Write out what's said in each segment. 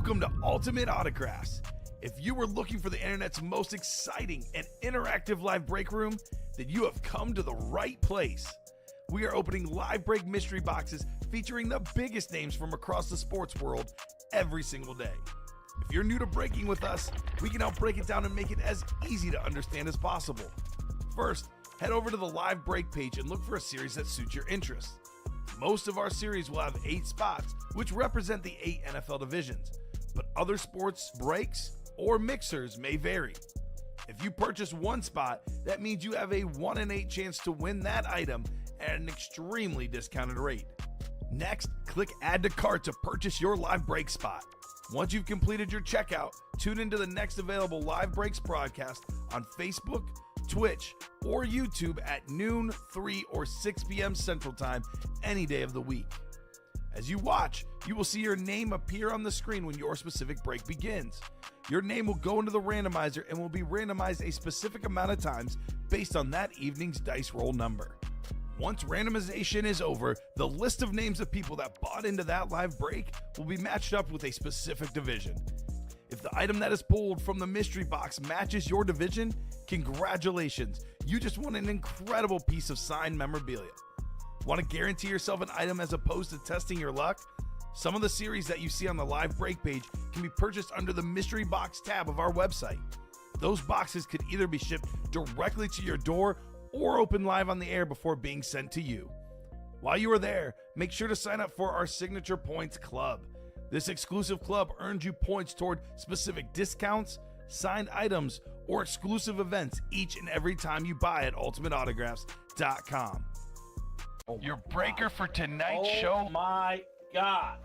Welcome to Ultimate Autographs. If you were looking for the internet's most exciting and interactive live break room, then you have come to the right place. We are opening live break mystery boxes featuring the biggest names from across the sports world every single day. If you're new to breaking with us, we can help break it down and make it as easy to understand as possible. First, head over to the live break page and look for a series that suits your interests. Most of our series will have 8 spots, which represent the 8 NFL divisions, but other sports breaks or mixers may vary. If you purchase one spot, that means you have a 1 in 8 chance to win that item at an extremely discounted rate. Next, click Add to Cart to purchase your live break spot. Once you've completed your checkout, tune into the next available live breaks broadcast on Facebook, Twitch, or YouTube at noon, 3, or 6 p.m. Central Time any day of the week. As you watch, you will see your name appear on the screen when your specific break begins. Your name will go into the randomizer and will be randomized a specific amount of times based on that evening's dice roll number. Once randomization is over, the list of names of people that bought into that live break will be matched up with a specific division. If the item that is pulled from the mystery box matches your division, congratulations, you just won an incredible piece of signed memorabilia. Want to guarantee yourself an item as opposed to testing your luck? Some of the series that you see on the live break page can be purchased under the mystery box tab of our website. Those boxes could either be shipped directly to your door or open live on the air before being sent to you. While you are there, make sure to sign up for our Signature Points Club. This exclusive club earns you points toward specific discounts, signed items, or exclusive events each and every time you buy at ultimateautographs.com. Your breaker for tonight's show. Oh my God.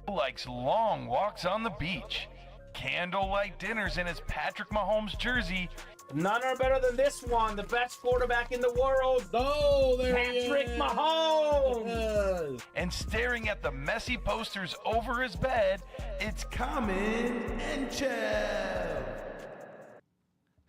Likes long walks on the beach, candlelight dinners in his Patrick Mahomes jersey, None are better than this one, the best quarterback in the world. Oh, there Patrick he is. Mahomes. and staring at the messy posters over his bed, it's Common and Chev.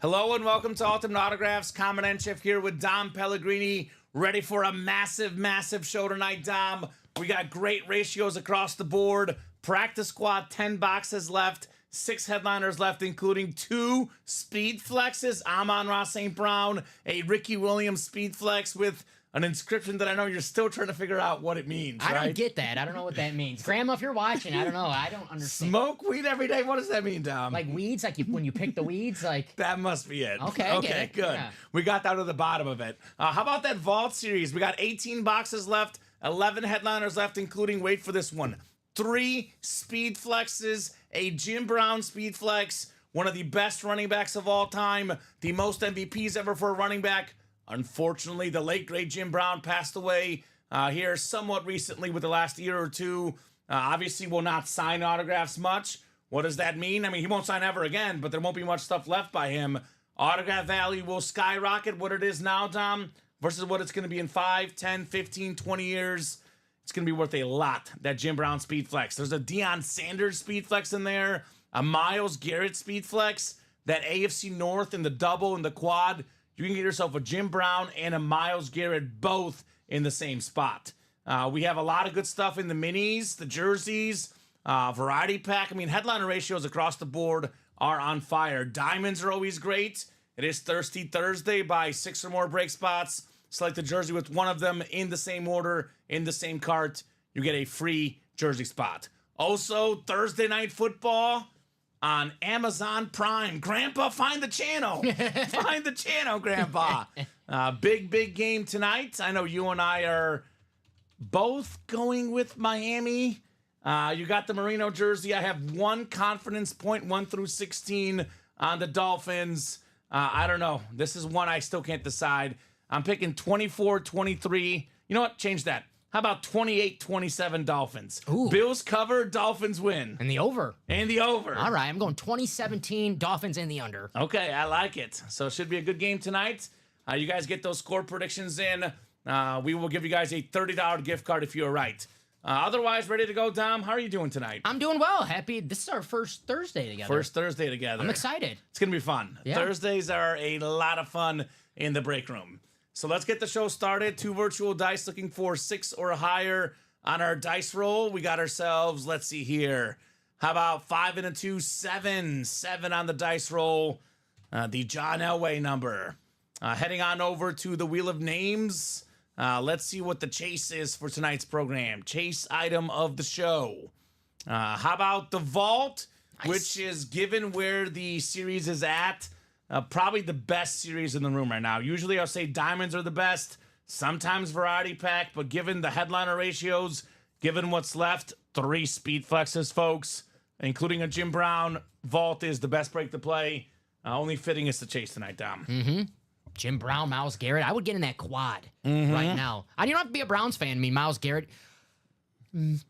Hello and welcome to Ultimate Autographs. Common and Chef here with Dom Pellegrini. Ready for a massive, massive show tonight, Dom. We got great ratios across the board. Practice squad, 10 boxes left. 6 headliners left, including 2 speed flexes. Amon-Ra St. Brown, a Ricky Williams speed flex with an inscription that I know you're still trying to figure out what it means. I right? don't get that. I don't know what that means. Grandma, if you're watching, I don't know. I don't understand. Smoke weed every day. What does that mean, Dom? Like weeds, like when you pick the weeds, like. That must be it. Okay, I get Okay, it. good. Yeah. We got down to the bottom of it. How about that vault series? We got 18 boxes left, 11 headliners left, including, wait for this one, 3 speed flexes, a Jim Brown speed flex, one of the best running backs of all time, the most MVPs ever for a running back. Unfortunately, the late, great Jim Brown passed away here somewhat recently with the last year or two. Obviously, will not sign autographs much. What does that mean? I mean, he won't sign ever again, but there won't be much stuff left by him. Autograph value will skyrocket what it is now, Dom, versus what it's going to be in 5, 10, 15, 20 years. It's going to be worth a lot, that Jim Brown speed flex. There's a Deion Sanders speed flex in there, a Myles Garrett speed flex, that AFC North in the double and the quad. You can get yourself a Jim Brown and a Myles Garrett both in the same spot. We have a lot of good stuff in the minis, the jerseys, variety pack. I mean, headliner ratios across the board are on fire. Diamonds are always great. It is Thirsty Thursday. Buy 6 or more break spots. Select the jersey with one of them in the same order, in the same cart. You get a free jersey spot. Also, Thursday Night Football on Amazon Prime. Grandpa, find the channel. Find the channel, Grandpa. Big game tonight. I know you and I are both going with Miami. You got the Marino jersey. I have 1 confidence point, 1 through 16 on the Dolphins. I don't know. This is one I still can't decide. I'm picking 24-23. You know what? Change that. How about 28-27 Dolphins? Ooh. Bills cover, Dolphins win. And the over. And the over. All right, I'm going 2017 Dolphins in the under. Okay, I like it. So it should be a good game tonight. You guys get those score predictions in. We will give you guys a $30 gift card if you're right. Otherwise, ready to go, Dom? How are you doing tonight? I'm doing well. Happy. This is our first Thursday together. First Thursday together. I'm excited. It's going to be fun. Yeah. Thursdays are a lot of fun in the break room. So let's get the show started. 2 virtual dice looking for 6 or higher on our dice roll. We got ourselves, let's see here. How about 5 and a 2, 7? 7 on the dice roll. The John Elway number. Heading on over to the Wheel of Names. Let's see what the chase is for tonight's program. Chase item of the show. How about the vault, which is, given where the series is at, probably the best series in the room right now. Usually I'll say diamonds are the best, sometimes variety pack, but given the headliner ratios, given what's left, 3 speed flexes, folks, including a Jim Brown. Vault is the best break to play. Only fitting is the chase tonight, Dom. Jim Brown, Myles Garrett. I would get in that quad right now. You don't have to be a Browns fan. I mean, Myles Garrett,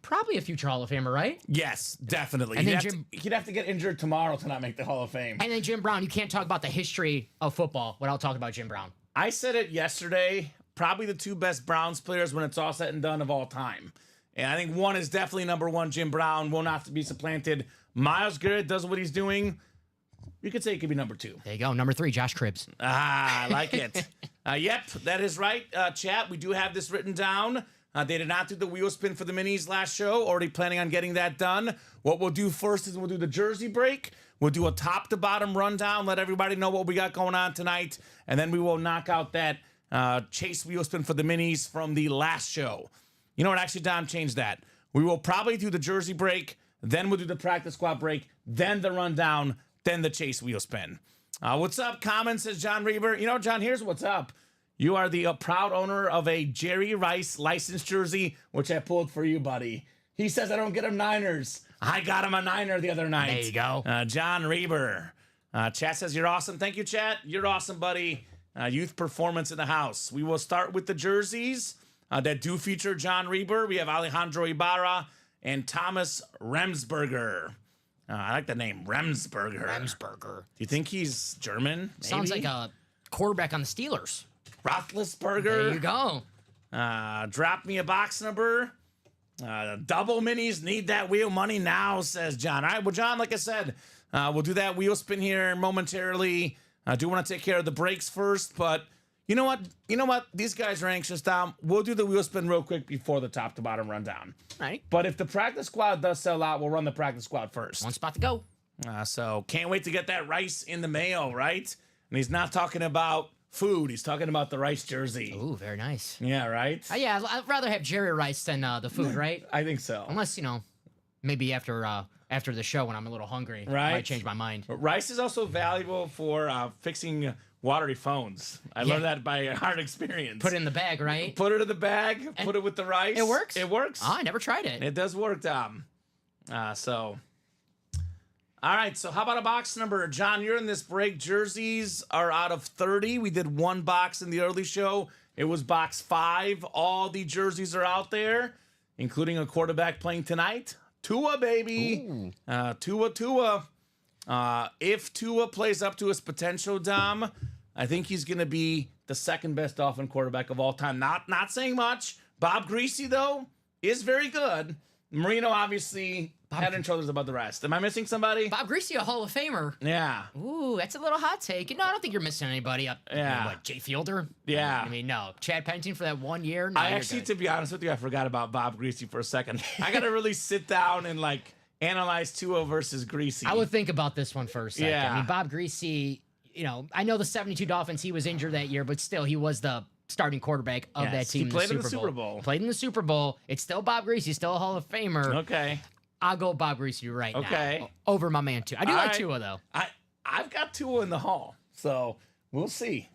probably a future Hall of Famer, right? Yes, definitely. And He'd then have to get injured tomorrow to not make the Hall of Fame. And then Jim Brown. You can't talk about the history of football without talking about Jim Brown. I said it yesterday, probably the 2 best Browns players when it's all said and done of all time. And I think one is definitely number 1, Jim Brown, will not be supplanted. Myles Garrett does what he's doing. You could say it could be number 2. There you go. Number 3, Josh Cribbs. I like it. Yep, that is right, chat. We do have this written down. They did not do the wheel spin for the minis last show. Already planning on getting that done. What we'll do first is we'll do the jersey break. We'll do a top-to-bottom rundown, let everybody know what we got going on tonight, and then we will knock out that chase wheel spin for the minis from the last show. You know what? Actually, Don changed that. We will probably do the jersey break, then we'll do the practice squad break, then the rundown, then the chase wheel spin. What's up? Comment, says John Reber. You know, John, here's what's up. You are the proud owner of a Jerry Rice licensed jersey, which I pulled for you, buddy. He says I don't get him Niners. I got him a Niner the other night. There you go. John Reber. Chat says you're awesome. Thank you, chat. You're awesome, buddy. Youth performance in the house. We will start with the jerseys that do feature John Reber. We have Alejandro Ibarra and Thomas Remsberger. I like the name, Remsberger. Remsberger. Do you think he's German? Maybe? Sounds like a quarterback on the Steelers. Roethlisberger. There you go. Drop me a box number. Double minis need that wheel money now, says John. All right, well, John, like I said, we'll do that wheel spin here momentarily. I do want to take care of the breaks first, but you know what? These guys are anxious, Dom. We'll do the wheel spin real quick before the top to bottom rundown. All right. But if the practice squad does sell out, we'll run the practice squad first. One spot to go. So can't wait to get that Rice in the mail, right? And he's not talking about food. He's talking about the Rice jersey. Ooh, very nice. Yeah, right? Yeah, I'd rather have Jerry Rice than the food, right? I think so. Unless, maybe after the show when I'm a little hungry. Right. I might change my mind. But Rice is also valuable for fixing watery phones. I learned that by hard experience. Put it in the bag, right? Put it in the bag, put it with the rice. It works? It works. Oh, I never tried it. It does work, Dom. All right, so how about a box number? John, you're in this break. Jerseys are out of 30. We did 1 box in the early show. It was box 5. All the jerseys are out there, including a quarterback playing tonight. Tua, baby. Tua. If Tua plays up to his potential, Dom, I think he's going to be the second best Dolphin quarterback of all time. Not saying much. Bob Greasy, though, is very good. Marino, obviously, head and shoulders above the rest. Am I missing somebody? Bob Greasy, a Hall of Famer. Yeah. Ooh, that's a little hot take. No, I don't think you're missing anybody. Yeah. What, Jay Fielder? Yeah. I mean, no. Chad Pennington for that 1 year? No, I you're actually, good. to be honest with you, I forgot about Bob Greasy for a second. I got to really sit down and, analyze Tua versus Greasy. I would think about this one for a second. Yeah. I mean, Bob Greasy, I know the 72 Dolphins, he was injured that year, but still, he was the starting quarterback of that team. He played in the Super Bowl. Played in the Super Bowl. It's still Bob Greasy, still a Hall of Famer. Okay. I'll go Bob Greasy right Okay. now. Over my man, Tua. I do All like right. Tua, though. I've got Tua in the hall, so we'll see.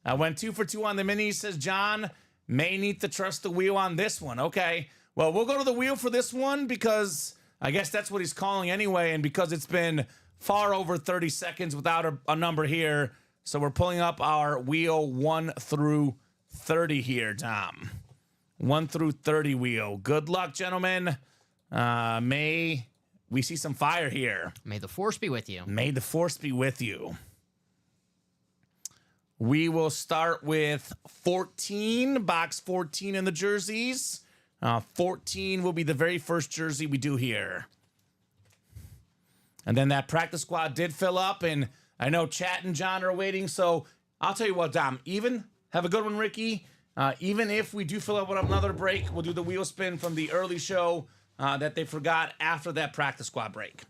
I went 2 for 2 on the minis, says John. May need to trust the wheel on this one. Okay. Well, we'll go to the wheel for this one because I guess that's what he's calling anyway, and because it's been far over 30 seconds without a number here, so we're pulling up our wheel 1 through 30 here, Tom. 1 through 30 wheel. Good luck, gentlemen. May we see some fire here. May the force be with you. May the force be with you. We will start with 14, box 14 in the jerseys. 14 will be the very first jersey we do here. And then that practice squad did fill up, and I know Chat and John are waiting, so I'll tell you what, Dom, have a good one, Ricky. Even if we do fill up with another break, we'll do the wheel spin from the early show. that they forgot after that practice squad break.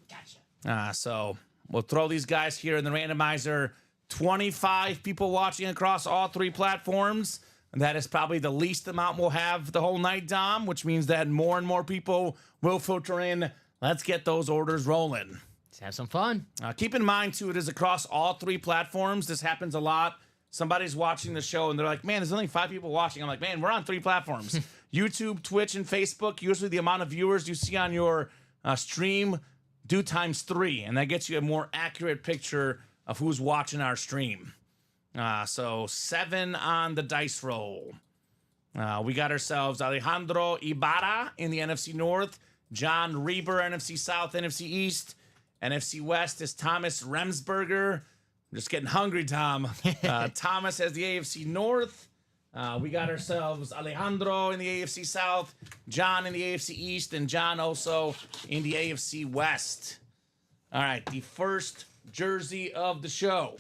Gotcha. So we'll throw these guys here in the randomizer. 25 people watching across all 3 platforms. And that is probably the least amount we'll have the whole night, Dom, which means that more and more people will filter in. Let's get those orders rolling. Let's have some fun. Keep in mind, too, it is across all 3 platforms. This happens a lot. Somebody's watching the show, and they're like, man, there's only 5 people watching. I'm like, man, we're on 3 platforms. YouTube, Twitch, and Facebook. Usually the amount of viewers you see on your stream, do times 3, and that gets you a more accurate picture of who's watching our stream. So 7 on the dice roll. We got ourselves Alejandro Ibarra in the NFC North, John Reber, NFC South, NFC East. NFC West is Thomas Remsberger. I'm just getting hungry, Tom. Thomas has the AFC North. We got ourselves Alejandro in the AFC South, John in the AFC East, and John also in the AFC West. All right, the first jersey of the show.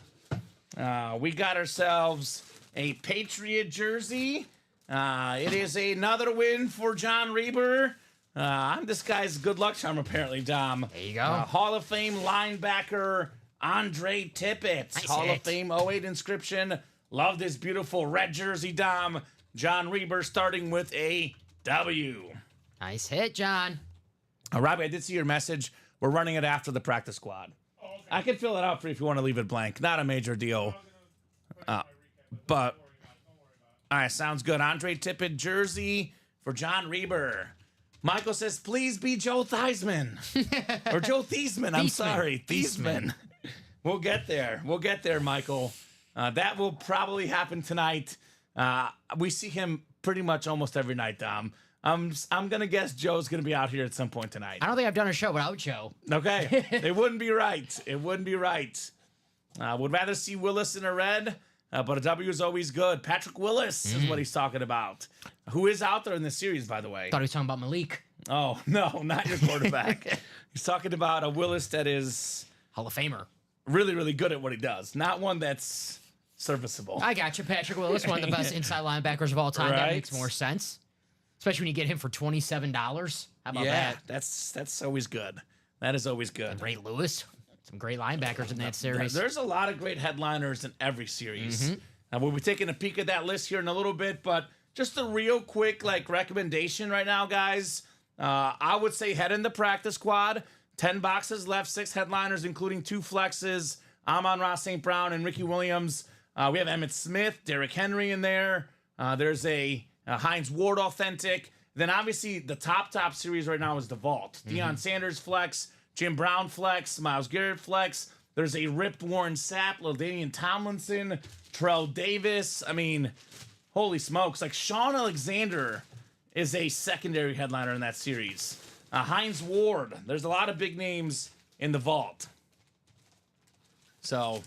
We got ourselves a Patriot jersey. It is another win for John Reber. I'm this guy's good luck charm, apparently, Dom. There you go. Hall of Fame linebacker Andre Tippett. Nice Hall hit. of Fame 08 inscription. Love this beautiful red jersey, Dom. John Reber starting with a W. Nice hit, John. Robbie, I did see your message. We're running it after the practice squad. I can fill it out for you if you want to leave it blank. Not a major deal. But, all right, sounds good. Andre Tippett jersey for John Reber. Michael says, please be Joe Theismann. Or Joe Theismann, I'm Theismann. sorry. Theismann. We'll get there. We'll get there, Michael. That will probably happen tonight. We see him pretty much almost every night, Dom. I'm going to guess Joe's going to be out here at some point tonight. I don't think I've done a show without Joe. Okay. It wouldn't be right. It wouldn't be right. Would rather see Willis in a red, but a W is always good. Patrick Willis is what he's talking about. Who is out there in this series, by the way? Thought he was talking about Malik. Oh, no, not your quarterback. He's talking about a Willis that is Hall of Famer. really, really good at what he does. Not one that's serviceable. I got you. Patrick Willis, one of the best inside linebackers of all time. That Right. makes more sense. Especially when you get him for $27. How about Yeah, that? that's always good. That is always good. Ray Lewis. Some great linebackers in that series. There's a lot of great headliners in every series. We'll be taking a peek at that list here in a little bit, but just a real quick recommendation right now, guys. I would say head in the practice squad. 10 boxes left, 6 headliners, including 2 flexes. Amon-Ra St. Brown and Ricky Williams. We have Emmitt Smith, Derrick Henry in there. There's a Hines Ward authentic. Then obviously the top series right now is the Vault. Deion Sanders flex, Jim Brown flex, Myles Garrett flex. There's a ripped Warren Sapp, LaDainian Tomlinson, Terrell Davis. I mean, holy smokes. Sean Alexander is a secondary headliner in that series. Hines Ward. There's a lot of big names in the Vault. So,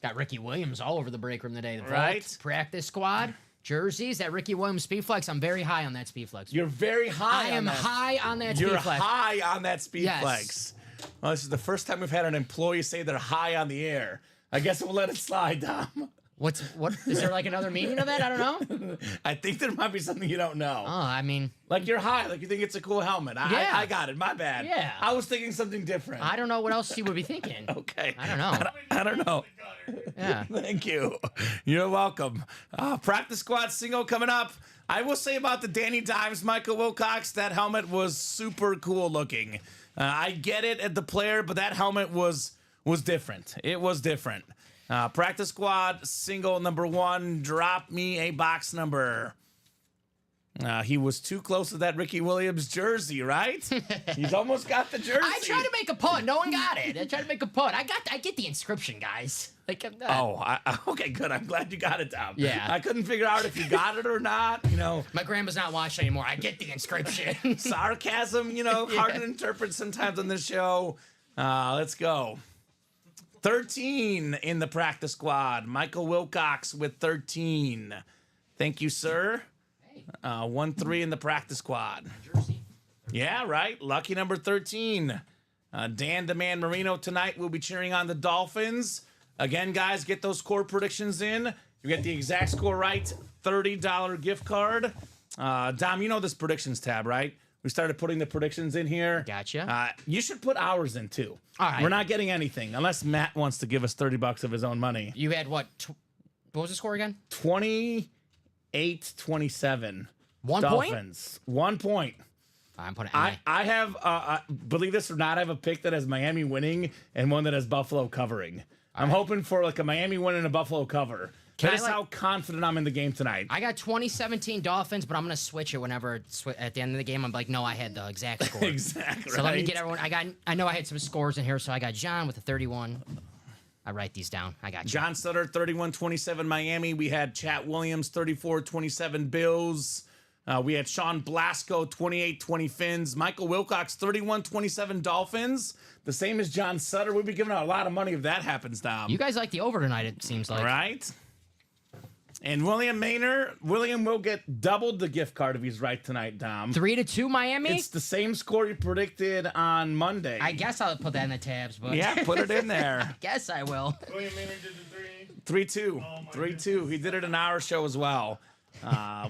Got Ricky Williams all over the break room today. The Vault, Right. practice squad, jerseys. That Ricky Williams speed flex. I'm very high on that speed flex. you're very high I on am that. high on that You're speed flex. high on that speed Yes. flex. Well, this is the first time we've had an employee say they're high on the air. I guess we'll let it slide, Dom. What is there another meaning of that? I don't know. I think there might be something you don't know. Oh, I mean, You're high, you think it's a cool helmet. Yeah. I got it. My bad. Yeah. I was thinking something different. I don't know what else you would be thinking. Okay. I don't know. I don't know. Yeah. Thank you. You're welcome. Practice squad single coming up. I will say about the Danny Dimes, Michael Wilcox, that helmet was super cool looking. I get it at the player, but that helmet was different. It was different. Practice squad single number 1. Drop me a box number. He was too close to that Ricky Williams jersey, right? He's almost got the jersey. I tried to make a punt. No one got it. I tried to make a punt. I get the inscription, guys. Okay, good. I'm glad you got it down. Yeah. I couldn't figure out if you got it or not. My grandma's not watching anymore. I get the inscription. Sarcasm, hard to interpret sometimes on this show. Let's go. 13 in the practice squad. Michael Wilcox with 13. Thank you, sir. 1-3 in the practice squad. Jersey. Yeah, right. Lucky number 13. Dan DeMan Marino tonight will be cheering on the Dolphins. Again, guys, get those score predictions in. You get the exact score right, $30 gift card. Dom, you know this predictions tab, right? We started putting the predictions in here. Gotcha. You should put ours in too. All right. We're not getting anything unless Matt wants to give us $30 of his own money. You had what? What was the score again? 28-27. 1 Dolphins. point? 1 point. I'm putting. I have, believe this or not, I have a pick that has Miami winning and one that has Buffalo covering. I'm hoping for like a Miami win and a Buffalo cover. Can That I, is how confident I'm in the game tonight. I got 2017 Dolphins, but I'm gonna switch it whenever at the end of the game. I'm like, no, I had the exact score. Exactly. So let me get everyone. I know I had some scores in here, so I got John with a 31. I write these down. I got you. John Sutter, 31-27 Miami. We had Chat Williams, 34-27 Bills. We had Sean Blasco, 28-20 Fins. Michael Wilcox, 31-27 Dolphins. The same as John Sutter. We'd be giving out a lot of money if that happens, Dom. You guys like the over tonight, it seems like. Right? And William Maynard, William will get doubled the gift card if he's right tonight, Dom. 3-2 Miami. It's the same score you predicted on Monday. I guess I'll put that in the tabs, but Yeah, put it in there. guess I will. William Maynard did the 3. 3-2. 3-2. He did it in our show as well.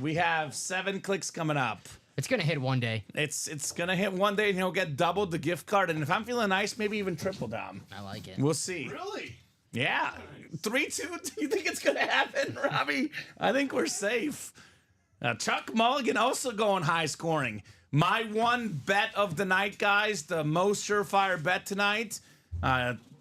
We have 7 clicks coming up. It's gonna hit one day. It's gonna hit one day and he'll get doubled the gift card. And if I'm feeling nice, maybe even triple, Dom. I like it. We'll see. Really? Yeah. 3-2. Do you think it's going to happen, Robbie? I think we're safe. Chuck Mulligan also going high scoring. My one bet of the night, guys, the most surefire bet tonight.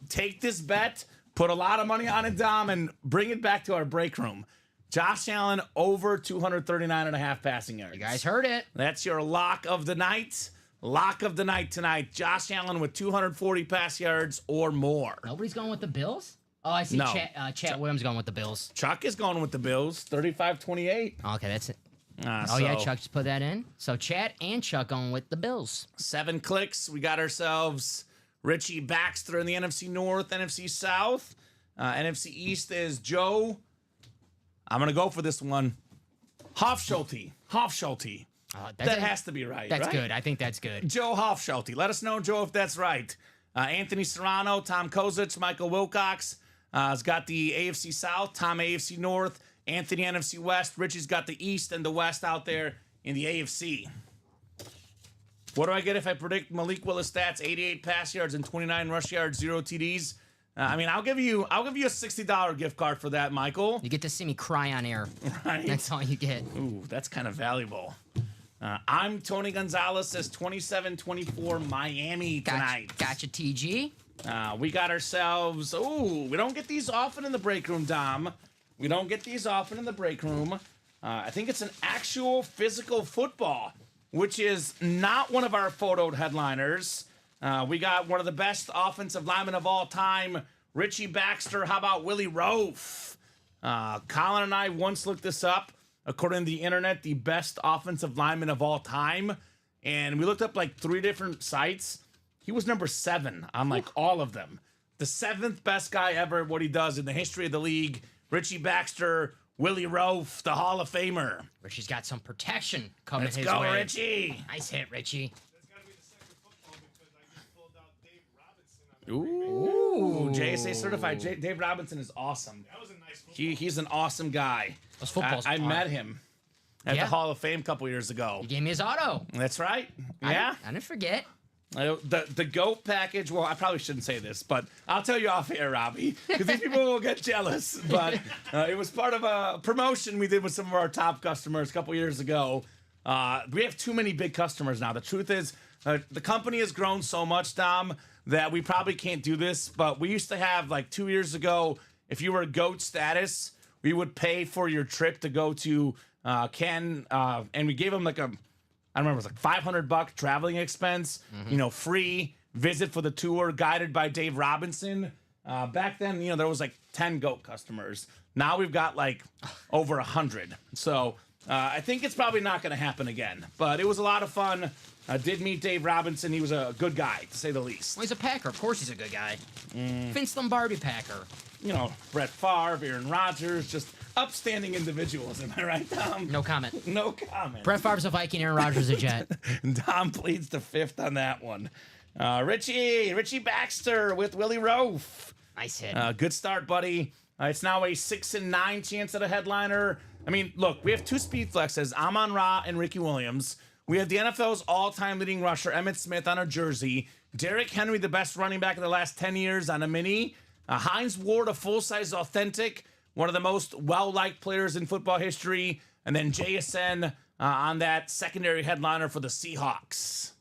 Take this bet, put a lot of money on it, Dom, and bring it back to our break room. Josh Allen over 239.5 passing yards. You guys heard it. That's your lock of the night. Lock of the night tonight. Josh Allen with 240 pass yards or more. Nobody's going with the Bills? Oh, I see. No. Chat Williams going with the Bills. Chuck is going with the Bills, 35-28. Okay, that's it. Oh, Yeah, Chuck just put that in. So Chat and Chuck going with the Bills. 7 clicks. We got ourselves Richie Baxter in the NFC North, NFC South. NFC East is Joe. I'm going to go for this one. Hofschulte. That has to be right, That's right? good. I think that's good. Joe Hofschulte. Let us know, Joe, if that's right. Anthony Serrano, Tom Kozich, Michael Wilcox has got the AFC South, Tom AFC North, Anthony NFC West. Richie's got the East and the West out there in the AFC. What do I get if I predict Malik Willis stats? 88 pass yards and 29 rush yards, 0 TDs. I'll give you a $60 gift card for that, Michael. You get to see me cry on air. Right. That's all you get. Ooh, that's kind of valuable. I'm Tony Gonzalez, says 27-24 Miami tonight. Gotcha, TG. We got ourselves. Ooh, we don't get these often in the break room, Dom. We don't get these often in the break room. I think it's an actual physical football, which is not one of our photoed headliners. We got one of the best offensive linemen of all time, Richie Baxter. How about Willie Roaf? Colin and I once looked this up. According to the internet, the best offensive lineman of all time. And we looked up like 3 different sites. He was number 7 on like all of them. The 7th best guy ever at what he does in the history of the league. Richie Baxter, Willie Roaf, the Hall of Famer. Richie's got some protection coming Let's his go, way. Richie. Nice hit, Richie. That's got to be the second football because I just pulled out Dave Robinson on the JSA certified. Dave Robinson is awesome. That was a nice football. He's an awesome guy. Those footballs I are- met him at Yeah. the Hall of Fame a couple years ago. He gave me his auto. That's right. I Yeah. didn't forget. The GOAT package, well, I probably shouldn't say this, but I'll tell you off air, Robbie, because these people will get jealous. But it was part of a promotion we did with some of our top customers a couple years ago. We have too many big customers now. The truth is, the company has grown so much, Dom, that we probably can't do this. But we used to have, like 2 years ago, if you were GOAT status, we would pay for your trip to go to Ken, and we gave him like I don't remember, it was like $500 traveling expense, free visit for the tour, guided by Dave Robinson. Back then, there was like 10 GOAT customers. Now we've got like over 100. So I think it's probably not going to happen again. But it was a lot of fun. I did meet Dave Robinson. He was a good guy, to say the least. Well, he's a Packer. Of course he's a good guy. Vince Lombardi Packer. Brett Favre, Aaron Rodgers, just upstanding individuals. Am I right, Tom? No comment. No comment. Brett Favre's a Viking. Aaron Rodgers a Jet. Dom pleads the 5th on that one. Richie Baxter with Willie Roaf. Nice hit. Good start, buddy. It's now a 6-9 chance at a headliner. I mean, look, we have 2 speed flexes, Amon Ra and Ricky Williams. We have the NFL's all-time leading rusher, Emmitt Smith, on our jersey. Derrick Henry, the best running back of the last 10 years, on a mini. Hines Ward, a full-size authentic, one of the most well-liked players in football history. And then JSN on that secondary headliner for the Seahawks.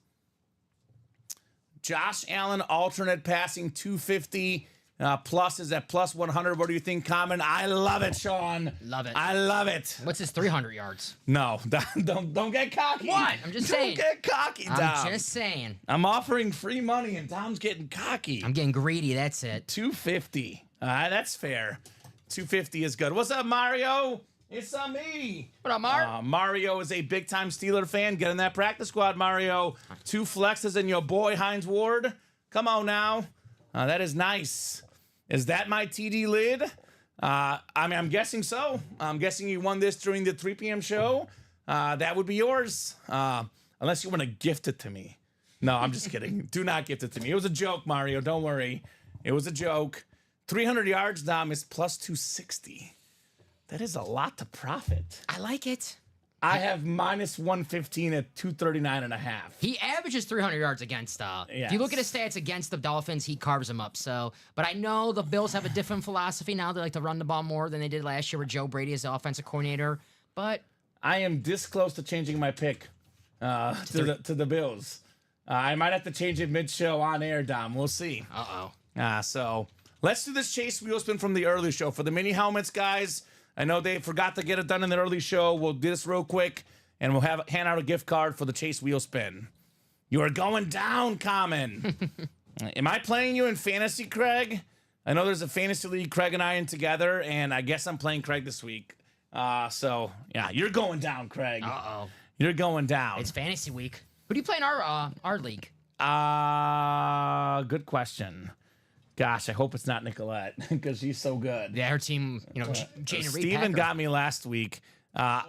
Josh Allen, alternate passing 250. Plus is at plus 100. What do you think, Common? I love it, Sean. Love it. I love it. What's his 300 yards? No, don't get cocky. What? I'm just saying. Don't get cocky, Dom. I'm just saying. I'm offering free money, and Dom's getting cocky. I'm getting greedy. That's it. 250. That's fair. 250 is good. What's up, Mario? It's me. What up, Mark? Mario is a big-time Steeler fan. Get in that practice squad, Mario. 2 flexes and your boy, Hines Ward. Come on now. That is nice. Is that my TD lid? I'm guessing so. I'm guessing you won this during the 3 p.m. show. That would be yours. Unless you want to gift it to me. No, I'm just kidding. Do not gift it to me. It was a joke, Mario. Don't worry. It was a joke. 300 yards, Dom, is plus 260. That is a lot to profit. I like it. I have minus 115 at 239.5. He averages 300 yards against. If you look at his stats against the Dolphins, he carves them up. So, but I know the Bills have a different philosophy now. They like to run the ball more than they did last year with Joe Brady as the offensive coordinator. But I am this close to changing my pick to the Bills. I might have to change it mid-show on air, Dom. We'll see. So let's do this Chase wheel spin from the early show for the mini helmets, guys. I know they forgot to get it done in the early show. We'll do this real quick, and we'll hand out a gift card for the Chase wheel spin. You are going down, Common. Am I playing you in fantasy, Craig? I know there's a fantasy league Craig and I in together, and I guess I'm playing Craig this week. So, yeah, you're going down, Craig. You're going down. It's fantasy week. Who do you play in our league? Good question. Gosh, I hope it's not Nicolette because she's so good. Yeah, her team, Jane Steven got me last week. I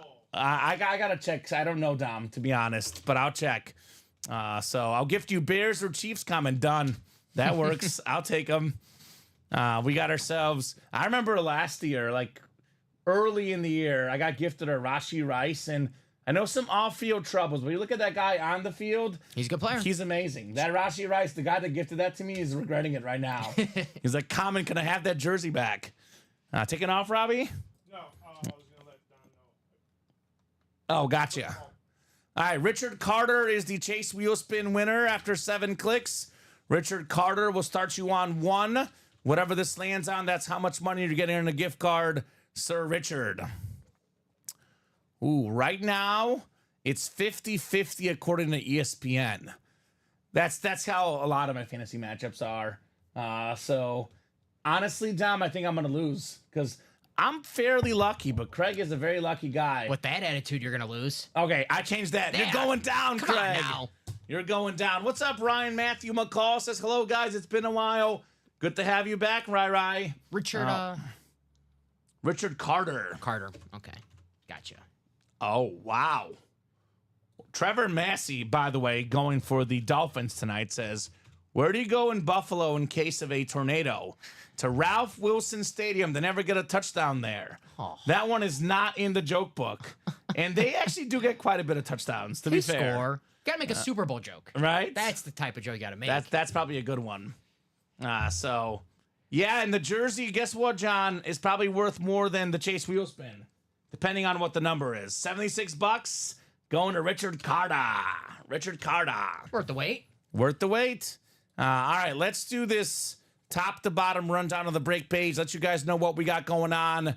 got to check. 'Cause I don't know, Dom, to be honest, but I'll check. So I'll gift you Bears or Chiefs coming. Done. That works. I'll take them. We got ourselves. I remember last year, like early in the year, I got gifted a Rashee Rice, and I know some off-field troubles, but you look at that guy on the field. He's a good player. He's amazing. That Rashee Rice, the guy that gifted that to me, is regretting it right now. He's like, Common, can I have that jersey back? Taking off, Robbie? No, I was going to let Don know. Oh, gotcha. All right, Richard Carter is the Chase wheel spin winner after 7 clicks. Richard Carter will start you on 1. Whatever this lands on, that's how much money you're getting in a gift card, Sir Richard. Ooh, right now, it's 50-50 according to ESPN. That's how a lot of my fantasy matchups are. So, honestly, Dom, I think I'm going to lose because I'm fairly lucky, but Craig is a very lucky guy. With that attitude, you're going to lose. Okay, I changed that. You're going down, Come Craig. on now. You're going down. What's up, Ryan Matthew McCall says, hello, guys. It's been a while. Good to have you back, Rai. Richard Carter. Carter. Okay. Gotcha. Oh, wow. Trevor Massey, by the way, going for the Dolphins tonight, says, where do you go in Buffalo in case of a tornado? To Ralph Wilson Stadium. They never get a touchdown there. Oh. That one is not in the joke book. And they actually do get quite a bit of touchdowns, to be fair. Score. Gotta make a Super Bowl joke. Right? That's the type of joke you gotta make. That's probably a good one. So, yeah, and the jersey, guess what, John, is probably worth more than the Chase wheel spin. Depending on what the number is. $76 going to Richard Carter. Richard Carter. Worth the wait. Worth the wait. All right, let's do this top to bottom rundown of the break page. Let you guys know what we got going on.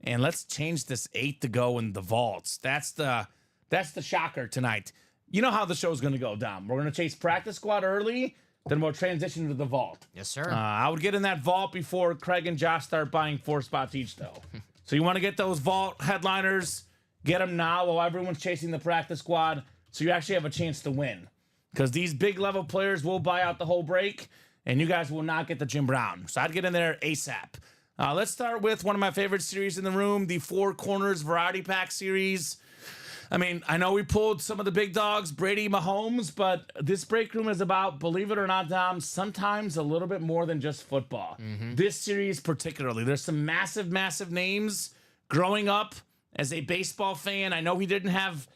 And let's change this 8 to go in the vaults. That's the shocker tonight. You know how the show's going to go, Dom. We're going to chase practice squad early, then we'll transition to the vault. Yes, sir. I would get in that vault before Craig and Josh start buying 4 spots each, though. So you want to get those vault headliners, get them now while everyone's chasing the practice squad so you actually have a chance to win. Because these big level players will buy out the whole break, and you guys will not get the Jim Brown. So I'd get in there ASAP. Let's start with one of my favorite series in the room, the Four Corners Variety Pack series. I mean, I know we pulled some of the big dogs, Brady, Mahomes, but this break room is about, believe it or not, Dom, sometimes a little bit more than just football. This series particularly. There's some massive, massive names. Growing up as a baseball fan, I know he didn't have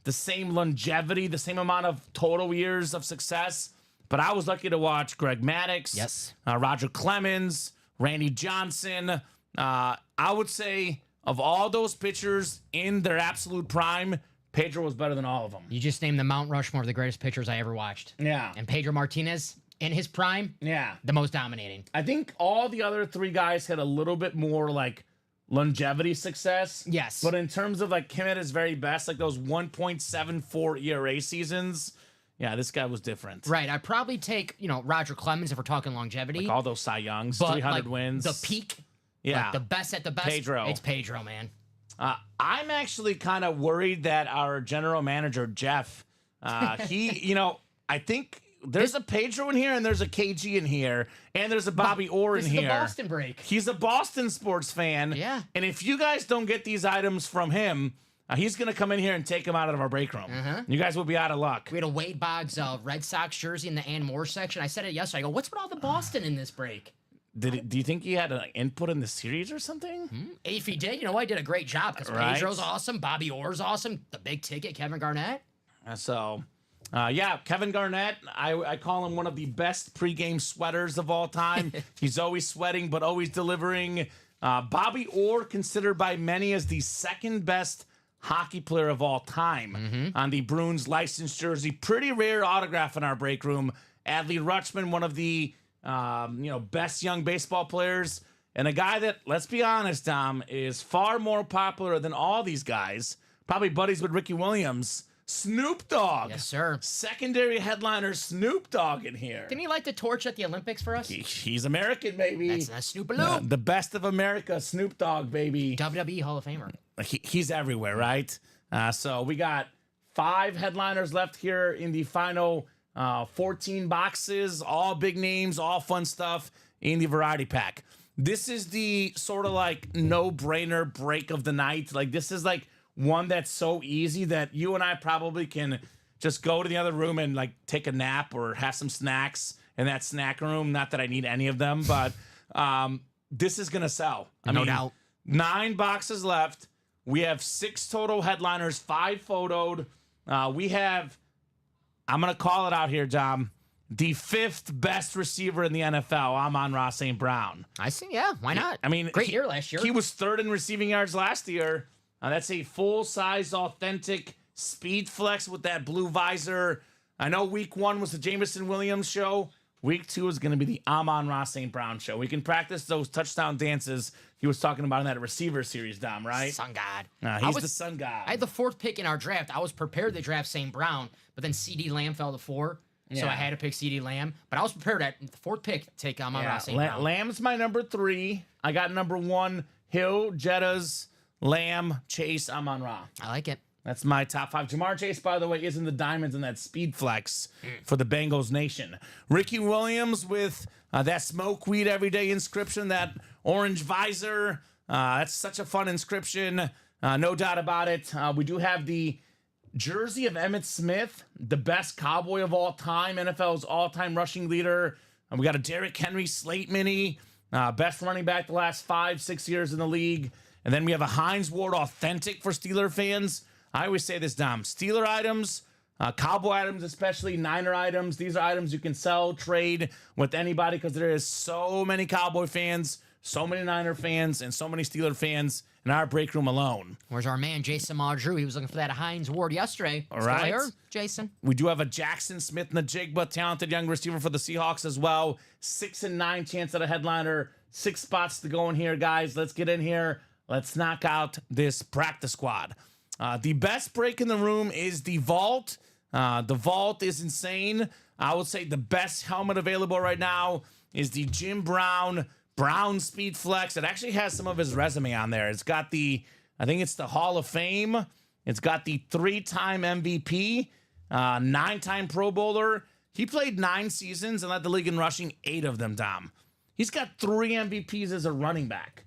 the same longevity, the same amount of total years of success. But I was lucky to watch Greg Maddux, Yes. Roger Clemens, Randy Johnson. I would say of all those pitchers in their absolute prime, Pedro was better than all of them. You just named the Mount Rushmore of the greatest pitchers I ever watched. Yeah. And Pedro Martinez, in his prime, Yeah. the most dominating. I think all the other three guys had a little bit more like longevity success. Yes. But in terms of like him at his very best, like those 1.74 ERA seasons, yeah, this guy was different. Right. I'd probably take, Roger Clemens if we're talking longevity. All those Cy Youngs, but 300 like, wins. The peak. Yeah. Like the best at the best. Pedro. It's Pedro, man. I'm actually kind of worried that our general manager, Jeff, I think there's a Pedro in here and there's a KG in here and there's a Bobby Orr in This is here. the Boston break. He's a Boston sports fan. Yeah. And if you guys don't get these items from him, he's going to come in here and take them out of our break room. You guys will be out of luck. We had a Wade Boggs Red Sox jersey in the Ann Moore section. I said it yesterday. I go, what's with all the Boston in this break? Do you think he had an input in the series or something? If he did, I did a great job because Right. Pedro's awesome. Bobby Orr's awesome. The big ticket, Kevin Garnett. So, Kevin Garnett, I call him one of the best pregame sweaters of all time. He's always sweating, but always delivering. Bobby Orr, considered by many as the second best hockey player of all time on the Bruins licensed jersey. Pretty rare autograph in our break room. Adley Rutschman, one of the best young baseball players. And a guy that, let's be honest, Dom, is far more popular than all these guys. Probably buddies with Ricky Williams. Snoop Dogg. Yes, sir. Secondary headliner Snoop Dogg in here. Didn't he light the torch at the Olympics for us? He's American, baby. That's Snoop Loop. The best of America, Snoop Dogg, baby. WWE Hall of Famer. He's everywhere, right? So we got 5 headliners left here in the final 14 boxes, all big names, all fun stuff in the variety pack. This is the sort of like no-brainer break of the night. Like this is like one that's so easy that you and I probably can just go to the other room and like take a nap or have some snacks in that snack room. Not that I need any of them, but this is going to sell. No doubt. 9 boxes left. We have 6 total headliners, 5 photoed. We have, I'm going to call it out here, Dom, the 5th best receiver in the NFL, Amon-Ra St. Brown. I see. Yeah, why not? I mean, great year last year. He was 3rd in receiving yards last year. That's a full-size, authentic speed flex with that blue visor. I know week 1 was the Jameson Williams show. Week 2 is going to be the Amon-Ra St. Brown show. We can practice those touchdown dances he was talking about in that receiver series, Dom, right? Sun God. He's the sun god. I had the 4th pick in our draft. I was prepared to draft St. Brown, but then C.D. Lamb fell to 4. So I had to pick C.D. Lamb. But I was prepared at the 4th pick to take Amon-Ra St. Brown. Lamb's my number 3. I got number 1, Hill, Jettas, Lamb, Chase, Amon-Ra. I like it. That's my top 5. Jamar Chase, by the way, is in the diamonds in that speed flex for the Bengals Nation. Ricky Williams with that smoke weed everyday inscription, that orange visor. That's such a fun inscription. No doubt about it. We do have the jersey of Emmitt Smith, the best Cowboy of all time, NFL's all-time rushing leader. We got a Derrick Henry Slate Mini, best running back the last 5-6 years in the league. And then we have a Hines Ward Authentic for Steeler fans. I always say this, Dom. Steeler items, Cowboy items, especially Niner items. These are items you can sell, trade with anybody because there is so many Cowboy fans, so many Niner fans, and so many Steeler fans in our break room alone. Where's our man, Jason Maudrew? He was looking for that Hines Ward yesterday. All right. Still here, Jason. We do have a Jackson Smith-Njigba, talented young receiver for the Seahawks as well. 6 and 9 chance at a headliner. 6 spots to go in here, guys. Let's get in here. Let's knock out this practice squad. The best break in the room is the Vault. The Vault is insane. I would say the best helmet available right now is the Jim Brown Speed Flex. It actually has some of his resume on there. It's got I think it's the Hall of Fame. It's got the 3-time MVP, 9-time Pro Bowler. He played 9 seasons and led the league in rushing 8 of them, Dom. He's got 3 MVPs as a running back.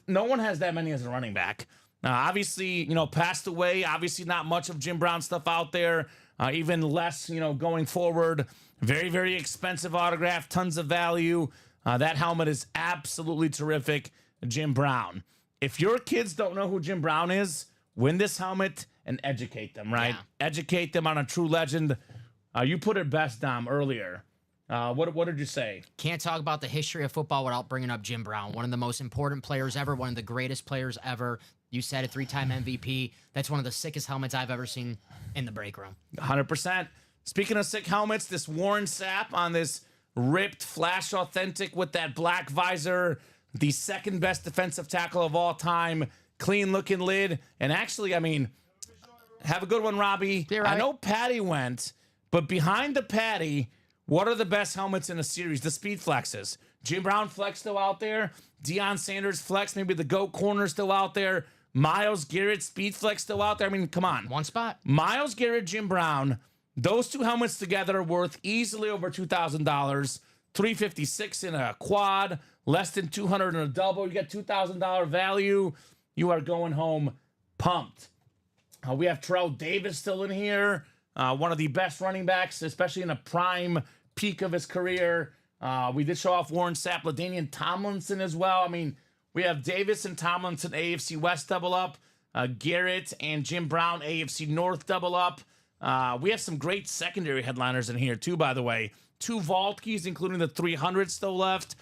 No one has that many as a running back. Obviously, passed away. Obviously, not much of Jim Brown stuff out there. Even less, going forward. Very, very expensive autograph. Tons of value. That helmet is absolutely terrific. Jim Brown. If your kids don't know who Jim Brown is, win this helmet and educate them, right? Yeah. Educate them on a true legend. You put it best, Dom, earlier. What did you say? Can't talk about the history of football without bringing up Jim Brown, one of the most important players ever, one of the greatest players ever. You said a 3-time MVP. That's one of the sickest helmets I've ever seen in the break room. 100%. Speaking of sick helmets, this Warren Sapp on this ripped Flash Authentic with that black visor, the second best defensive tackle of all time, clean looking lid. And actually, I mean, have a good one, Robbie. You're right. I know Patty went, but behind the Patty, what are the best helmets in a series? The Speed Flexes. Jim Brown Flex still out there. Deion Sanders Flex, maybe the GOAT Corner still out there. Myles Garrett Speed Flex still out there. I mean, come on. One spot. Myles Garrett, Jim Brown, those two helmets together are worth easily over $2,000. $356 in a quad, less than $200 in a double. You get $2,000 value. You are going home pumped. We have Terrell Davis still in here. One of the best running backs, especially in a prime peak of his career. We did show off Warren Sapp, LaDainian Tomlinson as well. I mean, we have Davis and Tomlinson, AFC West double up. Garrett and Jim Brown, AFC North double up. We have some great secondary headliners in here, too, by the way. 2 vault keys, including the 300 still left.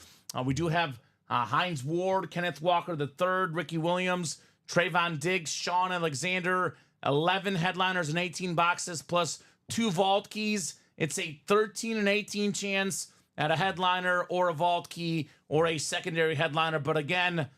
We do have Hines Ward, Kenneth Walker III, Ricky Williams, Trayvon Diggs, Sean Alexander, 11 headliners and 18 boxes, plus 2 vault keys. It's a 13 and 18 chance at a headliner or a vault key or a secondary headliner. But again,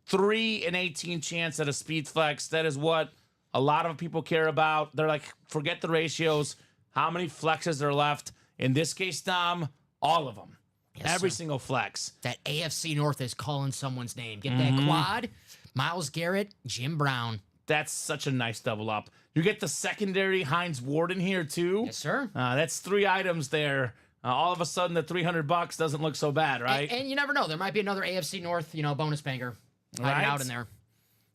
3 and 18 chance at a Speed Flex. That is what a lot of people care about. They're like, forget the ratios. How many flexes are left? In this case, Dom, all of them. Yes, Every sir. single flex. That AFC North is calling someone's name. Get that quad. Myles Garrett, Jim Brown. That's such a nice double up. You get the secondary Hines Ward in here, too. Yes, sir. That's 3 items there. All of a sudden, the $300 doesn't look so bad, right? And you never know. There might be another AFC North, bonus banger hiding out in there.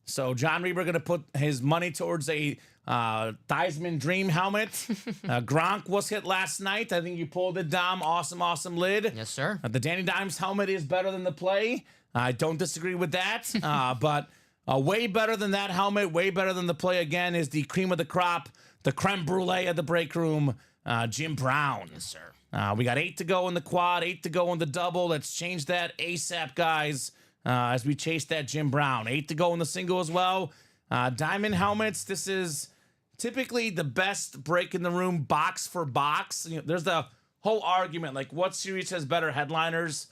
So John Reber going to put his money towards a Theismann Dream helmet. Gronk was hit last night. I think you pulled it, Dom. Awesome lid. Yes, sir. The Danny Dimes helmet is better than the play. I don't disagree with that. But way better than that helmet, way better than the play again is the cream of the crop, the creme brulee of the break room, Jim Brown. Yes, sir. We got 8 to go in the quad, 8 to go in the double. Let's change that ASAP, guys, as we chase that Jim Brown. 8 to go in the single as well. Diamond helmets, this is typically the best break in the room box for box. There's the whole argument, like what series has better headliners?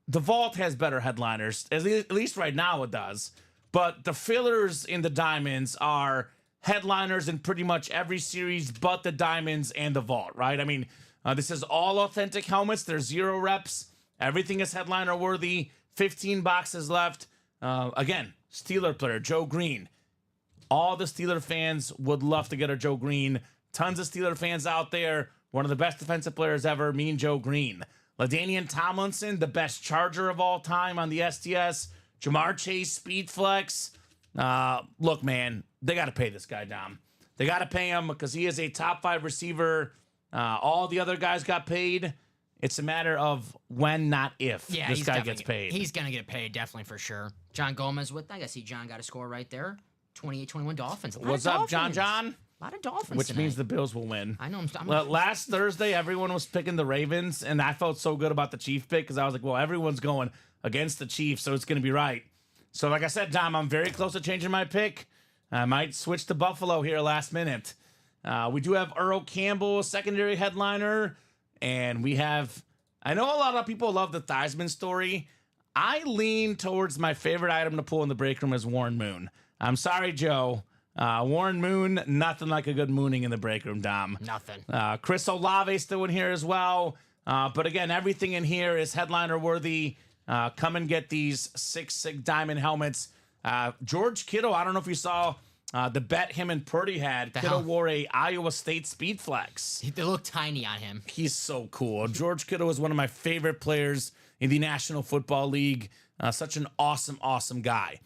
The Vault has better headliners, at least right now it does. But the fillers in the Diamonds are headliners in pretty much every series but the Diamonds and the Vault, right? I mean, this is all authentic helmets. There's 0 reps. Everything is headliner worthy. 15 boxes left. Again, Steeler player, Joe Green. All the Steeler fans would love to get a Joe Green. Tons of Steeler fans out there. One of the best defensive players ever, Mean Joe Green. LaDainian Tomlinson, the best Charger of all time on the STS. Jamar Chase, Speed Flex. Look, man, they got to pay this guy, Dom. They got to pay him because he is a top 5 receiver. All the other guys got paid. It's a matter of when, not if, this guy gets paid. He's going to get paid, definitely, for sure. John Gomez with, I see John got a score right there. 28-21 Dolphins. What's up, John? A lot of Dolphins Which tonight. means the Bills will win. I know. Last Thursday, everyone was picking the Ravens, and I felt so good about the Chief pick because I was like, well, everyone's going against the Chiefs, so it's going to be right. So like I said, Dom, I'm very close to changing my pick. I might switch to Buffalo here last minute. We do have Earl Campbell, secondary headliner, and we have... I know a lot of people love the Theismann story. I lean towards my favorite item to pull in the break room is Warren Moon. I'm sorry, Joe. Warren Moon, nothing like a good mooning in the break room, Dom. Nothing. Chris Olave still in here as well. But again, everything in here is headliner worthy. Come and get these 6 diamond helmets. George Kittle, I don't know if you saw the bet him and Purdy had. Kittle wore a Iowa State Speed Flex. They look tiny on him. He's so cool. George Kittle is one of my favorite players in the National Football League. Such an awesome guy.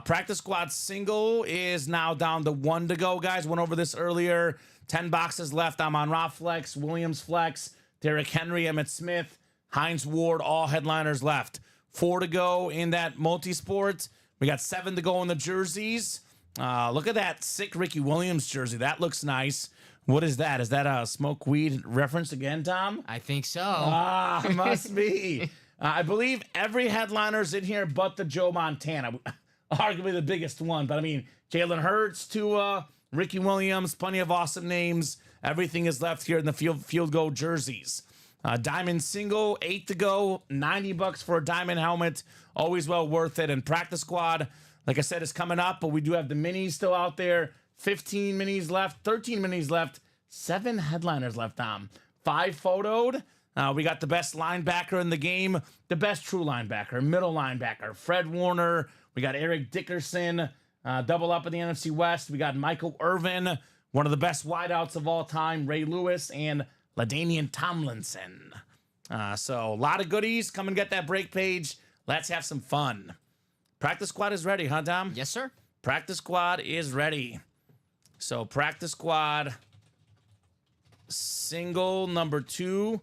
Practice squad single is now down to 1 to go, guys. Went over this earlier. 10 boxes left. Amon-Ra Flex, Williams Flex, Derrick Henry, Emmitt Smith, Hines Ward, all headliners left. 4 to go in that multi-sport. We got 7 to go in the jerseys. Look at that sick Ricky Williams jersey. That looks nice. What is that? Is that a smoke weed reference again, Tom? I think so. Must be. I believe every headliner's in here but the Joe Montana. Arguably the biggest one. But, I mean, Jalen Hurts, Tua, Ricky Williams, plenty of awesome names. Everything is left here in the field goal jerseys. Diamond single, 8 to go, $90 for a diamond helmet. Always well worth it. And practice squad, like I said, is coming up, but we do have the minis still out there. 15 minis left, 13 minis left, 7 headliners left, Tom. 5 photoed. We got the best linebacker in the game, the best true linebacker, middle linebacker, Fred Warner. We got Eric Dickerson, double up in the NFC West. We got Michael Irvin, one of the best wideouts of all time, Ray Lewis, and LaDainian Tomlinson. So a lot of goodies. Come and get that break page. Let's have some fun. Practice squad is ready, huh, Dom? Yes, sir. Practice squad is ready. So practice squad single number 2.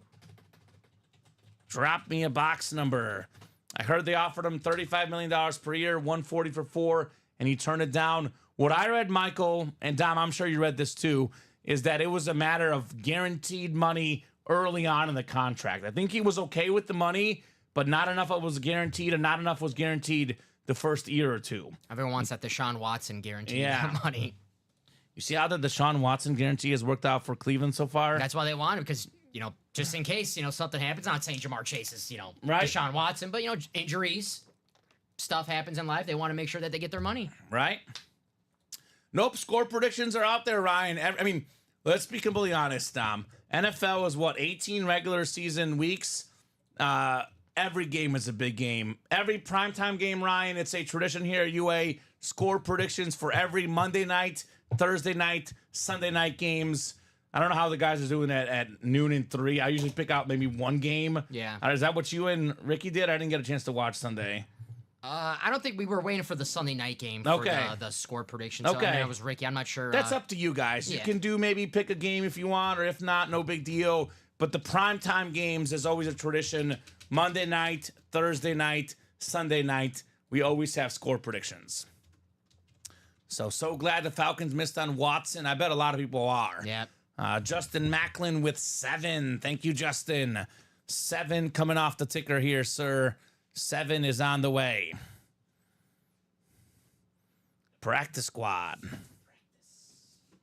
Drop me a box number. I heard they offered him $35 million per year, $140 for 4, and he turned it down. What I read, Michael, and Dom, I'm sure you read this too, is that it was a matter of guaranteed money early on in the contract. I think he was okay with the money, but not enough of it was guaranteed, and not enough was guaranteed the first year or two. Everyone wants that Deshaun Watson guaranteed money. You see how the Deshaun Watson guarantee has worked out for Cleveland so far? That's why they want him, because, just in case, something happens. I'm not saying Jamar Chase is, Right. Deshaun Watson, but, injuries, stuff happens in life. They want to make sure that they get their money. Right? Nope, score predictions are out there, Ryan. I mean, let's be completely honest, Dom. NFL is 18 regular season weeks. Every game is a big game. Every primetime game, Ryan, it's a tradition here at UA. Score predictions for every Monday night, Thursday night, Sunday night games. I don't know how the guys are doing that at noon and 3. I usually pick out maybe one game. Yeah. Is that what you and Ricky did? I didn't get a chance to watch Sunday. I don't think we were waiting for the Sunday night game for the score prediction. So Okay. I mean, it was Ricky. I'm not sure. That's up to you guys. You yeah. can do maybe pick a game if you want, or if not, no big deal. But the primetime games is always a tradition. Monday night, Thursday night, Sunday night, we always have score predictions. So glad the Falcons missed on Watson. I bet a lot of people are. Yeah. Justin Macklin with 7. Thank you, Justin. 7 coming off the ticker here, sir. 7 is on the way. Practice squad.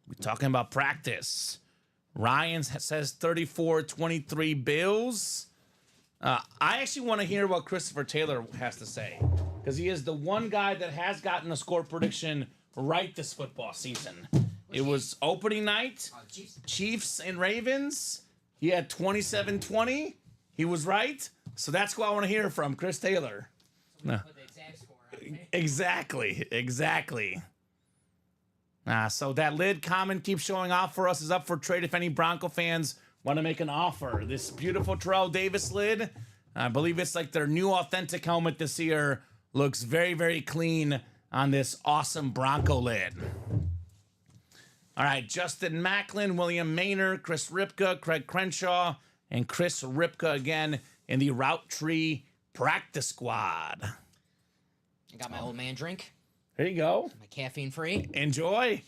We're talking about practice. Ryan says 34-23 Bills. I actually want to hear what Christopher Taylor has to say, because he is the one guy that has gotten a score prediction right this football season. It was opening night, Chiefs and Ravens. He had 27-20. He was right. So that's who I want to hear from, Chris Taylor. No. Exactly. So that lid comment keeps showing off for us is up for trade if any Bronco fans want to make an offer. This beautiful Terrell Davis lid, I believe it's like their new authentic helmet this year, looks very, very clean on this awesome Bronco lid. All right, Justin Macklin, William Maynard, Chris Ripka, Craig Crenshaw, and Chris Ripka again in the Route Tree practice squad. I got my old man drink. There you go. My caffeine free. Enjoy.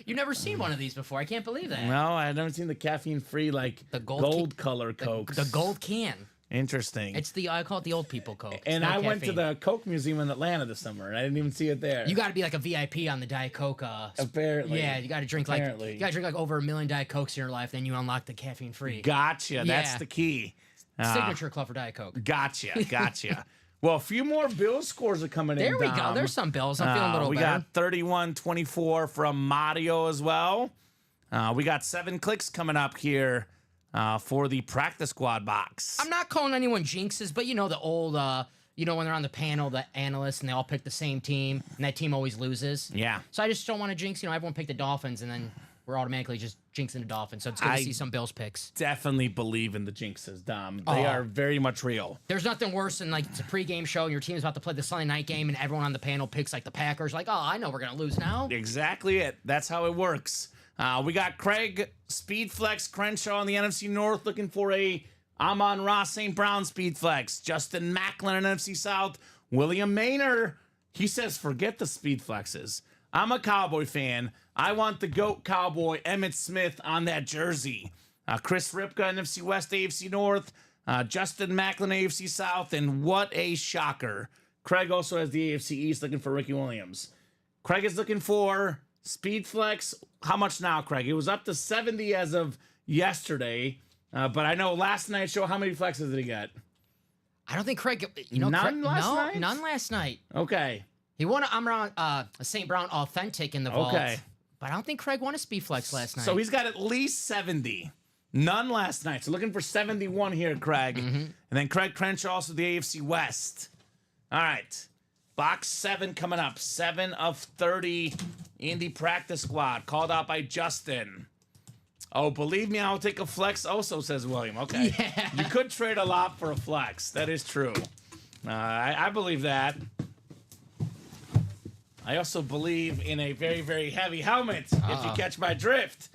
You've never seen one of these before. I can't believe that. No, I've never seen the caffeine free, like The gold color Cokes. The gold can. Interesting. I call it the old people Coke. It's And no I went to caffeine. the Coke Museum in Atlanta this summer, and I didn't even see it there. You got to be like a VIP on the Diet Coke. Apparently. Yeah, you got to drink Apparently. like over 1 million Diet Cokes in your life, then you unlock the caffeine free. Gotcha. That's Yeah. the key. Signature club for Diet Coke. Gotcha. Well, a few more Bills scores are coming in. There we go. Dom. There's some Bills. I'm feeling a little we better. got 31-24 from Mario as well. We got 7 clicks coming up here for the practice squad box. I'm not calling anyone jinxes, but the old, when they're on the panel, the analysts, and they all pick the same team, and that team always loses. Yeah. So I just don't want to jinx. Everyone picked the Dolphins, and then we're automatically just jinxing the Dolphins. So it's good to see some Bills picks. Definitely believe in the jinxes, Dom. They are very much real. There's nothing worse than it's a pregame show and your team's about to play the Sunday night game and everyone on the panel picks the Packers. I know we're gonna lose now. Exactly it. That's how it works. We got Craig Speedflex Crenshaw in the NFC North looking for a Amon-Ra St. Brown Speedflex. Justin Macklin in NFC South. William Maynard. He says forget the Speedflexes. I'm a Cowboy fan. I want the GOAT Cowboy, Emmitt Smith, on that jersey. Chris Ripka, NFC West, AFC North. Justin Macklin, AFC South. And what a shocker. Craig also has the AFC East looking for Ricky Williams. Craig is looking for Speed Flex. How much now, Craig? It was up to 70 as of yesterday. But I know last night's show, how many flexes did he get? I don't think Craig. None last night? None last night. Okay. He won a St. Brown Authentic in the vault. Okay. But I don't think Craig won a Speed Flex last night. So he's got at least 70. None last night. So looking for 71 here, Craig. And then Craig Crenshaw, also the AFC West. All right. Box 7 coming up. 7 of 30 in the practice squad. Called out by Justin. Oh, believe me, I'll take a flex also, says William. Okay. Yeah. You could trade a lot for a flex. That is true. I believe that. I also believe in a very, very heavy helmet, if you catch my drift.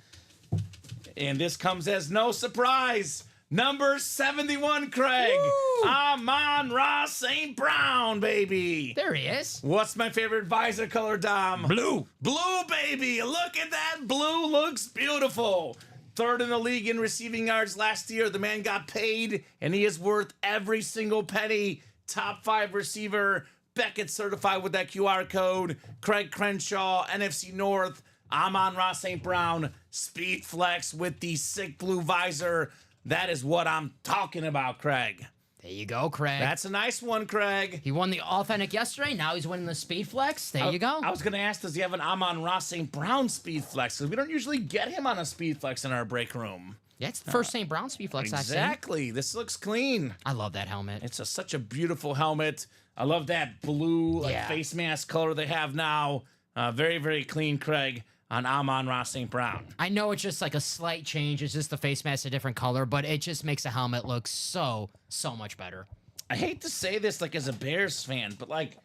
And this comes as no surprise. Number 71, Craig. Amon-Ra St. Brown, baby. There he is. What's my favorite visor color, Dom? Blue. Blue, baby. Look at that. Blue looks beautiful. Third in the league in receiving yards last year. The man got paid, and he is worth every single penny. Top 5 receiver. Beckett certified with that QR code. Craig Crenshaw, NFC North. Amon-Ra St. Brown. Speed Flex with the sick blue visor. That is what I'm talking about, Craig. There you go, Craig. That's a nice one, Craig. He won the Authentic yesterday. Now he's winning the Speed Flex. There you go. I was going to ask, does he have an Amon-Ra St. Brown Speed Flex? Because we don't usually get him on a Speed Flex in our break room. Yeah, it's the first St. Brown Speed Flex I've seen. Exactly. This looks clean. I love that helmet. It's such a beautiful helmet. I love that blue face mask color they have now. Very, very clean, Craig, on Amon-Ra St. Brown. I know it's just like a slight change. It's just the face mask a different color, but it just makes the helmet look so much better. I hate to say this, like, as a Bears fan, but, like,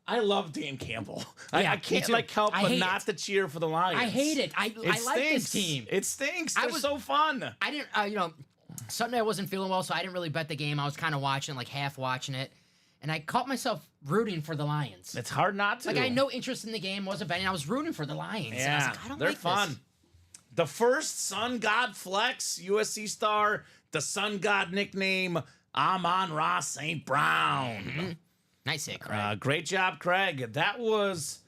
I love Dan Campbell. Yeah, I can't, me too. help I but hate not it. to cheer for the Lions. I hate it. I like this stinks. team. It stinks. They're so fun. I didn't, Sunday I wasn't feeling well, so I didn't really bet the game. I was kind of watching, like half watching it. And I caught myself rooting for the Lions. It's hard not to. Like, I had no interest in the game, wasn't betting. I was rooting for the Lions. Yeah, and I was like, I don't they're like fun. this. The first Sun God Flex, USC star, the Sun God nickname, Amon-Ra St. Brown. Nice hit, Craig. Great job, Craig. That was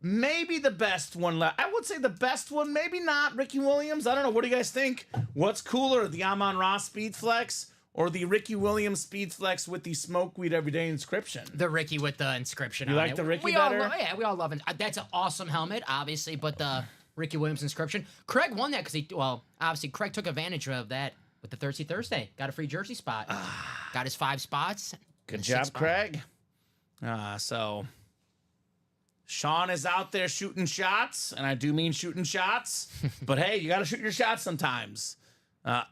maybe the best one left. I would say the best one, maybe not. Ricky Williams, I don't know. What do you guys think? What's cooler, the Amon-Ra Speed Flex or the Ricky Williams Speed Flex with the smoke weed everyday inscription? The Ricky with the inscription You on like it. the Ricky we better? We all love it. That's an awesome helmet, obviously, but the Ricky Williams inscription. Craig won that because obviously Craig took advantage of that with the Thirsty Thursday. Got a free jersey spot. Got his 5 spots. Good job, Craig. So Sean is out there shooting shots, and I do mean shooting shots, but hey, you got to shoot your shots sometimes.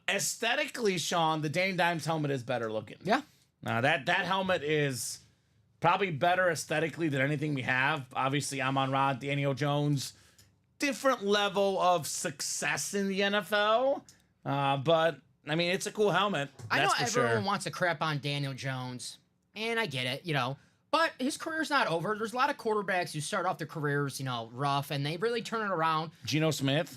Aesthetically, Sean, the Danny Dimes helmet is better looking. Yeah. That helmet is probably better aesthetically than anything we have. Obviously, Amon-Ra, Daniel Jones, different level of success in the NFL, but I mean, it's a cool helmet. I know That's for everyone sure. wants to crap on Daniel Jones, and I get it, but his career's not over. There's a lot of quarterbacks who start off their careers, rough, and they really turn it around. Geno Smith,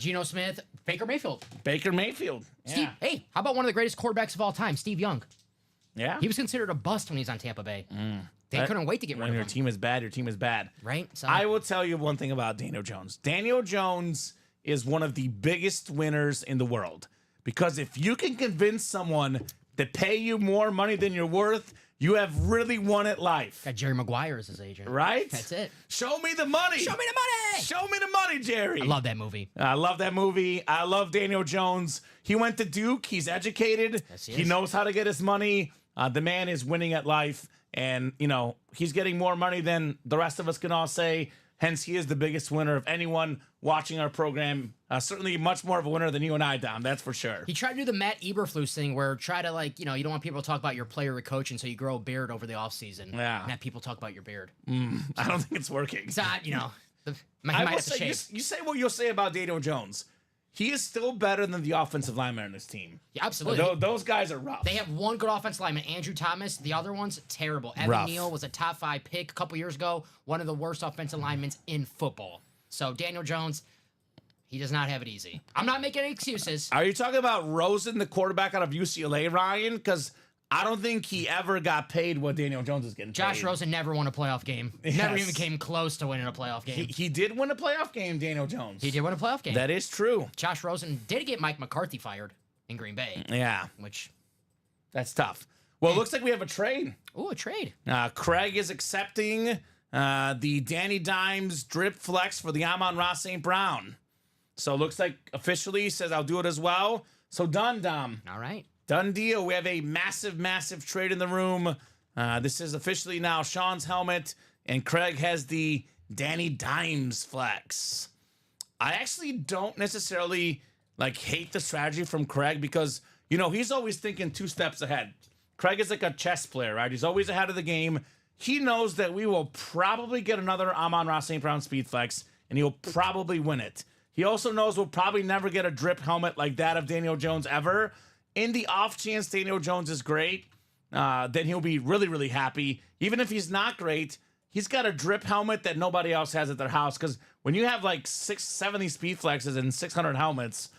Baker Mayfield. Baker Mayfield. Steve, hey, how about one of the greatest quarterbacks of all time, Steve Young? Yeah. He was considered a bust when he was on Tampa Bay. They couldn't wait to get rid When of your him. team is bad, your team is bad. Right? So, I will tell you one thing about Daniel Jones. Daniel Jones is one of the biggest winners in the world. Because if you can convince someone to pay you more money than you're worth, you have really won at life. got Jerry Maguire as his agent. Right? That's it. Show me the money. Show me the money! Show me the money, Jerry. I love that movie. I love that movie. I love Daniel Jones. He went to Duke. He's educated. Yes, he he is. knows how to get his money. The man is winning at life. And, he's getting more money than the rest of us can all say. Hence, he is the biggest winner of anyone watching our program. Certainly much more of a winner than you and I, Dom. That's for sure. He tried to do the Matt Eberflus thing where you don't want people to talk about your player or coach, and so you grow a beard over the offseason. Yeah. And have people talk about your beard. I don't think it's working. It's not, he I might will have to say, shave. you say what you'll say about Daniel Jones. he is still better than the offensive lineman on this team. Yeah, absolutely. Those guys are rough. They have one good offensive lineman, Andrew Thomas. The other one's terrible. Evan Rough. Neal was a top 5 pick a couple years ago. One of the worst offensive linemen in football. So Daniel Jones, he does not have it easy. I'm not making any excuses. Are you talking about Rosen, the quarterback out of UCLA, Ryan? Because I don't think he ever got paid what Daniel Jones is getting paid. Josh Rosen never won a playoff game. Never Yes. even came close to winning a playoff game. He did win a playoff game, Daniel Jones. He did win a playoff game. That is true. Josh Rosen did get Mike McCarthy fired in Green Bay, Yeah, which, that's tough. Well, it looks like we have a trade. ooh, a trade. Craig is accepting the Danny Dimes drip flex for the Amon-Ra St. Brown. So it looks like officially he says I'll do it as well. So done, Dom. All right. Done deal. We have a massive, massive trade in the room. This is officially now Sean's helmet, and Craig has the Danny Dimes flex. I actually don't necessarily hate the strategy from Craig because, he's always thinking 2 steps ahead. Craig is like a chess player, right? He's always ahead of the game. He knows that we will probably get another Amon-Ra St. Brown speed flex, and he'll probably win it. He also knows we'll probably never get a drip helmet like that of Daniel Jones ever. In the off chance Daniel Jones is great, then he'll be really, really happy. Even if he's not great, he's got a drip helmet that nobody else has at their house. Because when you have 670 speed flexes and 600 helmets,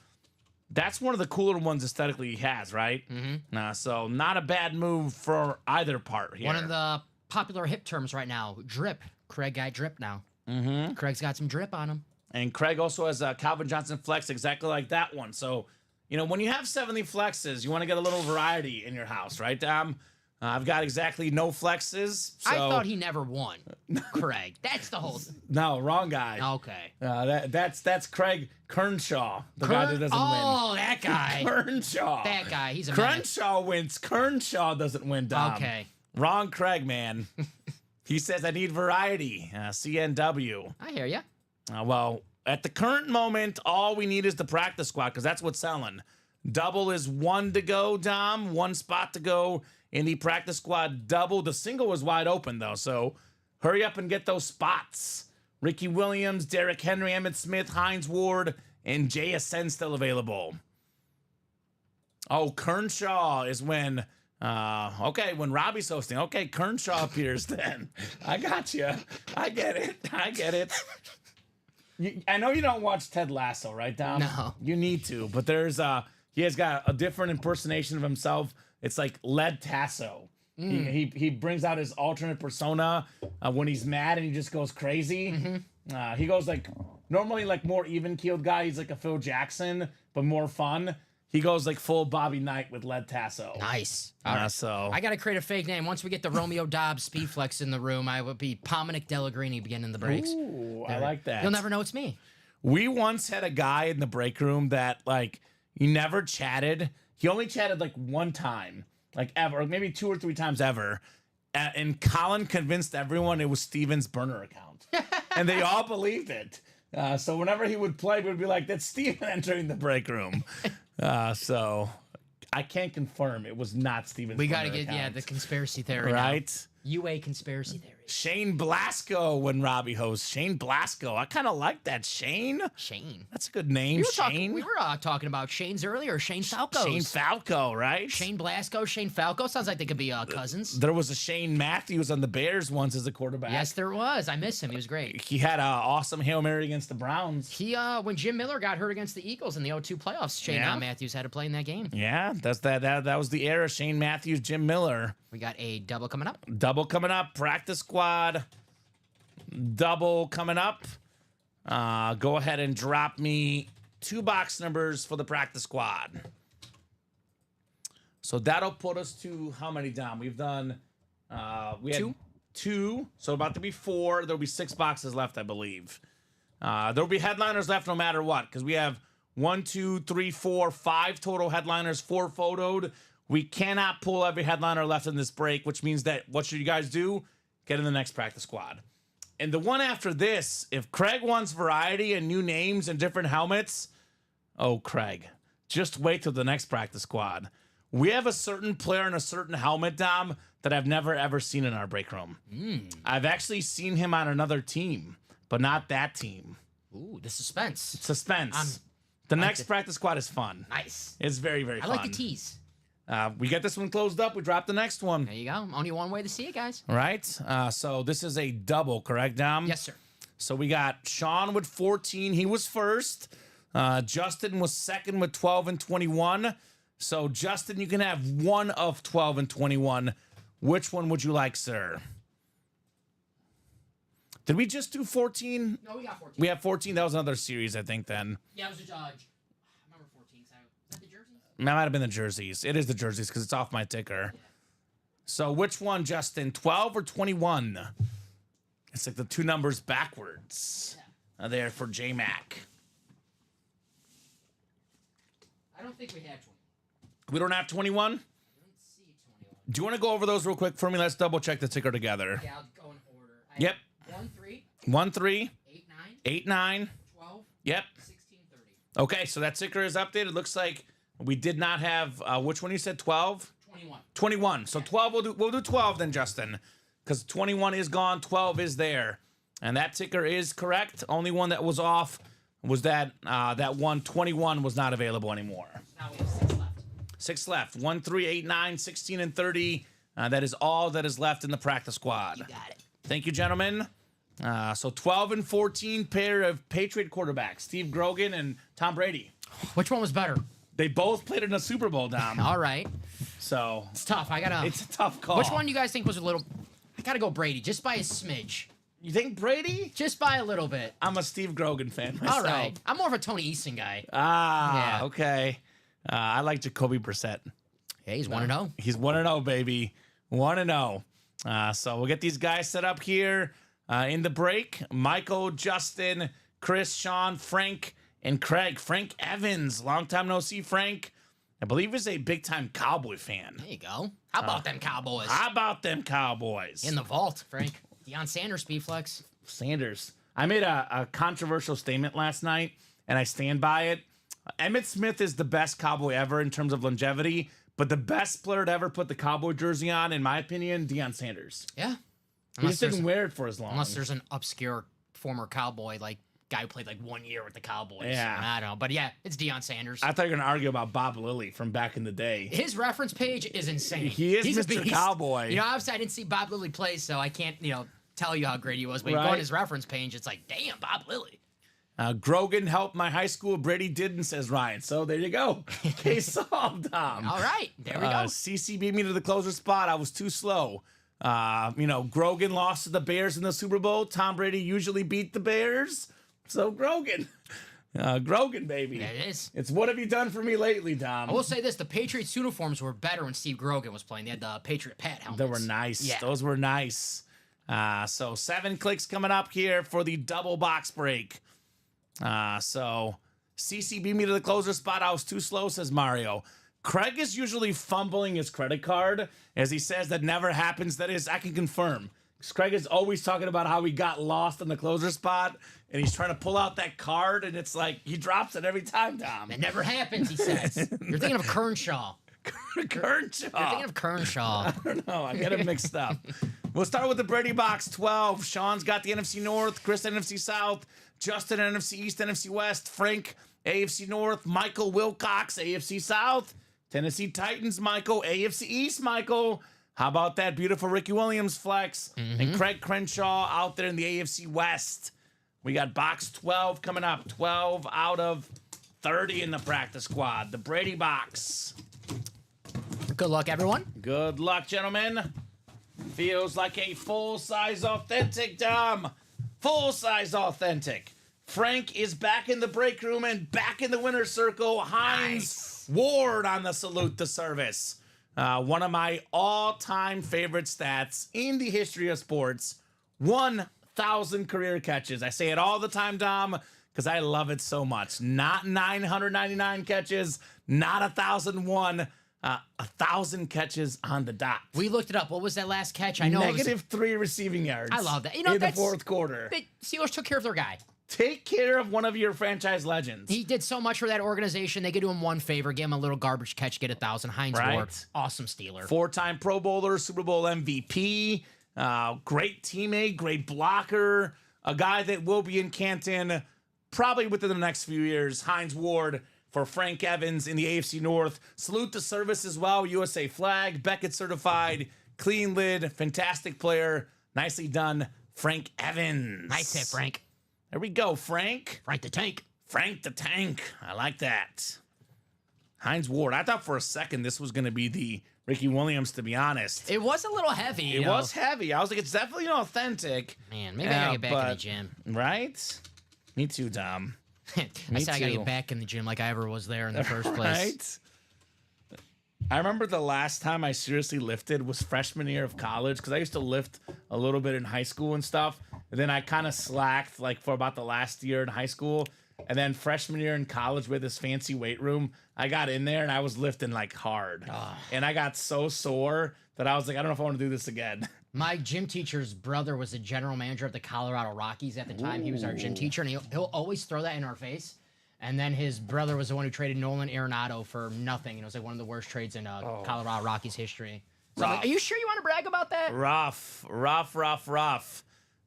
that's one of the cooler ones aesthetically he has, right? Mm-hmm. So not a bad move for either part here. One of the popular hip terms right now, drip. Craig got drip now. Mm-hmm. Craig's got some drip on him. And Craig also has a Calvin Johnson flex exactly like that one. So, when you have 70 flexes, you want to get a little variety in your house, right, Dom? I've got exactly no flexes. So... I thought he never won, Craig. That's the whole thing. No, wrong guy. That's Craig Kernshaw, the guy that doesn't win. Oh, that guy. Kernshaw. That guy. He's a menace. Kernshaw wins. Kernshaw doesn't win, Dom. Okay. Wrong Craig, man. He says I need variety. CNW. I hear ya. Well, at the current moment, all we need is the practice squad because that's what's selling. Double is 1 to go, Dom. 1 spot to go in the practice squad double. The single is wide open, though, so hurry up and get those spots. Ricky Williams, Derrick Henry, Emmitt Smith, Hines Ward, and Jay Ascend still available. Oh, Kernshaw is when... when Robbie's hosting. Okay, Kernshaw appears then. I got you. I get it. I know you don't watch Ted Lasso, right, Dom? No. You need to, but he has got a different impersonation of himself. It's like Led Tasso. He brings out his alternate persona when he's mad and he just goes crazy. Mm-hmm. He goes normally more even-keeled guy. He's like a Phil Jackson, but more fun. He goes full Bobby Knight with Led Tasso. Nice. All right. So I got to create a fake name. Once we get the Romeo Dobbs speed flex in the room, I would be Pominick Delagrini beginning the breaks. Ooh, I like that. You'll never know it's me. We once had a guy in the break room that he never chatted. He only chatted 1 time, ever, or maybe 2 or 3 times ever. And Colin convinced everyone it was Steven's burner account, and they all believed it. So whenever he would play, we'd be like, "That's Steven entering the break room." So I can't confirm it was not Steven's. We got to burner get account. the conspiracy theory right. UA conspiracy theory. Shane Blasco when Robbie hosts. Shane Blasco. I kind of like that. Shane. That's a good name. We were talking about Shane's earlier. Shane Falco. Shane Falco, right? Shane Blasco, Shane Falco. Sounds like they could be cousins. There was a Shane Matthews on the Bears once as a quarterback. Yes, there was. I miss him. He was great. He had an awesome Hail Mary against the Browns. He when Jim Miller got hurt against the Eagles in the 0-2 playoffs, Shane Matthews had to play in that game. Yeah, that was the era. Shane Matthews, Jim Miller. We got a double coming up. Double coming up. Practice squad. Double coming up. Go ahead and drop me 2 box numbers for the practice squad. So that'll put us to how many, Dom? We've done we had 2. So about to be 4. There'll be 6 boxes left, I believe. There'll be headliners left no matter what, because we have 1, 2, 3, 4, 5 total headliners, 4 photoed. We cannot pull every headliner left in this break, which means that what should you guys do? Get in the next practice squad. And the one after this, if Craig wants variety and new names and different helmets, oh, Craig, just wait till the next practice squad. We have a certain player in a certain helmet, Dom, that I've never, ever seen in our break room. I've actually seen him on another team, but not that team. Ooh, the suspense. Suspense. The next practice squad is fun. Nice. It's very, very I fun. like the tease. We get this one closed up. We drop the next one. There you go. Only one way to see it, guys. All right. So this is a double, correct, Dom? Yes, sir. So we got Sean with 14. He was first. Justin was second with 12 and 21. So, Justin, you can have one of 12 and 21. Which one would you like, sir? Did we just do 14? No, we got 14. We have 14. That was another series, I think, then. Yeah, it was a judge. I remember 14. Is that the jerseys? That might have been the jerseys. It is the jerseys because it's off my ticker. So, which one, Justin? 12 or 21? It's like the two numbers backwards. There for J-Mac. I don't think we had 20. We don't have 21? I don't see 21. Do you want to go over those real quick for me? Let's double check the ticker together. Yeah, I'll go in order. Yep. 1, 3, 1, 3, 8, 9, 8, 9. 12, Yep. 16, 30. Okay, so that ticker is updated. Looks like we did not have which one you said? 12? 21. 21. So 12 we'll do 12 then, Justin. Because 21 is gone, 12 is there. And that ticker is correct. Only one that was off was that one 21 was not available anymore. Now we have 6 left. 6 left. 1, 3, 8, 9, 16, and 30. That is all that is left in the practice squad. You got it. Thank you, gentlemen. So 12 and 14 pair of Patriot quarterbacks, Steve Grogan and Tom Brady. Which one was better? They both played in a Super Bowl, Dom. All right. So It's tough. it's a tough call. Which one do you guys think was a little... I got to go Brady, just by a smidge. You think Brady? Just by a little bit. I'm a Steve Grogan fan myself. All right. I'm more of a Tony Easton guy. Yeah. Okay. I like Jacoby Brissett. Yeah, he's 1-0. He's 1-0, baby. 1-0. So we'll get these guys set up here in the break. Michael, Justin, Chris, Sean, Frank, and Craig. Frank Evans. Long time no see, Frank. I believe is a big-time Cowboy fan. There you go. How about them Cowboys? How about them Cowboys? In the vault, Frank. Deion Sanders, speed-flex. Sanders. I made a controversial statement last night, and I stand by it. Emmitt Smith is the best Cowboy ever in terms of longevity, but the best player to ever put the Cowboy jersey on, in my opinion, Deion Sanders. Yeah. He just didn't wear it for as long. Unless there's an obscure former Cowboy, like guy who played like 1 year with the Cowboys. Yeah. I don't know. But yeah, it's Deion Sanders. I thought you were going to argue about Bob Lilly from back in the day. His reference page is insane. He is He's a Mr. beast. Cowboy. You know, obviously I didn't see Bob Lilly play, so I can't, tell you how great he was. But you go Right. on his reference page, it's like, damn, Bob Lilly. Grogan helped my high school. Brady didn't, says Ryan. So there you go. Case solved, Tom. All right, there we go. CC beat me to the closer spot. I was too slow. Grogan lost to the Bears in the Super Bowl. Tom Brady usually beat the Bears. So Grogan. Grogan, baby. There it is. It's what have you done for me lately, Tom? I will say this, the Patriots uniforms were better when Steve Grogan was playing. They had the Patriot Pat helmets. They were nice. Yeah. Those were nice. So 7 clicks coming up here for the double box break. So CC beat me to the closer spot. I was too slow, says Mario. Craig is usually fumbling his credit card. As he says, that never happens. That is, I can confirm. Craig is always talking about how he got lost in the closer spot, and he's trying to pull out that card, and it's like he drops it every time, Tom. That never happens, he says. You're thinking of Kearnshaw. Kearnshaw. You're thinking of Kearnshaw. I don't know. I get it mixed up. We'll start with the Brady box 12. Sean's got the NFC North, Chris NFC South, Justin NFC East, NFC West, Frank AFC North, Michael Wilcox AFC South, Tennessee Titans, Michael AFC East, Michael. How about that beautiful Ricky Williams flex? And Craig Crenshaw out there in the AFC West. We got box 12 coming up. 12 out of 30 in the practice squad. The Brady box. Good luck, everyone. Good luck, gentlemen. Feels like a full-size authentic, Dom. Full-size authentic. Frank is back in the break room and back in the winner's circle. Hines Ward on the salute to service. One of my all-time favorite stats in the history of sports. 1,000 career catches. I say it all the time, Dom, because I love it so much. Not 999 catches, not 1,001. 1,000 catches on the dot. We looked it up. What was that last catch? I know it was- -3 receiving yards. I love that. In the that's- fourth quarter. The Steelers took care of their guy. Take care of one of your franchise legends. He did so much for that organization. They could do him one favor, give him a little garbage catch, get 1,000. Hines Right. Ward, awesome Steeler. 4-time Pro Bowler, Super Bowl MVP, great teammate, great blocker, a guy that will be in Canton probably within the next few years. Hines Ward for Frank Evans in the AFC North. Salute to service as well. USA flag, Beckett certified, clean lid, fantastic player. Nicely done, Frank Evans. Nice hit, Frank. There we go, Frank. Frank the Tank. Frank the Tank. I like that. Hines Ward. I thought for a second this was going to be the Ricky Williams, to be honest. It was a little heavy. It was heavy. I was like, it's definitely authentic. Man, maybe I gotta get back in the gym. Right? Me too, Dom. I said I gotta get back in the gym like I ever was there in the first place. Right? I remember the last time I seriously lifted was freshman year of college, because I used to lift a little bit in high school and stuff. And then I kind of slacked like for about the last year in high school. And then freshman year in college with this fancy weight room, I got in there and I was lifting like hard. And I got so sore that I was like, I don't know if I want to do this again. My gym teacher's brother was the general manager of the Colorado Rockies at the time. He was our gym teacher, and he'll always throw that in our face. And then his brother was the one who traded Nolan Arenado for nothing. And it was like one of the worst trades in Colorado Rockies history. So I'm like, are you sure you want to brag about that? Rough.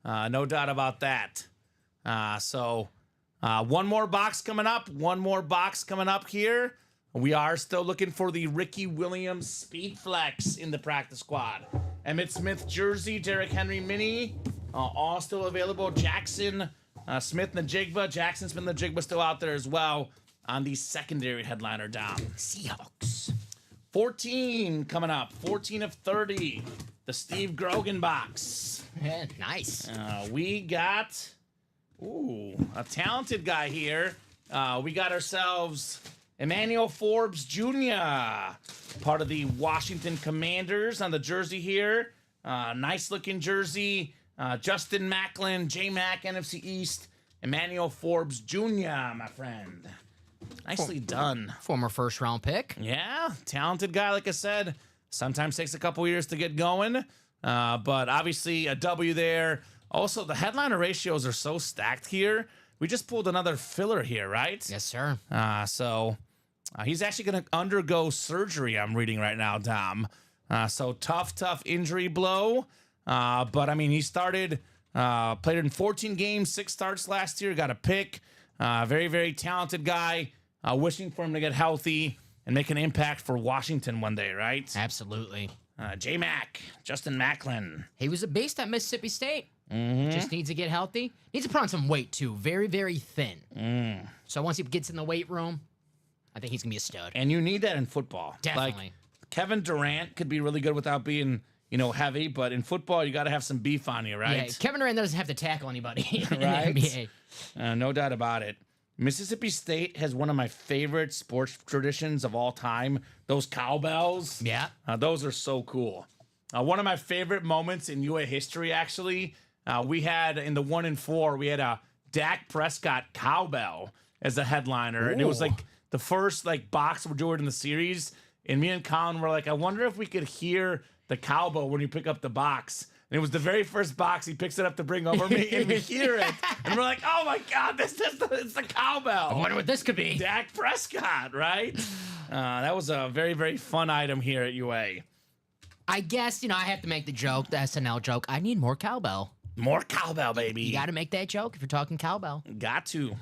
No doubt about that. One more box coming up here. We are still looking for the Ricky Williams Speed Flex in the practice squad. Emmitt Smith jersey, Derrick Henry mini, all still available. Jackson Smith-Njigba, Jackson Smith-Njigba still out there as well on the secondary headliner down. Seahawks. 14 coming up, 14 of 30, the Steve Grogan box. Yeah, nice. We got, a talented guy here. We got ourselves Emmanuel Forbes Jr., part of the Washington Commanders on the jersey here. Nice looking jersey. Justin Macklin, J-Mac, NFC East. Emmanuel Forbes Jr., my friend. Nicely done. Former first-round pick. Yeah, talented guy, like I said. Sometimes takes a couple years to get going. But obviously a W there. Also, the headliner ratios are so stacked here. We just pulled another filler here, right? Yes, sir. So he's actually going to undergo surgery, I'm reading right now, Dom. So tough injury blow. But, I mean, he started, played in 14 games, 6 starts last year, got a pick. Very, very talented guy. Wishing for him to get healthy and make an impact for Washington one day, right? Absolutely. J-Mac, Justin Macklin. He was based at Mississippi State. Just needs to get healthy. Needs to put on some weight, too. Very, very thin. So once he gets in the weight room, I think he's going to be a stud. And you need that in football. Definitely. Like, Kevin Durant could be really good without being, heavy, but in football, you got to have some beef on you, right? Yeah, Kevin Durant doesn't have to tackle anybody in Right? the NBA. No doubt about it. Mississippi State has one of my favorite sports traditions of all time. Those cowbells. Yeah. Those are so cool. One of my favorite moments in UA history, actually, we had in the 1 and 4, we had a Dak Prescott cowbell as a headliner. And it was like the first box we're doing in the series. And me and Colin were like, I wonder if we could hear the cowbell when you pick up the box. And it was the very first box. He picks it up to bring over me, and we hear it. And we're like, oh, my God, it's the cowbell. I wonder what this could be. Dak Prescott, right? That was a very, very fun item here at UA. I guess, I have to make the joke, the SNL joke. I need more cowbell. More cowbell, baby. You got to make that joke if you're talking cowbell. Got to.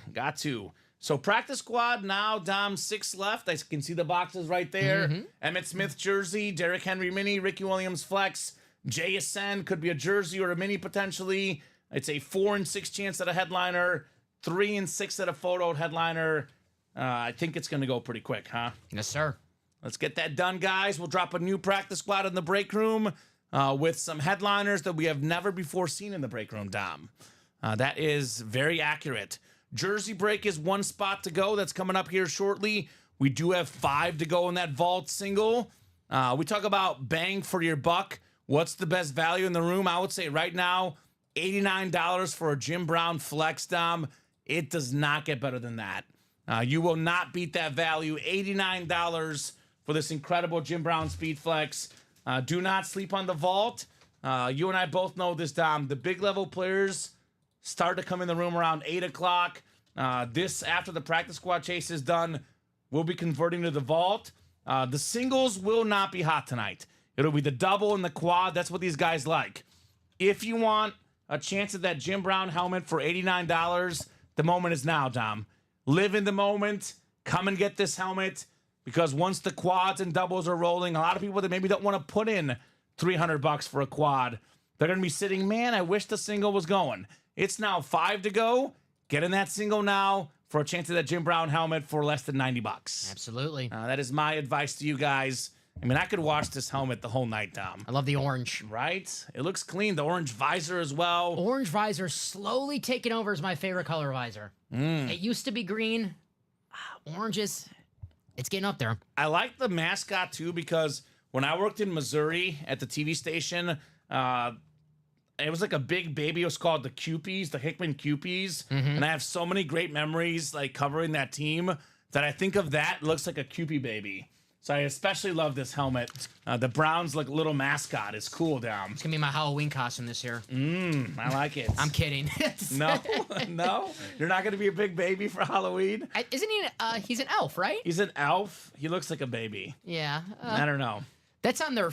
So practice squad now, Dom, 6 left. I can see the boxes right there. Emmitt Smith jersey, Derrick Henry mini, Ricky Williams flex, JSN could be a jersey or a mini potentially. It's a 4 and 6 chance at a headliner, 3 and 6 at a photo headliner. I think it's going to go pretty quick, huh? Yes, sir. Let's get that done, guys. We'll drop a new practice squad in the break room with some headliners that we have never before seen in the break room, Dom. That is very accurate. Jersey break is 1 spot to go. That's coming up here shortly. We do have 5 to go in that vault single. We talk about bang for your buck. What's the best value in the room? I would say right now, $89 for a Jim Brown flex, Dom. It does not get better than that. You will not beat that value. $89 for this incredible Jim Brown Speed Flex. Do not sleep on the vault. You and I both know this, Dom. The big level players start to come in the room around 8 o'clock. This, after the practice squad chase is done, we'll be converting to the vault. The singles will not be hot tonight. It'll be the double and the quad. That's what these guys like. If you want a chance at that Jim Brown helmet for $89, the moment is now, Dom. Live in the moment. Come and get this helmet, because once the quads and doubles are rolling, a lot of people that maybe don't want to put in $300 for a quad, they're going to be sitting, man, I wish the single was going. It's now 5 to go. Get in that single now for a chance at that Jim Brown helmet for less than $90. Absolutely. That is my advice to you guys. I mean, I could watch this helmet the whole night, Dom. I love the orange. Right? It looks clean. The orange visor as well. Orange visor slowly taking over as my favorite color visor. It used to be green. Oranges, it's getting up there. I like the mascot too, because when I worked in Missouri at the TV station, it was like a big baby. It was called the Cupies, the Hickman Cupies. And I have so many great memories like covering that team that I think of that. It looks like a Cupie baby. So I especially love this helmet. The Browns like little mascot. It's cool, Dom. It's gonna be my Halloween costume this year. I like it. I'm kidding. No, you're not gonna be a big baby for Halloween. Isn't he? He's an elf, right? He's an elf. He looks like a baby. Yeah. I don't know. That's on their.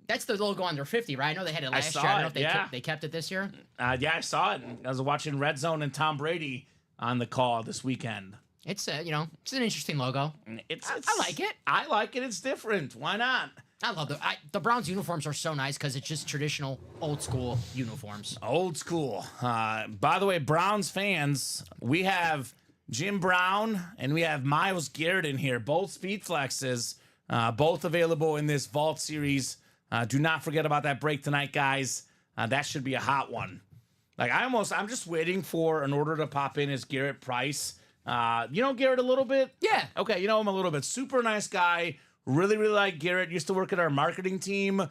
That's the logo on their 50, right? I know they had it last saw year. I don't know it, if they, yeah. they kept it this year. Yeah, I saw it. I was watching Red Zone and Tom Brady on the call this weekend. It's it's an interesting logo. I like it. I like it. It's different. Why not? I love the Browns uniforms are so nice because it's just traditional old school uniforms. Old school. By the way, Browns fans, we have Jim Brown and we have Myles Garrett in here. Both speed flexes, both available in this Vault series. Do not forget about that break tonight, guys. That should be a hot one. Like I'm just waiting for an order to pop in as Garrett Price. You know Garrett a little bit? Yeah. Okay, you know him a little bit. Super nice guy. Really, really like Garrett. Used to work at our marketing team.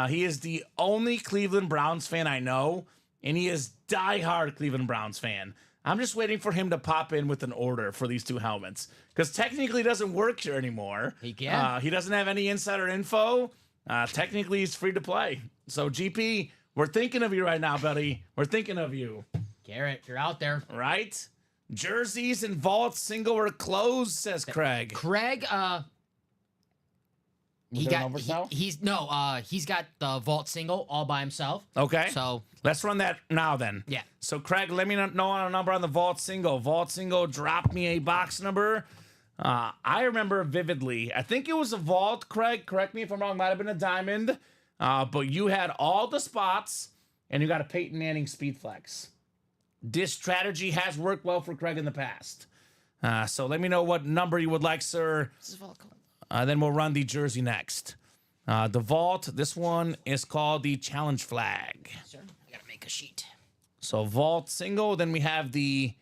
He is the only Cleveland Browns fan I know, and he is diehard Cleveland Browns fan. I'm just waiting for him to pop in with an order for these two helmets, because technically he doesn't work here anymore. He can. He doesn't have any insider info. Technically he's free to play. So GP, we're thinking of you right now, buddy. We're thinking of you. Garrett, you're out there. Right? Jerseys and Vault single are closed, says Craig. Craig, he's got the Vault single all by himself. Okay. So let's run that now then. Yeah. So Craig, let me know on a number on the Vault single. Vault single, drop me a box number. I remember vividly. I think it was a Vault, Craig. Correct me if I'm wrong. Might have been a diamond. But you had all the spots, and you got a Peyton Manning speed flex. This strategy has worked well for Craig in the past. So let me know what number you would like, sir. this is Vault. Then we'll run the jersey next. The Vault, this one is called the Challenge Flag. Sir, I gotta make a sheet. So Vault single, then we have the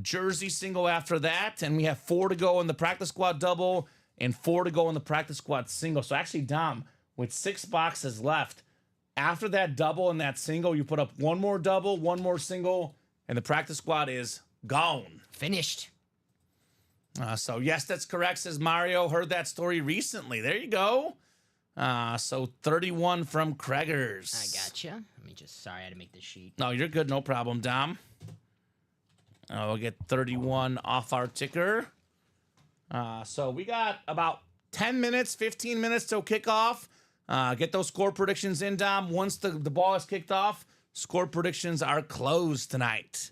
jersey single after that, and we have 4 to go in the practice squad double and 4 to go in the practice squad single. So actually, Dom, with 6 boxes left, after that double and that single, you put up 1 more double, 1 more single, and the practice squad is gone. Finished. So yes, that's correct, says Mario. Heard that story recently. There you go. So 31 from Craigers. I gotcha. Let me sorry, I had to make this sheet. No, you're good. No problem, Dom. We'll get 31 off our ticker. So we got about 10 minutes, 15 minutes till kickoff. Get those score predictions in, Dom. Once the ball is kicked off, score predictions are closed tonight.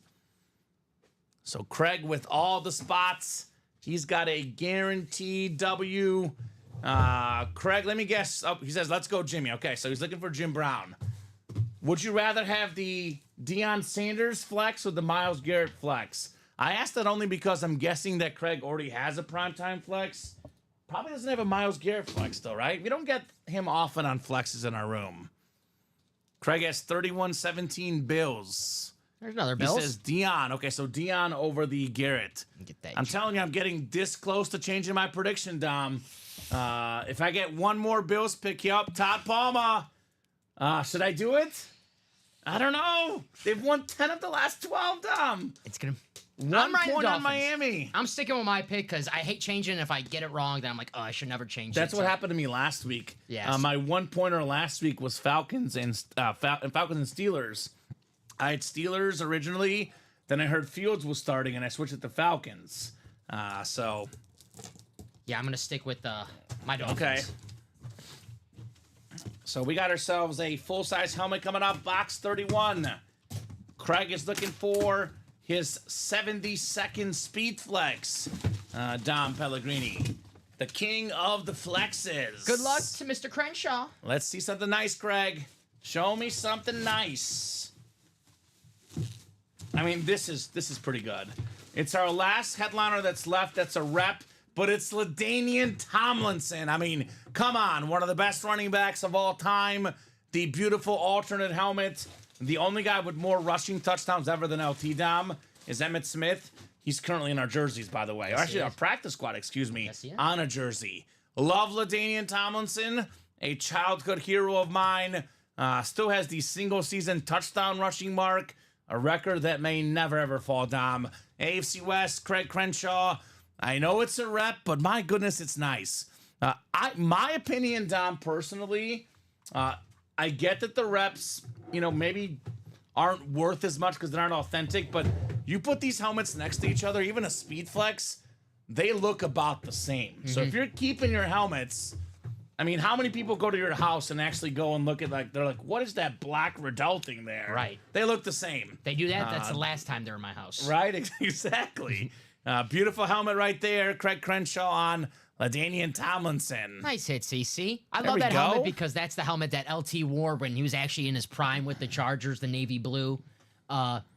So Craig with all the spots. He's got a guaranteed W. Craig, let me guess. Oh, he says, let's go, Jimmy. Okay, so he's looking for Jim Brown. Would you rather have the Deion Sanders flex or the Myles Garrett flex? I asked that only because I'm guessing that Craig already has a primetime flex. Probably doesn't have a Myles Garrett flex, though, right? We don't get him often on flexes in our room. Craig has 31-17 Bills. There's another He Bills. says Deion. Okay, so Deion over the Garrett. Get that. I'm telling you, I'm getting this close to changing my prediction, Dom. If I get one more Bills pick, yup, Todd Palmer. Should I do it? I don't know. They've won 10 of the last 12, Dom. It's gonna. 1 I'm riding point on Dolphins. Miami. I'm sticking with my pick because I hate changing. If I get it wrong, then I'm like, oh, I should never change That's it. what happened to me last week. Yes. My 1 pointer last week was Falcons and Steelers. I had Steelers originally. Then I heard Fields was starting, and I switched it to Falcons. So Yeah, I'm gonna stick with my Dolphins. okay. So we got ourselves a full-size helmet coming up, box 31. Craig is looking for his 72nd Speed Flex. Dom Pellegrini, the king of the flexes. Good luck to Mr. Crenshaw. Let's see something nice, Craig. Show me something nice. I mean, this is pretty good. It's our last headliner that's left. That's a rep, but it's LaDainian Tomlinson. I mean, come on, one of the best running backs of all time. The beautiful alternate helmet. The only guy with more rushing touchdowns ever than LT Dom is Emmitt Smith. He's currently in our jerseys, by the way. Or actually, our practice squad, excuse me, on a jersey. Love LaDainian Tomlinson, a childhood hero of mine. Still has the single-season touchdown rushing mark, a record that may never, ever fall, Dom. AFC West, Craig Crenshaw. I know it's a rep, but my goodness, it's nice. My opinion, Dom, personally, I get that the reps, maybe aren't worth as much because they're not authentic, but you put these helmets next to each other, even a Speed Flex, they look about the same. Mm-hmm. So if you're keeping your helmets, I mean, how many people go to your house and actually go and look at, they're like, what is that black Riddell thing there? Right. They look the same. They do that. That's the last time they're in my house. Right, exactly. Beautiful helmet right there. Craig Crenshaw on LaDainian Tomlinson. Nice hit, CC. I love that helmet because that's the helmet that LT wore when he was actually in his prime with the Chargers, the navy blue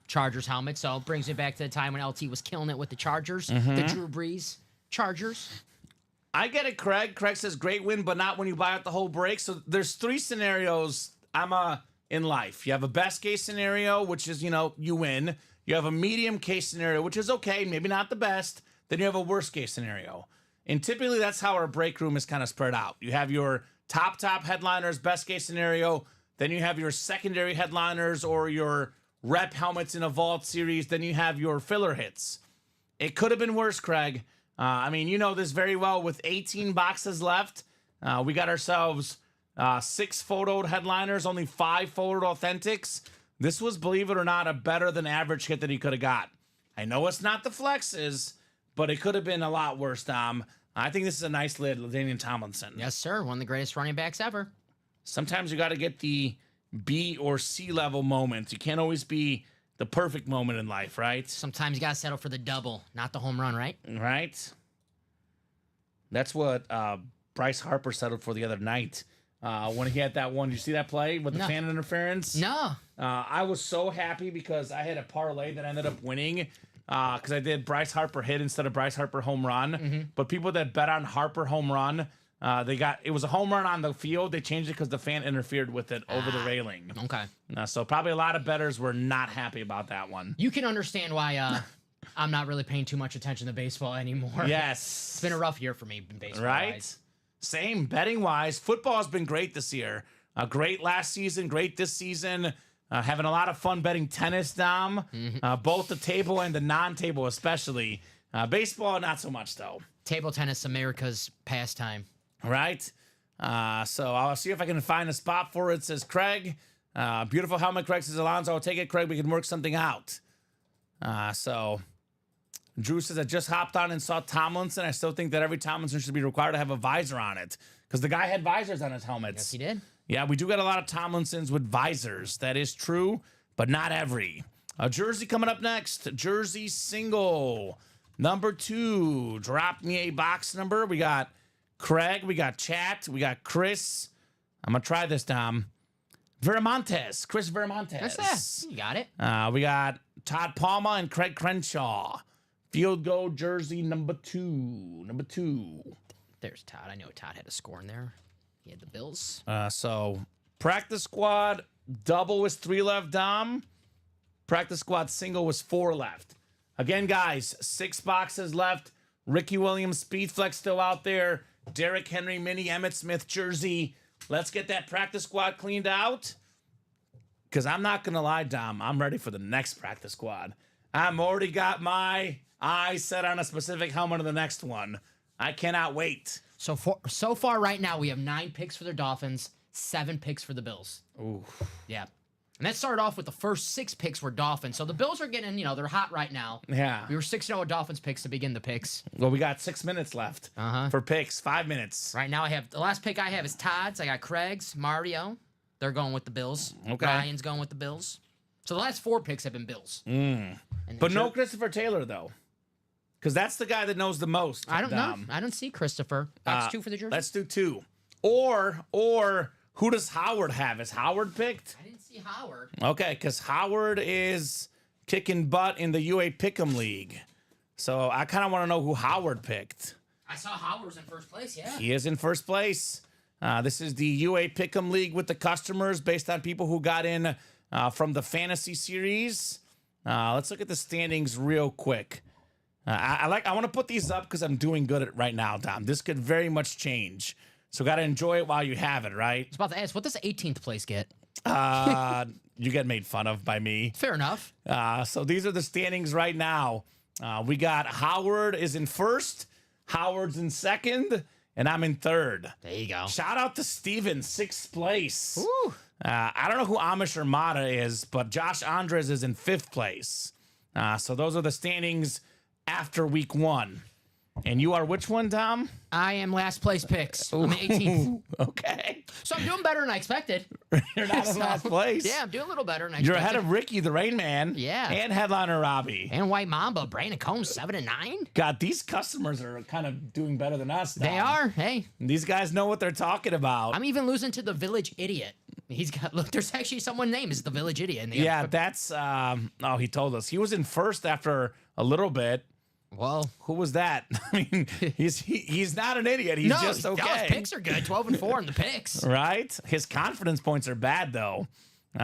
Chargers helmet. So it brings me back to the time when LT was killing it with the Chargers, the Drew Brees Chargers. I get it, Craig. Craig says great win, but not when you buy out the whole break. So there's three scenarios in life. You have a best case scenario, which is, you win. You have a medium case scenario, which is okay, maybe not the best. Then you have a worst case scenario. And typically that's how our break room is kind of spread out. You have your top headliners, best case scenario. Then you have your secondary headliners or your rep helmets in a vault series. Then you have your filler hits. It could have been worse, Craig. I mean, you know this very well. With 18 boxes left, we got ourselves 6 photoed headliners, only 5 photoed authentics. This was, believe it or not, a better than average hit that he could have got. I know it's not the flexes, but it could have been a lot worse, Dom. I think this is a nice lid, LaDainian Tomlinson. Yes, sir. One of the greatest running backs ever. Sometimes you got to get the B or C level moments. You can't always be the perfect moment in life, right? Sometimes you got to settle for the double, not the home run, right? Right. That's what Bryce Harper settled for the other night when he had that one. Did you see that play with the fan interference? No. I was so happy because I had a parlay that ended up winning because I did Bryce Harper hit instead of Bryce Harper home run. Mm-hmm. But people that bet on Harper home run, it was a home run on the field. They changed it because the fan interfered with it over the railing. Okay. So probably a lot of bettors were not happy about that one. You can understand why I'm not really paying too much attention to baseball anymore. Yes. It's been a rough year for me in baseball. Right? Same, betting-wise. Football has been great this year. Great last season, great this season. Having a lot of fun betting tennis, Dom. Mm-hmm. Both the table and the non-table especially. Baseball, not so much, though. Table tennis, America's pastime. Right? So I'll see if I can find a spot for it. It says Craig. Beautiful helmet, Craig says Alonzo. I'll take it, Craig. We can work something out. So Drew says, I just hopped on and saw Tomlinson. I still think that every Tomlinson should be required to have a visor on it because the guy had visors on his helmets. Yes, he did. Yeah, we do get a lot of Tomlinsons with visors. That is true, but not every. A jersey coming up next. Jersey single. Number 2. Drop me a box number. We got Craig. We got Chat. We got Chris. I'm going to try this, Dom. Viramontes. Chris Viramontes. That's that. You got it. We got Todd Palmer and Craig Crenshaw. Field goal jersey number 2. Number 2. There's Todd. I know Todd had a score in there. He had the Bills. So practice squad double was 3 left, Dom. Practice squad single was 4 left. Again, guys, 6 boxes left. Ricky Williams Speed Flex still out there. Derrick Henry mini Emmitt Smith jersey. Let's get that practice squad cleaned out. Because I'm not going to lie, Dom. I'm ready for the next practice squad. I'm already got my eyes set on a specific helmet of the next one. I cannot wait. So far right now, we have 9 picks for the Dolphins, 7 picks for the Bills. Ooh. Yeah. And that started off with the first 6 picks were Dolphins. So the Bills are getting, they're hot right now. Yeah. We were 6-0 with Dolphins picks to begin the picks. Well, we got 6 minutes left for picks. 5 minutes. Right now, the last pick I have is Todd's. I got Craig's, Mario. They're going with the Bills. Okay. Ryan's going with the Bills. So the last 4 picks have been Bills. But no Christopher Taylor, though. Because that's the guy that knows the most. I don't know. I don't see Christopher. Box 2 for the jersey. Let's do 2. Or who does Howard have? Is Howard picked? I didn't see Howard. Okay, because Howard is kicking butt in the UA Pick'em League. So I kind of want to know who Howard picked. I saw Howard was in first place, yeah. He is in first place. This is the UA Pick'em League with the customers based on people who got in from the fantasy series. Let's look at the standings real quick. I want to put these up because I'm doing good at it right now, Dom. This could very much change. So got to enjoy it while you have it, right? I was about to ask, what does 18th place get? You get made fun of by me. Fair enough. So these are the standings right now. We got Howard is in first, Howard's in second, and I'm in third. There you go. Shout out to Steven, 6th place. Ooh. I don't know who Amish Armada is, but Josh Andres is in 5th place. So those are the standings after week 1. And you are which one, Tom? I am last place picks. I'm 18th. Okay. So I'm doing better than I expected. You're not in last place. Yeah, I'm doing a little better than I You're expected. ahead of Ricky, the Rain Man. Yeah. And headliner Robbie. And White Mamba, Brandon Combs, 7 and 9. God, these customers are kind of doing better than us, Tom. They are. Hey, These guys know what they're talking about. I'm even losing to the Village Idiot. He's got look. There's actually someone named is the Village Idiot. In the Yeah, that's. He told us he was in first after a little bit. Well, Who was that? I mean, he's not an idiot. He's just okay. His picks are good. 12 and 4 in the picks. Right? His confidence points are bad though.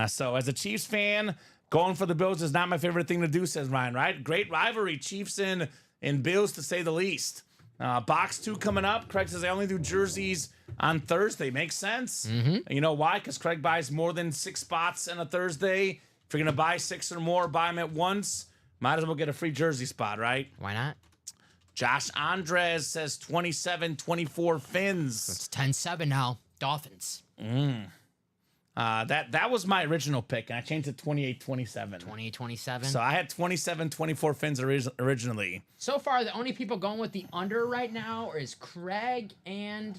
So as a Chiefs fan, going for the Bills is not my favorite thing to do, says Ryan. Right? Great rivalry, Chiefs and Bills to say the least. Box 2 coming up. Craig says I only do jerseys on Thursday. Makes sense. You know why? Because Craig buys more than 6 spots on a Thursday. If you're gonna buy 6 or more, buy them at once. Might as well get a free jersey spot, right? Why not? Josh Andres says 27-24 Fins. It's 10-7 now. Dolphins. That was my original pick, and I changed it to 28-27. 28-27. So I had 27-24 Fins originally. So far, the only people going with the under right now is Craig and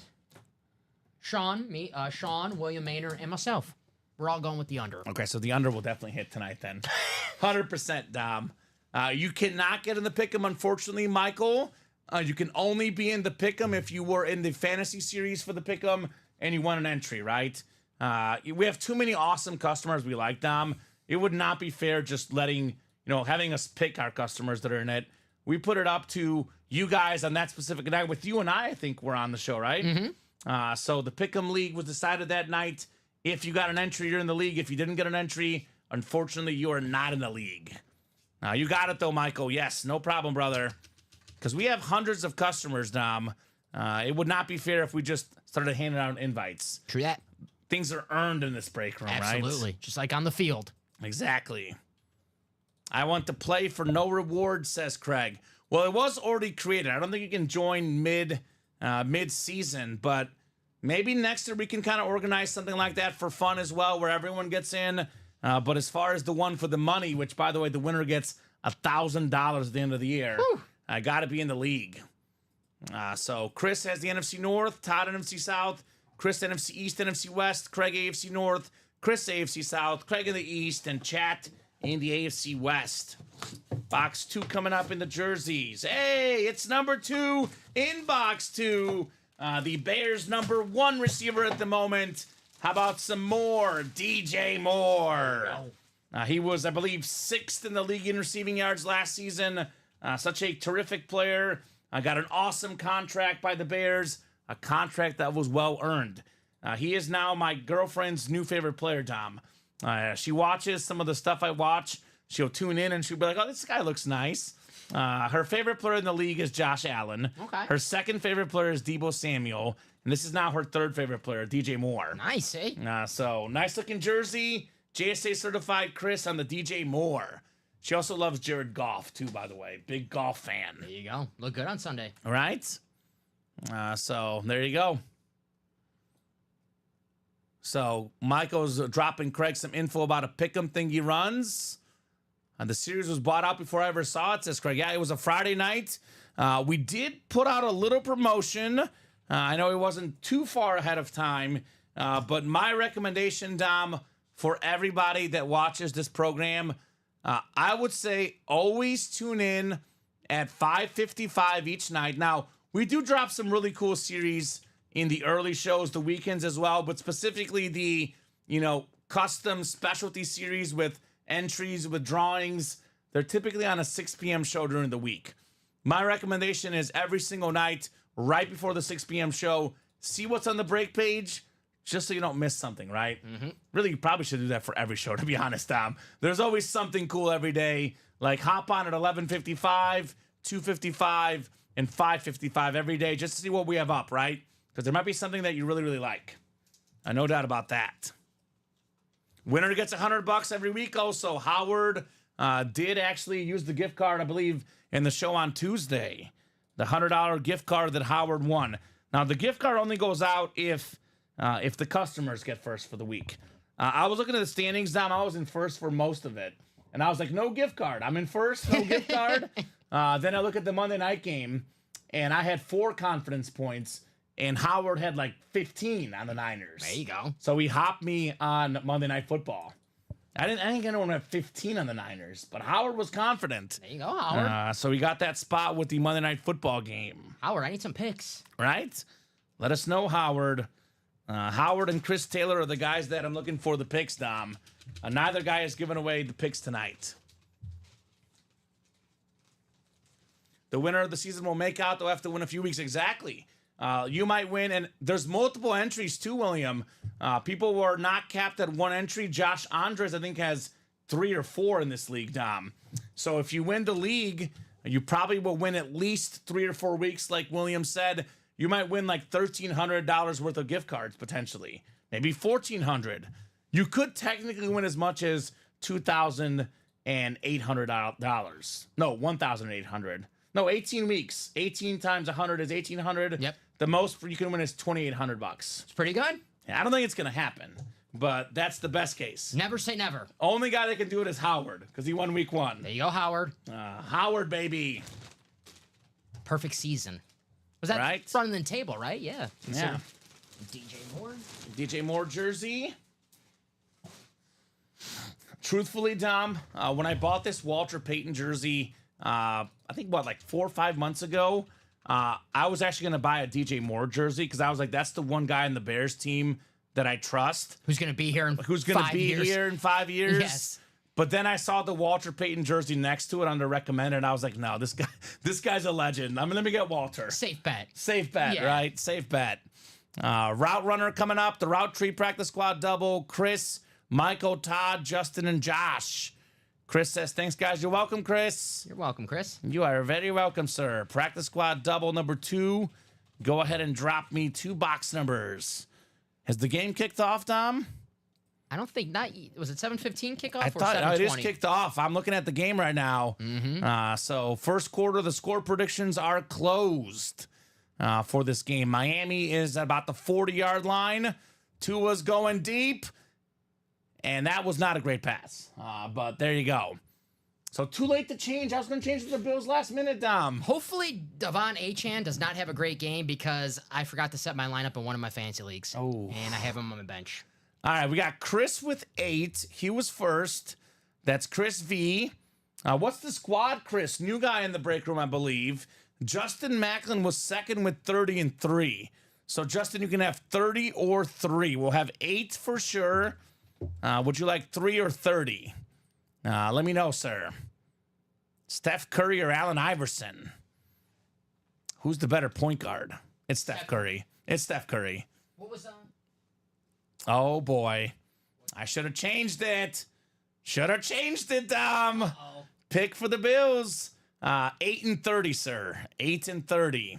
Sean, Sean, William Maynard, and myself. We're all going with the under. Okay, so the under will definitely hit tonight then. 100%, Dom. You cannot get in the pick'em, unfortunately, Michael. You can only be in the pick'em if you were in the fantasy series for the pick'em and you won an entry, right? We have too many awesome customers we like, Dom. It would not be fair just letting, having us pick our customers that are in it. We put it up to you guys on that specific night. With you and I think we're on the show, right? Mm-hmm. So the pick'em league was decided that night. If you got an entry, you're in the league. If you didn't get an entry, unfortunately, you are not in the league. You got it, though, Michael. Yes, no problem, brother. Because we have hundreds of customers, Dom. It would not be fair if we just started handing out invites. True that. Things are earned in this break room, right? Absolutely. Just like on the field. Exactly. I want to play for no reward, says Craig. Well, it was already created. I don't think you can join mid-season, but maybe next year we can kind of organize something like that for fun as well, where everyone gets in. But as far as the one for the money, which, by the way, the winner gets $1,000 at the end of the year, I got to be in the league. So Chris has the NFC North, Todd NFC South, Chris NFC East, NFC West, Craig AFC North, Chris AFC South, Craig in the East, and Chat in the AFC West. Box 2 coming up in the jerseys. Hey, it's number 2 in box 2. The Bears' number 1 receiver at the moment. How about some more? DJ Moore. He was, I believe, 6th in the league in receiving yards last season. Such a terrific player. Got an awesome contract by the Bears. A contract that was well earned. He is now my girlfriend's new favorite player, Dom. She watches some of the stuff I watch. She'll tune in and she'll be like, oh, this guy looks nice. Her favorite player in the league is Josh Allen. Okay. Her second favorite player is Deebo Samuel. And this is now her third favorite player, DJ Moore. Nice, eh? So, nice looking jersey. JSA certified Chris on the DJ Moore. She also loves Jared Goff, too, by the way. Big golf fan. There you go. Look good on Sunday. All right. So, there you go. So, Michael's dropping Craig some info about a pick'em thing he runs. The series was bought out before I ever saw it, says Craig. Yeah, it was a Friday night. We did put out a little promotion. I know it wasn't too far ahead of time, but my recommendation, Dom, for everybody that watches this program. I would say always tune in at 5:55 each night. Now, we do drop some really cool series in the early shows, the weekends as well, but specifically the, custom specialty series with entries, with drawings. They're typically on a 6 p.m. show during the week. My recommendation is every single night, right before the 6 p.m. show, see what's on the break page, just so you don't miss something, right? Really, you probably should do that for every show, to be honest, Tom. There's always something cool every day. Like hop on at 11:55, 2:55, and 5:55 every day just to see what we have up, right? Because there might be something that you really, really like. No doubt about that. Winner gets $100 every week. Also, Howard did actually use the gift card, I believe, in the show on Tuesday. The $100 gift card that Howard won. Now, the gift card only goes out if the customers get first for the week. I was looking at the standings, Dom. I was in first for most of it. And I was like, no gift card. I'm in first, no gift card. Then I look at the Monday night game, and I had 4 confidence points, and Howard had like 15 on the Niners. There you go. So he hopped me on Monday Night Football. I didn't think anyone had 15 on the Niners, but Howard was confident. There you go, Howard. So he got that spot with the Monday Night Football game. Howard, I need some picks. Right? Let us know, Howard. Howard and Chris Taylor are the guys that I'm looking for the picks, Dom. Neither guy has given away the picks tonight. The winner of the season will make out. They'll have to win a few weeks. Exactly. You might win, and there's multiple entries too, William. People were not capped at 1 entry. Josh Andres, I think, has 3 or 4 in this league, Dom. So if you win the league, you probably will win at least 3 or 4 weeks, like William said. You might win like $1,300 worth of gift cards, potentially. Maybe $1,400. You could technically win as much as $2,800. No, $1,800. No, 18 weeks. 18 times 100 is 1,800. Yep. The most you can win is $2,800. It's pretty good. Yeah, I don't think it's going to happen, but that's the best case. Never say never. Only guy that can do it is Howard, because he won week 1. There you go, Howard. Howard, baby. Perfect season. Was that Right? running the table, right? Yeah. Yeah. DJ Moore. DJ Moore jersey. Truthfully, Dom, when I bought this Walter Payton jersey, I think, like 4 or 5 months ago, I was actually going to buy a DJ Moore jersey because I was like, that's the one guy in the Bears team that I trust. Who's going to be here in Who's going to be years. here in 5 years. Yes. But then I saw the Walter Payton jersey next to it under recommended, and I was like, no, this guy's a legend. Let me get Walter. Safe bet. Safe bet, Yeah. right? Safe bet. Route runner coming up. The Route Tree Practice Squad double. Chris, Michael, Todd, Justin, and Josh. Chris says, thanks, guys. You're welcome, Chris. You're welcome, Chris. You are very welcome, sir. Practice Squad double number 2. Go ahead and drop me 2 box numbers. Has the game kicked off, Dom? I don't think was it 7:15 kickoff I or thought 7:20? it is kicked off. I'm looking at the game right now. So first quarter, the score predictions are closed for this game. Miami is at about the 40-yard line. Tua's going deep, and that was not a great pass. But there you go. So too late to change. I was going to change to the Bills last minute, Dom. Hopefully, Devon Achane does not have a great game because I forgot to set my lineup in one of my fantasy leagues. Oh. And I have him on my bench. All right, we got Chris with 8. He was first. That's Chris V. What's the squad, Chris? New guy in the break room, I believe. Justin Macklin was second with 30 and 3. So, Justin, you can have 30 or 3. We'll have 8 for sure. Would you like 3 or 30? Let me know, sir. Steph Curry or Allen Iverson? Who's the better point guard? It's Steph Curry. It's Steph Curry. What was Oh, boy. I should have changed it. Should have changed it, Dom. Uh-oh. Pick for the Bills. 8 and 30, sir. 8 and 30.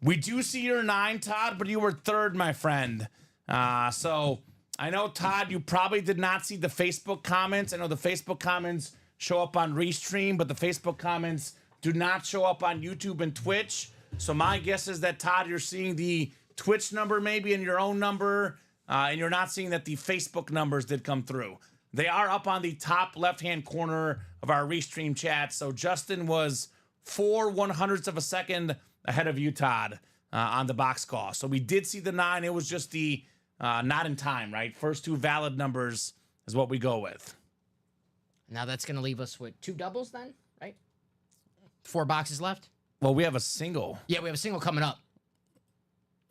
We do see your 9, Todd, but you were 3rd, my friend. So I know, Todd, you probably did not see the Facebook comments. I know the Facebook comments show up on Restream, but the Facebook comments do not show up on YouTube and Twitch. So my guess is that, Todd, you're seeing the Twitch number maybe in your own number, and you're not seeing that the Facebook numbers did come through. They are up on the top left-hand corner of our Restream chat. So Justin was 4/100ths of a second ahead of you, Todd, on the box score. So we did see the 9. It was just the not in time, right? First two valid numbers is what we go with. Now that's going to leave us with 2 doubles then, right? 4 boxes left. Well, we have a single. Yeah, we have a single coming up.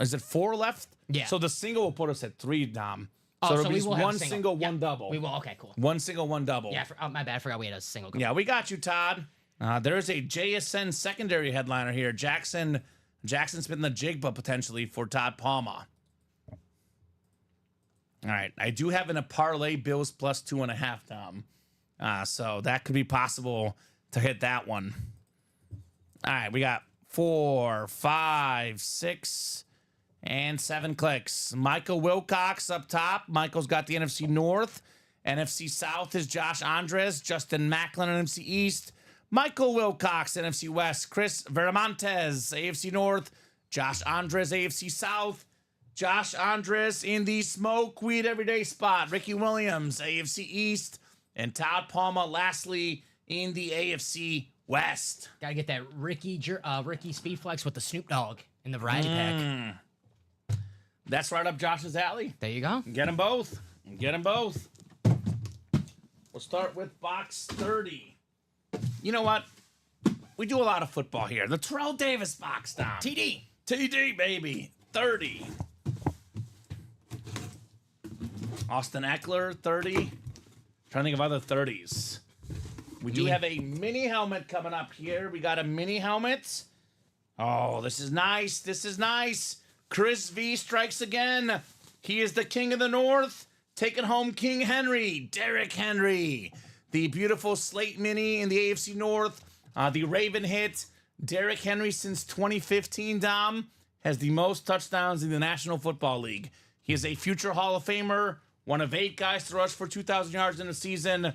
Is it 4 left? Yeah. So the single will put us at 3, Dom. Oh, So so it'll we be will have a one single. single, Yep. one double. We will. Okay, cool. One single, one double. Yeah, my bad. I forgot we had a single. Yeah, we got you, Todd. There's a JSN secondary headliner here. Jackson spinning the jig, but potentially for Todd Palma. All right, I do have in a parlay Bills plus 2.5, Dom. So that could be possible to hit that one. All right, we got 4, 5, 6, and 7 clicks. Michael Wilcox up top. Michael's got the NFC North. NFC South is Josh Andres. Justin Macklin, NFC East. Michael Wilcox, NFC West. Chris Veramontes, AFC North. Josh Andres, AFC South. Josh Andres in the smoke weed everyday spot. Ricky Williams, AFC East. And Todd Palma, lastly, in the AFC West. Got to get that Ricky Speed Flex with the Snoop Dogg in the variety pack. That's right up Josh's alley. There you go. Get them both. Get them both. We'll start with box 30. You know what? We do a lot of football here. The Terrell Davis box, Dom. TD. TD, baby. 30. Austin Eckler, 30. Trying to think of other 30s. We do have a mini helmet coming up here. We got a mini helmet. Oh, this is nice. This is nice. Chris V strikes again. He is the king of the North. Taking home King Henry. Derrick Henry. The beautiful slate mini in the AFC North. The Raven hit. Derrick Henry since 2015, Dom, has the most touchdowns in the National Football League. He is a future Hall of Famer. One of 8 guys to rush for 2,000 yards in a season.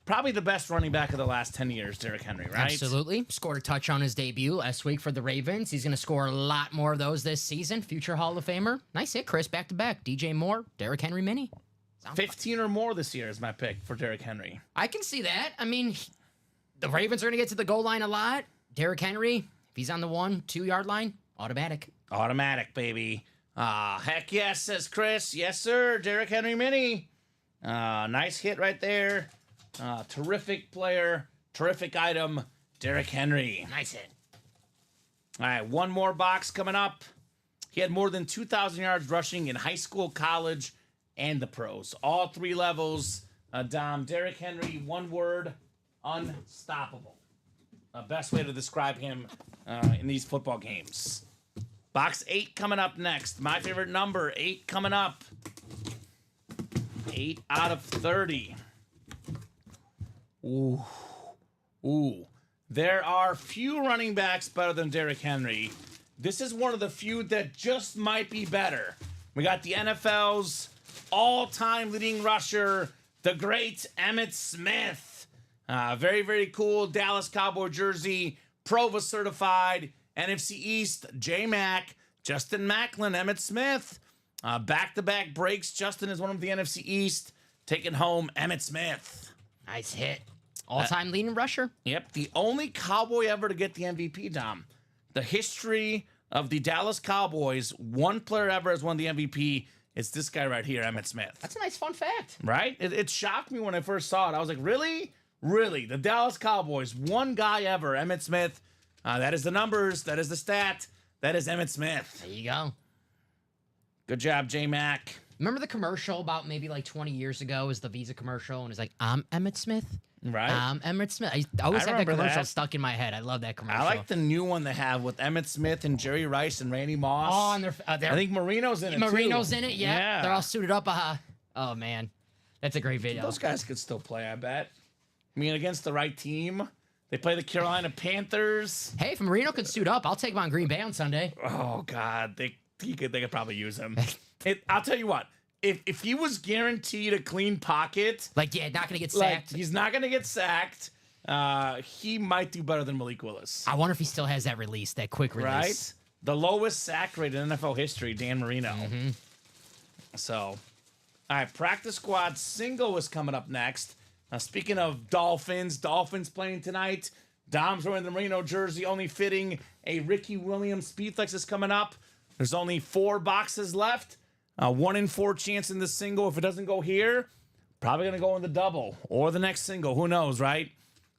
Probably the best running back of the last 10 years, Derrick Henry, right? Absolutely. Scored a touch on his debut last week for the Ravens. He's going to score a lot more of those this season. Future Hall of Famer. Nice hit, Chris. Back to back. DJ Moore, Derrick Henry mini. 15 or more this year is my pick for Derrick Henry. I can see that. I mean, the Ravens are going to get to the goal line a lot. Derrick Henry, if he's on the 1-2 yard line, automatic. Automatic, baby. Heck yes, says Chris. Yes, sir. Derrick Henry mini. Nice hit right there. Terrific player. Terrific item. Derrick Henry. Nice hit. All right, one more box coming up. He had more than 2,000 yards rushing in high school, college, and the pros. All 3 levels. Dom, Derrick Henry, one word, unstoppable. Best way to describe him in these football games. Box 8 coming up next. My favorite number, 8 coming up. 8 out of 30. Ooh. There are few running backs better than Derrick Henry. This is one of the few that just might be better. We got the NFL's all-time leading rusher, the great Emmitt Smith. Very, very cool Dallas Cowboy jersey, Prova certified, NFC East, J-Mac, Justin Macklin, Emmitt Smith. Back-to-back breaks. Justin is one of the NFC East, taking home Emmitt Smith. Nice hit. All-time leading rusher. Yep, the only Cowboy ever to get the MVP, Dom. The history of the Dallas Cowboys, one player ever has won the MVP. It's this guy right here, Emmitt Smith. That's a nice fun fact. Right? It shocked me when I first saw it. I was like, really? Really? The Dallas Cowboys, one guy ever, Emmitt Smith. That is the numbers. That is the stat. That is Emmitt Smith. There you go. Good job, J-Mac. Remember the commercial about maybe like 20 years ago? It was the Visa commercial, and it's like, I'm Emmitt Smith. Right? Emmitt Smith. I always had that remember commercial that. stuck in my head. I love that commercial. I like the new one they have with Emmitt Smith and Jerry Rice and Randy Moss. Oh, and they're I think Marino's in it, Marino's too. in it, yeah. They're all suited up. Oh, man. That's a great video. Those guys could still play, I bet. I mean, against the right team. They play the Carolina Panthers. Hey, if Marino could suit up, I'll take him on Green Bay on Sunday. Oh, God. They could probably use him. I'll tell you what. If he was guaranteed a clean pocket, Like, yeah, not going to get like, sacked. he's not going to get sacked. He might do better than Malik Willis. I wonder if he still has that release, that quick release. Right? The lowest sack rate in NFL history, Dan Marino. Mm-hmm. So, all right, practice squad single is coming up next. Speaking of Dolphins playing tonight. Dom's wearing the Marino jersey, only fitting a Ricky Williams Speedflex is coming up. There's only 4 boxes left. 1 in 4 chance in the single. If it doesn't go here, probably going to go in the double or the next single. Who knows, right?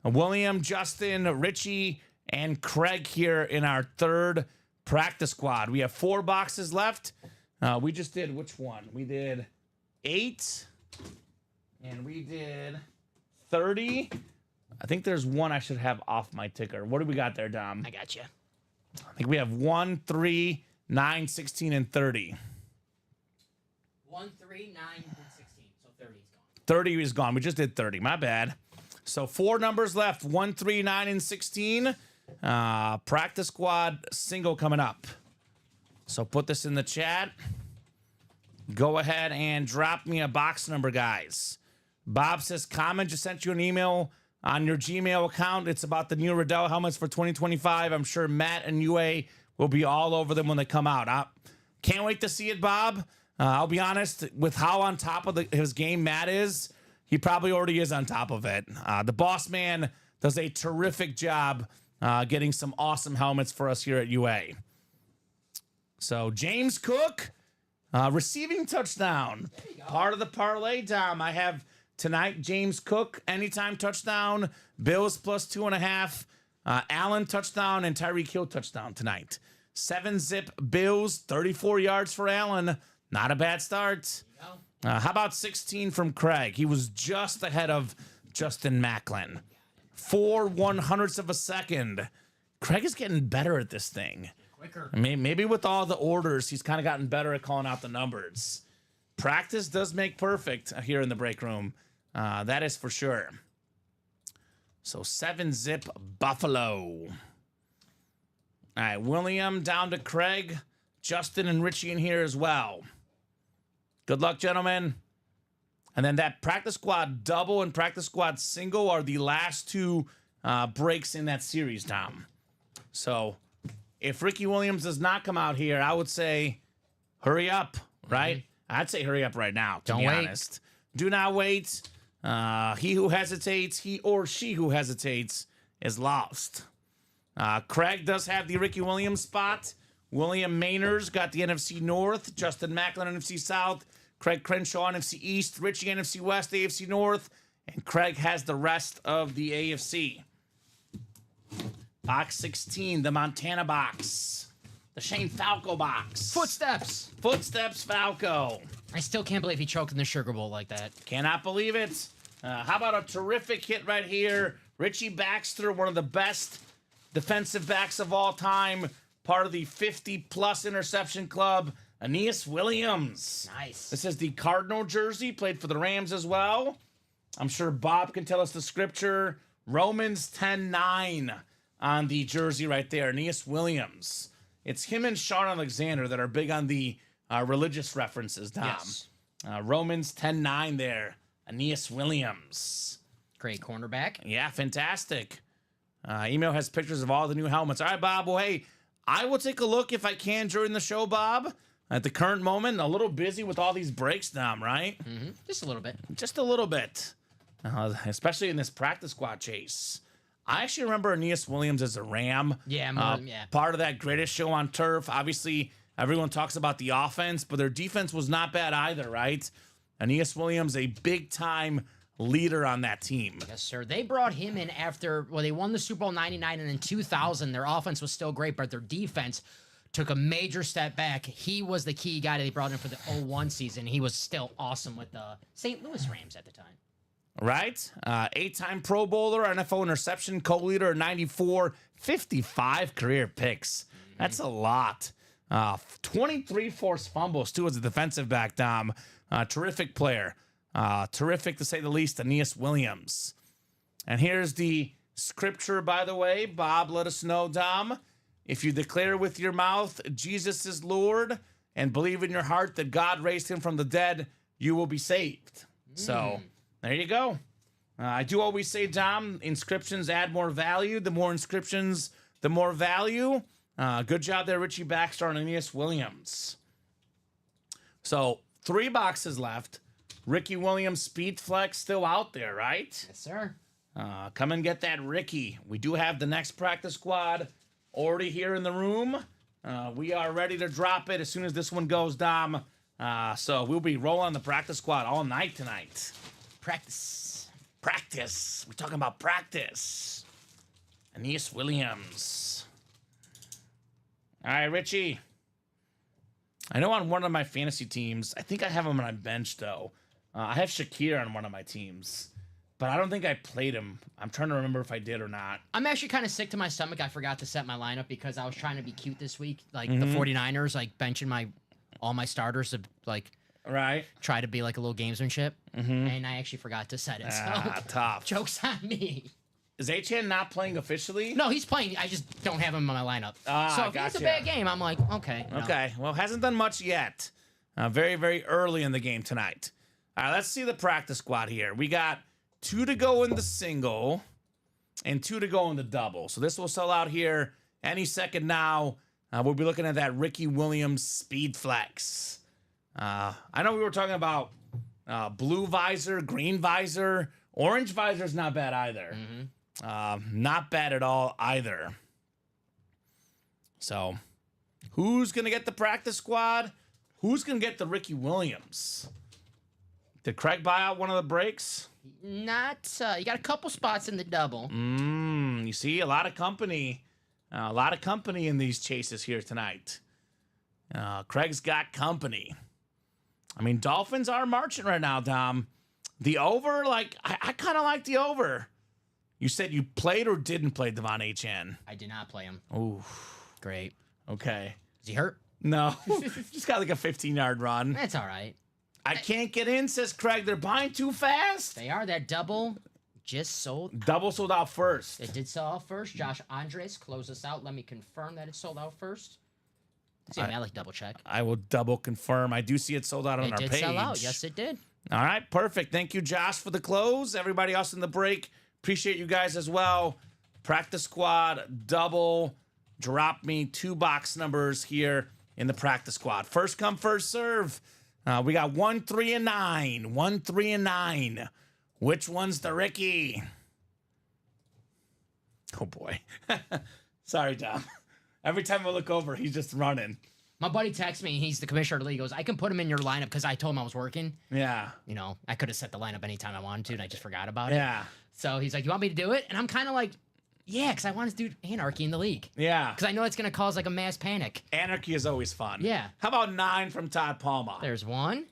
William, Justin, Richie, and Craig here in our third practice squad. We have 4 boxes left. We just did which one? We did 8, and we did 30. I think there's one I should have off my ticker. What do we got there, Dom? I got you. I think we have 1, 3, 9, 16, and 30. 1, 3, 9, and 16. So 30 is gone. 30 is gone. We just did 30. My bad. So 4 numbers left. 1, 3, 9, and 16. Practice squad single coming up. So put this in the chat. Go ahead and drop me a box number, guys. Bob says, Common just sent you an email on your Gmail account. It's about the new Riddell helmets for 2025. I'm sure Matt and UA will be all over them when they come out. I can't wait to see it, Bob. I'll be honest, with how on top of his game Matt is, he probably already is on top of it. The boss man does a terrific job getting some awesome helmets for us here at UA. So James Cook, receiving touchdown. Part of the parlay, Dom. I have tonight James Cook, anytime touchdown. Bills plus 2.5. Allen touchdown and Tyreek Hill touchdown tonight. 7-zip Bills, 34 yards for Allen. Not a bad start. How about 16 from Craig? He was just ahead of Justin Macklin. 4 100ths of a second. Craig is getting better at this thing. Quicker. I mean, maybe with all the orders, he's kind of gotten better at calling out the numbers. Practice does make perfect here in the break room. That is for sure. So 7-zip Buffalo. All right, William down to Craig. Justin and Richie in here as well. Good luck, gentlemen. And then that practice squad double and practice squad single are the last 2 breaks in that series, Tom. So if Ricky Williams does not come out here, I would say hurry up, right? Mm-hmm. I'd say hurry up right now, to be honest. Do not wait. He who hesitates, he or she who hesitates is lost. Craig does have the Ricky Williams spot. William Maynard's got the NFC North. Justin Macklin, NFC South. Craig Crenshaw, NFC East. Richie, NFC West, AFC North. And Craig has the rest of the AFC. Box 16, the Montana box. The Shane Falco box. Footsteps. Footsteps Falco. I still can't believe he choked in the Sugar Bowl like that. Cannot believe it. How about a terrific hit right here? Richie Baxter, one of the best defensive backs of all time. Part of the 50-plus interception club. Aeneas Williams. Nice. This is the Cardinal jersey. Played for the Rams as well. I'm sure Bob can tell us the scripture. Romans 10:9 on the jersey right there. Aeneas Williams. It's him and Sean Alexander that are big on the religious references, Tom. Yes. Romans 10:9 there. Aeneas Williams. Great cornerback. Yeah, fantastic. Email has pictures of all the new helmets. All right, Bob. Well, hey, I will take a look if I can during the show, Bob. At the current moment, a little busy with all these breaks, Dom, right? Mm-hmm. Just a little bit. Just a little bit. Especially in this practice squad chase. I actually remember Aeneas Williams as a Ram. Yeah, Part of that greatest show on turf. Obviously, everyone talks about the offense, but their defense was not bad either, right? Aeneas Williams, a big-time leader on that team. Yes, sir. They brought him in after, well, they won the Super Bowl 99, and in 2000, their offense was still great, but their defense took a major step back. He was the key guy that they brought in for the 01 season. He was still awesome with the St. Louis Rams at the time. Right? 8-time Pro Bowler, NFL interception co-leader, 94, 55 career picks. That's a lot. 23 forced fumbles, too, as a defensive back, Dom. Terrific player. Terrific, to say the least, Aeneas Williams. And here's the scripture, by the way. Bob, let us know, Dom. If you declare with your mouth Jesus is Lord and believe in your heart that God raised him from the dead, you will be saved. So there you go. I do always say, Dom, inscriptions add more value. The more inscriptions, the more value. Good job there, Richie Baxter and Aeneas Williams. So 3 boxes left. Ricky Williams Speed Flex still out there, right? Yes, sir. Come and get that Ricky. We do have the next practice squad already here in the room. We are ready to drop it as soon as this one goes, Dom. So we'll be rolling the practice squad all night tonight. Practice. Practice. We're talking about practice. Aeneas Williams. All right, Richie. I know on one of my fantasy teams, I think I have him on my bench, though. I have Shakir on one of my teams, but I don't think I played him. I'm trying to remember if I did or not. I'm actually kind of sick to my stomach. I forgot to set my lineup because I was trying to be cute this week. Like the 49ers, like benching all my starters to like Right. try to be like a little gamesmanship, and I actually forgot to set it. So Tough. joke's on me. Is Achan not playing officially? No, he's playing. I just don't have him on my lineup. So if it's a gotcha. bad game, I'm like, okay. no. Okay. Well, hasn't done much yet. Very, very early in the game tonight. All right, let's see the practice squad here. We got 2 to go in the single and 2 to go in the double. So this will sell out here any second now. We'll be looking at that Ricky Williams speed flex. I know we were talking about blue visor, green visor. Orange visor is not bad either. Not bad at all either. So, who's going to get the practice squad? Who's going to get the Ricky Williams? Did Craig buy out one of the breaks? Not. You got a couple spots in the double. You see, a lot of company. A lot of company in these chases here tonight. Craig's got company. I mean, Dolphins are marching right now, Dom. The over, like, I kind of like the over. You said you played or didn't play Devon Achane? I did not play him. Ooh, Great. okay. Is he hurt? No, just got like a 15-yard run. That's all right. I can't get in, says Craig. They're buying too fast. They are. That double just sold. Double sold out first. It did sell out first. Josh Andres, close us out. Let me confirm that it sold out first. See, I like double check. I will double confirm. I do see it sold out on It our did page. sell out. Yes, it did. All right, perfect. Thank you, Josh, for the close. Everybody else in the break, appreciate you guys as well. Practice squad, double. Drop me 2 box numbers here in the practice squad. First come, first serve. We got 1, 3, and 9. 1, 3, and 9. Which one's the Ricky? Oh, boy. Sorry, Dom. Every time I look over, he's just running. My buddy texts me. He's the commissioner of the league. He goes, I can put him in your lineup because I told him I was working. Yeah. You know, I could have set the lineup anytime I wanted to, and I just forgot about it. Yeah. So he's like, you want me to do it? And I'm kind of like, yeah, because I want to do anarchy in the league. Yeah. Because I know it's going to cause like a mass panic. Anarchy is always fun. Yeah. How about 9 from Todd Palma? There's one.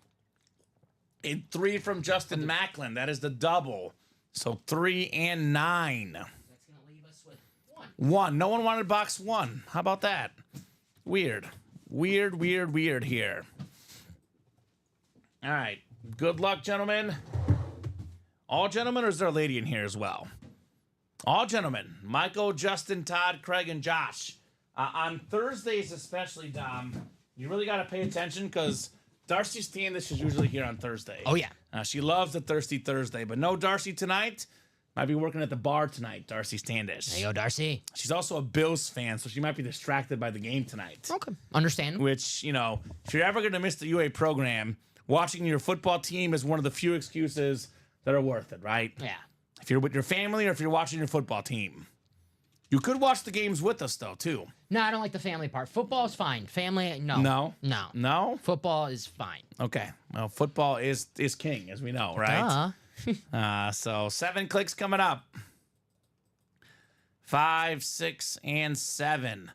And 3 from Justin Macklin. That is the double. So 3 and 9. That's going to leave us with 1. 1. No one wanted box 1. How about that? Weird. Weird here. All right. Good luck, gentlemen. All gentlemen, or is there a lady in here as well? All gentlemen. Michael, Justin, Todd, Craig, and Josh. On Thursdays especially, Dom, you really got to pay attention because Darcy Standish is usually here on Thursday. Oh, yeah. She loves the Thirsty Thursday, but no Darcy tonight. Might be working at the bar tonight, Darcy Standish. There you go, Darcy. She's also a Bills fan, so she might be distracted by the game tonight. Okay. Understand. Which, you know, if you're ever going to miss the UA program, watching your football team is one of the few excuses that are worth it, right? Yeah. If you're with your family or if you're watching your football team. You could watch the games with us, though, too. No, I don't like the family part. Football is fine. Family, no. No? No. No? Football is fine. Okay. Well, football is king, as we know, right? So 7 clicks coming up. 5, 6, and 7.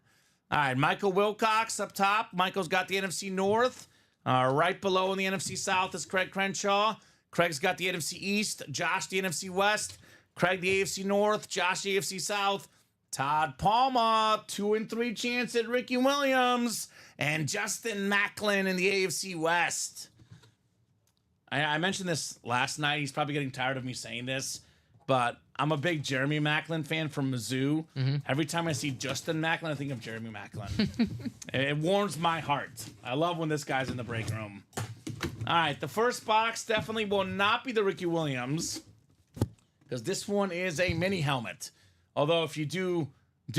All right, Michael Wilcox up top. Michael's got the NFC North. Right below in the NFC South is Craig Crenshaw. Craig's got the NFC East. Josh, the NFC West. Craig, the AFC North. Josh, the AFC South. Todd Palma, 2 and 3 chance at Ricky Williams. And Justin Macklin in the AFC West. I mentioned this last night. He's probably getting tired of me saying this, but I'm a big Jeremy Macklin fan from Mizzou. Every time I see Justin Macklin, I think of Jeremy Macklin. It warms my heart. I love when this guy's in the break room. All right, the first box definitely will not be the Ricky Williams because this one is a mini helmet. Although if you do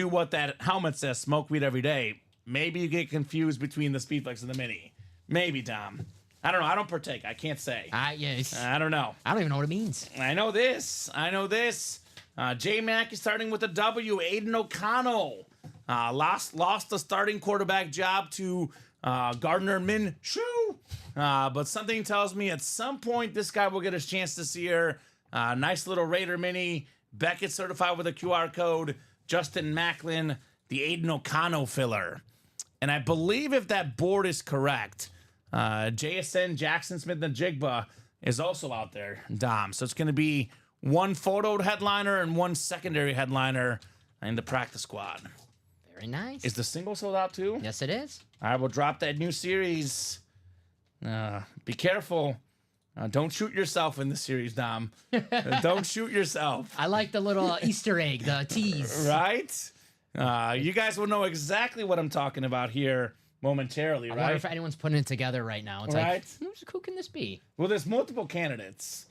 what that helmet says, smoke weed every day, maybe you get confused between the Speedflex and the mini. Maybe, Dom. I don't know. I don't partake. I can't say. Yes. I don't know. I don't even know what it means. I know this. J-Mac is starting with a W. Aiden O'Connell lost the starting quarterback job to Gardner Minshew. But something tells me at some point this guy will get his chance this year. Nice little Raider mini. Beckett certified with a QR code. Justin Macklin, the Aiden O'Connell filler. And I believe if that board is correct, JSN, Jackson Smith, and Jigba is also out there, Dom. So it's going to be one photoed headliner and one secondary headliner in the practice squad. Very nice. Is the single sold out too? Yes, it is. I will drop that new series. Be careful. Don't shoot yourself in the series, Dom. Don't shoot yourself. I like the little Easter egg, the tease. Right? You guys will know exactly what I'm talking about here momentarily, I right? wonder if anyone's putting it together right now. It's Right. like, who can this be? Well, there's multiple candidates.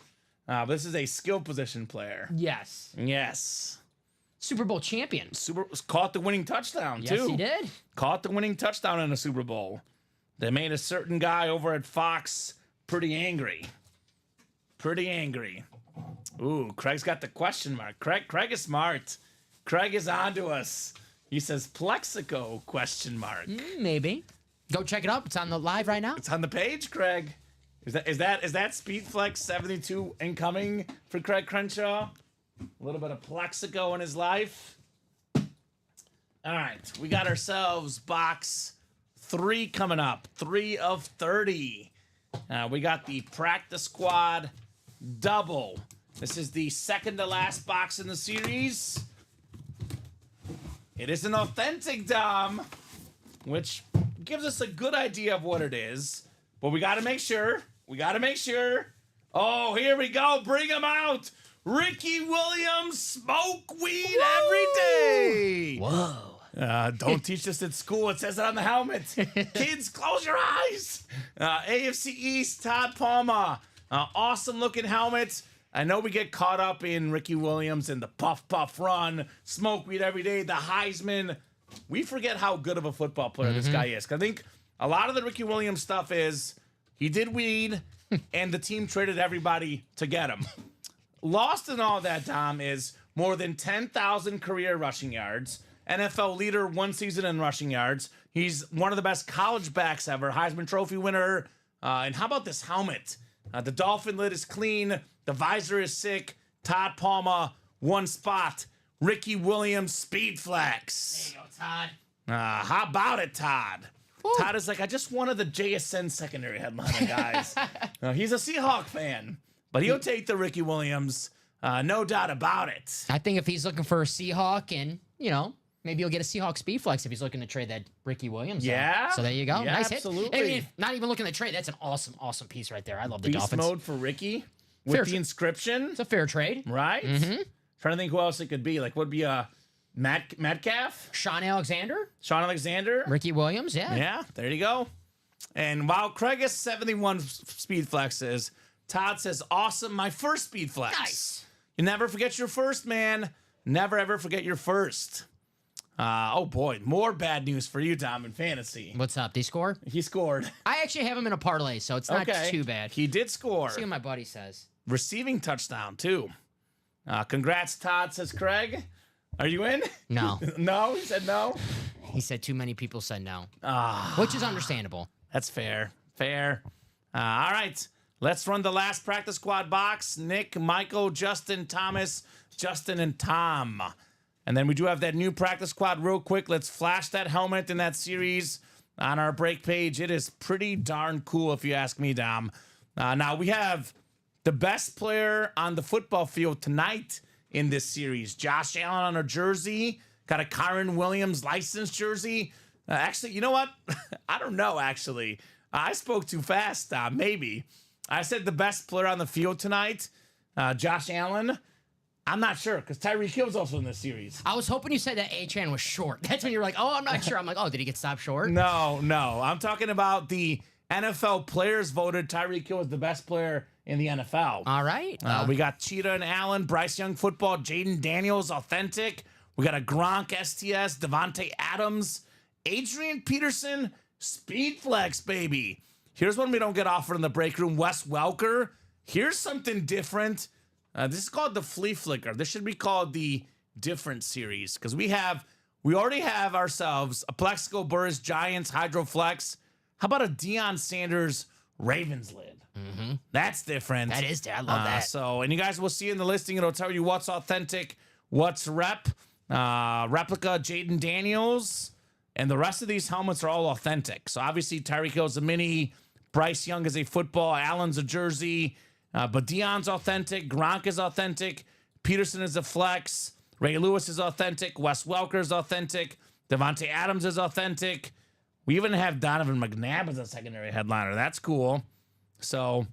But this is a skill position player. Yes. Yes. Super Bowl champion. Caught the winning touchdown, too. Yes, he did. Caught the winning touchdown in a Super Bowl. They made a certain guy over at Fox pretty angry. Pretty angry. Ooh, Craig's got the question mark. Craig is smart. Craig is on to us. He says Plexico question mark. Maybe. Go check it out. It's on the live right now. It's on the page, Craig. Is that Speedflex 72 incoming for Craig Crenshaw? A little bit of Plexico in his life. All right, we got ourselves box 3 coming up. 3 of 30. We got the practice squad double. This is the second to last box in the series. It is an authentic Dom, which gives us a good idea of what it is. But we got to make sure. Oh, here we go. Bring him out. Ricky Williams, smoke weed every day. Whoa. Don't teach this at school. It says it on the helmet. Kids, close your eyes. AFC East, Todd Palmer. Awesome looking helmet. I know we get caught up in Ricky Williams and the puff run, smoke weed every day, the Heisman. We forget how good of a football player this guy is. 'Cause I think a lot of the Ricky Williams stuff is he did weed and the team traded everybody to get him. Lost in all that, Dom, is more than 10,000 career rushing yards. NFL leader one season in rushing yards. He's one of the best college backs ever. Heisman Trophy winner. And how about this helmet? The dolphin lid is clean. The visor is sick. Todd Palmer, one spot. Ricky Williams, speed flex. There you go, Todd. How about it, Todd? Todd is like, I just wanted the JSN secondary headliner, guys. He's a Seahawk fan, but he'll take the Ricky Williams. No doubt about it. I think if he's looking for a Seahawk and, maybe he'll get a Seahawk speed flex if he's looking to trade that Ricky Williams. Yeah. So there you go. Yeah, Nice absolutely. hit. I mean, not even looking to trade. That's an awesome piece right there. I love the Beast Dolphins. mode for Ricky with Fair the tra- inscription, It's a fair trade. right? Trying to think who else it could be. Like, would be Metcalf, Sean Alexander, Sean Alexander. Ricky Williams. Yeah. Yeah, there you go. And while Craig has 71 speed flexes, Todd says, awesome, my first speed flex. Nice. You never forget your first, man. Never, ever forget your first. Oh, boy. More bad news for you, Dom, in fantasy. What's up? Did he score? He scored. I actually have him in a parlay, so it's not too bad. He did score. See what my buddy says. Receiving touchdown, too. Congrats, Todd, says Craig. Are you in? No. No? He said no? He said too many people said no. Which is understandable. That's fair. Fair. All right. Let's run the last practice squad box. Nick, Michael, Justin, Thomas, Justin, and Tom. And then we do have that new practice squad real quick. Let's flash that helmet in that series on our break page. It is pretty darn cool, if you ask me, Dom. Now, we have the best player on the football field tonight in this series. Josh Allen on a jersey. Got a Kyron Williams license jersey. Actually, you know what? I don't know, actually. I spoke too fast, maybe. I said the best player on the field tonight, Josh Allen. I'm not sure, because Tyreek Hill's also in this series. I was hoping you said that A-Chan was short. That's when you're like, oh, I'm not sure. I'm like, oh, did he get stopped short? No. I'm talking about the NFL players voted Tyreek Hill as the best player in the NFL. All right. We got Cheetah and Allen, Bryce Young football, Jaden Daniels, authentic. We got a Gronk STS, Devontae Adams, Adrian Peterson, speed flex, baby. Here's one we don't get offered in the break room, Wes Welker. Here's something different. This is called the Flea Flicker. This should be called the Different Series, because we already have ourselves a Plexico Burris Giants Hydro Flex How about a Deion Sanders Ravens lid? That's different. That is, I love that. So, and you guys will see in the listing, it'll tell you what's authentic, what's replica Jaden Daniels, and the rest of these helmets are all authentic. So obviously Tyreek Hill's a mini, Bryce Young is a football, Allen's a jersey, but Deion's authentic, Gronk is authentic, Peterson is a flex, Ray Lewis is authentic, Wes Welker is authentic, Devontae Adams is authentic. We even have Donovan McNabb as a secondary headliner. That's cool. So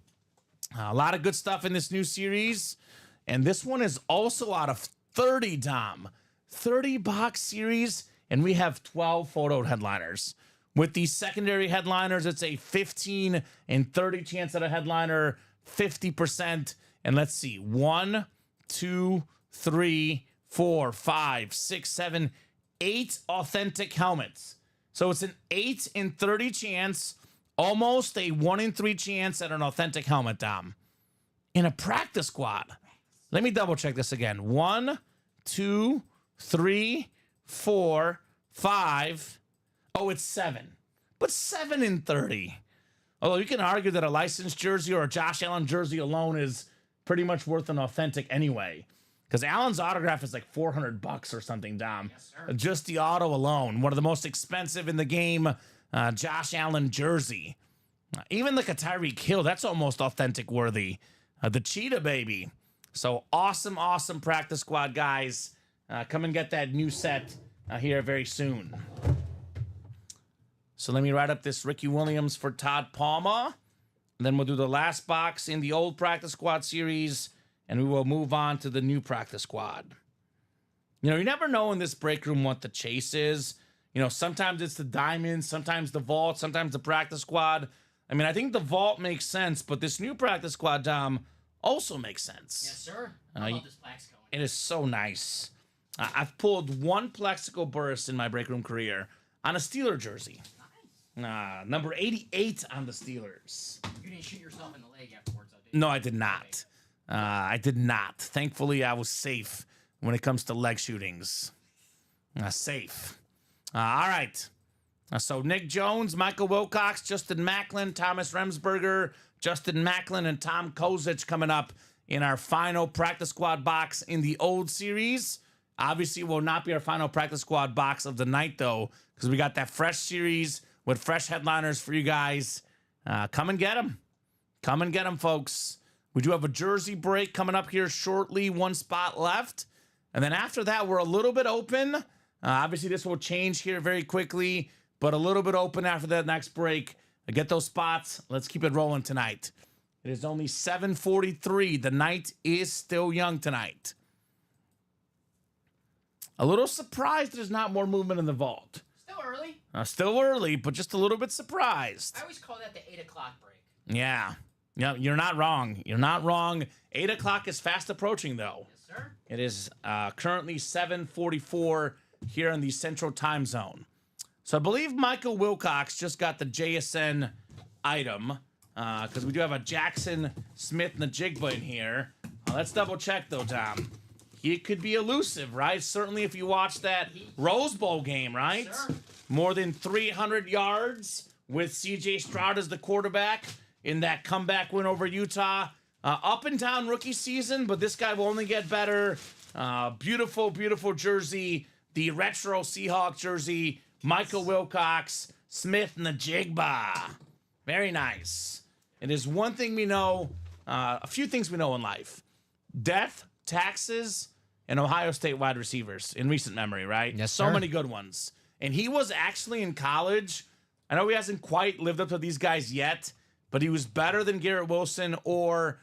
a lot of good stuff in this new series. And this one is also out of 30, Dom. 30 box series, and we have 12 photo headliners. With these secondary headliners, it's a 15 and 30 chance at a headliner, 50%. And let's see, 1, 2, 3, 4, 5, 6, 7, 8 authentic helmets. So it's an 8 in 30 chance, almost a 1 in 3 chance at an authentic helmet, Dom. In a practice squad. Let me double check this again. 1, 2, 3, 4, 5. Oh, it's 7. But 7 in 30. Although you can argue that a licensed jersey or a Josh Allen jersey alone is pretty much worth an authentic anyway. Because Allen's autograph is like $400 or something, Dom. Yes, sir. Just the auto alone. One of the most expensive in the game, Josh Allen jersey. Even like a Tyreek Hill, that's almost authentic worthy. The Cheetah baby. So awesome, awesome practice squad, guys. Come and get that new set here very soon. So let me write up this Ricky Williams for Todd Palma. And then we'll do the last box in the old practice squad series. And we will move on to the new practice squad. You know, you never know in this break room what the chase is. You know, sometimes it's the diamond, sometimes the vault, sometimes the practice squad. I mean, I think the vault makes sense, but this new practice squad, Dom, also makes sense. Yes, sir. I love this Plex going. It is so nice. I've pulled one Plexico burst in my break room career on a Steeler jersey. Nice. Number 88 on the Steelers. You didn't shoot yourself in the leg afterwards, though, did you? No, I did not. I did not. Thankfully, I was safe when it comes to leg shootings. Safe. All right. So Nick Jones, Michael Wilcox, Justin Macklin, Thomas Remsberger, Justin Macklin, and Tom Kozic coming up in our final practice squad box in the old series. Obviously, will not be our final practice squad box of the night, though, because we got that fresh series with fresh headliners for you guys. Come and get them. Come and get them, folks. We do have a jersey break coming up here shortly, one spot left. And then after that, we're a little bit open. Obviously, this will change here very quickly, but a little bit open after that next break. Get those spots. Let's keep it rolling tonight. It is only 7:43. The night is still young tonight. A little surprised there's not more movement in the vault. Still early. Still early, but just a little bit surprised. I always call that the 8 o'clock break. Yeah. Yeah, you're not wrong. You're not wrong. 8 o'clock is fast approaching, though. Yes, sir. It is currently 7:44 here in the Central Time Zone. So I believe Michael Wilcox just got the JSN item because we do have a Jackson Smith Najigba in here. Let's double check, though, Tom. He could be elusive, right? Certainly if you watch that Rose Bowl game, right? Yes, sir. More than 300 yards with C.J. Stroud as the quarterback in that comeback win over Utah. Up and down rookie season, but this guy will only get better. Beautiful, beautiful jersey. The retro Seahawk jersey. Michael Wilcox, Smith Najigba. Very nice. It is one thing we know, a few things we know in life. Death, taxes, and Ohio State wide receivers in recent memory, right? Yes, so sir. many good ones. And he was actually in college. I know he hasn't quite lived up to these guys yet, but he was better than Garrett Wilson or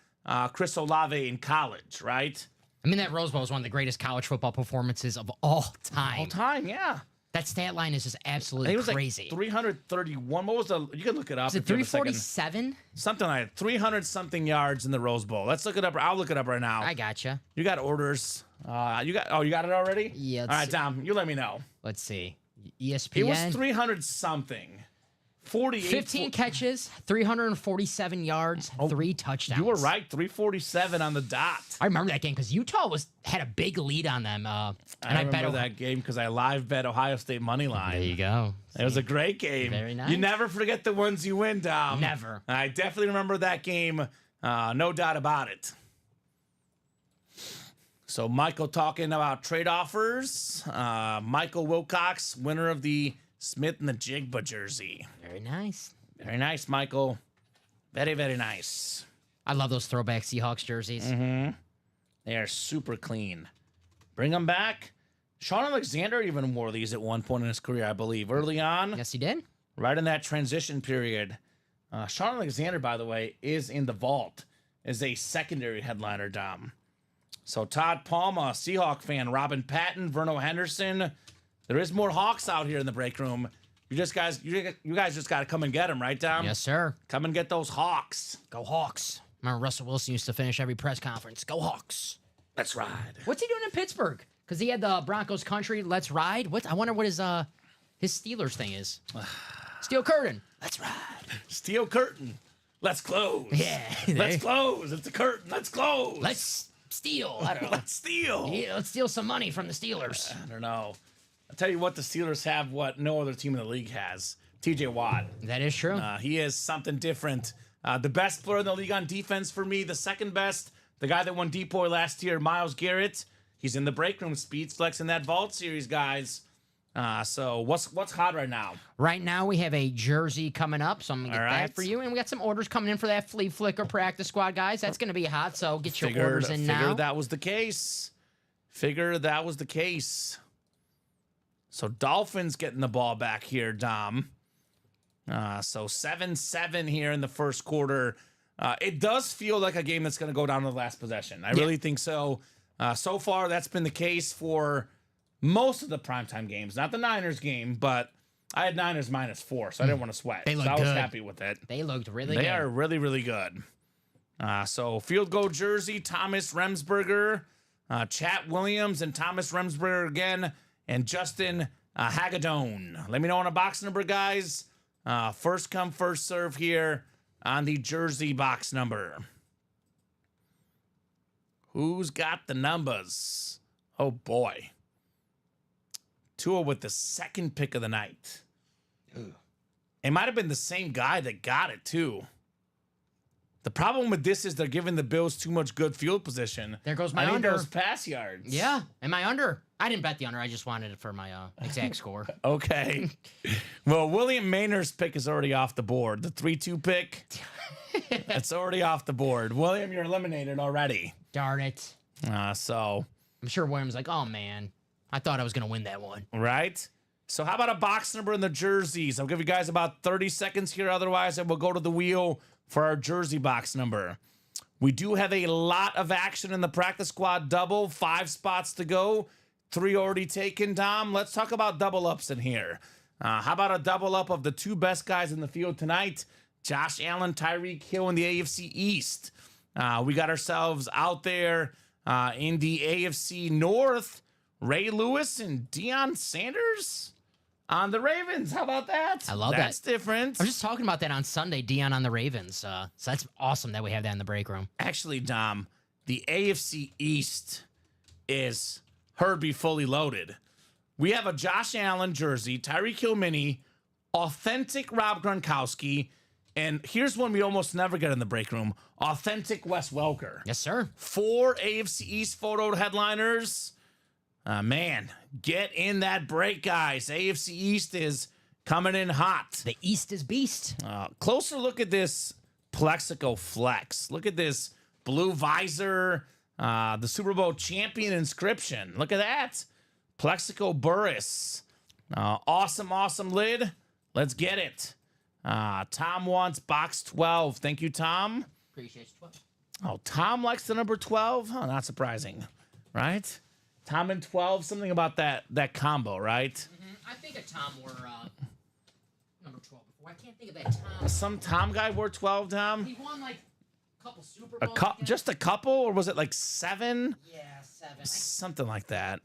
Chris Olave in college, right? I mean, that Rose Bowl is one of the greatest college football performances of all time. All time, yeah. That stat line is just And absolutely he was crazy. like 331. What was the? You can look it up. Is it if you have a second. 347? Something like that. 300 something yards in the Rose Bowl. Let's look it up. I'll look it up right now. I gotcha. You got orders. You got it already? Yeah, All right, Tom, you let me know. Let's see. ESPN. He was 300 something 48. 15 catches, 347 yards, 3 touchdowns. You were right. 347 on the dot. I remember that game because Utah had a big lead on them. And I remember that game because I live bet Ohio State money line. There you go. It was a great game. Very nice. You never forget the ones you win, Dom. Never. I definitely remember that game. No doubt about it. So Michael talking about trade offers. Michael Wilcox, winner of the Smith and the Jigba jersey. Very nice. Very nice, Michael. Very, very nice. I love those throwback Seahawks jerseys. Mm-hmm. They are super clean. Bring them back. Sean Alexander even wore these at one point in his career, I believe. Early on, Yes, he did. right in that transition period. Sean Alexander, by the way, is in the vault as a secondary headliner, Dom. So Todd Palma, Seahawk fan, Robin Patton, Verno Henderson. There is more Hawks out here in the break room. You guys just got to come and get them, right, Dom? Yes, sir. Come and get those Hawks. Go Hawks. Remember Russell Wilson used to finish every press conference. Go Hawks. Let's ride. What's he doing in Pittsburgh? Because he had the Broncos country. Let's ride. I wonder what his Steelers thing is. Steel curtain. Let's ride. Steel curtain. Let's close. Yeah. Let's close. It's a curtain. Let's close. Let's steal. I don't know. Let's steal. Yeah, let's steal some money from the Steelers. I don't know. I'll tell you what, the Steelers have what no other team in the league has. TJ Watt. That is true. He is something different. The best player in the league on defense for me. The second best, the guy that won Depoy last year, Myles Garrett. He's in the break room, speed flex in that vault series, guys. So what's hot right now? Right now, we have a jersey coming up, so I'm going to get All right. that for you. And we got some orders coming in for that Flea Flicker practice squad, guys. That's going to be hot, so get your orders in now. Figure that was the case. So Dolphins getting the ball back here, Dom. So 7-7 here in the first quarter. It does feel like a game that's going to go down to the last possession. I really think so. So far, that's been the case for most of the primetime games. Not the Niners game, but I had Niners -4, so I didn't want to sweat. They look so I was good. happy with it. They looked really good. They are really, really good. So field goal jersey, Thomas Remsberger, Chat Williams, and Thomas Remsberger again, and Justin Hagedorn. Let me know on a box number, guys. First come, first serve here on the jersey box number. Who's got the numbers? Oh, boy. Tua with the second pick of the night. It might have been the same guy that got it, too. The problem with this is they're giving the Bills too much good field position. There goes my I need under. those pass yards. Yeah. Am I under? I didn't bet the under. I just wanted it for my exact score. Okay. Well, William Mayner's pick is already off the board. The 3-2 pick, it's already off the board. William, you're eliminated already. Darn it. So, I'm sure William's like, oh, man. I thought I was going to win that one. right? So how about a box number in the jerseys? I'll give you guys about 30 seconds here. Otherwise, I will go to the wheel for our jersey box number. We do have a lot of action in the practice squad double. 5 spots to go. 3 already taken, Dom. Let's talk about double ups in here. How about a double up of the 2 best guys in the field tonight? Josh Allen, Tyreek Hill in the AFC East. We got ourselves out there in the AFC North. Ray Lewis and Deion Sanders on the Ravens. How about that? I love That's that. different. I was just talking about that on Sunday, Dion on the Ravens. So that's awesome that we have that in the break room. Actually, Dom, the AFC East is Herbie fully loaded. We have a Josh Allen jersey, Tyreek Hill mini, authentic Rob Gronkowski, and here's one we almost never get in the break room, authentic Wes Welker. Yes, sir. 4 AFC East photo headliners. Man, get in that break, guys. AFC East is coming in hot. The East is beast. Closer look at this Plexico Flex. Look at this blue visor, the Super Bowl champion inscription. Look at that. Plexico Burris. Awesome lid. Let's get it. Tom wants box 12. Thank you, Tom. Appreciate you. Oh, Tom likes the number 12? Oh, not surprising, right? Tom and 12, something about that combo, right? I think a Tom were number 12 before. I can't think of that Tom. Some Tom guy wore 12, Tom? He won like a couple Super A Bowls. just a couple, or was it like 7? Yeah, 7. Something like that.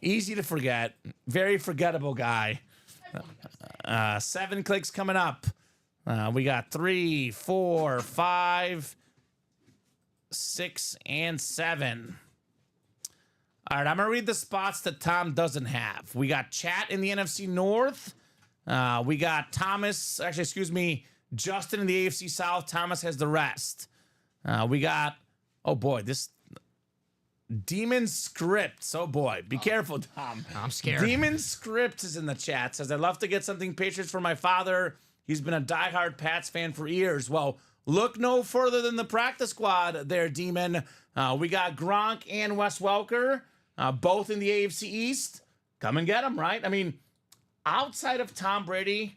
Easy to forget. Very forgettable guy. 7 clicks coming up. We got 3, 4, 5, 6, and 7. All right, I'm going to read the spots that Tom doesn't have. We got Chat in the NFC North. We got Justin in the AFC South. Thomas has the rest. We got, oh boy, this Demon Scripts. Oh boy, be careful, Tom. I'm scared. Demon Scripts is in the chat. Says, I'd love to get something Patriots for my father. He's been a diehard Pats fan for years. Well, look no further than the practice squad there, Demon. We got Gronk and Wes Welker, both in the AFC East. Come and get them, right? I mean, outside of Tom Brady,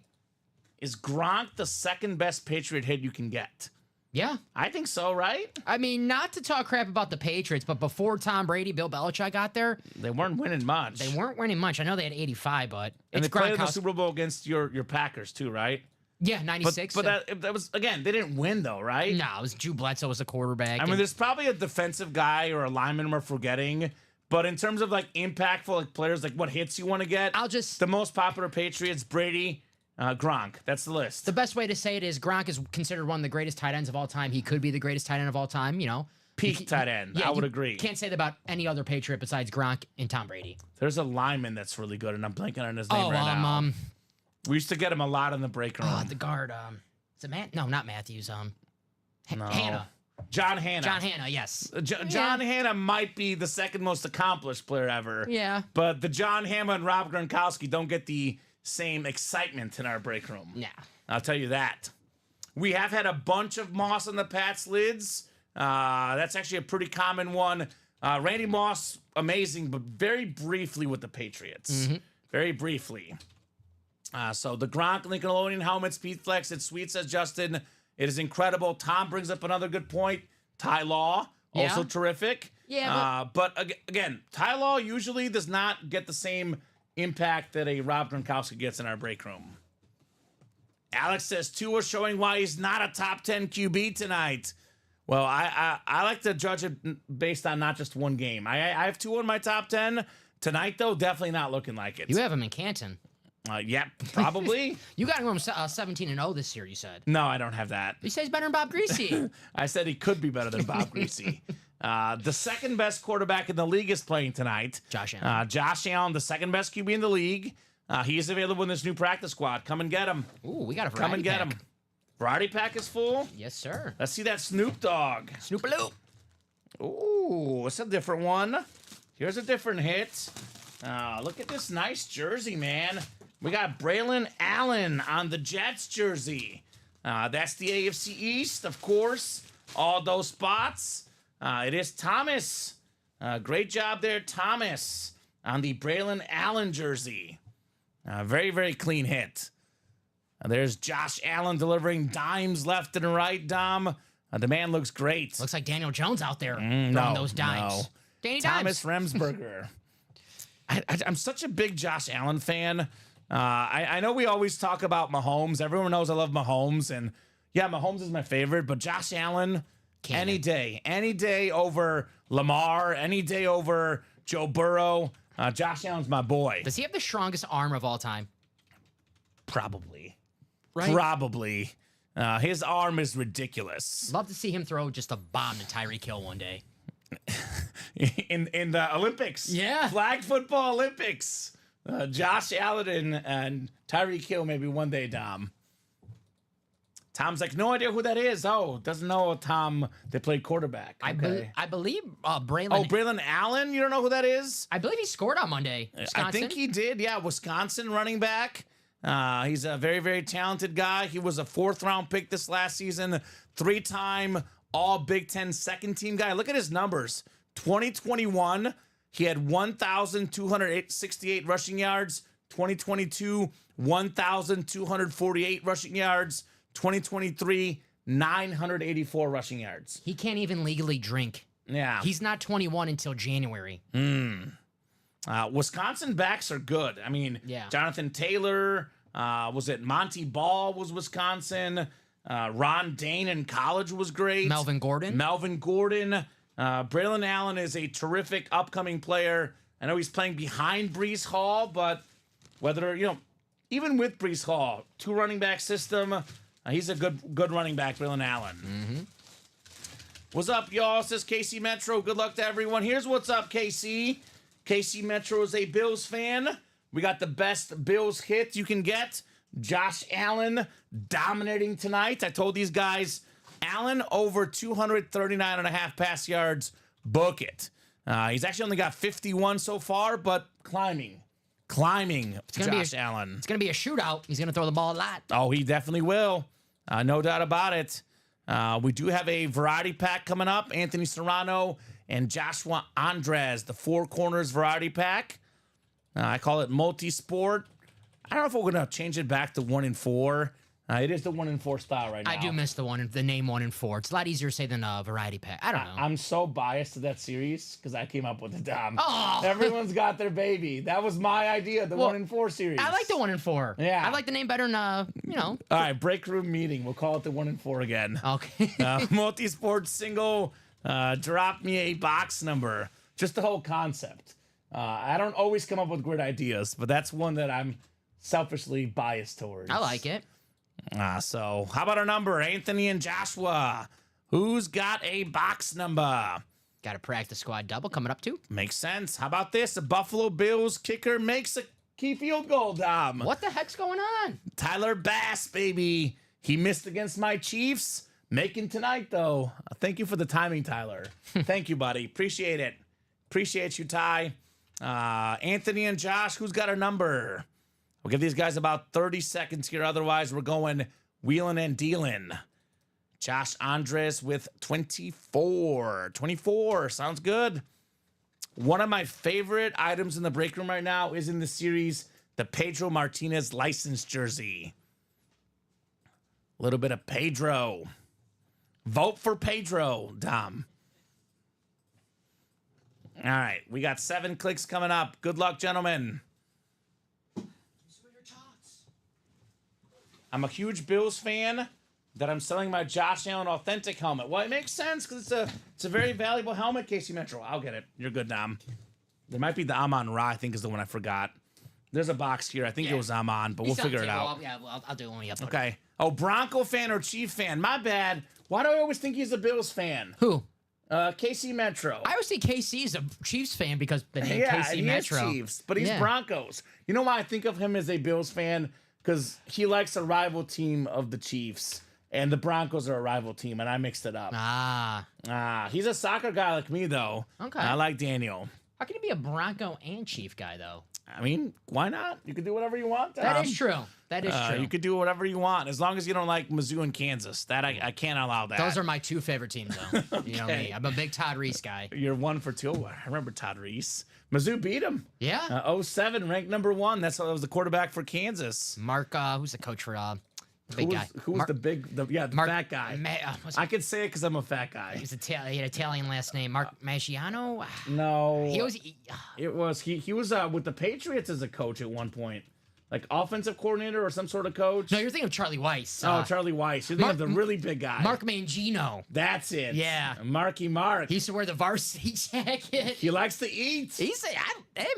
is Gronk the second best Patriot hit you can get? Yeah. I think so, right? I mean, not to talk crap about the Patriots, but before Tom Brady, Bill Belichick got there, They weren't winning much. they weren't winning much. I know they had 85, but And it's they played in the Gronkowski. Super Bowl against your Packers, too, right? Yeah, But, 96. but that was, again, they didn't win, though, right? No, it was Drew Bledsoe was the quarterback. I mean, and- there's probably a defensive guy or a lineman we're forgetting. But in terms of, like, impactful like players, like what hits you want to get, I'll just... the most popular Patriots, Brady, Gronk. That's the list. The best way to say it is Gronk is considered one of the greatest tight ends of all time. He could be the greatest tight end of all time, you know. Peak tight end. I would agree. Can't say that about any other Patriot besides Gronk and Tom Brady. There's a lineman that's really good, and I'm blanking on his name right now. We used to get him a lot in the break room. The guard, is it Matt? No, not Matthews. No. Hannah. John Hannah. John Hannah, yes. John Hannah might be the second most accomplished player ever. Yeah. But the John Hannah and Rob Gronkowski don't get the same excitement in our break room. Nah. I'll tell you that. We have had a bunch of Moss on the Pats lids. That's actually a pretty common one. Randy Moss, amazing, but very briefly with the Patriots. Very briefly. So the Gronk Nickelodeon helmet, Speed Flex, it's sweet, says Justin. It is incredible. Tom brings up another good point. Ty Law, also Yeah. terrific. Yeah, But again, Ty Law usually does not get the same impact that a Rob Gronkowski gets in our break room. Alex says Tua showing why he's not a top 10 QB tonight. Well, I like to judge it based on not just one game. I have Tua in my top 10. Tonight, though, definitely not looking like it. You have him in Canton. Yeah, probably. You got him 17-0 this year, you said. No, I don't have that. You say he's better than Bob Greasy. I said he could be better than Bob Greasy. The second best quarterback in the league is playing tonight. Josh Allen. Josh Allen, the second best QB in the league. He is available in this new practice squad. Come and get him. Ooh, we got a variety Come and get pack. him. Variety pack is full. Yes, sir. Let's see that Snoop Dogg. Snoop-a-loop. Ooh, it's a different one. Here's a different hit. Look at this nice jersey, man. We got Braylon Allen on the Jets jersey. That's the AFC East, of course. All those spots. It is Thomas. Great job there, Thomas, on the Braylon Allen jersey. Very, very clean hit. There's Josh Allen delivering dimes left and right, Dom. The man looks great. Looks like Daniel Jones out there throwing no, those dimes. no. Danny Thomas Dimes. Remsberger. I'm such a big Josh Allen fan. I know we always talk about Mahomes. Everyone knows I love Mahomes. And yeah, Mahomes is my favorite. But Josh Allen, any day over Lamar, any day over Joe Burrow. Josh Allen's my boy. Does he have the strongest arm of all time? Probably. Right? Probably. His arm is ridiculous. Love to see him throw just a bomb to Tyreek Hill one day. In the Olympics. Yeah. Flag football Olympics. Josh Allen and Tyreek Hill maybe one day, Dom. Tom's like, no idea who that is. Oh, doesn't know Tom. They played quarterback. Okay. I believe Braylon. Oh, Braylon Allen? You don't know who that is? I believe he scored on Monday. Wisconsin. I think he did. Yeah, Wisconsin running back. He's a very, very talented guy. He was a 4th-round pick this last season. 3-time All Big Ten second team guy. Look at his numbers. 2021, he had 1,268 rushing yards. 2022, 1,248 rushing yards. 2023, 984 rushing yards. He can't even legally drink. Yeah. He's not 21 until January. Wisconsin backs are good. I mean, Yeah. Jonathan Taylor, was it Monty Ball was Wisconsin? Ron Dane in college was great. Melvin Gordon. Braylon Allen is a terrific upcoming player. I know he's playing behind Breece Hall, but whether, even with Breece Hall, 2 running back system, He's a good running back, Braylon Allen. What's up, y'all? Says KC Metro. Good luck to everyone. Here's what's up, KC. KC Metro is a Bills fan. We got the best Bills hit you can get. Josh Allen dominating tonight. I told these guys, Allen over 239.5 pass yards. Book it. He's actually only got 51 so far, but climbing. Josh Allen. It's going to be a shootout. He's going to throw the ball a lot. Oh, he definitely will. No doubt about it. We do have a variety pack coming up. Anthony Serrano and Joshua Andres, the Four Corners variety pack. I call it multi-sport. I don't know if we're going to change it back to 1 in 4. It is the 1 in 4 style right now. I do miss the name 1 in 4. It's a lot easier to say than a variety pack. I don't know. I'm so biased to that series because I came up with it, Dom. Oh. Everyone's got their baby. That was my idea, the 1 in 4 series. I like the 1 in 4. Yeah. I like the name better than, All right, break room meeting. We'll call it the 1 in 4 again. Okay. Multi-sport single. Drop me a box number. Just the whole concept. I don't always come up with great ideas, but that's one that I'm selfishly biased towards. I like it. So how about our number? Anthony and Joshua. Who's got a box number? Got a practice squad double coming up too. Makes sense. How about this? A Buffalo Bills kicker makes a key field goal, Dom. What the heck's going on? Tyler Bass, baby. He missed against my Chiefs. Making tonight, though. Thank you for the timing, Tyler. Thank you, buddy. Appreciate it. Appreciate you, Ty. Anthony and Josh, who's got a number? We'll give these guys about 30 seconds here. Otherwise, we're going wheeling and dealing. Josh Andres with 24. 24. Sounds good. One of my favorite items in the break room right now is in the series, the Pedro Martinez license jersey. A little bit of Pedro. Vote for Pedro, Dom. All right. We got 7 clicks coming up. Good luck, gentlemen. I'm a huge Bills fan that I'm selling my Josh Allen authentic helmet. Well, it makes sense because it's a very valuable helmet, Casey Metro. I'll get it. You're good, Dom. There might be the Amon Ra, I think is the one I forgot. There's a box here. I think it was Amon, but we'll figure it out. I'll do it when we upload. Okay. Oh, Bronco fan or Chief fan? My bad. Why do I always think he's a Bills fan? Who? KC Metro. I always think KC is a Chiefs fan because the name Yeah, KC he Metro. is Chiefs, but he's Yeah. Broncos. You know why I think of him as a Bills fan? Because he likes a rival team of the Chiefs, and the Broncos are a rival team, and I mixed it up. He's a soccer guy like me, though. Okay. I like Daniel. How can you be a Bronco and Chief guy though? I mean, why not? You can do whatever you want. Tom. That is true. That is true. You could do whatever you want, as long as you don't like Mizzou and Kansas. That I can't allow that. Those are my 2 favorite teams, though. You know me. I'm a big Todd Reese guy. You're 1 for 2. I remember Todd Reese. Mizzou beat him. Yeah. 07, ranked number 1. That was the quarterback for Kansas. Mark, who's the coach for the big guy? Who was the fat guy? I could say it because I'm a fat guy. He had Italian last name. Mark Maggiano? No. He was. He was with the Patriots as a coach at one point. Like offensive coordinator or some sort of coach. No, you're thinking of Charlie Weiss. Charlie Weiss. You're thinking of the really big guy. Mark Mangino. That's it. Yeah. Marky Mark. He used to wear the varsity jacket. He likes to eat. Hey,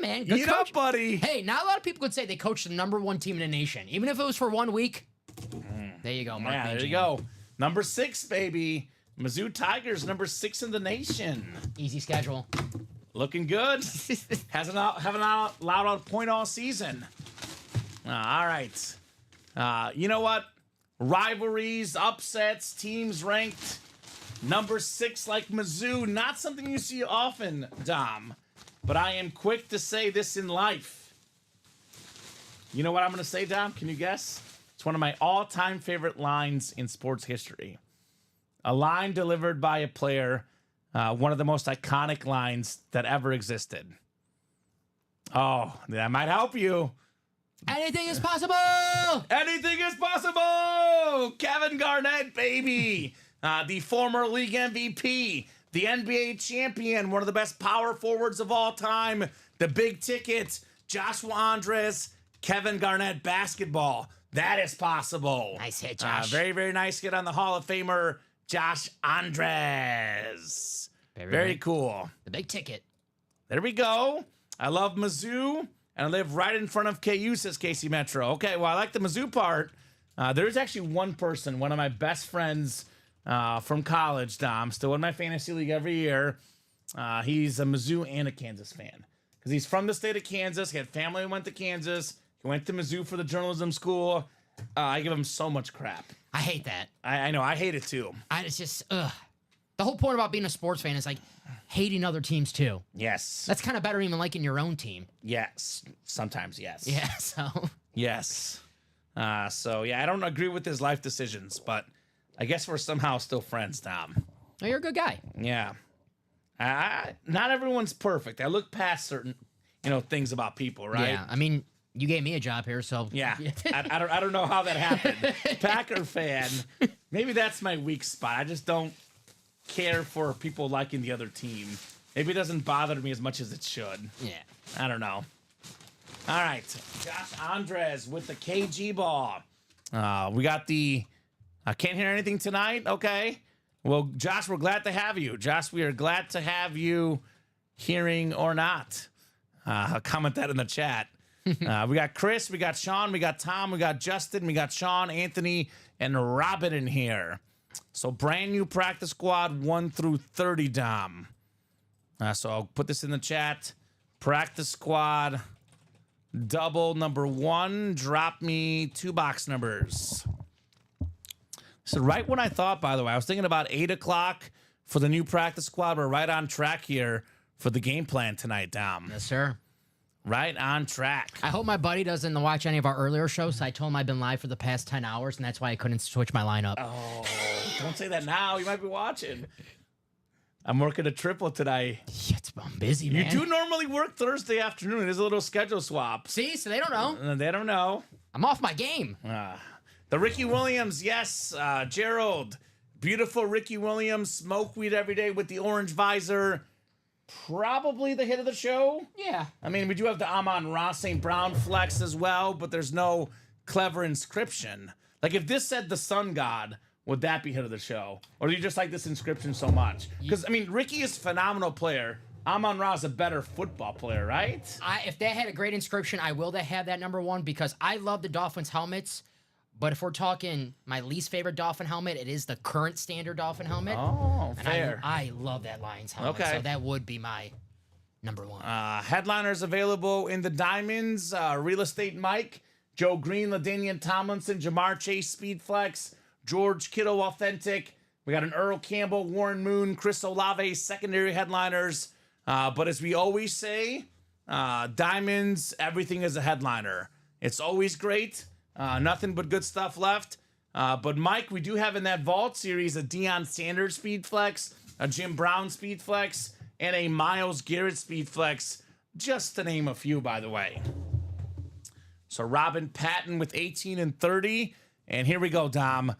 man. Good Eat coach. up, buddy. Hey, not a lot of people could say they coached the #1 team in the nation. Even if it was for 1 week. There you go, Mark Mangino. There you go. Number 6, baby. Mizzou Tigers, number 6 in the nation. Easy schedule. Looking good. Haven't allowed a point all season. All right. You know what? Rivalries, upsets, teams ranked number 6 like Mizzou. Not something you see often, Dom. But I am quick to say this in life. You know what I'm going to say, Dom? Can you guess? It's one of my all-time favorite lines in sports history. A line delivered by a player, one of the most iconic lines that ever existed. Oh, that might help you. Anything is possible. Anything is possible. Kevin Garnett, baby. The former league MVP, the NBA champion, one of the best power forwards of all time, the big ticket, Joshua Andres, Kevin Garnett basketball. That is possible. Nice hit, Josh. Very, very nice hit on the Hall of Famer, Josh Andres. Very cool. The big ticket. There we go. I love Mizzou, and I live right in front of KU, says Casey Metro. Okay, well, I like the Mizzou part. There's actually one person, one of my best friends from college, Dom, still in my fantasy league every year. He's a Mizzou and a Kansas fan because he's from the state of Kansas. He had family who went to Kansas. He went to Mizzou for the journalism school. I give him so much crap. I hate that. I know. I hate it too. It's just, ugh. The whole point about being a sports fan is like hating other teams too. Yes. That's kind of better even liking your own team. Yes. Sometimes, yes. Yeah, so. Yes. So, yeah, I don't agree with his life decisions, but I guess we're somehow still friends, Dom. Oh, you're a good guy. Yeah. Not everyone's perfect. I look past certain, things about people, right? Yeah, I mean, you gave me a job here, so. Yeah. I don't know how that happened. Packer fan. Maybe that's my weak spot. I just don't care for people liking the other team. Maybe it doesn't bother me as much as it should. Yeah. I don't know. All right. Josh Andres with the KG ball. We got the I can't hear anything tonight. Okay. Well, Josh, we're glad to have you. Josh, we are glad to have you hearing or not. Comment that in the chat. We got Chris, we got Sean, we got Tom, we got Justin, we got Sean, Anthony, and Robin in here. So brand new practice squad 1 through 30, Dom. So I'll put this in the chat. Practice squad double number 1. Drop me 2 box numbers. So right when I thought, by the way, I was thinking about 8 o'clock for the new practice squad. We're right on track here for the game plan tonight, Dom. Yes, sir. Right on track. I hope my buddy doesn't watch any of our earlier shows. I told him I've been live for the past 10 hours, and that's why I couldn't switch my lineup. Oh, don't say that now. You might be watching. I'm working a triple today. I'm busy, man. You do normally work Thursday afternoon. There's a little schedule swap. See? So they don't know. They don't know. I'm off my game. The Ricky Williams, yes. Gerald. Beautiful Ricky Williams. Smoke weed every day with the orange visor. Probably the hit of the show. Yeah. I mean, we do have the Amon-Ra St. Brown flex as well, but there's no clever inscription. Like, if this said the Sun God, would that be hit of the show? Or do you just like this inscription so much? Because, I mean, Ricky is a phenomenal player. Amon-Ra is a better football player, right? If they had a great inscription, I will have that number 1 because I love the Dolphins helmets. But if we're talking my least favorite Dolphin helmet, it is the current standard Dolphin helmet. Oh, and fair. I love that Lions helmet. Okay. So that would be my number 1. Headliners available in the Diamonds. Real Estate Mike, Joe Green, LaDainian Tomlinson, Jamar Chase, Speed Flex, George Kittle, Authentic. We got an Earl Campbell, Warren Moon, Chris Olave, secondary headliners. But as we always say, Diamonds, everything is a headliner. It's always great. Nothing but good stuff left. But Mike, we do have in that Vault series a Deion Sanders Speed Flex, a Jim Brown Speed Flex, and a Myles Garrett Speed Flex, just to name a few, by the way. So Robin Patton with 18 and 30. And here we go, Dom.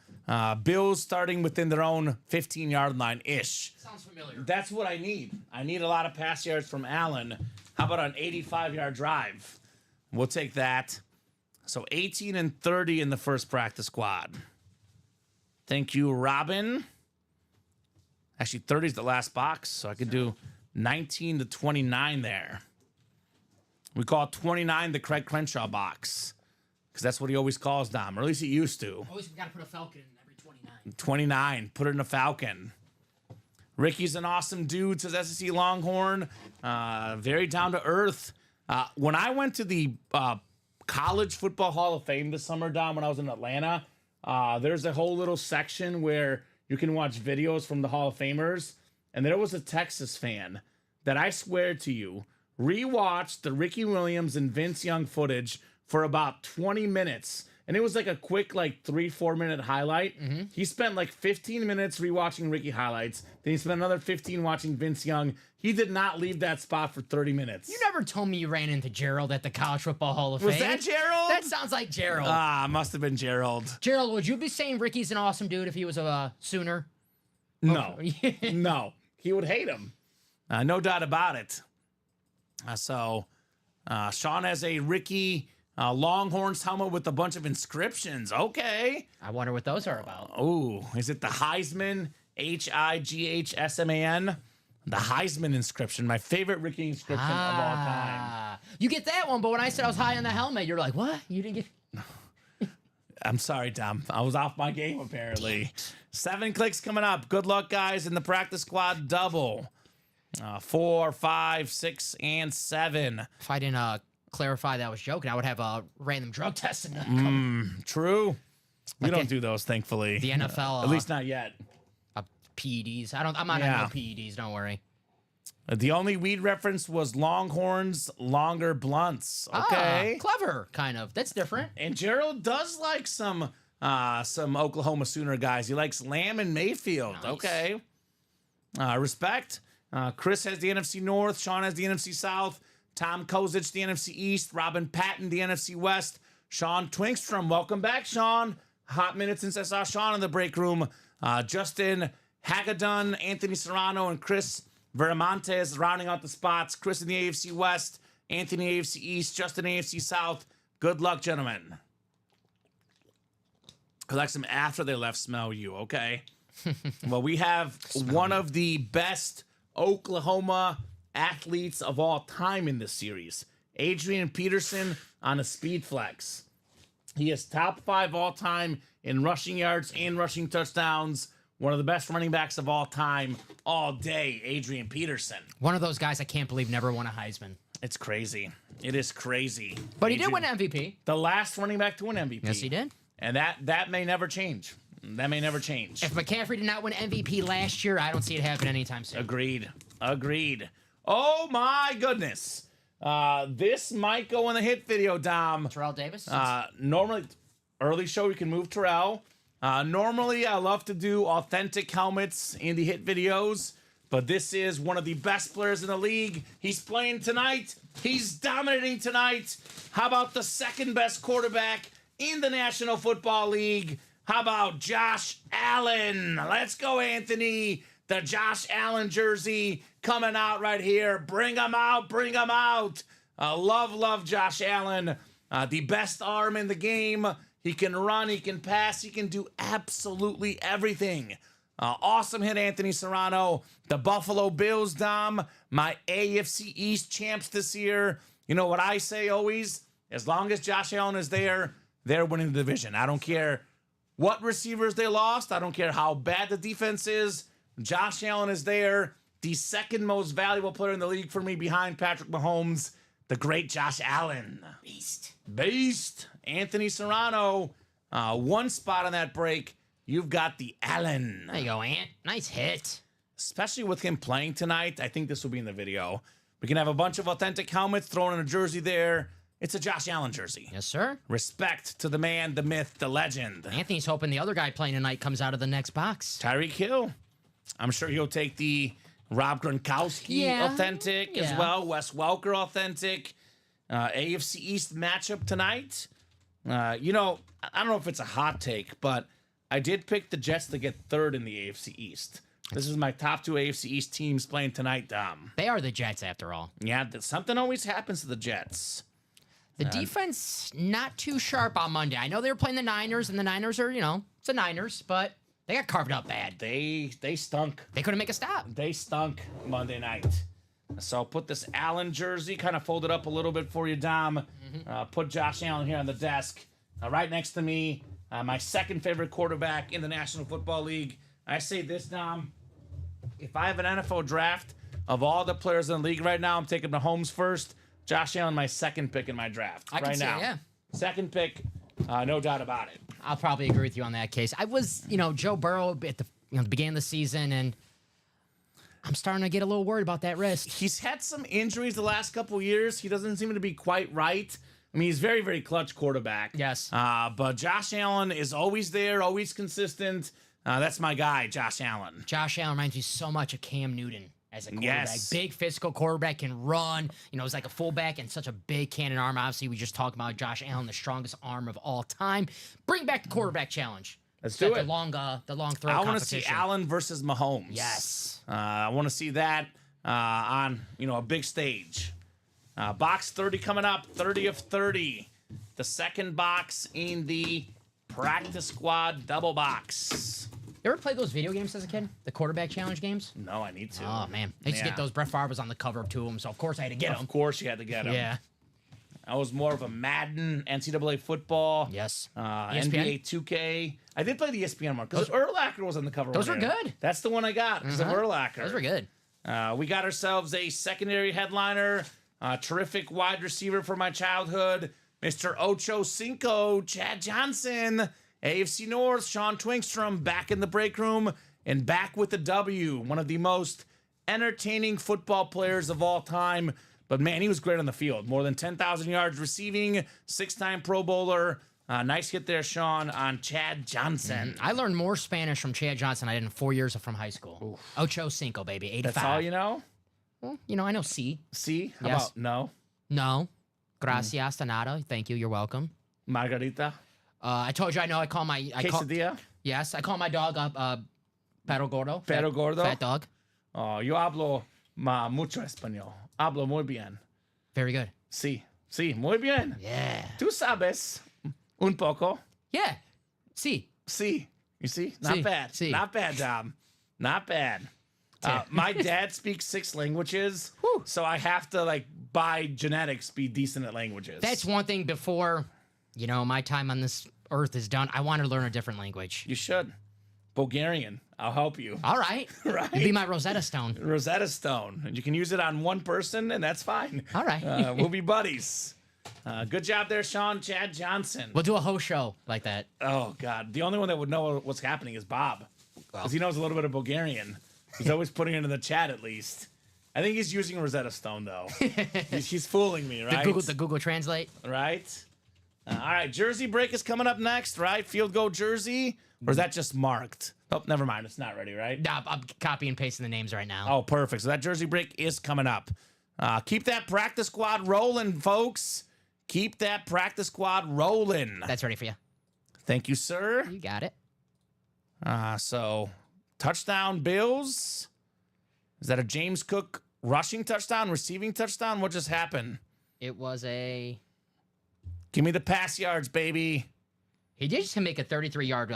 Bills starting within their own 15-yard line-ish. Sounds familiar. That's what I need. I need a lot of pass yards from Allen. How about an 85-yard drive? We'll take that. So 18 and 30 in the first practice squad. Thank you, Robin. Actually, 30 is the last box, so I could do 19 to 29 there. We call 29 the Craig Crenshaw box because that's what he always calls Dom, or at least he used to. Always got to put a Falcon in every 29. 29, put it in a Falcon. Ricky's an awesome dude, says SEC Longhorn. Very down to earth. When I went to the College Football Hall of Fame this summer, Dom, when I was in Atlanta, there's a whole little section where you can watch videos from the Hall of Famers. And there was a Texas fan that I swear to you rewatched the Ricky Williams and Vince Young footage for about 20 minutes. And it was like a quick, 3-4 minute highlight. Mm-hmm. He spent 15 minutes rewatching Ricky highlights. Then he spent another 15 watching Vince Young. He did not leave that spot for 30 minutes. You never told me you ran into Gerald at the College Football Hall of Fame. Was that Gerald? That sounds like Gerald. Must have been Gerald. Gerald, would you be saying Ricky's an awesome dude if he was a Sooner? No. No. He would hate him. No doubt about it. So Sean has a Ricky Longhorns helmet with a bunch of inscriptions. Okay. I wonder what those are about. Oh, is it the Heisman? Highsman? The Heisman inscription. My favorite Ricky inscription of all time. You get that one, but when I said I was high on the helmet, you're like, what? You didn't get... I'm sorry, Tom. I was off my game, apparently. 7 clicks coming up. Good luck, guys, in the practice squad double. 4, 5, 6, and 7. If I didn't clarify that I was joking, I would have a random drug test in the True. We Okay. don't do those, thankfully. The NFL, At least not yet. PEDs. I'm not on no PEDs. Don't worry. The only weed reference was Longhorns, longer blunts. Okay. Clever, kind of. That's different. And Gerald does like some Oklahoma Sooner guys. He likes Lamb and Mayfield. Nice. Okay. Respect. Chris has the NFC North. Sean has the NFC South. Tom Kozich, the NFC East. Robin Patton, the NFC West. Sean Twinkstrom. Welcome back, Sean. Hot minute since I saw Sean in the break room. Justin Hagedon, Anthony Serrano, and Chris Veramontes rounding out the spots. Chris in the AFC West, Anthony AFC East, Justin AFC South. Good luck, gentlemen. I like some after they left smell you, okay? Well, we have one of the best Oklahoma athletes of all time in this series. Adrian Peterson on a speed flex. He is top 5 all time in rushing yards and rushing touchdowns. One of the best running backs of all time, all day, Adrian Peterson. One of those guys I can't believe never won a Heisman. It's crazy. It is crazy. But he did win MVP. The last running back to win MVP. Yes, he did. And that may never change. That may never change. If McCaffrey did not win MVP last year, I don't see it happen anytime soon. Agreed. Oh my goodness. This might go in the hit video, Dom. Terrell Davis? Normally, early show, we can move Terrell. Normally, I love to do authentic helmets in the hit videos, but this is one of the best players in the league. He's playing tonight. He's dominating tonight. How about the second best quarterback in the National Football League? How about Josh Allen? Let's go, Anthony. The Josh Allen jersey coming out right here. Bring him out. Bring him out. Love Josh Allen. The best arm in the game. He can run, he can pass, he can do absolutely everything. Awesome hit, Anthony Serrano. The Buffalo Bills, Dom, my AFC East champs this year. You know what I say always? As long as Josh Allen is there, they're winning the division. I don't care what receivers they lost. I don't care how bad the defense is. Josh Allen is there. The second most valuable player in the league for me behind Patrick Mahomes, the great Josh Allen. Beast. Anthony Serrano, one spot on that break. You've got the Allen. There you go, Ant. Nice hit. Especially with him playing tonight. I think this will be in the video. We can have a bunch of authentic helmets thrown in a jersey there. It's a Josh Allen jersey. Yes, sir. Respect to the man, the myth, the legend. Anthony's hoping the other guy playing tonight comes out of the next box. Tyreek Hill. I'm sure he'll take the Rob Gronkowski authentic as well. Wes Welker authentic. AFC East matchup tonight. You know, I don't know if it's a hot take, but I did pick the Jets to get third in the AFC East. This is my top 2 AFC East teams playing tonight, Dom. They are the Jets, after all. Yeah, something always happens to the Jets. The defense, not too sharp on Monday. I know they were playing the Niners, and the Niners are, it's the Niners, but they got carved up bad. They stunk. They couldn't make a stop. They stunk Monday night. So I'll put this Allen jersey, kind of fold it up a little bit for you, Dom. Put Josh Allen here on the desk. Right next to me, my second favorite quarterback in the National Football League. I say this, Dom. If I have an NFL draft of all the players in the league right now, I'm taking Mahomes first. Josh Allen, my second pick in my draft I can right see now. it, yeah. Second pick, no doubt about it. I'll probably agree with you on that case. I was, Joe Burrow at the beginning of the season, and I'm starting to get a little worried about that wrist. He's had some injuries the last couple years. He doesn't seem to be quite right. I mean, he's very, very clutch quarterback. Yes. But Josh Allen is always there, always consistent. That's my guy, Josh Allen. Josh Allen reminds me so much of Cam Newton as a quarterback. Yes. Big physical quarterback, can run. He's like a fullback and such a big cannon arm. Obviously, we just talked about Josh Allen, the strongest arm of all time. Bring back the quarterback challenge. Let's do it. The long throw I want to competition. see Allen versus Mahomes. Yes. I want to see that on a big stage. Box 30 coming up, 30 of 30. The second box in the practice squad double box. You ever played those video games as a kid? The quarterback challenge games? No, I need to. Oh, man. I used to get those. Brett Favre was on the cover of 2 of them, so of course I had to get them. Of course you had to get them. Yeah. I was more of a Madden, NCAA football. Yes. NBA 2K. I did play the ESPN one because Urlacher was on the cover. Those one were year. good. That's the one I got because of Urlacher. Those were good. We got ourselves a secondary headliner, a terrific wide receiver for my childhood, Mr. Ocho Cinco, Chad Johnson, AFC North, Sean Twinkstrom back in the break room and back with the W. One of the most entertaining football players of all time. But man, he was great on the field. More than 10,000 yards receiving, 6-time Pro Bowler. Nice hit there, Sean, on Chad Johnson. I learned more Spanish from Chad Johnson than I did in 4 years from high school. Ocho Cinco, baby. 85. That's all you know? Well, I know C. See? How Yes. about no? No. Gracias, de nada. Thank you. You're welcome. Margarita? I told you I know. I call Quesadilla? Yes, I call my dog Perro Gordo. Perro Gordo? Fat dog. Oh, yo hablo mucho español. Hablo muy bien. Very good. Sí, muy bien. Yeah. Tú sabes un poco. Yeah. C. Sí. You see? Not Sí, bad. sí. Not bad, Dom. Not bad. My dad speaks 6 languages, so I have to, by genetics, be decent at languages. That's one thing before, my time on this earth is done. I want to learn a different language. You should. Bulgarian. I'll help you. All right. Right. You'll be my Rosetta Stone. Rosetta Stone. And you can use it on one person, and that's fine. All right. We'll be buddies. Good job there, Sean. Chad Johnson. We'll do a whole show like that. Oh, God. The only one that would know what's happening is Bob. Because he knows a little bit of Bulgarian. He's always putting it in the chat, at least. I think he's using Rosetta Stone, though. He's fooling me, right? The Google Translate. Right? All right. Jersey break is coming up next, right? Field goal jersey. Or is that just marked? Oh, never mind. It's not ready, right? Nah, I'm copy and pasting the names right now. Oh, perfect. So that jersey break is coming up. Keep that practice squad rolling, folks. Keep that practice squad rolling. That's ready for you. Thank you, sir. You got it. So, touchdown, Bills. Is that a James Cook rushing touchdown, receiving touchdown? What just happened? It was a... Give me the pass yards, baby. He did just make a 33-yard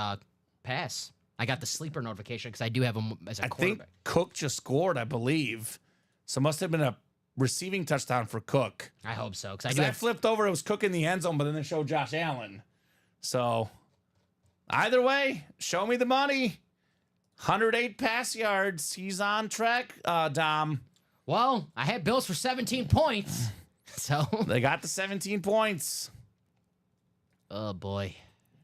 pass. I got the sleeper notification because I do have him as a I think quarterback. Cook just scored, I believe. So, must have been a receiving touchdown for Cook. I hope so. Because I flipped over, it was Cook in the end zone, but then they showed Josh Allen. So, either way, show me the money. 108 pass yards. He's on track, Dom. Well, I had Bills for 17 points. So. They got the 17 points. Oh, boy.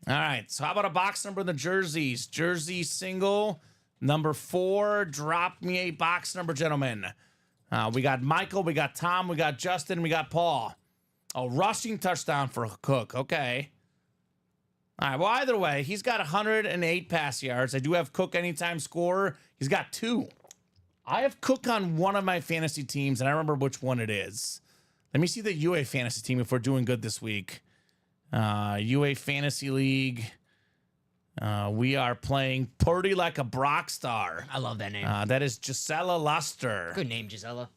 All right. So, how about a box number in the jerseys? Jersey single, number 4. Drop me a box number, gentlemen. We got Michael, we got Tom, we got Justin, we got Paul. Oh, rushing touchdown for Cook. Okay. All right. Well, either way, he's got 108 pass yards. I do have Cook anytime scorer. He's got 2. I have Cook on one of my fantasy teams, and I remember which one it is. Let me see the UA fantasy team if we're doing good this week. UA Fantasy League. We are playing Purdy Like a Brock Star. I love that name. That is Gisela Luster. Good name, Gisela.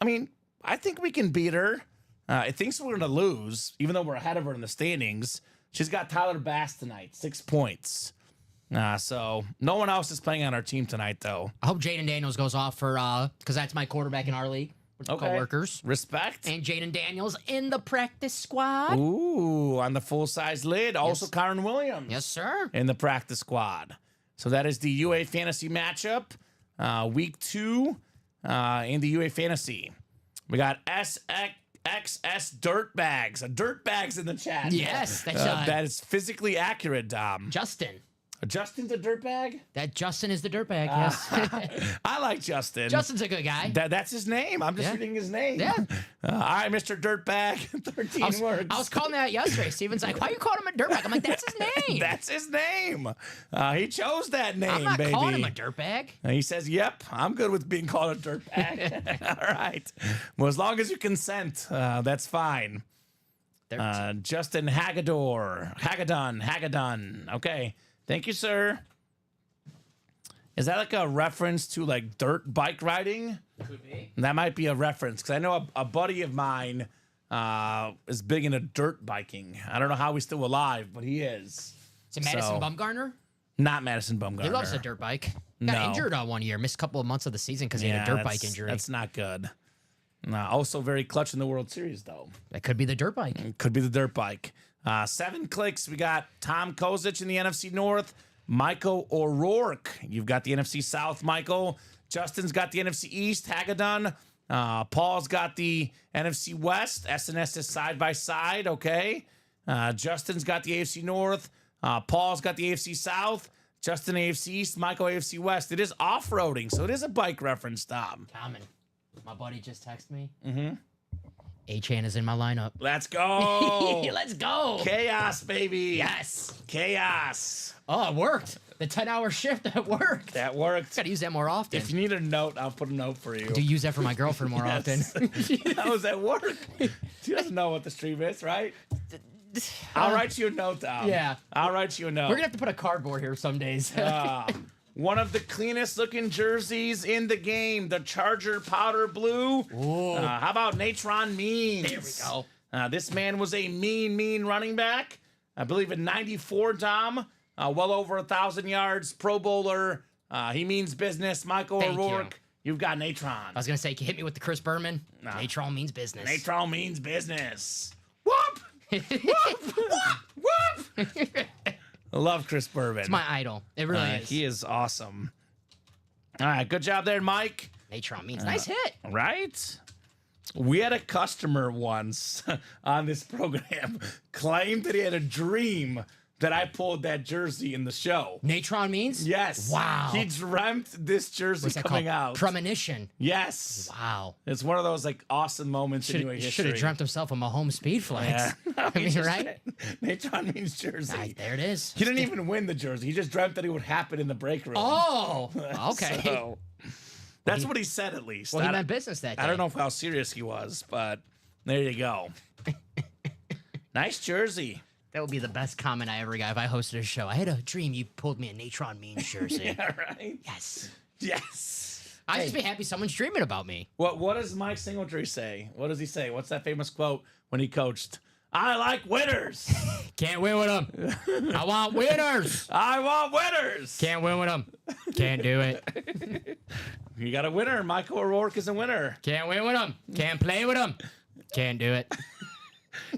I mean, I think we can beat her. I think we're going to lose, even though we're ahead of her in the standings. She's got Tyler Bass tonight, 6 points. So no one else is playing on our team tonight, though. I hope Jaden Daniels goes off for, because that's my quarterback in our league. With coworkers. Respect. And Jaden Daniels in the practice squad. Ooh, on the full-size lid. Also, Kyron Williams. Yes, sir. In the practice squad. So that is the UA Fantasy matchup. Week 2 in the UA Fantasy. We got XS Dirtbags. A Dirtbags in the chat. Yes. That's, that is physically accurate, Dom. Justin. Justin's a dirtbag? That Justin is the dirtbag, yes. I like Justin. Justin's a good guy. That's his name. I'm just reading his name. Yeah. All right, Mr. Dirtbag. 13 words. I was calling that yesterday. Steven's like, why are you calling him a dirtbag? I'm like, that's his name. That's his name. He chose that name, I'm not baby. calling him a dirtbag. And he says, yep, I'm good with being called a dirtbag. All right. Well, as long as you consent, that's fine. Justin Hagedon. Okay. Thank you, sir. Is that like a reference to like dirt bike riding? Could be. That might be a reference because I know a buddy of mine is big into dirt biking. I don't know how he's still alive, but he is. Is it Madison Bumgarner? Not Madison Bumgarner. He loves a dirt bike. Got injured 1 year. Missed a couple of months of the season because he had a dirt bike injury. That's not good. Also very clutch in the World Series, though. That could be the dirt bike. It could be the dirt bike. 7 clicks. We got Tom Kozich in the NFC North. Michael O'Rourke. You've got the NFC South, Michael. Justin's got the NFC East, Hagedon. Paul's got the NFC West. SNS is side by side, okay? Justin's got the AFC North. Paul's got the AFC South. Justin AFC East, Michael AFC West. It is off-roading, so it is a bike reference, Tom. Common. My buddy just texted me. Mm-hmm. A-Chan is in my lineup. Let's go. Let's go. Chaos, baby. Yes. Chaos. Oh, it worked. The 10-hour shift, that worked. That worked. Gotta use that more often. If you need a note, I'll put a note for you. Do use that for my girlfriend more often. That was at work. She doesn't know what the stream is, right? I'll write you a note, Tom. Yeah. I'll write you a note. We're gonna have to put a cardboard here some days. One of the cleanest looking jerseys in the game, the Charger Powder Blue. How about Natron Means? There we go. This man was a mean running back. I believe in 94, Dom. Well over 1,000 yards, Pro Bowler. He means business. Michael Thank O'Rourke. You've got Natron. I was gonna say, hit me with the Chris Berman. Natron means business. Natron means business. Whoop! Whoop! Whoop! Whoop! I love Chris Bourbon. It's my idol. It really is. He is awesome. All right, good job there, Mike. Natron means nice hit. Right? We had a customer once on this program claim that he had a dream that I pulled that jersey in the show. Natron means? Yes. Wow. He dreamt this jersey What's that coming called? out. Premonition. Yes. Wow. It's one of those like awesome moments in UA history. Should have dreamt himself a Mahomes speed flex. Yeah. I mean, right? Natron means jersey. Right, there it is. He didn't even win the jersey. He just dreamt that it would happen in the break room. Oh, okay. So, that's what he said, at least. Well, he meant business that day. I don't know how serious he was, but there you go. Nice jersey. That would be the best comment I ever got if I hosted a show. I had a dream you pulled me a Natron means jersey. Yeah, right? Yes. Yes. I'd just be happy someone's dreaming about me. What does Mike Singletary say? What does he say? What's that famous quote when he coached? I like winners. Can't win with them. I want winners. I want winners. Can't win with them. Can't do it. You got a winner. Michael O'Rourke is a winner. Can't win with them. Can't play with them. Can't do it.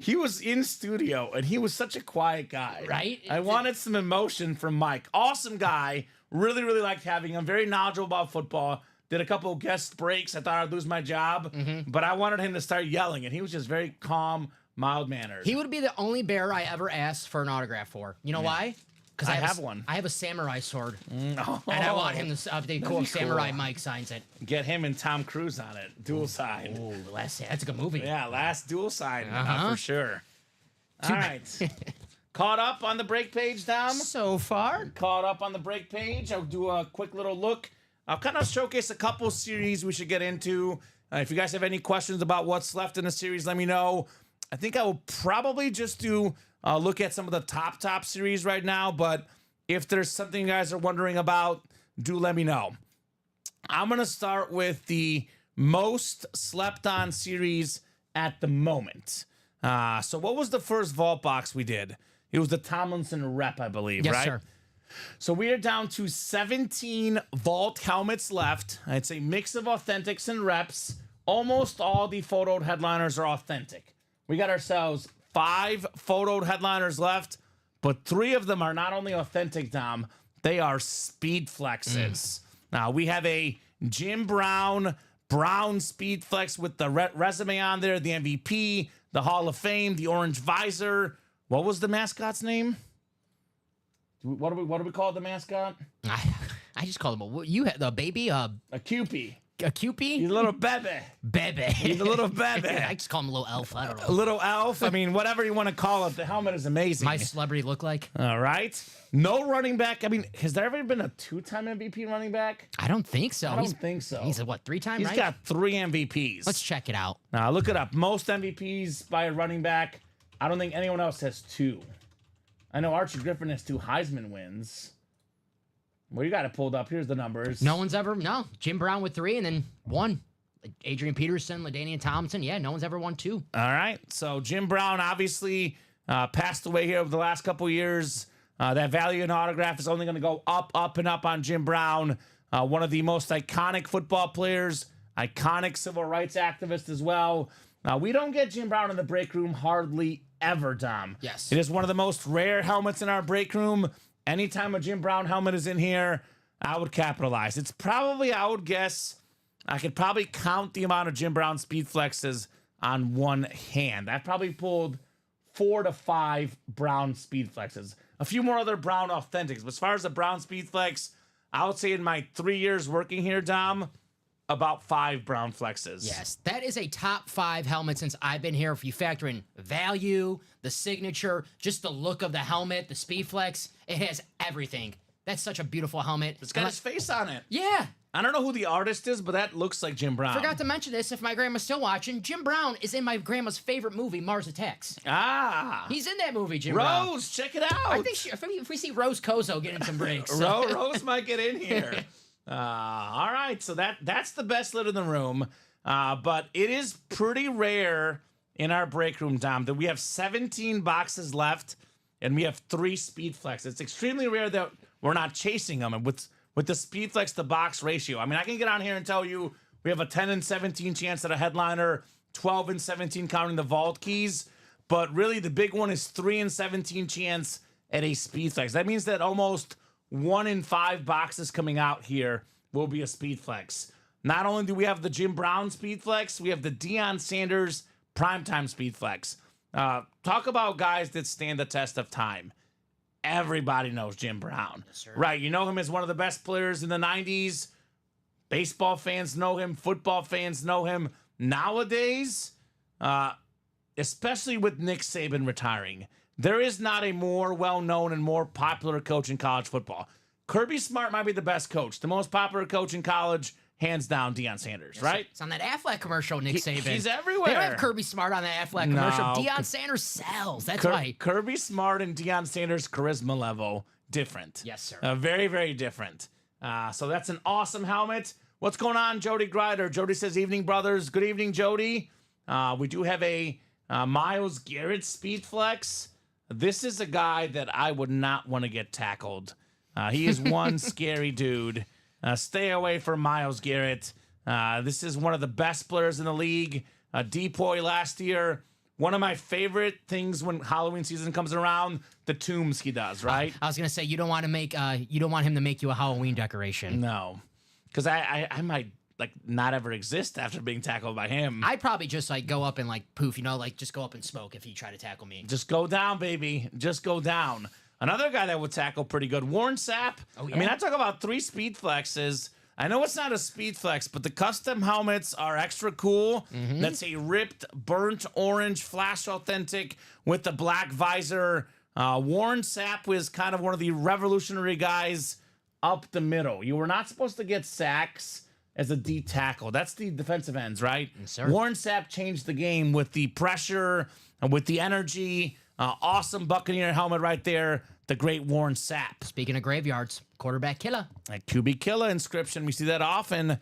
He was in studio, and he was such a quiet guy. Right? I wanted some emotion from Mike. Awesome guy. Really liked having him. Very knowledgeable about football. Did a couple guest breaks. I thought I'd lose my job. But I wanted him to start yelling, and he was just very calm, mild-mannered. He would be the only bear I ever asked for an autograph for. You know why? Because I have one. I have a samurai sword. Oh. And I want him to be cool if Samurai Mike signs it. Get him and Tom Cruise on it. Dual side. Oh, that's a good movie. Yeah, last dual side Uh-huh. for sure. All right. Caught up on the break page, Dom? So far. Caught up on the break page. I'll do a quick little look. I'll kind of showcase a couple series we should get into. If you guys have any questions about what's left in the series, let me know. I think I will probably just do look at some of the top series right now, but if there's something you guys are wondering about, do let me know. I'm going to start with the most slept on series at the moment. So what was the first vault box we did? It was the Tomlinson rep, I believe, Yes, right? sir. So we are down to 17 vault helmets left. It's a mix of authentics and reps. Almost all the photoed headliners are authentic. We got ourselves 5 photoed headliners left, but 3 of them are not only authentic, Dom, they are speed flexes. Now, we have a Jim Brown speed flex with the resume on there, the MVP, the Hall of Fame, the orange visor. What was the mascot's name? What do we call the mascot? I just call him you had the baby A Cupie. a Cupie. He's a little bebe. Bebe. He's a little bebe. I just call him a little elf. I don't A know. little elf. I mean, whatever you want to call it. The helmet is amazing. My celebrity look like? All right. No running back. I mean, has there ever been a 2-time MVP running back? I don't think so. I don't think so. He's a what, 3-time, He's right? got 3 MVPs. Let's check it out. Now, look it up. Most MVPs by a running back. I don't think anyone else has 2. I know Archie Griffin has 2 Heisman wins. Well, you got it pulled up. Here's the numbers. No. Jim Brown with 3 and then 1. Adrian Peterson, LaDainian Tomlinson. Yeah, no one's ever won 2. All right. So Jim Brown obviously passed away here over the last couple years. That value in autograph is only going to go up and up on Jim Brown. One of the most iconic football players iconic civil rights activist as well. We don't get Jim Brown in the break room hardly ever, Dom. Yes. It is one of the most rare helmets in our break room. Anytime a Jim Brown helmet is in here, I would capitalize. It's probably, I would guess, I could probably count the amount of Jim Brown Speed Flexes on one hand. I've probably pulled 4 to 5 Brown Speed Flexes. A few more other Brown Authentics. But as far as the Brown Speed Flex, I would say in my 3 years working here, Dom, about 5 Brown Flexes. Yes, that is a top 5 helmet since I've been here. If you factor in value, the signature, just the look of the helmet, the Speed Flex, it has everything. That's such a beautiful helmet. It's got his face on it. Yeah. I don't know who the artist is, but that looks like Jim Brown. Forgot to mention this, if my grandma's still watching, Jim Brown is in my grandma's favorite movie, Mars Attacks. Ah. He's in that movie, Jim Brown. Rose, check it out. I think if we see Rose Kozo getting some breaks. Rose might get in here. All right, so that's the best lid in the room. But it is pretty rare in our break room, Dom, that we have 17 boxes left and we have 3 Speed Flex. It's extremely rare that we're not chasing them. And with the Speed Flex to box ratio, I mean, I can get on here and tell you we have a 10 and 17 chance at a headliner, 12 and 17 counting the vault keys. But really, the big one is 3 and 17 chance at a Speed Flex. That means that almost 1 in 5 boxes coming out here will be a Speed Flex. Not only do we have the Jim Brown Speed Flex, we have the Deion Sanders Primetime Speed Flex. Talk about guys that stand the test of time. Everybody knows Jim Brown, right? You know him as one of the best players in the 90s. Baseball fans know him. Football fans know him. Nowadays, especially with Nick Saban retiring, there is not a more well-known and more popular coach in college football. Kirby Smart might be the best coach. The most popular coach in college, hands down, Deion Sanders, right? It's on that Affleck commercial, Nick Saban. He's everywhere. They don't have Kirby Smart on that Affleck commercial. No. Deion Sanders sells. That's why. Kirby Smart and Deion Sanders' charisma level, different. Yes, sir. Very, very different. So that's an awesome helmet. What's going on, Jody Grider? Jody says, evening, brothers. Good evening, Jody. We do have a Myles Garrett Speed Flex. This is a guy that I would not want to get tackled. He is one scary dude. Stay away from Myles Garrett. This is one of the best players in the league. Depoy last year. One of my favorite things when Halloween season comes around, the tombs he does, right? I was gonna say you don't want him to make you a Halloween decoration. No, because I might like not ever exist after being tackled by him. I'd probably just like go up and like poof, just go up and smoke if he tried to tackle me. Just go down, baby. Just go down. Another guy that would tackle pretty good, Warren Sapp. Oh, yeah? I mean, I talk about 3 Speed Flexes. I know it's not a Speed Flex, but the custom helmets are extra cool. That's a ripped, burnt orange Flash Authentic with the black visor. Warren Sapp was kind of one of the revolutionary guys up the middle. You were not supposed to get sacks as a D tackle. That's the defensive ends, right? Yes, sir. Warren Sapp changed the game with the pressure and with the energy. Awesome Buccaneer helmet right there. The great Warren Sapp. Speaking of graveyards, quarterback killer. A QB killer inscription. We see that often.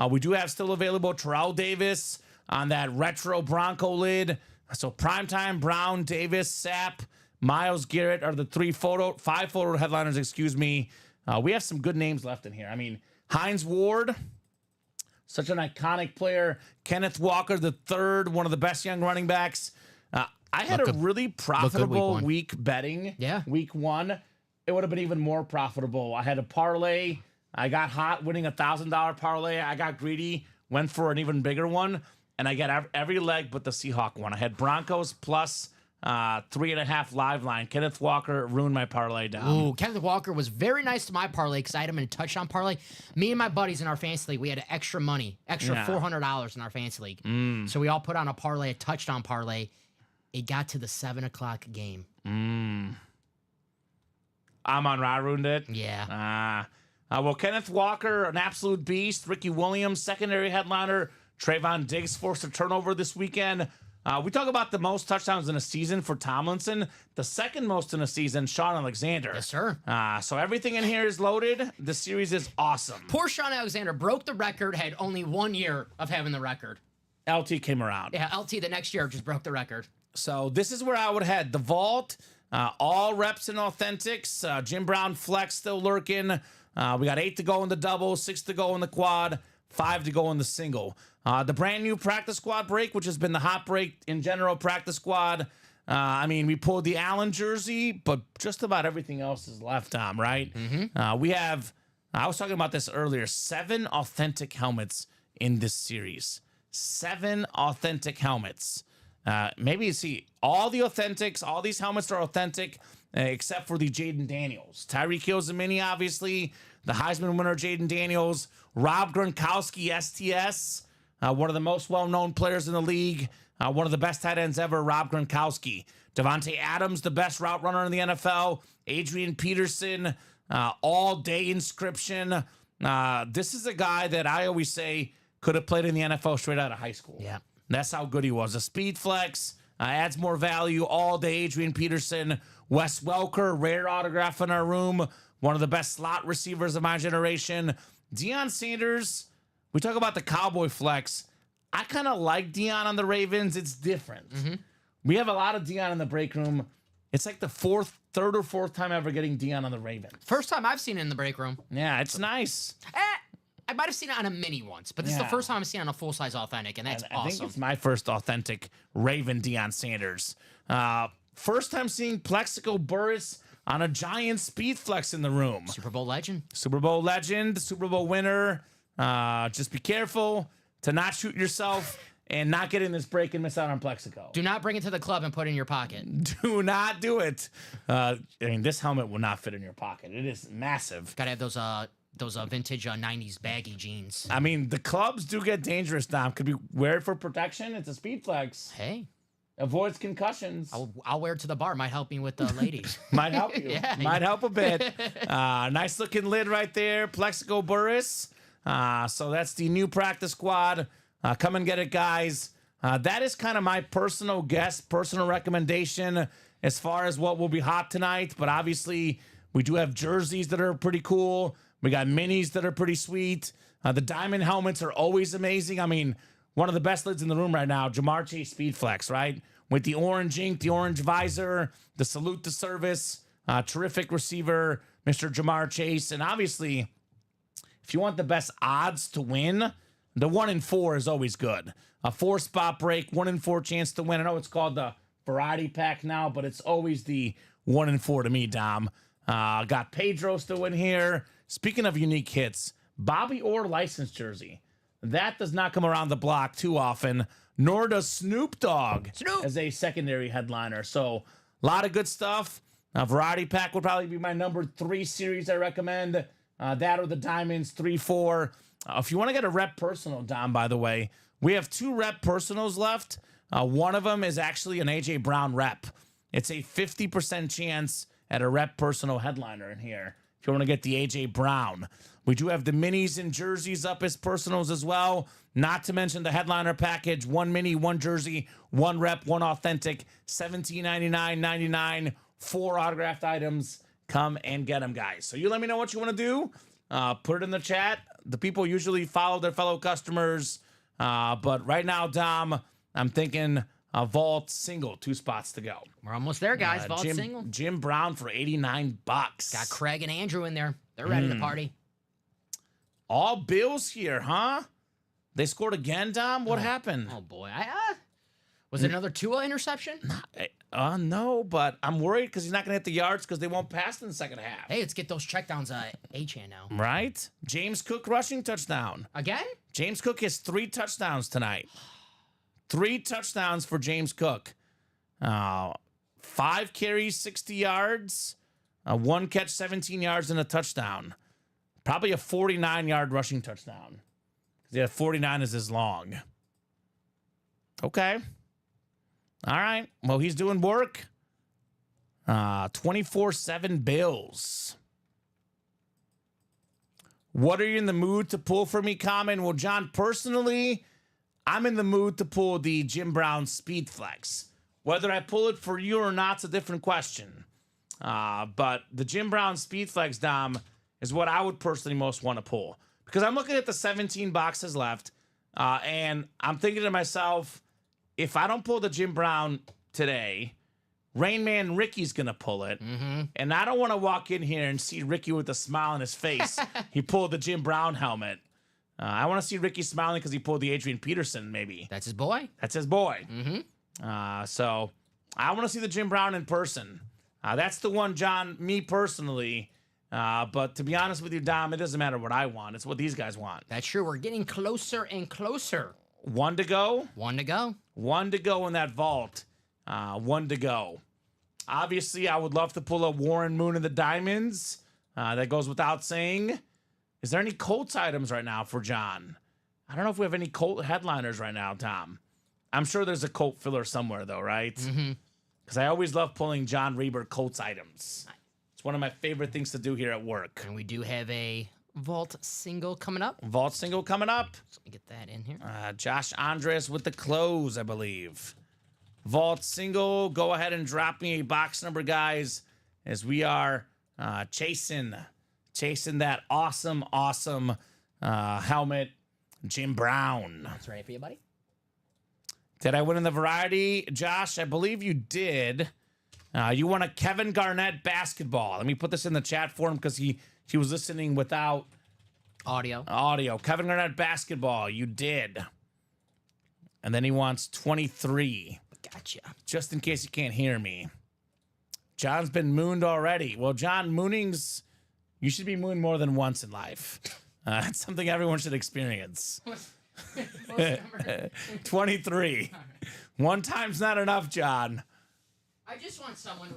We do have still available Terrell Davis on that retro Bronco lid. So primetime Brown, Davis, Sapp, Myles Garrett are the 5 photo headliners, excuse me. We have some good names left in here. I mean, Hines Ward, such an iconic player. Kenneth Walker, the third, one of the best young running backs. I had a really profitable week betting. Yeah. Week 1. It would have been even more profitable. I had a parlay. I got hot winning $1,000 parlay. I got greedy, went for an even bigger one, and I got every leg but the Seahawk one. I had Broncos plus 3.5 live line. Kenneth Walker ruined my parlay down. Ooh, Kenneth Walker was very nice to my parlay because I had him in a touchdown parlay. Me and my buddies in our fantasy league, we had extra money, $400 in our fantasy league. So we all put on a parlay, a touchdown parlay. It got to the 7 o'clock game. Amon-Ra ruined it. Yeah. Well, Kenneth Walker, an absolute beast. Ricky Williams, secondary headliner. Trayvon Diggs forced a turnover this weekend. We talk about the most touchdowns in a season for Tomlinson. The second most in a season, Sean Alexander. Yes, sir. So everything in here is loaded. The series is awesome. Poor Sean Alexander broke the record, had only 1 year of having the record. LT came around. Yeah, LT the next year just broke the record. So this is where I would head. The vault, all reps and authentics. Jim Brown flex still lurking. We got 8 to go in the double, 6 to go in the quad, 5 to go in the single. The brand new practice squad break, which has been the hot break in general, practice squad. We pulled the Allen jersey, but just about everything else is left, Tom, right? We have, I was talking about this earlier, 7 authentic helmets in this series. 7 authentic helmets. Maybe you see all the authentics, all these helmets are authentic, except for the Jaden Daniels. Tyreek Hill's a mini, obviously. The Heisman winner, Jaden Daniels. Rob Gronkowski, STS. One of the most well-known players in the league. One of the best tight ends ever, Rob Gronkowski. Devontae Adams, the best route runner in the NFL. Adrian Peterson, all-day inscription. This is a guy that I always say could have played in the NFL straight out of high school. Yeah. That's how good he was. A speed flex, adds more value all day. Adrian Peterson, Wes Welker, rare autograph in our room. One of the best slot receivers of my generation. Deion Sanders, we talk about the Cowboy flex. I kind of like Deion on the Ravens. It's different. We have a lot of Deion in the break room. It's like the third or fourth time ever getting Deion on the Ravens. First time I've seen it in the break room. Yeah, it's nice. I might have seen it on a mini once, but this is the first time I've seen it on a full-size authentic, and that's I awesome. think it's my first authentic Raven Deion Sanders. First time seeing Plexico Burris on a giant speed flex in the room. Super Bowl legend. Super Bowl legend, Super Bowl winner. Just be careful to not shoot yourself and not get in this break and miss out on Plexico. Do not bring it to the club and put it in your pocket. Do not do it. This helmet will not fit in your pocket. It is massive. Gotta have those vintage 90s baggy jeans. The clubs do get dangerous, Dom. Could be wear it for protection. It's a speed flex. Hey, Avoids concussions. I'll wear it to the bar. Might help me with the ladies. Might help you. Yeah. Might help a bit. Nice looking lid right there. Plexico Burris. So that's the new practice squad. Come and get it, guys. That is kind of my personal guess, personal recommendation as far as what will be hot tonight. But obviously, we do have jerseys that are pretty cool. We got minis that are pretty sweet. The diamond helmets are always amazing. One of the best lids in the room right now, Jamar Chase Speed Flex, right? With the orange ink, the orange visor, the salute to service, terrific receiver, Mr. Jamar Chase. And obviously, if you want the best odds to win, the 1 in 4 is always good. A 4-spot break, 1 in 4 chance to win. I know it's called the variety pack now, but it's always the 1 in 4 to me, Dom. Got Pedro still in here. Speaking of unique hits, Bobby Orr license jersey. That does not come around the block too often, nor does Snoop Dogg as a secondary headliner. So a lot of good stuff. Variety pack would probably be my number 3 series I recommend. That or the Diamonds 3-4. If you want to get a rep personal, Dom, by the way, we have 2 rep personals left. One of them is actually an A.J. Brown rep. It's a 50% chance at a rep personal headliner in here. If you want to get the A.J. Brown. We do have the minis and jerseys up as personals as well. Not to mention the headliner package. 1 mini, 1 jersey, 1 rep, 1 authentic. $17.99.99. 4 autographed items. Come and get them, guys. So you let me know what you want to do. Put it in the chat. The people usually follow their fellow customers. But right now, Dom, I'm thinking a vault single, 2 spots to go. We're almost there, guys. Vault single. Jim Brown for $89. Got Craig and Andrew in there. They're ready to party. All Bills here, huh? They scored again, Dom? What happened? Oh, boy. Was it another Tua interception? No, but I'm worried because he's not going to hit the yards because they won't pass in the second half. Hey, let's get those checkdowns Achane now. Right? James Cook rushing touchdown. Again? James Cook has 3 touchdowns tonight. 3 touchdowns for James Cook. 5 carries, 60 yards. 1 catch, 17 yards, and a touchdown. Probably a 49-yard rushing touchdown. Yeah, 49 is as long. Okay. All right. Well, he's doing work. 24/7 Bills. What are you in the mood to pull for me, Common? Well, John, personally, I'm in the mood to pull the Jim Brown Speed Flex. Whether I pull it for you or not's a different question. But the Jim Brown Speed Flex, Dom, is what I would personally most want to pull. Because I'm looking at the 17 boxes left, and I'm thinking to myself, if I don't pull the Jim Brown today, Rain Man Ricky's going to pull it. And I don't want to walk in here and see Ricky with a smile on his face. He pulled the Jim Brown helmet. I want to see Ricky smiling because he pulled the Adrian Peterson, maybe. That's his boy. That's his boy. Mm-hmm. So I want to see the Jim Brown in person. That's the one, John, me personally. But to be honest with you, Dom, it doesn't matter what I want. It's what these guys want. That's true. We're getting closer and closer. 1 to go. 1 to go. 1 to go in that vault. 1 to go. Obviously, I would love to pull a Warren Moon of the Diamonds. That goes without saying. Is there any Colts items right now for John? I don't know if we have any Colt headliners right now, Tom. I'm sure there's a Colt filler somewhere, though, right? Because I always love pulling John Reber Colts items. It's one of my favorite things to do here at work. And we do have a vault single coming up. Vault single coming up. Let me get that in here. Josh Andres with the close, I believe. Vault single. Go ahead and drop me a box number, guys, as we are chasing that awesome helmet, Jim Brown. That's right for you, buddy. Did I win in the variety, Josh? I believe you did. You won a Kevin Garnett basketball. Let me put this in the chat for him because he was listening without audio. Kevin Garnett basketball. You did. And then he wants 23. Gotcha. Just in case you can't hear me. John's been mooned already. Well, John, you should be mooned more than once in life. It's something everyone should experience. 23. One time's not enough, John. I just want someone to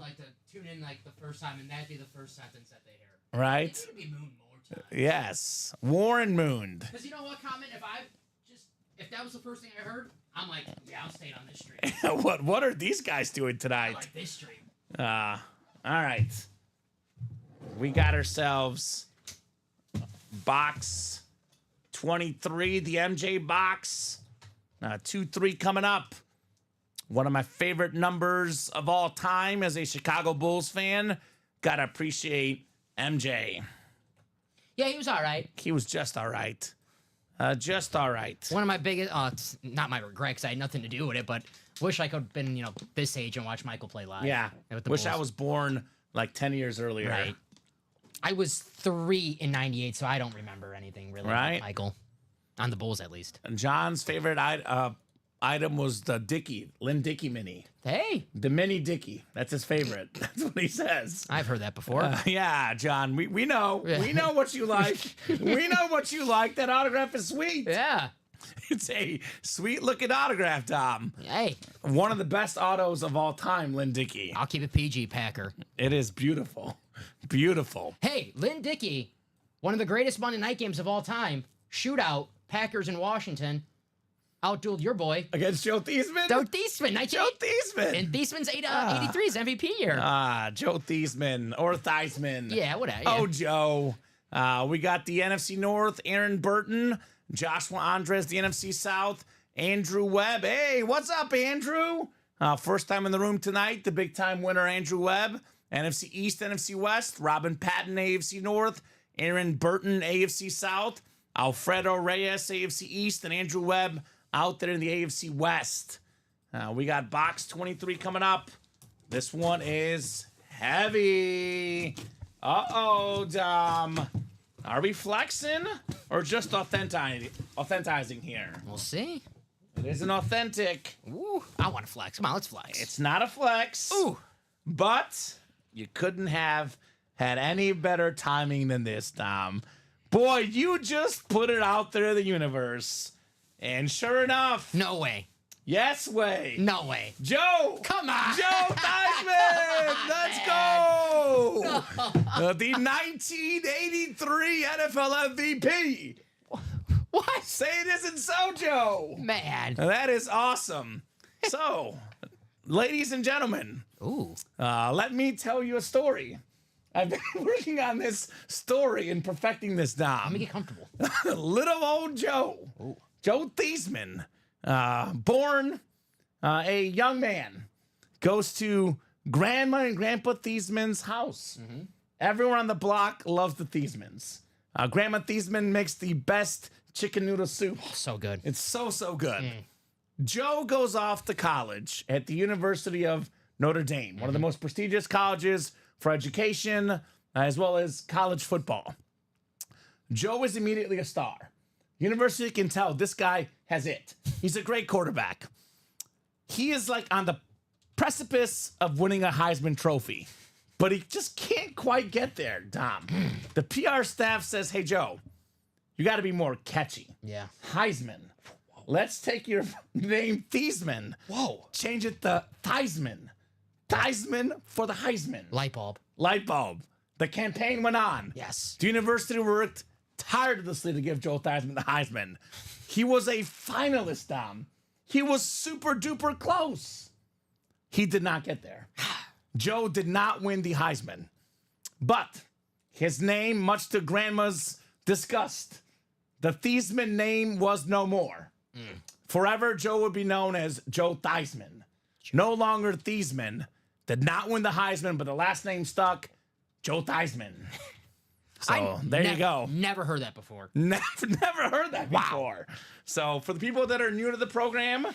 tune in the first time, and that'd be the first sentence that they hear. Right? They need to be mooned more times. Yes. Warren mooned. Because you know what, comment? If that was the first thing I heard, I'm like, yeah, I'm staying on this stream. What are these guys doing I tonight? like this stream. All right. We got ourselves box 23, the MJ box. 2-3 coming up. One of my favorite numbers of all time as a Chicago Bulls fan. Gotta appreciate MJ. Yeah, he was all right. He was just all right. Just all right. One of my biggest, it's not my regret because I had nothing to do with it, but wish I could have been, this age and watch Michael play live. Yeah. With the Wish I Bulls. was born like 10 years earlier. Right. I was 3 in '98, so I don't remember anything really Right. about Michael. On the Bulls, at least. And John's favorite item was the Lynn Dickey mini. Hey, The mini Dickey. That's his favorite. That's what he says. I've heard that before. Yeah, John, we know. Yeah. We know what you like. We know what you like. That autograph is sweet. Yeah. It's a sweet-looking autograph, Tom. Hey, One of the best autos of all time, Lynn Dickey. I'll keep it PG, Packer. It is beautiful. Beautiful. Hey, Lynn Dickey, one of the greatest Monday night games of all time. Shootout, Packers in Washington. Outdueled your boy, Against Joe Theismann? Joe Theismann. Joe Theismann. And Theismann's 83's MVP year. Joe Theismann or Theismann. Yeah, whatever. Oh, Joe. We got the NFC North, Aaron Burton, Joshua Andres, the NFC South, Andrew Webb. Hey, what's up, Andrew? First time in the room tonight, the big-time winner, Andrew Webb. NFC East, NFC West, Robin Patton, AFC North, Aaron Burton, AFC South, Alfredo Reyes, AFC East, and Andrew Webb out there in the AFC West. We got box 23 coming up. This one is heavy. Uh-oh, Dom. Are we flexing or just authenticizing here? We'll see. It isn't authentic. Ooh, I want to flex. Come on, let's flex. It's not a flex. Ooh. But you couldn't have had any better timing than this, Dom. Boy, you just put it out there in the universe. And sure enough, No way. yes way. No way. Joe! Come on. Joe Theismann! Let's go! The 1983 NFL MVP. What? Say it isn't so, Joe. Man. That is awesome. So, ladies and gentlemen, Ooh. let me tell you a story. I've been working on this story and perfecting this, Dom. Let me get comfortable. Little old Joe. Ooh. Joe Theismann, born a young man, goes to Grandma and Grandpa Theismann's house. Mm-hmm. Everyone on the block loves the Theismanns. Grandma Theismann makes the best chicken noodle soup. So good. It's so good. Joe goes off to college at the University of Notre Dame, one of the most prestigious colleges for education, as well as college football. Joe is immediately a star. University can tell this guy has it. He's a great quarterback. He is like on the precipice of winning a Heisman Trophy, but he just can't quite get there, Dom. The PR staff says, hey, Joe, you got to be more catchy. Yeah. Heisman. Let's take your name, Thiesman. Whoa. Change it to Theismann. Theismann for the Heisman. Light bulb. Light bulb. The campaign went on. Yes. The university worked tirelessly to give Joe Theismann the Heisman. He was a finalist, Dom. He was super duper close. He did not get there. Joe did not win the Heisman. But his name, much to Grandma's disgust, the Thiesman name was no more. Forever, Joe would be known as Joe Theismann. No longer Thiesman. Did not win the Heisman, but the last name stuck, Joe Theismann. So there you go. Never heard that before. Never heard that before. So for the people that are new to the program,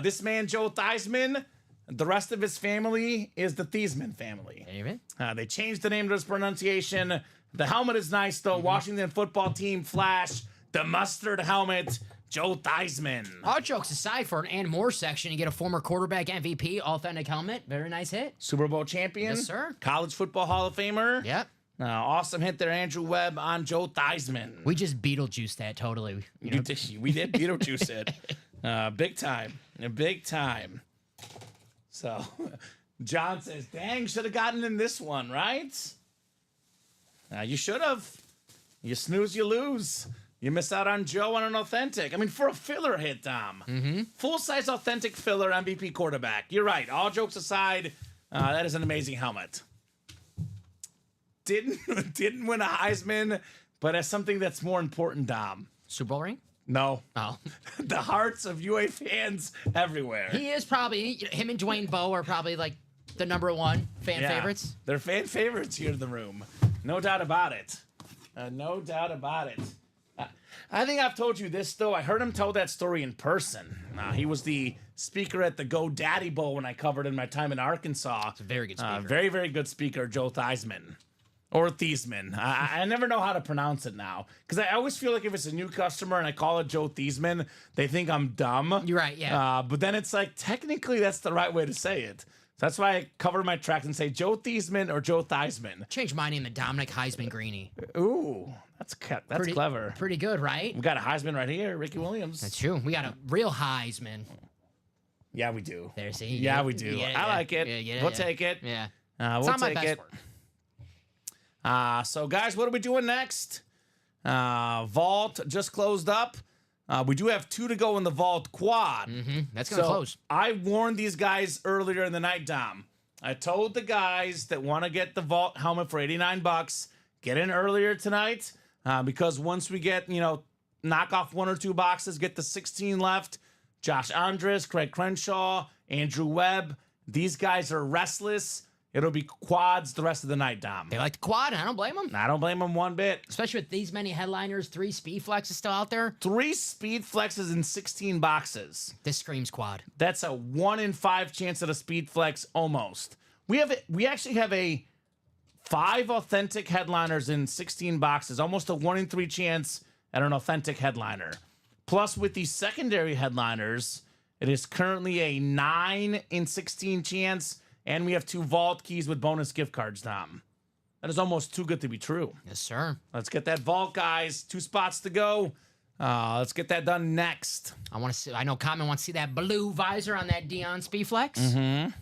this man, Joe Theismann, the rest of his family is the Thiesman family. Amen. They changed the name to his pronunciation. The helmet is nice, though. Washington football team flash. The mustard helmet. Joe Theismann. All jokes aside, for an and more section, you get a former quarterback MVP, authentic helmet. Very nice hit. Super Bowl champion. Yes, sir. College football Hall of Famer. Yep. Awesome hit there, Andrew Webb, on Joe Theismann. We just Beetlejuiced that totally. We did Beetlejuice it. Big time. Big time. So, John says, dang, should have gotten in this one, right? You should have. You snooze, you lose. You miss out on Joe on an authentic. I mean, for a filler hit, Dom. Full-size authentic filler MVP quarterback. You're right. All jokes aside, that is an amazing helmet. Didn't win a Heisman, but as something that's more important, Dom. Super Bowl ring? No. Oh. The hearts of UA fans everywhere. He is probably, him and Dwayne Bowe are probably like the #1 fan favorites. They're fan favorites here in the room. No doubt about it. No doubt about it. I think I've told you this, though. I heard him tell that story in person. He was the speaker at the GoDaddy Bowl when I covered in my time in Arkansas. It's a very good speaker. Very, very good speaker, Joe Theismann. Or Thiesman. I never know how to pronounce it now. Because I always feel like if it's a new customer and I call it Joe Thiesman, they think I'm dumb. You're right, yeah. But then it's like, technically, that's the right way to say it. So that's why I cover my tracks and say Joe Thiesman or Joe Theismann. Change my name to Dominic Heisman Greeny. Ooh, that's clever. Pretty good, right? We got a Heisman right here, Ricky Williams. That's true. We got a real Heisman. Yeah, we do. There, see? Yeah, we do. I like it. We'll take it. Yeah. We'll take it. Work. So, guys, what are we doing next? Vault just closed up. We do have 2 to go in the Vault quad. That's going to close. I warned these guys earlier in the night, Dom. I told the guys that want to get the Vault helmet for $89, get in earlier tonight because once we get, knock off 1 or 2 boxes, get the 16 left. Josh Andres, Craig Crenshaw, Andrew Webb. These guys are restless. It'll be quads the rest of the night, Dom. They like the quad, and I don't blame them. I don't blame them one bit. Especially with these many headliners, 3 speed flexes still out there. 3 speed flexes in 16 boxes. This screams quad. That's a 1 in 5 chance at a speed flex, almost. We actually have a 5 authentic headliners in 16 boxes, almost a 1 in 3 chance at an authentic headliner. Plus, with these secondary headliners, it is currently a 9 in 16 chance. And we have 2 Vault keys with bonus gift cards, Dom. That is almost too good to be true. Yes, sir. Let's get that Vault, guys. 2 spots to go. Let's get that done next. I want to see. I know Common wants to see that blue visor on that Dion Speedflex.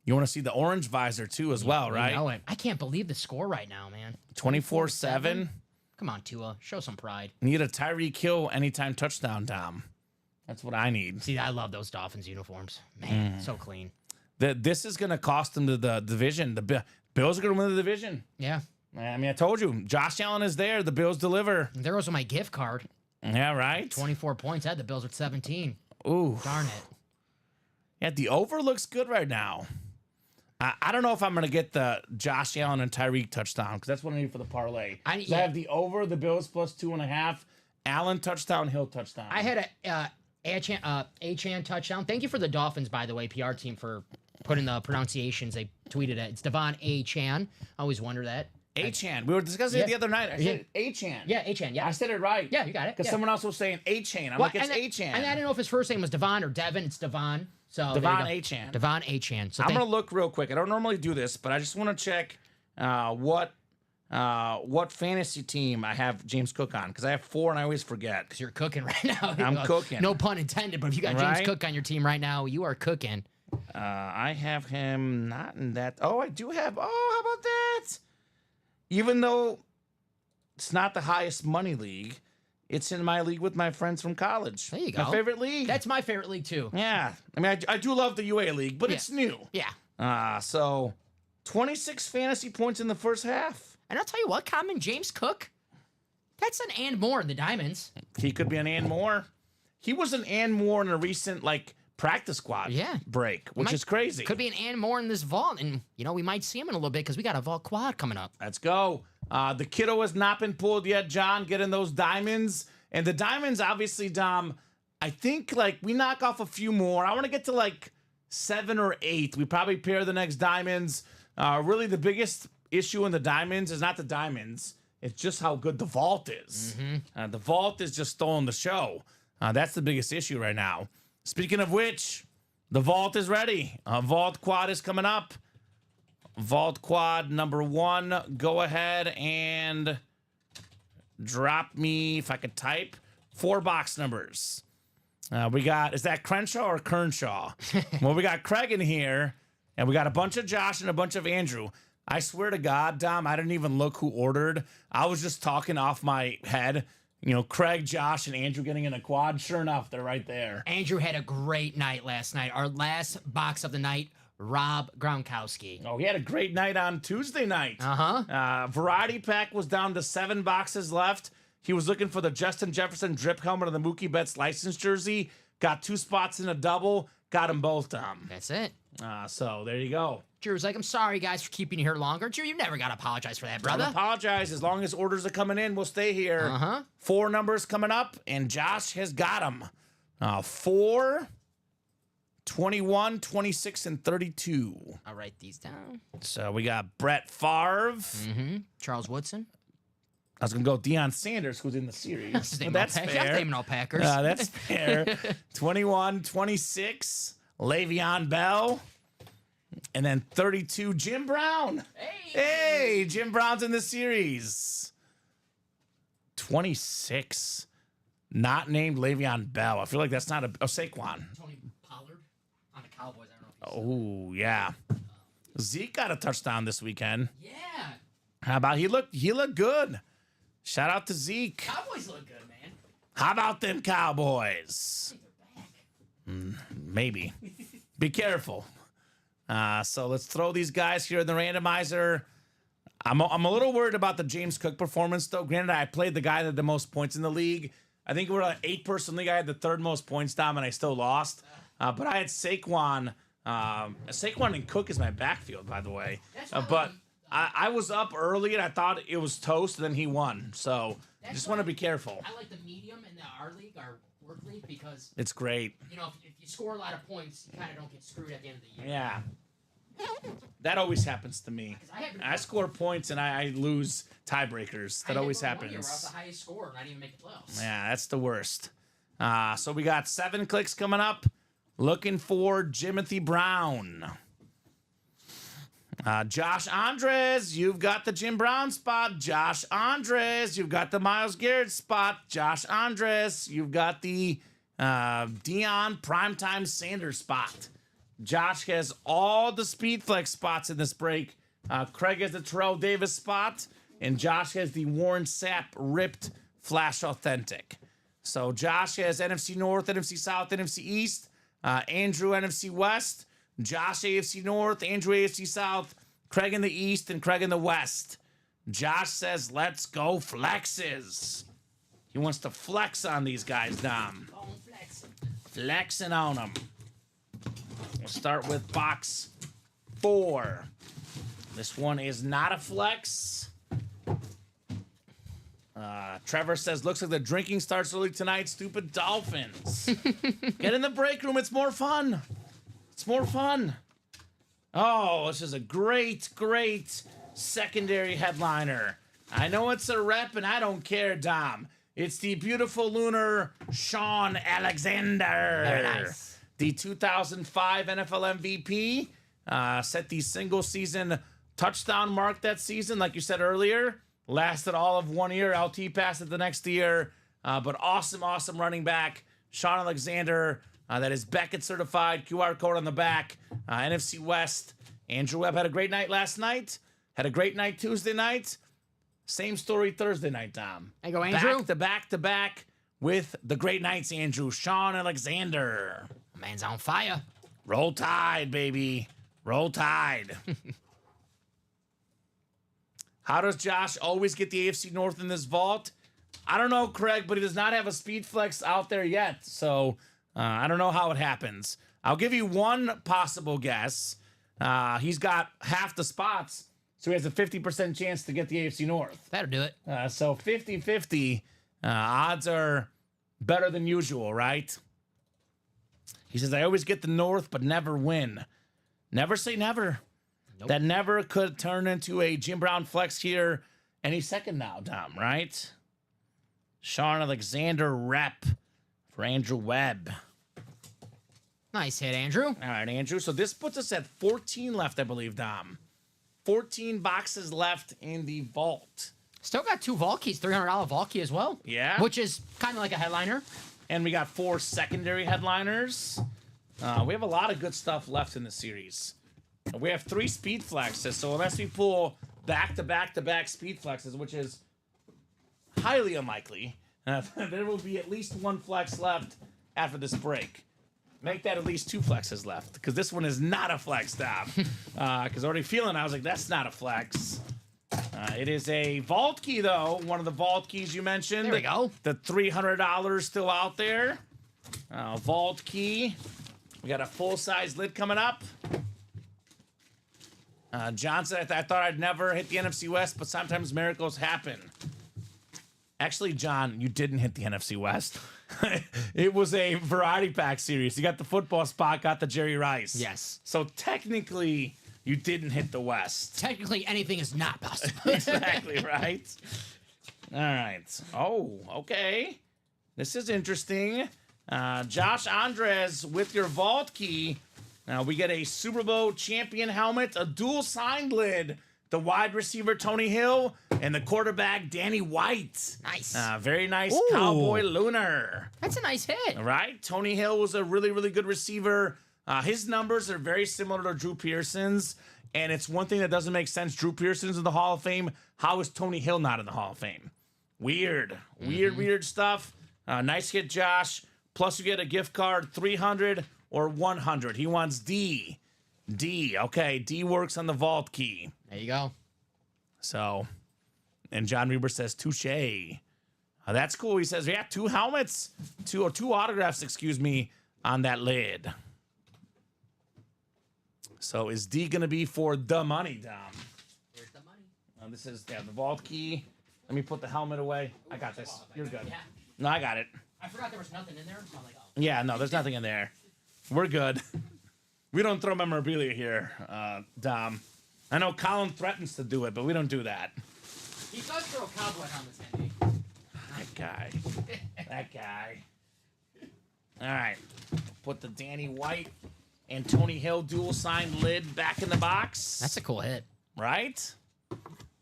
You want to see the orange visor, too, as well, right? I know it. I can't believe the score right now, man. 24-7. Come on, Tua. Show some pride. Need a Tyreek Hill anytime touchdown, Dom. That's what I need. See, I love those Dolphins uniforms. Man, so clean. This is going to cost them the division. The Bills are going to win the division. Yeah. I mean, I told you. Josh Allen is there. The Bills deliver. There goes my gift card. Yeah, right? 24 points. I had the Bills at 17. Ooh. Darn it. Yeah, the over looks good right now. I don't know if I'm going to get the Josh Allen and Tyreek touchdown because that's what I need for the parlay. I have the over, the Bills plus 2.5, Allen touchdown, Hill touchdown. I had a Achane touchdown. Thank you for the Dolphins, by the way, PR team, for putting the pronunciations. They tweeted it. It's Devon Achane. I always wonder that. Achan. We were discussing it the other night. I said Achan. Yeah, Achan. Yeah, I said it right. Yeah, you got it. Because someone else was saying Achan. I'm like, it's Achan. And I didn't know if his first name was Devon or Devin. It's Devon. So Devon Achan. Devon Achan. So I'm gonna look real quick. I don't normally do this, but I just want to check what fantasy team I have James Cook on, because I have 4 and I always forget. Because you're cooking right now. I'm cooking. No pun intended, but if you got James Cook on your team right now, you are cooking. I have him not in that. Oh, I do have. Oh, how about that? Even though it's not the highest money league, it's in my league with my friends from college. There you go. My favorite league. That's my favorite league too. Yeah. I mean, I do love the UA league, but it's new. Yeah. So 26 fantasy points in the first half. And I'll tell you what, Common, James Cook, that's an and more in the Diamonds. He could be an and more. He was an and more in a recent, practice squad break, which is crazy. Could be an and more in this vault. And, we might see him in a little bit because we got a vault quad coming up. Let's go. The kiddo has not been pulled yet, John, getting those diamonds. And the diamonds, obviously, Dom, I think, we knock off a few more. I want to get to, 7 or 8. We probably pair the next diamonds. Really, the biggest issue in the diamonds is not the diamonds. It's just how good the vault is. The vault is just stolen the show. That's the biggest issue right now. Speaking of which, the vault is ready. Vault quad is coming up. Vault quad number 1. Go ahead and drop me, if I could type, 4 box numbers. We got, is that Crenshaw or Kernshaw? Well, we got Craig in here, and we got a bunch of Josh and a bunch of Andrew. I swear to God, Dom, I didn't even look who ordered. I was just talking off my head. Craig, Josh, and Andrew getting in a quad. Sure enough, they're right there. Andrew had a great night last night. Our last box of the night, Rob Gronkowski. Oh, he had a great night on Tuesday night. Variety pack was down to 7 boxes left. He was looking for the Justin Jefferson drip helmet of the Mookie Betts license jersey. Got 2 spots in a double. Got them both, Dom. That's it. So there you go. Drew was like, I'm sorry, guys, for keeping you here longer. Drew, you never got to apologize for that, brother. Don't apologize. As long as orders are coming in, we'll stay here. 4 numbers coming up, and Josh has got them. 4, 21, 26, and 32. I'll write these down. So we got Brett Favre. Charles Woodson. I was going to go Deion Sanders, who's in the series. That's That's fair. naming all Packers. That's fair. 21, 26, Le'Veon Bell. And then 32, Jim Brown. Hey, Jim Brown's in the series. 26, not named Le'Veon Bell. I feel like that's not Saquon. Tony Pollard on the Cowboys. I don't know if you Oh, yeah. Zeke got a touchdown this weekend. Yeah. How about he looked good. Shout out to Zeke. Cowboys look good, man. How about them Cowboys? I think they're back. Maybe. Be careful. So let's throw these guys here in the randomizer. I'm a little worried about the James Cook performance, though. Granted, I played the guy that had the most points in the league. I think we're an 8-person league. I had the 3rd most points, Dom, and I still lost. But I had Saquon. Saquon and Cook is my backfield, by the way. But I was up early, and I thought it was toast, and then he won. So I just want to be careful. I like the medium in our league, our work league, because, It's great. if you score a lot of points, you kind of don't get screwed at the end of the year. Yeah. That always happens to me. I score points and I lose tiebreakers. That always happens. We're off the highest score and I didn't even make the playoffs. Yeah, that's the worst. So we got 7 clicks coming up. Looking for Jimothy Brown. Josh Andres, you've got the Jim Brown spot. Josh Andres, you've got the Myles Garrett spot. Josh Andres, you've got the Deion Primetime Sanders spot. Josh has all the speed flex spots in this break. Craig has the Terrell Davis spot, and Josh has the Warren Sapp ripped Flash Authentic. So Josh has NFC North, NFC South, NFC East. Andrew NFC West. Josh AFC North, Andrew AFC South, Craig in the East, and Craig in the West. Josh says, let's go flexes. He wants to flex on these guys, Dom. Flexing on them. We'll start with box 4. This one is not a flex. Trevor says, looks like the drinking starts early tonight. Stupid Dolphins. Get in the break room. It's more fun. It's more fun. Oh, this is a great secondary headliner. I know it's a rep, and I don't care, Dom. It's the beautiful lunar Sean Alexander. Very nice. The 2005 NFL MVP. Set the single season touchdown mark that season, like you said earlier. Lasted all of 1 year. LT passed it the next year. But awesome running back. Sean Alexander. That is Beckett certified. QR code on the back. NFC West. Andrew Webb had a great night last night. Had a great night Tuesday night. Same story Thursday night, Dom. There you go, Andrew. Back to back with the great nights, Andrew. Sean Alexander. Man's on fire. Roll Tide, baby. Roll Tide. How does Josh always get the AFC North in this vault? I don't know, Craig, but he does not have a speed flex out there yet. So I don't know how it happens. I'll give you one possible guess. He's got half the spots, so he has a 50% chance to get the AFC North. That'll do it. So 50-50 odds are better than usual, right? He says, I always get the North, but never win. Never say never. Nope. That never could turn into a Jim Brown flex here any second now, Dom, right? Sean Alexander rep for Andrew Webb. Nice hit, Andrew. All right, Andrew. So this puts us at 14 left, I believe, Dom. 14 boxes left in the vault. Still got 2 vault keys, $300 vault key as well. Yeah. Which is kind of like a headliner. And we got 4 secondary headliners. We have a lot of good stuff left in the series. We have 3 speed flexes, so unless we pull back-to-back-to-back speed flexes, which is highly unlikely, there will be at least 1 flex left after this break. Make that at least 2 flexes left, because this one is not a flex, Dom. Because already feeling, I was like, that's not a flex. It is a vault key, though. One of the vault keys you mentioned. There we go. The $300 still out there. Vault key. We got a full-size lid coming up. Johnson, I thought I'd never hit the NFC West, but sometimes miracles happen. Actually, John, you didn't hit the NFC West. It was a variety pack series. You got the football spot, got the Jerry Rice. Yes. So technically, you didn't hit the West. Technically, anything is not possible. Exactly, right? All right. Oh, okay. This is interesting. Josh Andres with your vault key. Now we get a Super Bowl champion helmet, a dual signed lid, the wide receiver Tony Hill, and the quarterback Danny White. Nice. Very nice Ooh. Cowboy Lunar. That's a nice hit. All right. Tony Hill was a really, really good receiver. His numbers are very similar to Drew Pearson's. And it's one thing that doesn't make sense. Drew Pearson's in the Hall of Fame. How is Tony Hill not in the Hall of Fame? Weird. Weird stuff. Nice hit, Josh. Plus you get a gift card, 300 or 100. He wants D. D. Okay, D works on the vault key. There you go. So, and John Reber says, touche. That's cool. He says, yeah, 2 helmets, two autographs, excuse me, on that lid. So is D going to be for the money, Dom? Here's the money. This is the vault key. Let me put the helmet away. I got this. You're good. Yeah. No, I got it. I forgot there was nothing in there. So I'm like, oh. Yeah, no, there's nothing in there. We're good. We don't throw memorabilia here, Dom. I know Colin threatens to do it, but we don't do that. He does throw cowboy helmets at me. That guy. That guy. All right. Put the Danny White and Tony Hill dual signed lid back in the box. That's a cool hit. Right?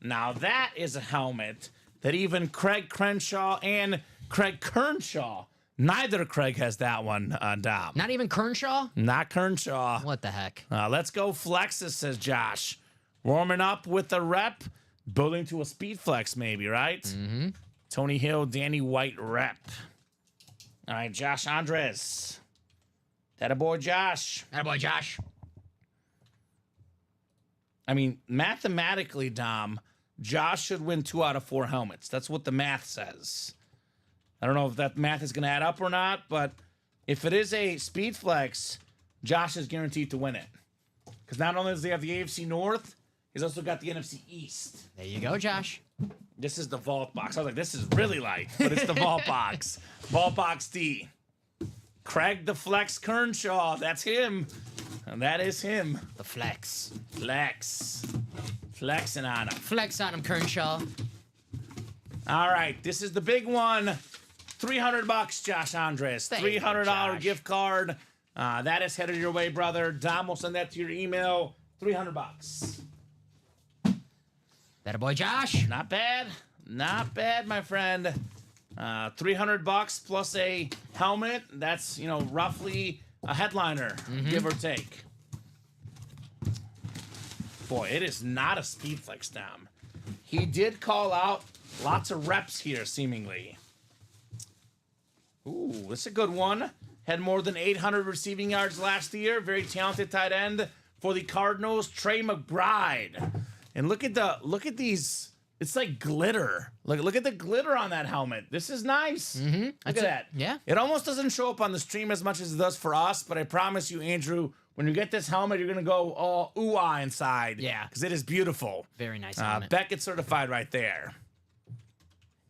Now that is a helmet that even Craig Crenshaw and Craig Kernshaw, neither Craig has that one, Dom. Not even Kernshaw? Not Kernshaw. What the heck? Let's go flexes, says Josh. Warming up with a rep, building to a speed flex maybe, right? Mm-hmm. Tony Hill, Danny White rep. All right, Josh Andres. That a boy, Josh. That boy, Josh. I mean, mathematically, Dom, Josh should win 2 out of 4 helmets. That's what the math says. I don't know if that math is going to add up or not, but if it is a speed flex, Josh is guaranteed to win it. Because not only does he have the AFC North, he's also got the NFC East. There you go, Josh. This is the vault box. I was like, this is really light, but it's the vault box. Vault box D. Craig the Flex Kernshaw. That's him. And that is him. The flex. Flex. Flexing on him. Flex on him, Kershaw. All right, this is the big one. $300, Josh Andres. Thank you, $300 Josh. gift card. That is headed your way, brother. Dom will send that to your email. $300. That a boy, Josh. Not bad. Not bad, my friend. $300 plus a helmet. That's, roughly a headliner, give or take. Boy, it is not a speed flex, Dom. He did call out lots of reps here, seemingly. Ooh, this is a good one. Had more than 800 receiving yards last year. Very talented tight end for the Cardinals, Trey McBride. And look at these. It's like glitter. Look at the glitter on that helmet. This is nice. Look at that. Yeah. It almost doesn't show up on the stream as much as it does for us, but I promise you, Andrew, when you get this helmet, you're gonna go all ooh-ah inside. Yeah. Because it is beautiful. Very nice helmet. Beckett certified right there.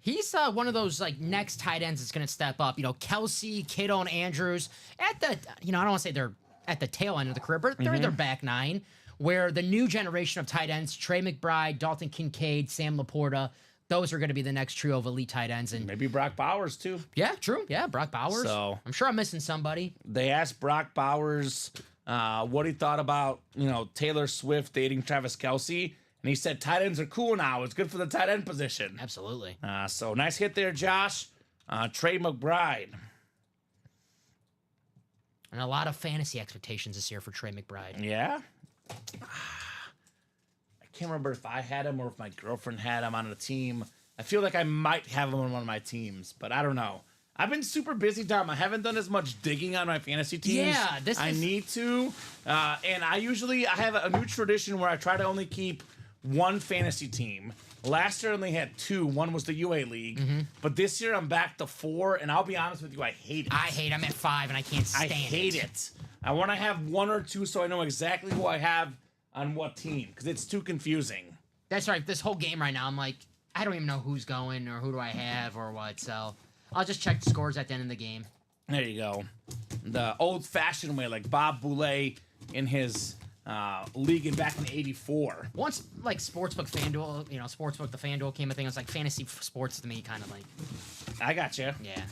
He's one of those like next tight ends that's going to step up. Kelsey, Kittle, and Andrews at the, I don't want to say they're at the tail end of the career, but they're in their back nine, where the new generation of tight ends, Trey McBride, Dalton Kincaid, Sam Laporta, those are going to be the next trio of elite tight ends. And Maybe Brock Bowers, too. yeah, true. Yeah, Brock Bowers. So- I'm sure I'm missing somebody. They asked Brock Bowers what he thought about, Taylor Swift dating Travis Kelsey. And he said tight ends are cool now. It's good for the tight end position. Absolutely. So nice hit there, Josh. Trey McBride. And a lot of fantasy expectations this year for Trey McBride. Yeah. I can't remember if I had him or if my girlfriend had him on a team. I feel like I might have him on one of my teams, but I don't know. I've been super busy, Dom. I haven't done as much digging on my fantasy teams. Yeah, I need to. And I have a new tradition where I try to only keep one fantasy team. Last year I only had 2. One was the UA League. But this year I'm back to 4, and I'll be honest with you, I hate it. I'm at 5, and I can't stand it. I hate it. I want to have 1 or 2 so I know exactly who I have on what team, because it's too confusing. That's right. This whole game right now, I'm like, I don't even know who's going or who do I have or what. So I'll just check the scores at the end of the game. There you go. The old-fashioned way, like Bob Boulay in his league back in '84. Once, like, Sportsbook FanDuel, Sportsbook, the FanDuel came a thing. It was like fantasy sports to me, kind of like. I got you. Yeah.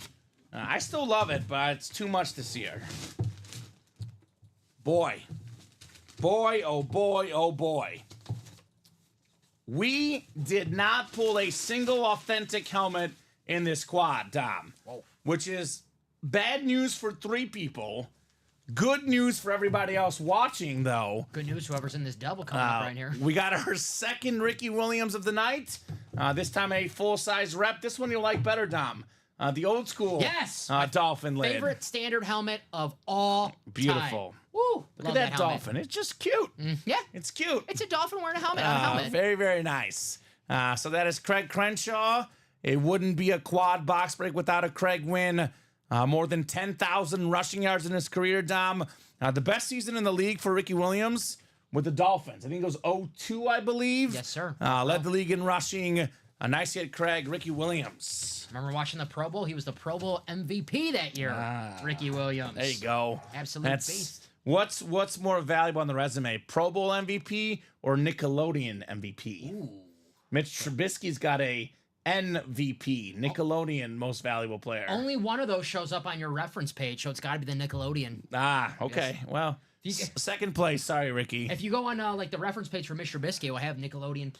I still love it, but it's too much this year. Boy, oh boy, oh boy. We did not pull a single authentic helmet in this quad, Dom. Whoa. Which is bad news for 3 people. Good news for everybody else watching, though. Good news, whoever's in this double coming up right here. We got our second Ricky Williams of the night. This time a full-size rep. This one you'll like better, Dom. The old school Yes! Dolphin lid. Favorite standard helmet of all Beautiful. time. Woo! Look Love at that helmet. dolphin. It's just cute. Yeah. It's cute. It's a dolphin wearing a helmet on a helmet. Very, very nice. So that is Craig Crenshaw. It wouldn't be a quad box break without a Craig win. More than 10,000 rushing yards in his career, Dom. The best season in the league for Ricky Williams with the Dolphins. I think it was 0-2, I believe. Yes, sir. Led the league in rushing. A nice hit, Craig. Ricky Williams. Remember watching the Pro Bowl? He was the Pro Bowl MVP that year. Ricky Williams. There you go. Absolute beast. What's more valuable on the resume, Pro Bowl MVP or Nickelodeon MVP? Ooh. Mitch Trubisky's got a NVP, Nickelodeon Most Valuable Player. Only one of those shows up on your reference page, so it's got to be the Nickelodeon. Okay. Well, second place. Sorry, Ricky. If you go on like the reference page for Mr. Trubisky, it will have Nickelodeon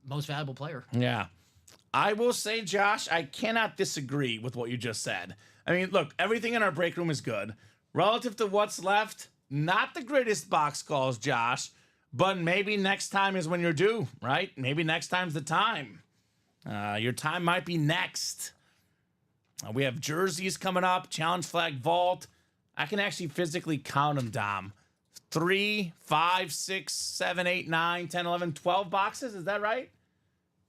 Most Valuable Player. Yeah. I will say, Josh, I cannot disagree with what you just said. I mean, look, everything in our break room is good. Relative to what's left, not the greatest box calls, Josh, but maybe next time is when you're due, right? Maybe next time's the time. Your time might be next. We have jerseys coming up, challenge flag vault. I can actually physically count them, Dom. 3, 5, 6, 7, 8, 9, 10, 11, 12 boxes. Is that right?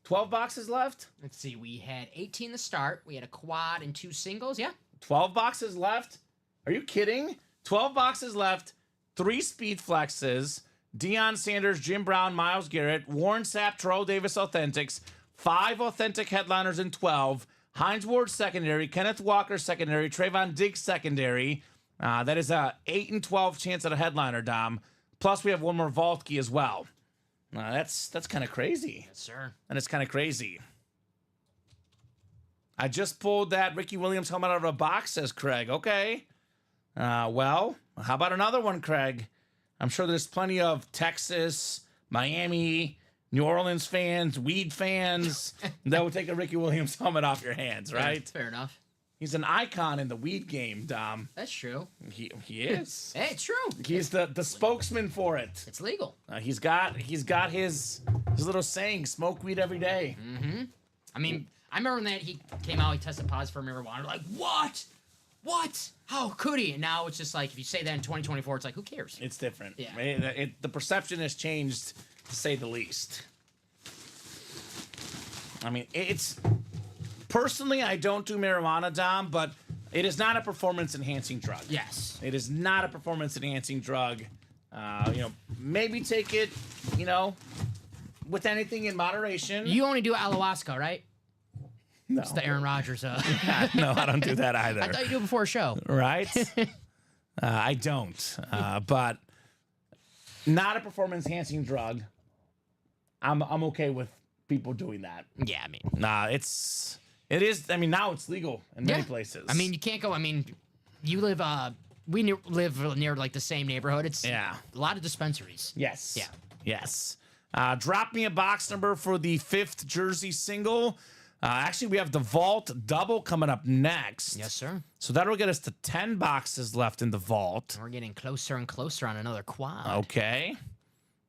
12 boxes left? Let's see. We had 18 to start. We had a quad and 2 singles. Yeah. 12 boxes left? Are you kidding? 12 boxes left, 3 speed flexes, Deion Sanders, Jim Brown, Myles Garrett, Warren Sapp, Terrell Davis Authentics, 5 authentic headliners in 12, Hines Ward secondary, Kenneth Walker secondary, Trayvon Diggs secondary. That is a 8 and 12 chance at a headliner, Dom. Plus we have one more Vaultke as well. That's kind of crazy. Yes, sir. And it's kind of crazy. I just pulled that Ricky Williams helmet out of a box, says Craig. Okay. Well, how about another one, Craig? I'm sure there's plenty of Texas, Miami, New Orleans fans, weed fans that would take a Ricky Williams helmet off your hands, right? Fair enough. He's an icon in the weed game, Dom. That's true. He is. Hey, it's true. He's the spokesman for it. It's legal. He's got his little saying, smoke weed every day. I mean, I remember when that he came out, he tested positive for marijuana. Like, what? What? How could he? And now it's just like, if you say that in 2024, it's like, who cares? It's different. Yeah. The perception has changed, to say the least. I mean, it's... Personally, I don't do marijuana, Dom, but it is not a performance-enhancing drug. Yes. It is not a performance-enhancing drug. Maybe take it, with anything in moderation. You only do ayahuasca, right? No. It's the Aaron Rodgers. No, I don't do that either. I thought you do it before a show. Right? I don't. But not a performance-enhancing drug. I'm okay with people doing that. Yeah, I mean. Nah, it is. I mean, now it's legal in many places. I mean, you can't go. I mean, you live. We live near like the same neighborhood. It's Yeah. a lot of dispensaries. Yes. Yeah. Yes. Drop me a box number for the 5th jersey single. Actually, we have the Vault double coming up next. Yes, sir. So that'll get us to 10 boxes left in the Vault. We're getting closer and closer on another quad. Okay.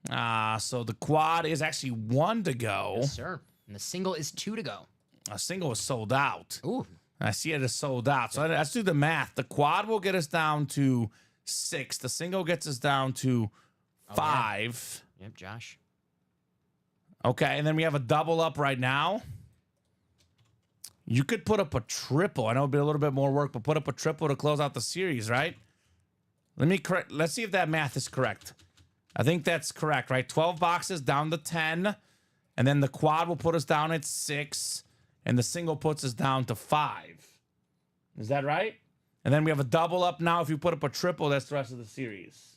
So the quad is actually 1 to go. Yes, sir. And the single is 2 to go. A single is sold out. Ooh. I see it is sold out. So let's do the math. The quad will get us down to 6. The single gets us down to 5. Yep, Josh. Okay, and then we have a double up right now. You could put up a triple. I know it'd be a little bit more work, but put up a triple to close out the series, right? Let's see if that math is correct. I think that's correct, right? 12 boxes down to 10, and then the quad will put us down at 6, and the single puts us down to 5. Is that right? And then we have a double up now. If you put up a triple, that's the rest of the series.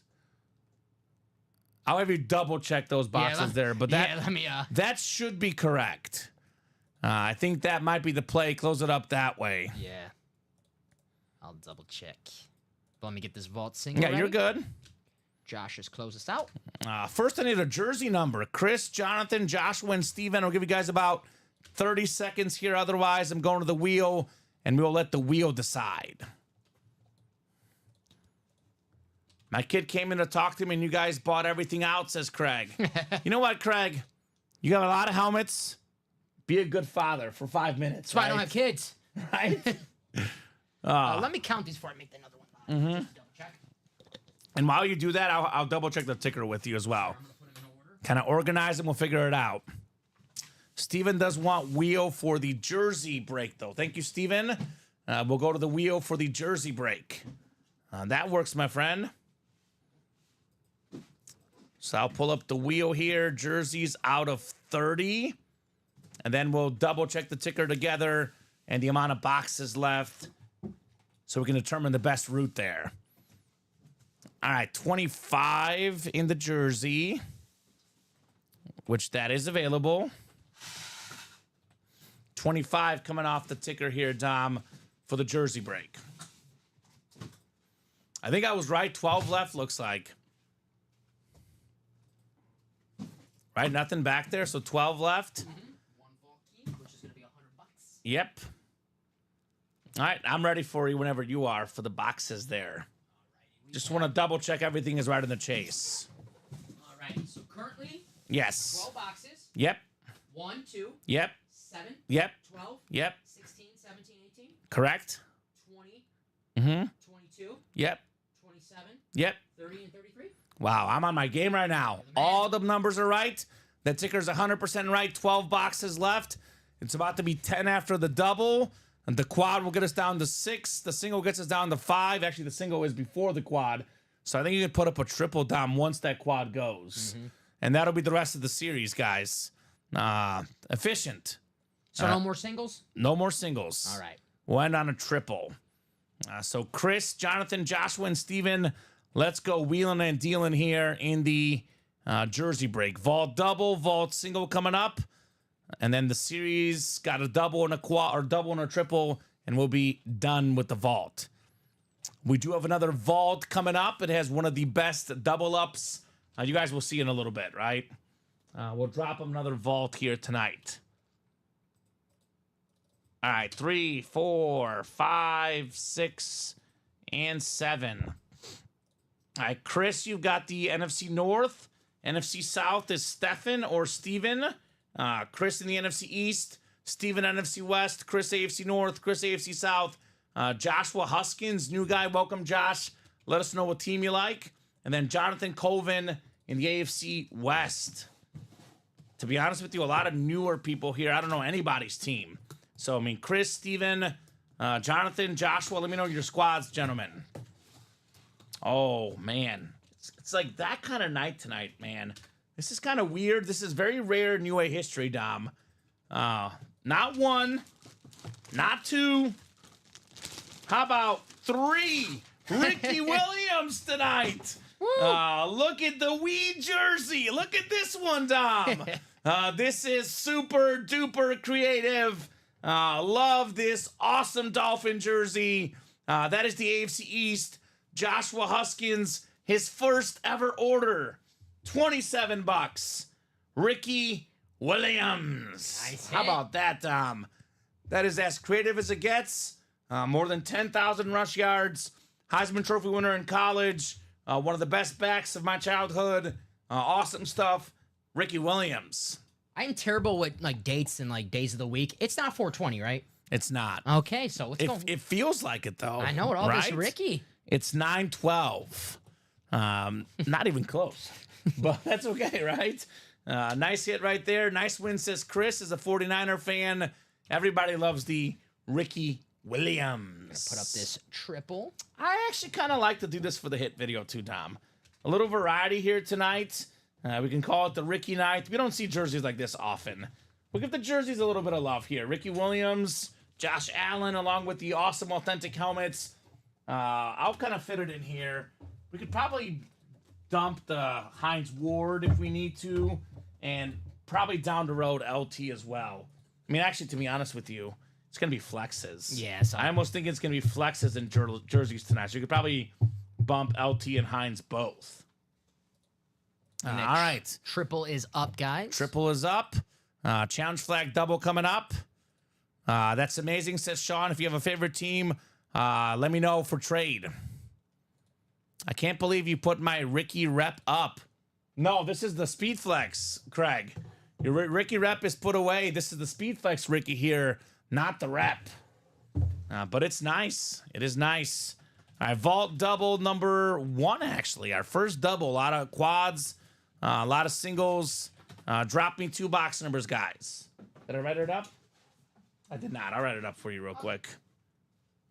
I'll have you double check those boxes there, but that should be correct. I think that might be the play. Close it up that way. Yeah. I'll double check. But let me get this vault single. Yeah, ready. you're good. Josh has closed us out. First, I need a jersey number. Chris, Jonathan, Joshua, and Steven. I'll give you guys about 30 seconds here. Otherwise, I'm going to the wheel, and we'll let the wheel decide. My kid came in to talk to me, and you guys bought everything out, says Craig. You know what, Craig? You got a lot of helmets. Be a good father for 5 minutes. That's why I don't have kids. Right? Let me count these before I make another one. Just double check. And while you do that, I'll double check the ticker with you as well. Kind of organize them. We'll figure it out. Steven does want wheel for the jersey break, though. Thank you, Steven. We'll go to the wheel for the jersey break. That works, my friend. So I'll pull up the wheel here. Jerseys out of 30. And then we'll double check the ticker together and the amount of boxes left so we can determine the best route there. All right, 25 in the jersey, which that is available. 25 coming off the ticker here, Dom, for the jersey break. I think I was right. 12 left, looks like. Right, nothing back there, so 12 left. One vault key, which is going to be $100. Yep. All right, I'm ready for you whenever you are for the boxes there. Just want to double check everything is right in the chase. All right, so currently, Yes. 12 boxes. Yep. 1, 2, Yep. 7, Yep. 12, Yep. 16, 17, 18, Correct. 20, Mm-hmm. 22, Yep. 27, Yep. 30, and 33. Wow, I'm on my game right now. All the numbers are right. The ticker's 100% right. 12 boxes left. It's about to be 10 after the double. And the quad will get us down to 6. The single gets us down to 5. Actually, the single is before the quad. So I think you can put up a triple down once that quad goes. And that'll be the rest of the series, guys. Efficient. So no more singles? No more singles. All right. We'll end on a triple. So Chris, Jonathan, Joshua, and Steven, let's go wheeling and dealing here in the jersey break. Vault double, vault single coming up. And then the series got a double and a quad, or double and a triple, and we'll be done with the vault. We do have another vault coming up. It has one of the best double ups. You guys will see in a little bit, right? We'll drop another vault here tonight. All right, 3, 4, 5, 6, and 7. All right, Chris, you've got the NFC North. NFC South is Stefan or Steven. Chris in the NFC East. Steven NFC West. Chris AFC North. Chris AFC South. Joshua Huskins, new guy. Welcome, Josh. Let us know what team you like. And then Jonathan Colvin in the AFC West. To be honest with you, a lot of newer people here. I don't know anybody's team. So, I mean, Chris, Steven, Jonathan, Joshua, let me know your squads, gentlemen. Oh, man. It's like that kind of night tonight, man. This is kind of weird. This is very rare in UA history, Dom. Not 1, not 2. How about 3? Ricky Williams tonight. Look at the wee jersey. Look at this one, Dom. This is super duper creative. Love this awesome Dolphin jersey. That is the AFC East. Joshua Huskins, his first ever order. $27. Ricky Williams. Nice How hit. about that, Dom? That is as creative as it gets. More than 10,000 rush yards. Heisman Trophy winner in college. One of the best backs of my childhood. Awesome stuff. Ricky Williams. I'm terrible with like dates and like days of the week. It's not 420, right? It's not. Okay, so let's go. It feels like it, though. I know it all. This right? Ricky. It's 9/12. Not even close. But that's okay, right? Nice hit right there. Nice win, says Chris, is a 49er fan. Everybody loves the Ricky Williams. Put up this triple. I actually kind of like to do this for the hit video too, Dom. A little variety here tonight. We can call it the Ricky night. We don't see jerseys like this often. We'll give the jerseys a little bit of love here. Ricky Williams, Josh Allen, along with the awesome authentic helmets. I'll kind of fit it in here. We could probably dump the Hines Ward if we need to, and probably down the road LT as well. I mean, actually, to be honest with you, it's going to be flexes. Yes. I almost think it's going to be flexes and jerseys tonight. So you could probably bump LT and Hines both. All right. Triple is up, guys. Triple is up. Challenge flag double coming up. That's amazing, says Sean. If you have a favorite team, let me know for trade. I can't believe you put my Ricky rep up. No, this is the Speed Flex, Craig. Your Ricky rep is put away. This is the Speed Flex Ricky here, not the rep. But it's nice. It is nice. All right, vault double number 1, actually. Our first double. A lot of quads, a lot of singles. Drop me 2 box numbers, guys. Did I write it up? I did not. I'll write it up for you real quick.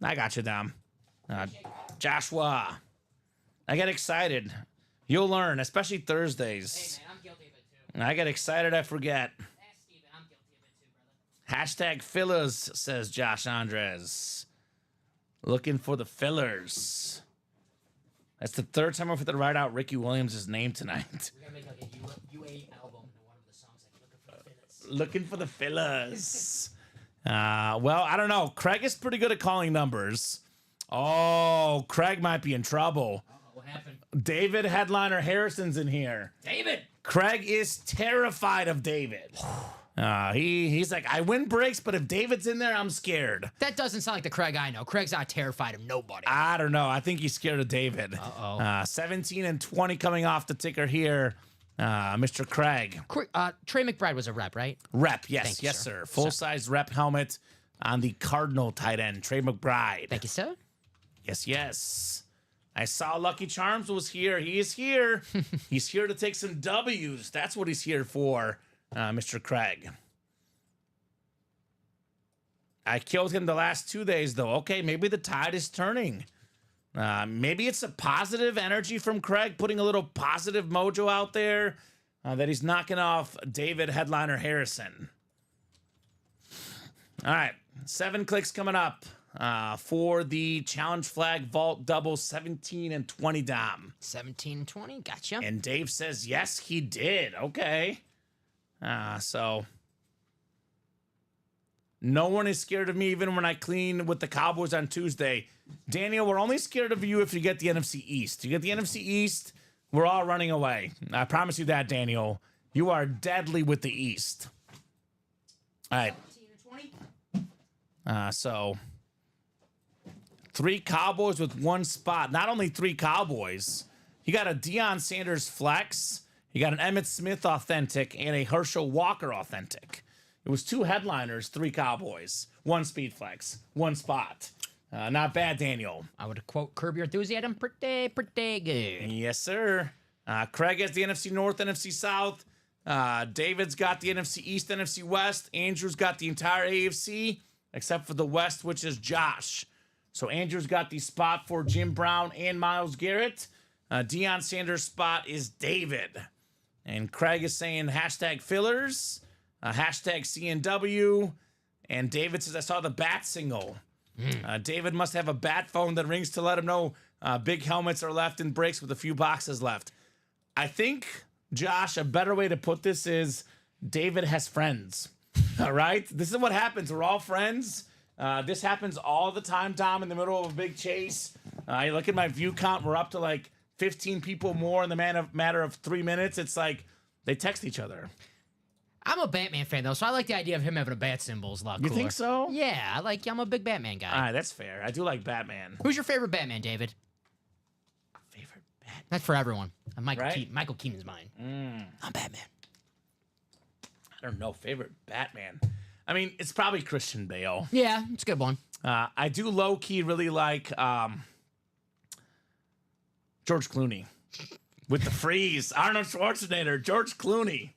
I got you, Dom. Joshua. I get excited. You'll learn, especially Thursdays. Hey, man, I'm guilty of it too. I get excited, I forget. Ask Steven, I'm guilty of it too, brother. Hashtag fillers, says Josh Andres. Looking for the fillers. That's the 3rd time I've had to write out Ricky Williams' name tonight. We're gonna make like a UA album and one of the songs like Looking for the fillers. Well, I don't know. Craig is pretty good at calling numbers. Oh, Craig might be in trouble. what happened? David Headliner Harrison's in here. David! Craig is terrified of David. He's like, I win breaks, but if David's in there, I'm scared. That doesn't sound like the Craig I know. Craig's not terrified of nobody. I don't know. I think he's scared of David. 17 and 20 coming off the ticker here. Mr. Craig. Trey McBride was a rep, right? Rep, yes. Thank you, Yes, sir. sir. Full-size rep helmet on the Cardinal tight end, Trey McBride. Thank you, sir. Yes, yes. I saw Lucky Charms was here. He is here. He's here to take some W's. That's what he's here for, Mr. Craig. I killed him the last 2 days, though. Okay, maybe the tide is turning. Maybe it's a positive energy from Craig, putting a little positive mojo out there that he's knocking off David Headliner Harrison. All right, 7 clicks coming up. for the challenge flag vault double 17 and 20, Dom. 17 20, gotcha. And Dave says, yes, he did. Okay. So no one is scared of me even when I clean with the Cowboys on Tuesday. Daniel, we're only scared of you if you get the NFC East. You get the NFC East, we're all running away. I promise you that, Daniel. You are deadly with the East. All right. 17 or 20? So 3 Cowboys with 1 spot. Not only 3 Cowboys, you got a Deion Sanders flex, you got an Emmitt Smith authentic, and a Herschel Walker authentic. It was 2 headliners, 3 Cowboys, 1 speed flex, 1 spot. Not bad, Daniel. I would quote Curb Your Enthusiasm, pretty good. Yes, sir. Craig has the NFC North, NFC South. David's got the NFC East, NFC West. Andrew's got the entire AFC, except for the West, which is Josh. So Andrew's got the spot for Jim Brown and Myles Garrett. Deion Sanders' spot is David. And Craig is saying hashtag fillers, hashtag CNW. And David says, I saw the bat single. David must have a bat phone that rings to let him know big helmets are left in breaks with a few boxes left. I think, Josh, a better way to put this is David has friends. All right? This is what happens. We're all friends. This happens all the time, Tom, in the middle of a big chase. You look at my view count. We're up to like 15 people more in the matter of 3 minutes. It's like they text each other. I'm a Batman fan, though, so I like the idea of him having a bat symbol. Is a lot cooler. You think so? Yeah, I'm a big Batman guy. All right, that's fair. I do like Batman. Who's your favorite Batman, David? Favorite Batman? That's for everyone. Michael Right? Keaton. Michael Keaton's mine. I'm Batman. I don't know. Favorite Batman? I mean, it's probably Christian Bale. Yeah, it's a good one. I do low-key really like George Clooney. With the freeze. Arnold Schwarzenegger, George Clooney.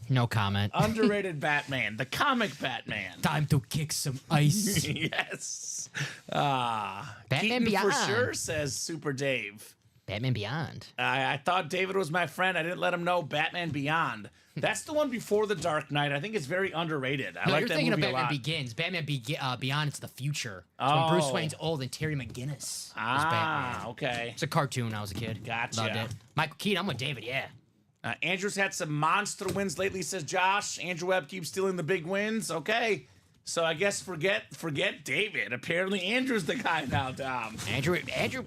No comment. Underrated Batman. The comic Batman. Time to kick some ice. Yes. Batman Keaton Beyond. for sure, says Super Dave. Batman Beyond. I thought David was my friend. I didn't let him know Batman Beyond. That's the one before The Dark Knight. I think it's very underrated. I No, like you're that thinking of movie a Batman lot. Begins. Batman Beyond, it's the future. It's when Bruce Oh. Wayne's old and Terry McGinnis was Batman. Okay. It's a cartoon when I was a kid. Gotcha. Loved it. Michael Keaton, I'm with David, yeah. Andrew's had some monster wins lately, says Josh. Andrew Webb keeps stealing the big wins. Okay. So I guess forget David. Apparently Andrew's the guy now, Dom. Andrew,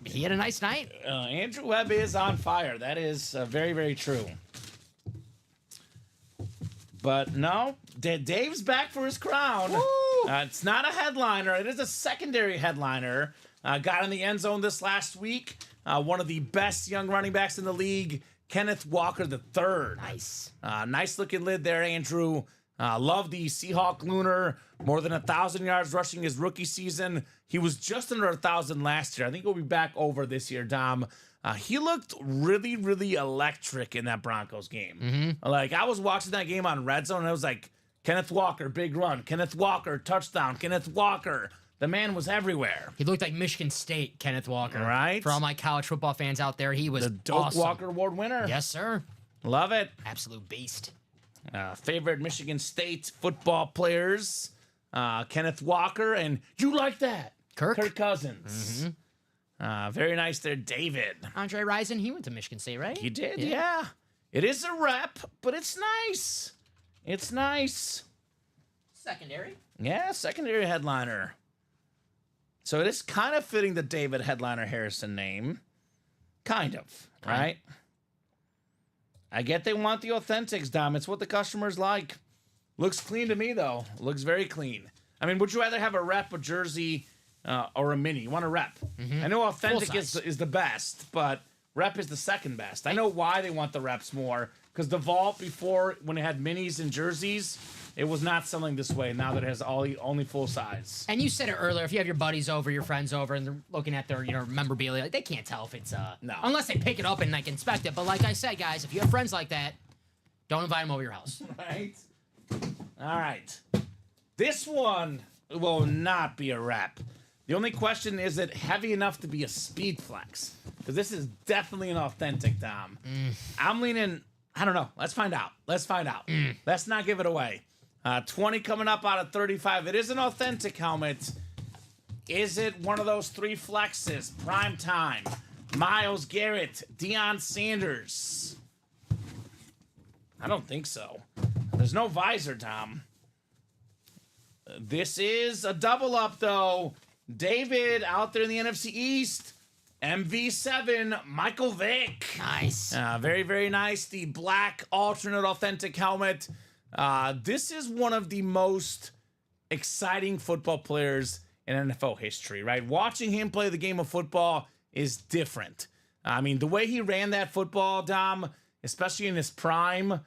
he had a nice night. Andrew Webb is on fire. That is very, very true. But no, Dave's back for his crown. It's not a headliner. It is a secondary headliner. Got in the end zone this last week. One of the best young running backs in the league, Kenneth Walker III. Nice. Nice looking lid there, Andrew. Love the Seahawk Lunar. More than 1,000 yards rushing his rookie season. He was just under 1,000 last year. I think he'll be back over this year, Dom. He looked really, really electric in that Broncos game. Like, I was watching that game on Red Zone, and I was like, Kenneth Walker, big run. Kenneth Walker, touchdown. Kenneth Walker. The man was everywhere. He looked like Michigan State, Kenneth Walker. Right. For all my college football fans out there, he was The Doak awesome. Walker Award winner. Yes, sir. Love it. Absolute beast. Favorite Michigan State football players, Kenneth Walker, and you like that, Kirk Cousins. Very nice there, David. Andre Rison, he went to Michigan State, right? He did, yeah. It is a rep, but it's nice. It's nice. Secondary. Yeah, secondary headliner. So it is kind of fitting the David Headliner Harrison name. Kind of, right? I get they want the authentics, Dom. It's what the customers like. Looks clean to me, though. Looks very clean. I mean, would you rather have a rep, a jersey, or a mini? You want a rep. I know authentic is the best, but rep is the second best. I know why they want the reps more. Because the vault before, when it had minis and jerseys, it was not selling this way. Now that it has only full size. And you said it earlier, if you have your buddies over, your friends over, and they're looking at their, memorabilia, they can't tell if it's No. unless they pick it up and like inspect it. But like I said, guys, if you have friends like that, don't invite them over your house. Right? All right. This one will not be a rep. The only question is it heavy enough to be a speed flex? Because this is definitely an authentic, Dom. I'm leaning, I don't know. Let's find out. Let's not give it away. 20 coming up out of 35. It is an authentic helmet. Is it one of those 3 flexes? Prime time. Myles Garrett, Deion Sanders. I don't think so. There's no visor, Tom. This is a double up, though. David out there in the NFC East. MV7, Michael Vick. Nice. Very, very nice. The black alternate authentic helmet. This is one of the most exciting football players in NFL history, right? Watching him play the game of football is different. I mean, the way he ran that football, Dom, especially in his prime,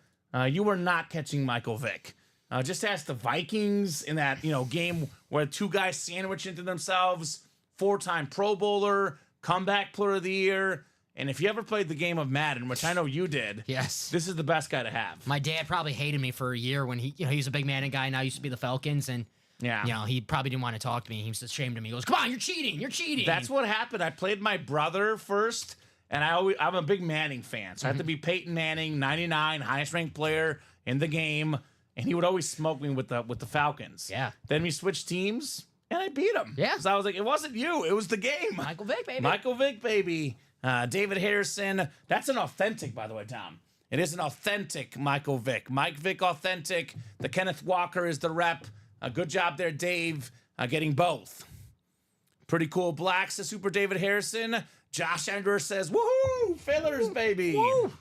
you were not catching Michael Vick. Just ask the Vikings in that game where 2 guys sandwich into themselves. 4-time Pro Bowler, comeback player of the year. And if you ever played the game of Madden, which I know you did, Yes. this is the best guy to have. My dad probably hated me for a year when he was a big Madden guy. Now he used to be the Falcons, and he probably didn't want to talk to me. He was ashamed of me. He goes, "Come on, you're cheating! You're cheating!" That's what happened. I played my brother first, and I'm a big Manning fan, so I have to be Peyton Manning, 99, highest ranked player in the game, and he would always smoke me with the Falcons. Yeah. Then we switched teams, and I beat him. Yeah. So I was like, it wasn't you, it was the game. Michael Vick, baby. Michael Vick, baby. David Harrison. That's an authentic, by the way, Tom. It is an authentic Michael Vick. Mike Vick authentic. The Kenneth Walker is the rep. Good job there, Dave, getting both. Pretty cool blacks to Super David Harrison. Josh Andrews says, woohoo, fillers, baby. Woo.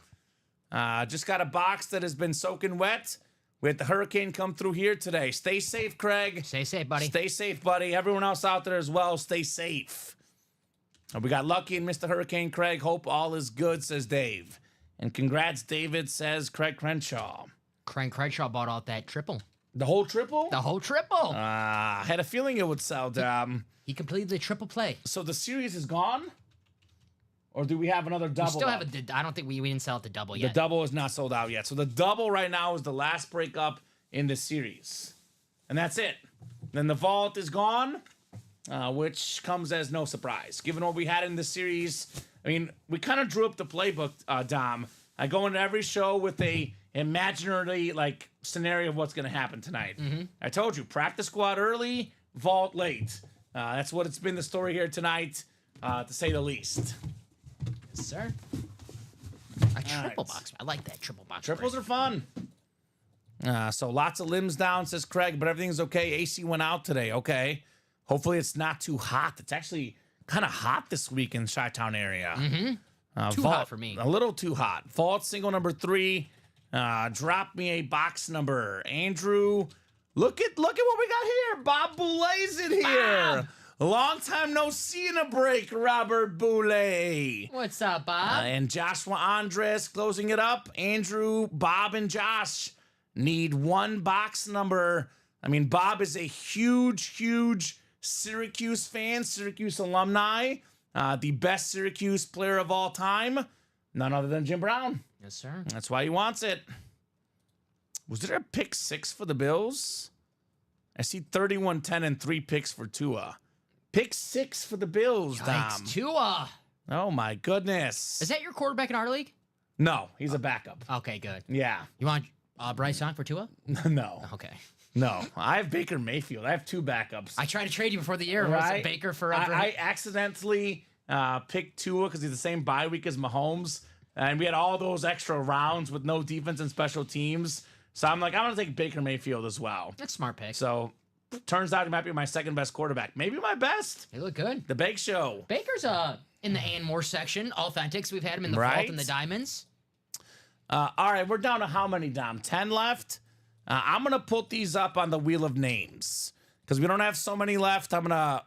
Just got a box that has been soaking wet. We had the hurricane come through here today. Stay safe, Craig. Stay safe, buddy. Stay safe, buddy. Everyone else out there as well, stay safe. We got lucky and missed the hurricane, Craig. Hope all is good, says Dave. And congrats, David, says Craig Crenshaw. Craig Crenshaw bought out that triple. The whole triple? The whole triple. I had a feeling it would sell, Dom. He completed the triple play. So the series is gone? Or do we have another double? We still up? have I don't think we didn't sell it the double The yet. double is not sold out yet. So the double right now is the last breakup in the series. And that's it. Then the vault is gone, which comes as no surprise. Given what we had in the series, I mean, we kind of drew up the playbook, Dom. I go into every show with a imaginary scenario of what's going to happen tonight. I told you, practice squad early, vault late. That's what it's been the story here tonight, to say the least. Yes, sir. A triple box. I like that triple box. Triples are fun. So lots of limbs down, says Craig, but everything's okay. AC went out today. Okay. Hopefully it's not too hot. It's actually kind of hot this week in Chi-Town area. Too hot for me. A little too hot. Vault single number 3. Drop me a box number. Andrew, look at what we got here. Bob Boulet's in here. Bob. Long time no see in a break, Robert Boulet. What's up, Bob? And Joshua Andres closing it up. Andrew, Bob, and Josh need one box number. I mean, Bob is a huge, huge Syracuse fan, Syracuse alumni, the best Syracuse player of all time, none other than Jim Brown. Yes, sir. That's why he wants it. Was there a pick 6 for the Bills? I see 31-10 and 3 picks for Tua. Pick 6 for the Bills, Dom. Yikes, Tua. Oh, my goodness. Is that your quarterback in our league? No, he's a backup. Okay, good. Yeah. You want Bryce Young for Tua? No. Okay. No. I have Baker Mayfield. I have 2 backups. I tried to trade you before the year. Right? Was it Baker for I accidentally picked Tua because he's the same bye week as Mahomes. And we had all those extra rounds with no defense and special teams. So I'm like, I'm going to take Baker Mayfield as well. That's a smart pick. So turns out he might be my second best quarterback. Maybe my best. They look good. The Bake Show. Baker's in the Ann Moore section. Authentics. We've had him in the Right. vault and the diamonds. All right, we're down to how many, Dom? 10 left? I'm going to put these up on the Wheel of Names because we don't have so many left. I'm going to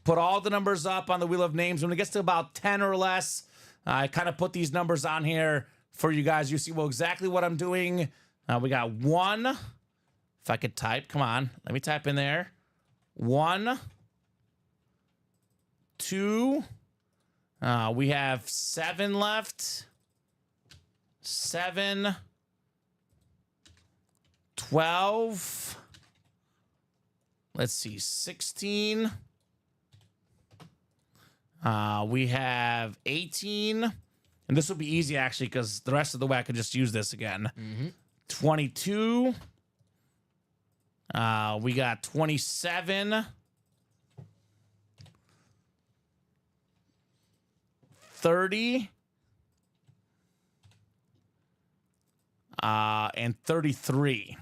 put all the numbers up on the Wheel of Names. When it gets to about 10 or less, I kind of put these numbers on here for you guys. You see exactly what I'm doing. We got 1. If I could type, come on. Let me type in there. 1, 2. We have 7 left. 7, 12. Let's see, 16. We have 18. And this will be easy, actually, because the rest of the way I could just use this again. 22. We got 27. 30. And 33.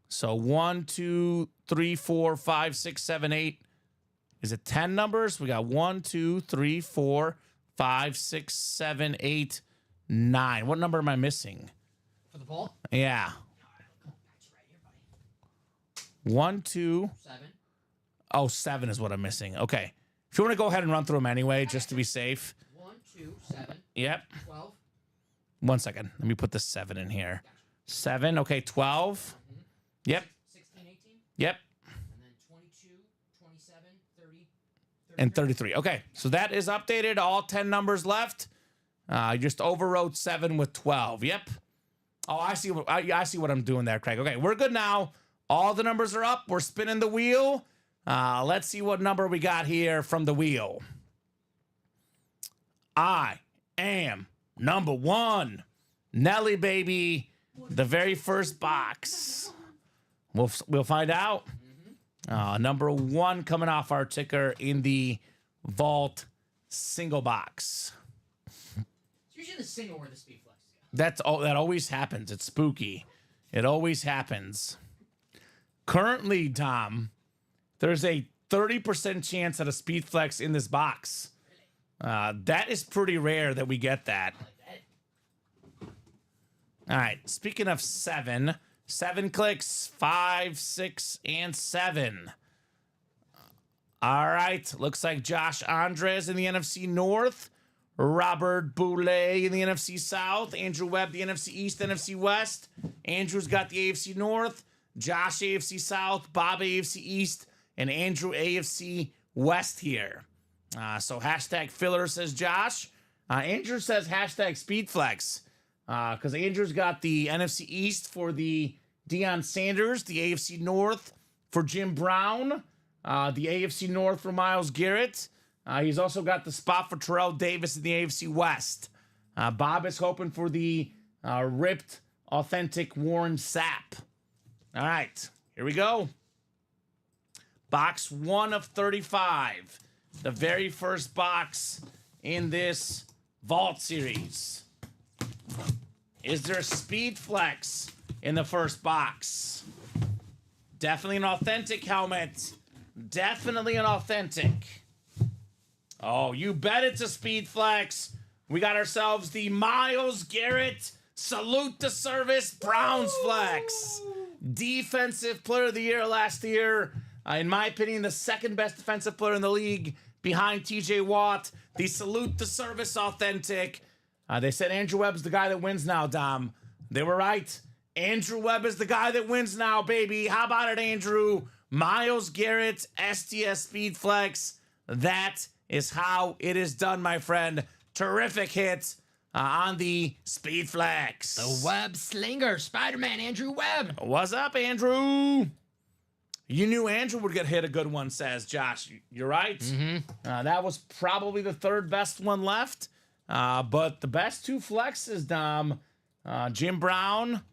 So 1, 2, 3, 4, 5, 6, 7, 8. Is it 10 numbers? We got 1, 2, 3, 4, 5, 6, 7, 8, 9. What number am I missing? For the ball? Yeah. 1, 2. 7. Oh, 7 is what I'm missing. Okay. If you want to go ahead and run through them anyway, just to be safe. 1, 2, 7. Yep. 12. 1 second. Let me put the 7 in here. 7. Okay, 12. Yep. 16, 18. Yep. And then 22, 27, 30. And 33. Okay, so that is updated. All 10 numbers left. I just overwrote 7 with 12. Yep. Oh, I see. I see what I'm doing there, Craig. Okay, we're good now. All the numbers are up. We're spinning the wheel. Let's see what number we got here from the wheel. I am number 1. Nelly, baby. The very first box. We'll find out. Number 1 coming off our ticker in the vault single box. It's usually the single where the speed flex is. That always happens. It's spooky. It always happens. Currently, Dom, there's a 30% chance at a speed flex in this box. That is pretty rare that we get that. All right. Speaking of 7 clicks, 5, 6, and 7. All right. Looks like Josh Andres in the NFC North. Robert Boulay in the NFC South. Andrew Webb, the NFC East, NFC West. Andrew's got the AFC North. Josh, AFC South. Bob, AFC East. And Andrew, AFC West here. So hashtag filler, says Josh. Andrew says hashtag speedflex. Because Andrew's got the NFC East for the Deion Sanders, the AFC North for Jim Brown, the AFC North for Myles Garrett. He's also got the spot for Terrell Davis in the AFC West. Bob is hoping for the ripped, authentic Warren Sapp. All right, here we go. Box 1 of 35. The very first box in this Vault series. Is there a speed flex in the first box? Definitely an authentic helmet. Definitely an authentic. Oh, you bet it's a speed flex. We got ourselves the Myles Garrett Salute to Service Browns flex. Defensive player of the year last year. In my opinion, the second best defensive player in the league behind TJ Watt. The Salute to Service authentic. They said Andrew Webb's the guy that wins now, Dom. They were right. Andrew Webb is the guy that wins now, baby. How about it, Andrew? Myles Garrett, STS Speed Flex. That is how it is done, my friend. Terrific hit on the Speed Flex. The Web Slinger, Spider-Man, Andrew Webb. What's up, Andrew? You knew Andrew would get hit a good one, says Josh. You're right. That was probably the third best one left. But the best 2 flexes, Dom, Jim Brown,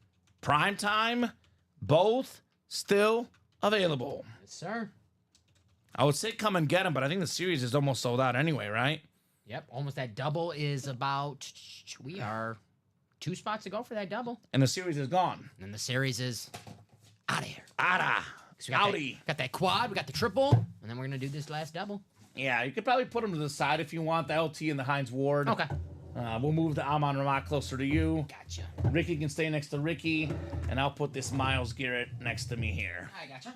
Primetime, both still available. Yes, sir. I would say come and get them, but I think the series is almost sold out anyway, right? Yep, almost that double is about, we are 2 spots to go for that double. And the series is gone. And the series is out of here. Ada. So we got Howdy. got that quad, we got the triple, and then we're going to do this last double. Yeah, you could probably put them to the side if you want, the LT and the Heinz Ward. Okay. We'll move the Amon Ramat closer to you. Gotcha. Ricky can stay next to Ricky, and I'll put this Myles Garrett next to me here. I gotcha.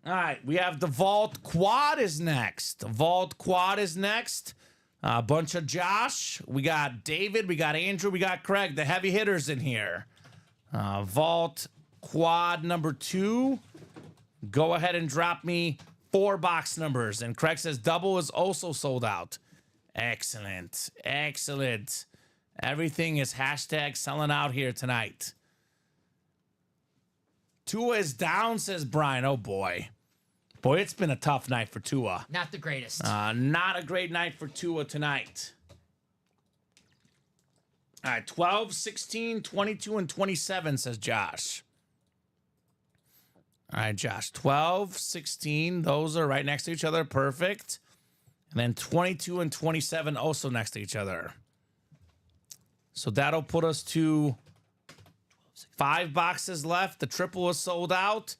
All right, we have the Vault Quad is next. The Vault Quad is next. A bunch of Josh. We got David. We got Andrew. We got Craig, the heavy hitters in here. Vault Quad number 2. Go ahead and drop me 4 box numbers. And Craig says double is also sold out. Excellent. Excellent. Everything is hashtag selling out here tonight. Tua is down, says Brian. Oh, boy. Boy, it's been a tough night for Tua. Not the greatest. Not a great night for Tua tonight. All right, 12, 16, 22, and 27, says Josh. All right, Josh, 12, 16, those are right next to each other. Perfect. And then 22 and 27 also next to each other. So that'll put us to 5 boxes left. The triple is sold out.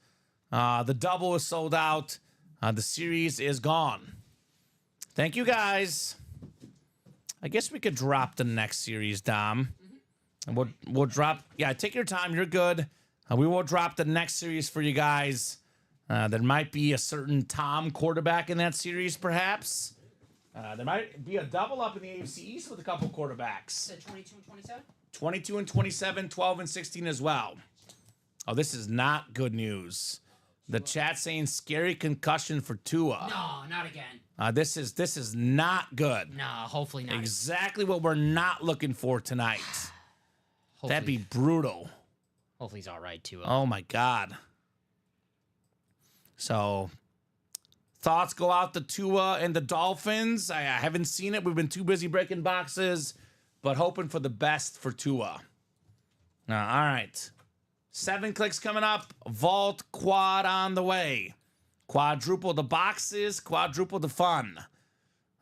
The double is sold out. The series is gone. Thank you, guys. I guess we could drop the next series, Dom. And we'll drop. Yeah, take your time. You're good. We will drop the next series for you guys. There might be a certain Tom quarterback in that series, perhaps. There might be a double up in the AFC East with a couple quarterbacks. 22 and 27? 22 and 27, 12 and 16 as well. Oh, this is not good news. The chat saying scary concussion for Tua. No, not again. This is not good. No, hopefully not. Exactly what we're not looking for tonight. That'd be brutal. Hopefully he's all right, Tua. Oh, my God. So, thoughts go out to Tua and the Dolphins. I haven't seen it. We've been too busy breaking boxes, but hoping for the best for Tua. All right. 7 clicks coming up. Vault quad on the way. Quadruple the boxes, quadruple the fun.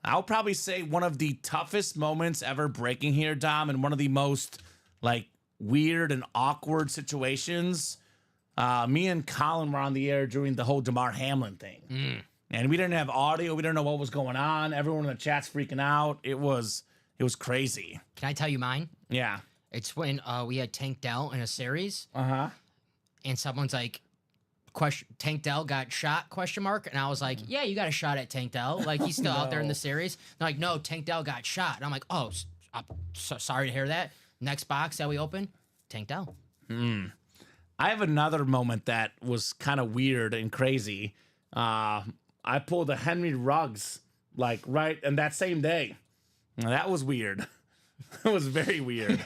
I'll probably say one of the toughest moments ever breaking here, Dom, and one of the most, like, weird and awkward situations. Me and Colin were on the air during the whole Damar Hamlin thing. And we didn't have audio. We didn't know what was going on. Everyone in the chat's freaking out. It was crazy. Can I tell you mine? Yeah. It's when we had Tank Dell in a series. Uh-huh. And someone's like, Tank Dell got shot, ? And I was like, yeah, you got a shot at Tank Dell. Like, he's still out there in the series. They're like, no, Tank Dell got shot. And I'm like, oh, I'm so sorry to hear that. Next box that we open, Tank Dell. I have another moment that was kind of weird and crazy. I pulled a Henry Ruggs, like, right, and that same day. That was weird. It was very weird.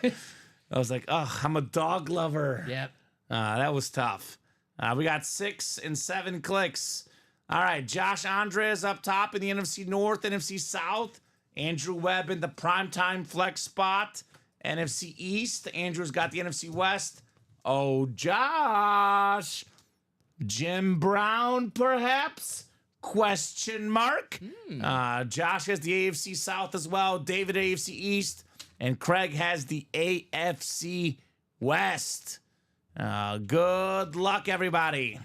I was like, oh, I'm a dog lover. Yep. That was tough. We got 6 and 7 clicks. All right, Josh Andres up top in the NFC North, NFC South. Andrew Webb in the primetime flex spot. NFC East. Andrew's got the NFC West. Oh, Josh. Jim Brown, perhaps? ? Josh has the AFC South as well. David, AFC East. And Craig has the AFC West. Good luck, everybody.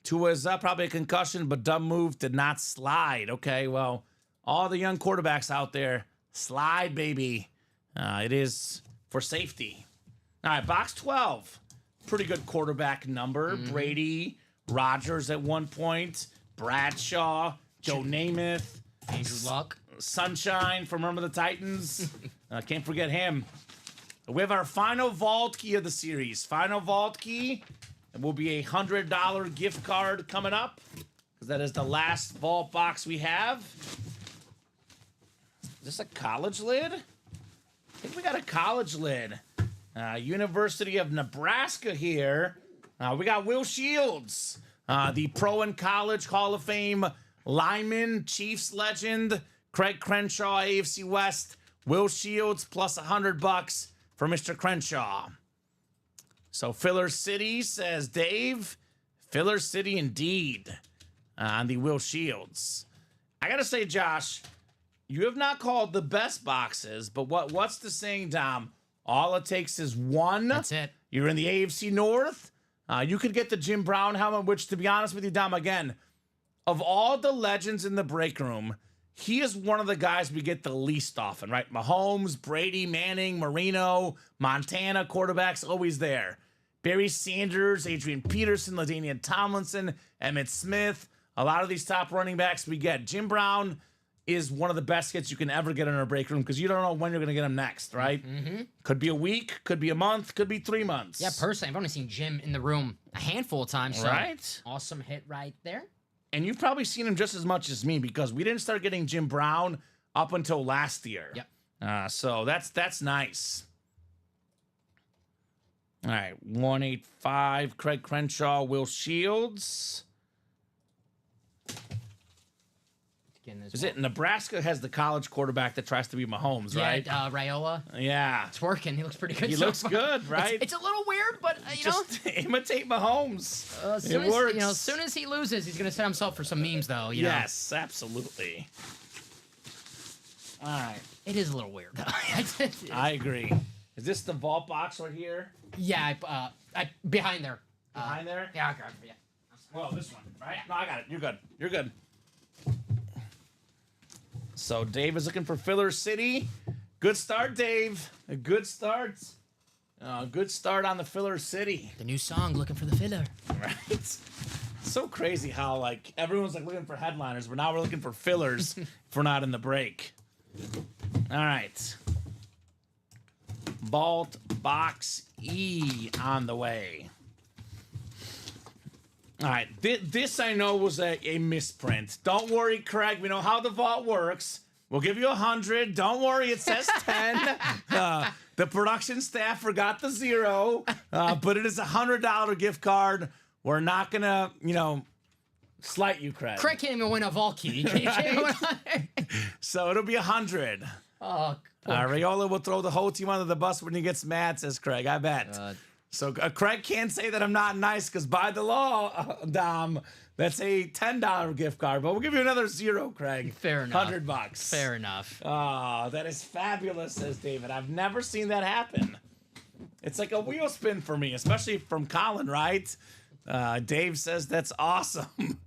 Tua's up, probably a concussion, but dumb move did not slide. Okay, well, all the young quarterbacks out there, slide, baby. It is for safety. All right, box 12. Pretty good quarterback number. Brady, Rodgers at one point, Bradshaw, Joe Namath, Andrew Luck. Sunshine from Remember the Titans. Can't forget him. We have our final vault key of the series. Final vault key. It will be a $100 gift card coming up, because that is the last vault box we have. Is this a college lid? I think we got a college lid. University of Nebraska here. We got Will Shields, the Pro and College Hall of Fame lineman, Chiefs legend, Craig Crenshaw, AFC West, Will Shields plus $100 for Mr. Crenshaw. So Filler City, says Dave. Filler City indeed on the Will Shields. I got to say, Josh, you have not called the best boxes, but what's the saying, Dom? All it takes is one. That's it. You're in the AFC North. You could get the Jim Brown helmet, which, to be honest with you, Dom, again, of all the legends in the break room, he is one of the guys we get the least often, right? Mahomes, Brady, Manning, Marino, Montana, quarterbacks always there. Barry Sanders, Adrian Peterson, LaDainian Tomlinson, Emmitt Smith. A lot of these top running backs we get. Jim Brown is one of the best hits you can ever get in our break room, because you don't know when you're going to get him next, right? Could be a week, could be a month, could be 3 months. Yeah, personally, I've only seen Jim in the room a handful of times. So Right? awesome hit right there. And you've probably seen him just as much as me, because we didn't start getting Jim Brown up until last year. Yep. So that's nice. All right, 185, Craig Crenshaw, Will Shields. Again, as Is well. it Nebraska has the college quarterback that tries to be Mahomes, Yeah, right? Raiola. Yeah. It's working. He looks pretty good. He so looks far. good, right? It's a little weird, but you know, Just imitate Mahomes. as It soon as, works. as soon as he loses, he's gonna set himself for some memes, though. You know? Yes, absolutely. All right. It is a little weird. I agree. Is this the vault box right here? Yeah, I behind there. Behind there? Yeah, I got it. Yeah. Well, this one, right? No, I got it. You're good. You're good. So Dave is looking for Filler City. Good start, Dave. A good start. Good start on the Filler City. The new song, looking for the filler. Right? So crazy how like everyone's like looking for headliners, but now we're looking for fillers if we're not in the break. All right. Vault Box E on the way. All right, this I know was a misprint. Don't worry, Craig. We know how the vault works. We'll give you 100. Don't worry, it says 10. The production staff forgot the 0, but it is a $100 gift card. We're not gonna, slight you, Craig. Craig can't even win a vault key. So it'll be 100. Oh, Raiola will throw the whole team under the bus when he gets mad, says Craig. I bet. So Craig can't say that I'm not nice because by the law, Dom, that's a $10 gift card. But we'll give you another 0, Craig. Fair enough. $100. fair enough. Oh, that is fabulous, says David. I've never seen that happen. It's like a wheel spin for me, especially from Colin, right? Dave says that's awesome.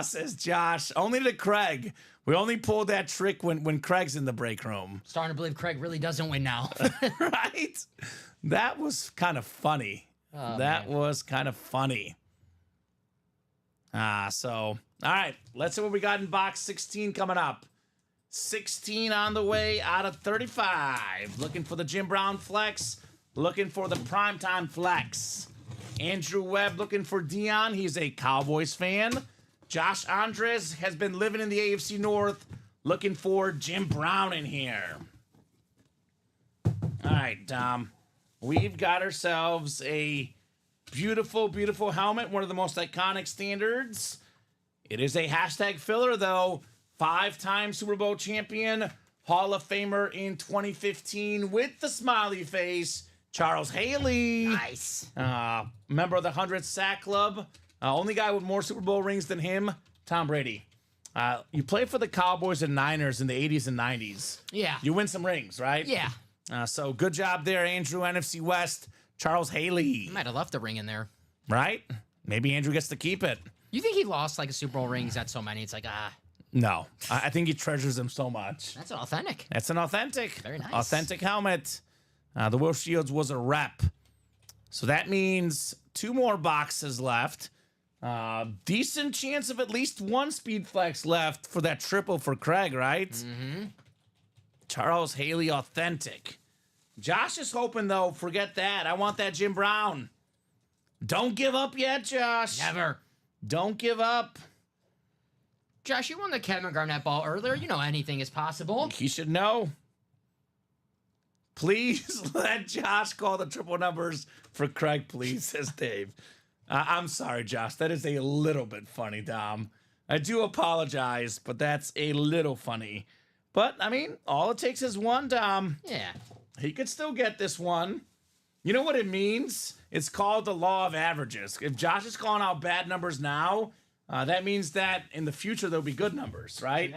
Says Josh. Only to Craig. We only pulled that trick when Craig's in the break room. Starting to believe Craig really doesn't win now. Right? That was kind of funny. That was kind of funny. So, all right. Let's see what we got in box 16 coming up. 16 on the way out of 35. Looking for the Jim Brown flex. Looking for the primetime flex. Andrew Webb looking for Dion. He's a Cowboys fan. Josh Andres has been living in the AFC North. Looking for Jim Brown in here. All right, Dom. We've got ourselves a beautiful, beautiful helmet. One of the most iconic standards. It is a hashtag filler, though. 5-time Super Bowl champion. Hall of Famer in 2015 with the smiley face. Charles Haley. Nice. Member of the 100th Sack Club. Only guy with more Super Bowl rings than him, Tom Brady. You played for the Cowboys and Niners in the 80s and 90s. Yeah. You win some rings, right? Yeah. So good job there, Andrew, NFC West. Charles Haley. He might have left the ring in there. Right? Maybe Andrew gets to keep it. You think he lost like a Super Bowl ring? He's had so many. It's like, No. I think he treasures them so much. that's authentic. That's an authentic. Very nice. Authentic helmet. The Will Shields was a rep. So that means 2 more boxes left. Decent chance of at least 1 speed flex left for that triple for Craig, right? Mm-hmm. Charles Haley, authentic. Josh is hoping, though, forget that. I want that Jim Brown. Don't give up yet, Josh. Never. Don't give up. Josh, you won the Kevin Garnett ball earlier. You know anything is possible. He should know. Please let Josh call the triple numbers for Craig, please, says Dave. I'm sorry, Josh. That is a little bit funny, Dom. I do apologize, but that's a little funny. But, I mean, all it takes is 1, Dom. Yeah. He could still get this one. You know what it means? It's called the law of averages. If Josh is calling out bad numbers now, that means that in the future there'll be good numbers, right?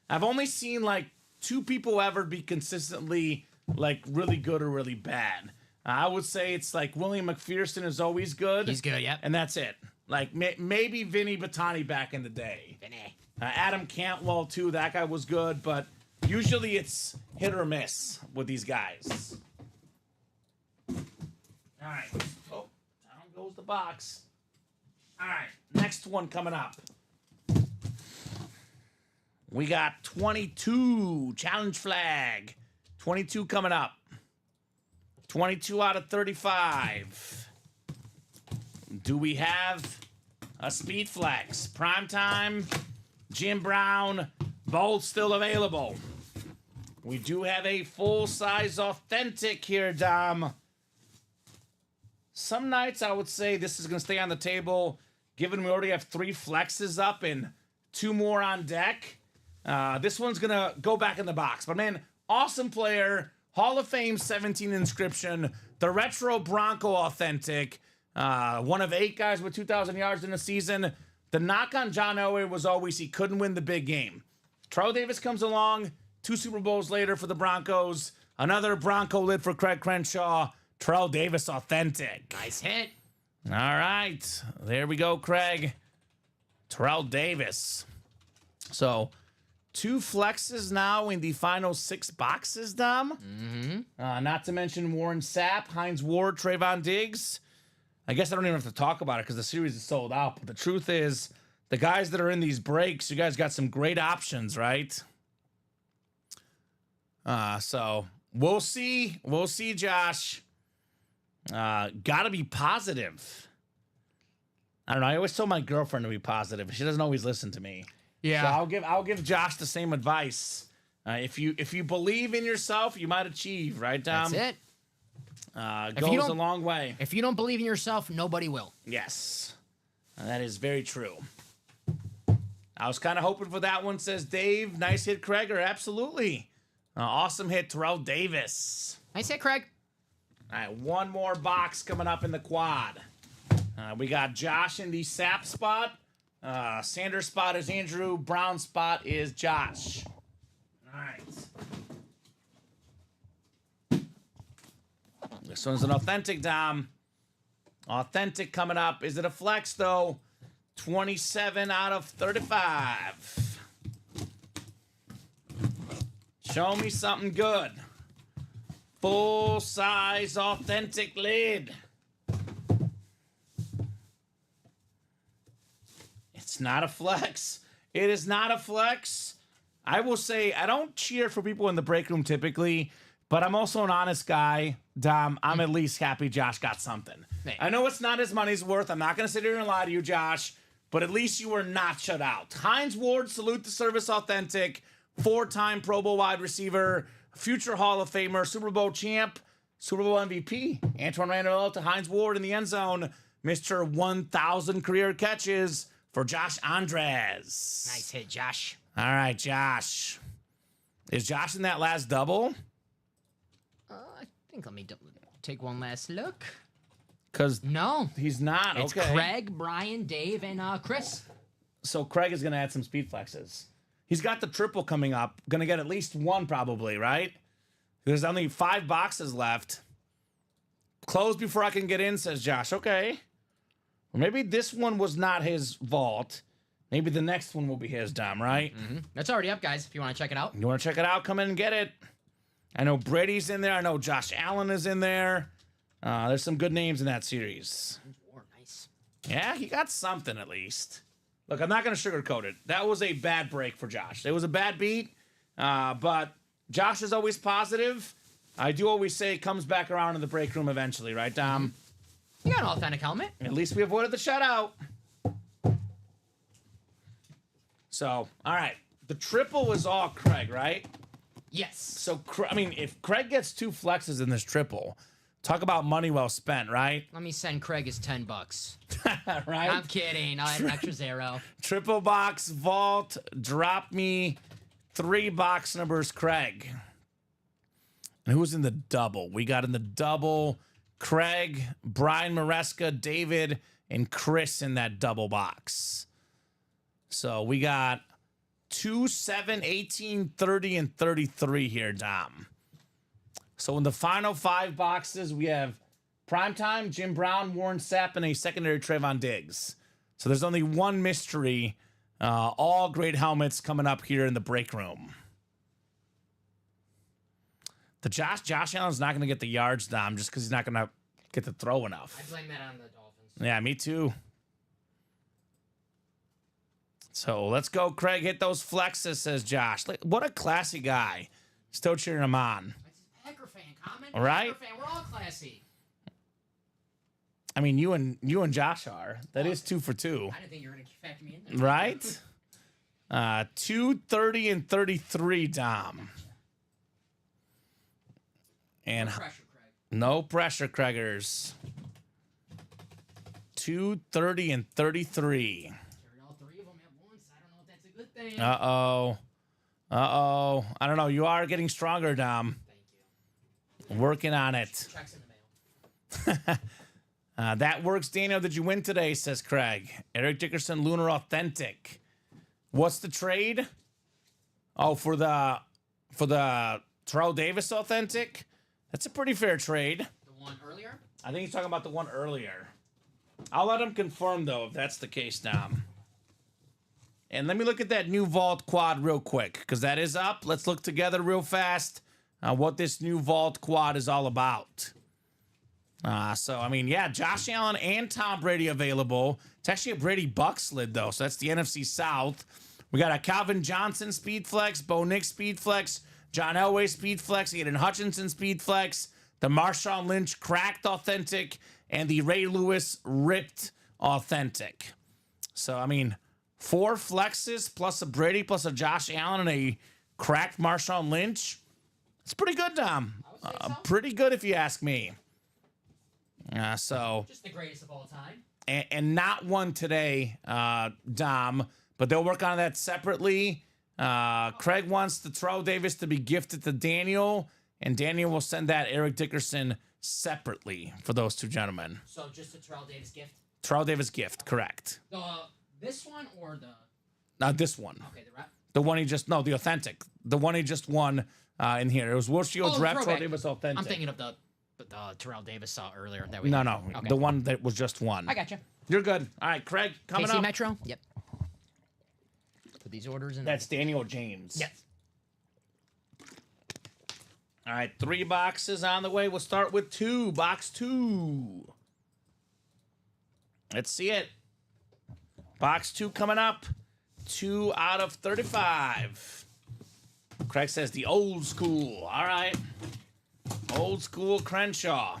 I've only seen like 2 people ever be consistently like really good or really bad. I would say it's like William McPherson is always good. He's good, yep. And that's it. Like maybe Vinny Batani back in the day. Vinny. Adam Cantwell too. That guy was good, but usually it's hit or miss with these guys. All right. Oh, down goes the box. All right. Next one coming up. We got 22 challenge flag. 22 coming up. 22 out of 35. Do we have a speed flex? Primetime, Jim Brown, both still available. We do have a full-size authentic here, Dom. Some nights I would say this is going to stay on the table, given we already have 3 flexes up and 2 more on deck. This one's going to go back in the box. But, man, awesome player. Hall of Fame 17 inscription. The Retro Bronco Authentic. One of 8 guys with 2,000 yards in a season. The knock on John Elway was always he couldn't win the big game. Terrell Davis comes along 2 Super Bowls later for the Broncos. Another Bronco lid for Craig Crenshaw. Terrell Davis Authentic. Nice hit. All right. There we go, Craig. Terrell Davis. So, 2 flexes now in the final 6 boxes, Dom. Mm-hmm. Not to mention Warren Sapp, Hines Ward, Trayvon Diggs. I guess I don't even have to talk about it because the series is sold out. But the truth is, the guys that are in these breaks, you guys got some great options, right? So we'll see. We'll see, Josh. Gotta be positive. I don't know. I always tell my girlfriend to be positive. She doesn't always listen to me. Yeah. So I'll give Josh the same advice. If you believe in yourself, you might achieve, right, Dom? That's it. Goes a long way. If you don't believe in yourself, nobody will. Yes. That is very true. I was kind of hoping for that one, says Dave. Nice hit, Craig. Absolutely. Awesome hit, Terrell Davis. Nice hit, Craig. All right, one more box coming up in the quad. We got Josh in the Sap spot. Sanders spot is Andrew. Brown spot is Josh. All right. This one's an authentic, Dom. Authentic coming up. Is it a flex, though? 27 out of 35. Show me something good. Full-size authentic lid. It's not a flex. It is not a flex. I will say, I don't cheer for people in the break room typically, but I'm also an honest guy. Dom, I'm at least happy Josh got something. Hey. I know it's not his money's worth. I'm not going to sit here and lie to you, Josh, but at least you were not shut out. Hines Ward, salute the service authentic, 4-time Pro Bowl wide receiver, future Hall of Famer, Super Bowl champ, Super Bowl MVP. Antoine Randall to Hines Ward in the end zone. Mr. 1,000 career catches for Josh Andres. Nice hit, Josh. All right, Josh. Is Josh in that last double? I think let me take one last look. Because No. he's not. It's Okay. Craig, Brian, Dave, and Chris. So Craig is going to add some speed flexes. He's got the triple coming up. Going to get at least one probably, right? There's only 5 boxes left. Close before I can get in, says Josh. Okay. Or maybe this one was not his vault. Maybe the next one will be his, Dom, right? Mm-hmm. That's already up, guys, if you want to check it out. You want to check it out? Come in and get it. I know Brady's in there. I know Josh Allen is in there. There's some good names in that series. Nice. Yeah, he got something at least. Look, I'm not going to sugarcoat it. That was a bad break for Josh. It was a bad beat, but Josh is always positive. I do always say it comes back around in the break room eventually, right, Dom? You got an authentic helmet. At least we avoided the shutout. So, all right. The triple was all Craig, right? Yes. So, I mean, if Craig gets 2 flexes in this triple, talk about money well spent, right? Let me send Craig his $10. Right? I'm kidding. I'll add an extra 0. Triple box vault. Drop me 3 box numbers, Craig. And who's in the double? We got in the double Craig, Brian Maresca, David, and Chris in that double box. So we got 2, 7, 18, 30, and 33 here, Dom. So in the final 5 boxes, we have Primetime, Jim Brown, Warren Sapp, and a secondary Trayvon Diggs. So there's only one mystery. All great helmets coming up here in the break room. The Josh Allen's not going to get the yards, Dom, just because he's not going to get to throw enough. I blame that on the Dolphins. Yeah, me too. So let's go, Craig. Hit those flexes, says Josh. What a classy guy. Still cheering him on. That's a Packer fan comment. All right. Packer fan. We're all classy. I mean, you and Josh are. That is 2 for 2. I didn't think you were going to factor me in there. Right? 2, 30, and 33, Dom. And Pressure, Craig. no pressure, Craigers. 2, 30, and 33. Carried all 3 of them at once. I don't know if that's a Uh-oh. Uh-oh. I don't know. You are getting stronger, Dom. Thank Working on it. Checks in the mail. That works, Daniel. Did you win today, says Craig. Eric Dickerson, Lunar Authentic. What's the trade? Oh, for the Terrell Davis Authentic? That's a pretty fair trade. The one earlier? I think he's talking about the one earlier. I'll let him confirm, though, if that's the case, Dom. And let me look at that new Vault Quad real quick, because that is up. Let's look together real fast what this new Vault Quad is all about. So, I mean, yeah, Josh Allen and Tom Brady available. It's actually a Brady Bucks lid, though, so that's the NFC South. We got a Calvin Johnson Speed Flex, Bo Nix Speed Flex, John Elway Speed Flex, Aiden Hutchinson Speed Flex, the Marshawn Lynch Cracked Authentic, and the Ray Lewis Ripped Authentic. So, I mean, 4 flexes plus a Brady plus a Josh Allen and a cracked Marshawn Lynch. It's pretty good, Dom. I would say so. Pretty good if you ask me. So, Just the greatest of all time. and not one today, Dom, but they'll work on that separately. Craig wants the Terrell Davis to be gifted to Daniel, and Daniel will send that Eric Dickerson separately for those two gentlemen. So just a Terrell Davis gift? Terrell Davis gift, correct. This one or the... Not this one. Okay, the rep? The one he just, no, the authentic. The one he just won in here. It was World Shields the Rep, Terrell throwback. Davis authentic. I'm thinking of the Terrell Davis saw earlier. That No, had. no, Okay. the one that was just won. I got you. You're good. All right, Craig, coming KC up. Metro? Yep. Put these orders in. That's Daniel James. Yes. All right, 3 boxes on the way. We'll start with 2. Box 2. Let's see it. Box 2 coming up. 2 out of 35. Craig says the old school. All right. Old school Crenshaw.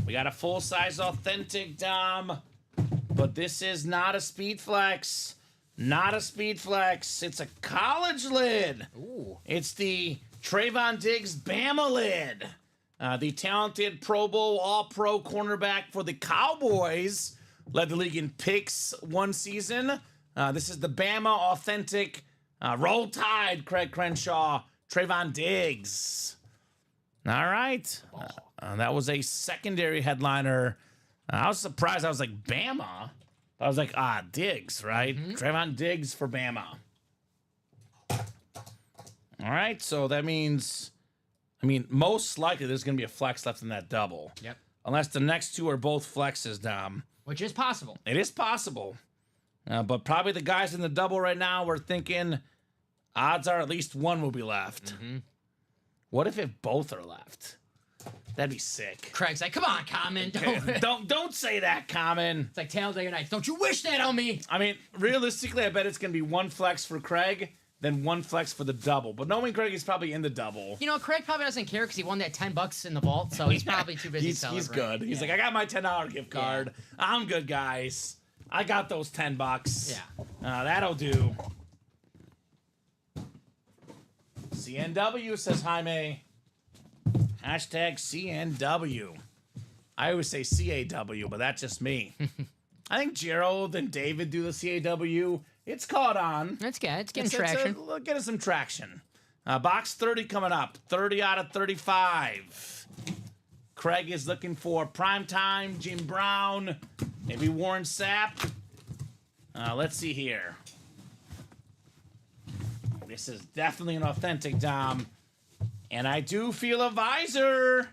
We got a full-size authentic Dom, but this is not a Speed Flex. Not a Speed Flex. It's a college lid. Ooh. It's the Trayvon Diggs Bama lid. The talented Pro Bowl All-Pro cornerback for the Cowboys. Led the league in picks one season. This is the Bama authentic Roll Tide, Craig Crenshaw, Trayvon Diggs. All right. That was a secondary headliner. I was surprised. I was like, Bama? I was like, Diggs, right? Trayvon Diggs for Bama. All right, so that means, most likely there's going to be a flex left in that double. Yep. Unless the next 2 are both flexes, Dom. Which is possible. It is possible. But probably the guys in the double right now, we're thinking odds are at least 1 will be left. What if both are left? That'd be sick. Craig's like, come on, Common. Don't say that, Common. It's like Talladega Nights. Don't you wish that on me? Realistically, I bet it's going to be 1 flex for Craig, then 1 flex for the double. But knowing Craig, he's probably in the double. You know, Craig probably doesn't care because he won that $10 in the vault, so he's probably too busy He's celebrating. good. He's like, I got my $10 gift card. I'm good, guys. I got those $10. Yeah. That'll do. CNW, says Jaime. Hashtag CNW. I always say CAW, but that's just me. I think Gerald and David do the CAW. It's caught on. It's getting traction. Getting some traction. Box 30 coming up. 30 out of 35. Craig is looking for Primetime, Jim Brown, maybe Warren Sapp. Let's see here. This is definitely an authentic Dom. And I do feel a visor.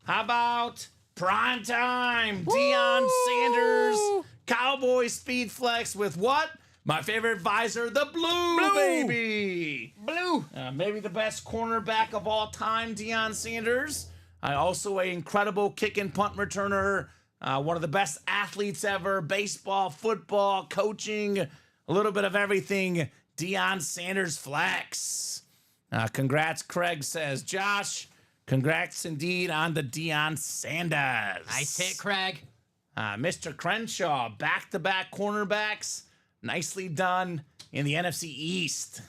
How about Primetime, Deion Sanders, Cowboy Speed Flex with what? My favorite visor, the blue. Baby. Blue. Maybe the best cornerback of all time, Deion Sanders. Also an incredible kick and punt returner. One of the best athletes ever. Baseball, football, coaching, a little bit of everything. Deion Sanders Flex. Congrats, Craig, says Josh. Congrats indeed on the Deion Sanders. Nice hit, Craig. Mr. Crenshaw, back-to-back cornerbacks. Nicely done in the NFC East.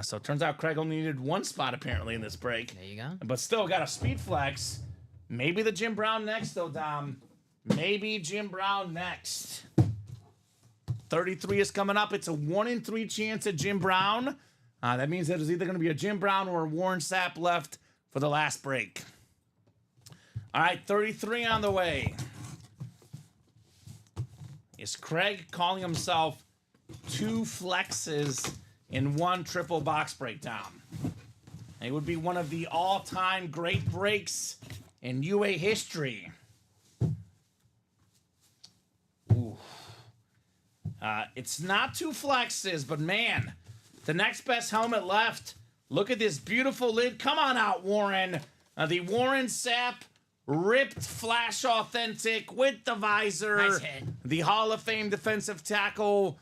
So it turns out Craig only needed 1 spot apparently in this break. There you go. But still got a speed flex. Maybe the Jim Brown next though, Dom. Maybe Jim Brown next. 33 is coming up. It's a 1 in 3 chance at Jim Brown. That means that there's either going to be a Jim Brown or a Warren Sapp left for the last break. All right, 33 on the way. Is Craig calling himself 2 flexes in 1 triple box breakdown? It would be one of the all-time great breaks in UA history. Ooh. It's not 2 flexes, but man, the next best helmet left. Look at this beautiful lid. Come on out, Warren. The Warren Sapp ripped Flash Authentic with the visor. Nice hit. The Hall of Fame defensive tackle,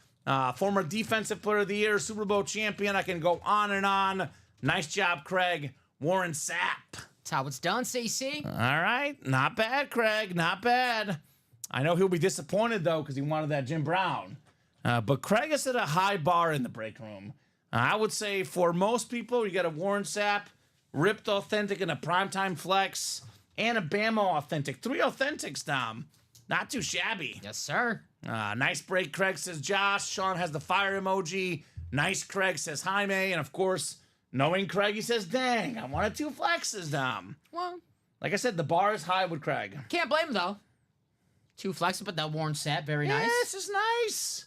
former Defensive Player of the Year, Super Bowl champion. I can go on and on. Nice job, Craig. Warren Sapp. That's how it's done, CC. All right. Not bad, Craig. Not bad. I know he'll be disappointed, though, because he wanted that Jim Brown. But Craig has set a high bar in the break room. I would say for most people, you got a Warren Sapp, ripped authentic, and a primetime flex, and a Bama authentic. 3 authentics, Dom. Not too shabby. Yes, sir. Nice break, Craig, says Josh. Sean has the fire emoji. Nice, Craig, says Jaime. And, of course, knowing Craig, he says, dang, I wanted 2 flexes, Dom. Well, Like I said, the bar is high with Craig. can't blame him, though. 2 flexes, but that Warren Sapp, very nice. This is nice.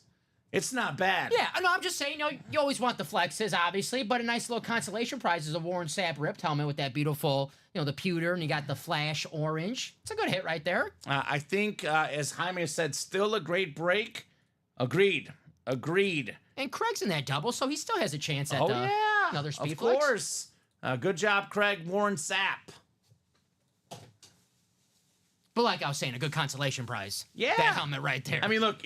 It's not bad. Yeah, no, I'm just saying, you always want the flexes, obviously, but a nice little consolation prize is a Warren Sapp ripped helmet with that beautiful, the pewter, and you got the flash orange. It's a good hit right there. I think, as Jaime said, still a great break. Agreed. And Craig's in that double, so he still has a chance at another speed of flex. course. Good job, Craig. Warren Sapp. But like I was saying, a good consolation prize. Yeah. That helmet right there. I mean, look,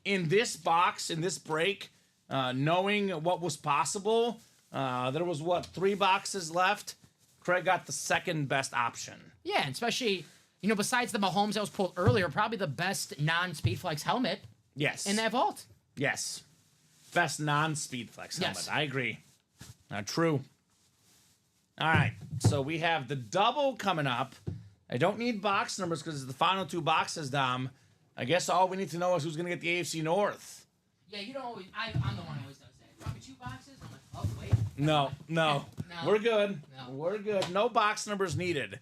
in this box, in this break, knowing what was possible, there was, 3 boxes left. Craig got the second best option. yeah, and especially, besides the Mahomes that was pulled earlier, probably the best non-speed flex helmet Yes. in that vault. Yes. Best non-speed flex helmet. Yes. I agree. True. All right. So we have the double coming up. I don't need box numbers because it's the final 2 boxes, Dom. I guess all we need to know is who's going to get the AFC North. Yeah, you don't always. I'm the one who always does that. Drop me 2 boxes. I'm like, oh wait. No. No. We're good. No. We're good. No box numbers needed.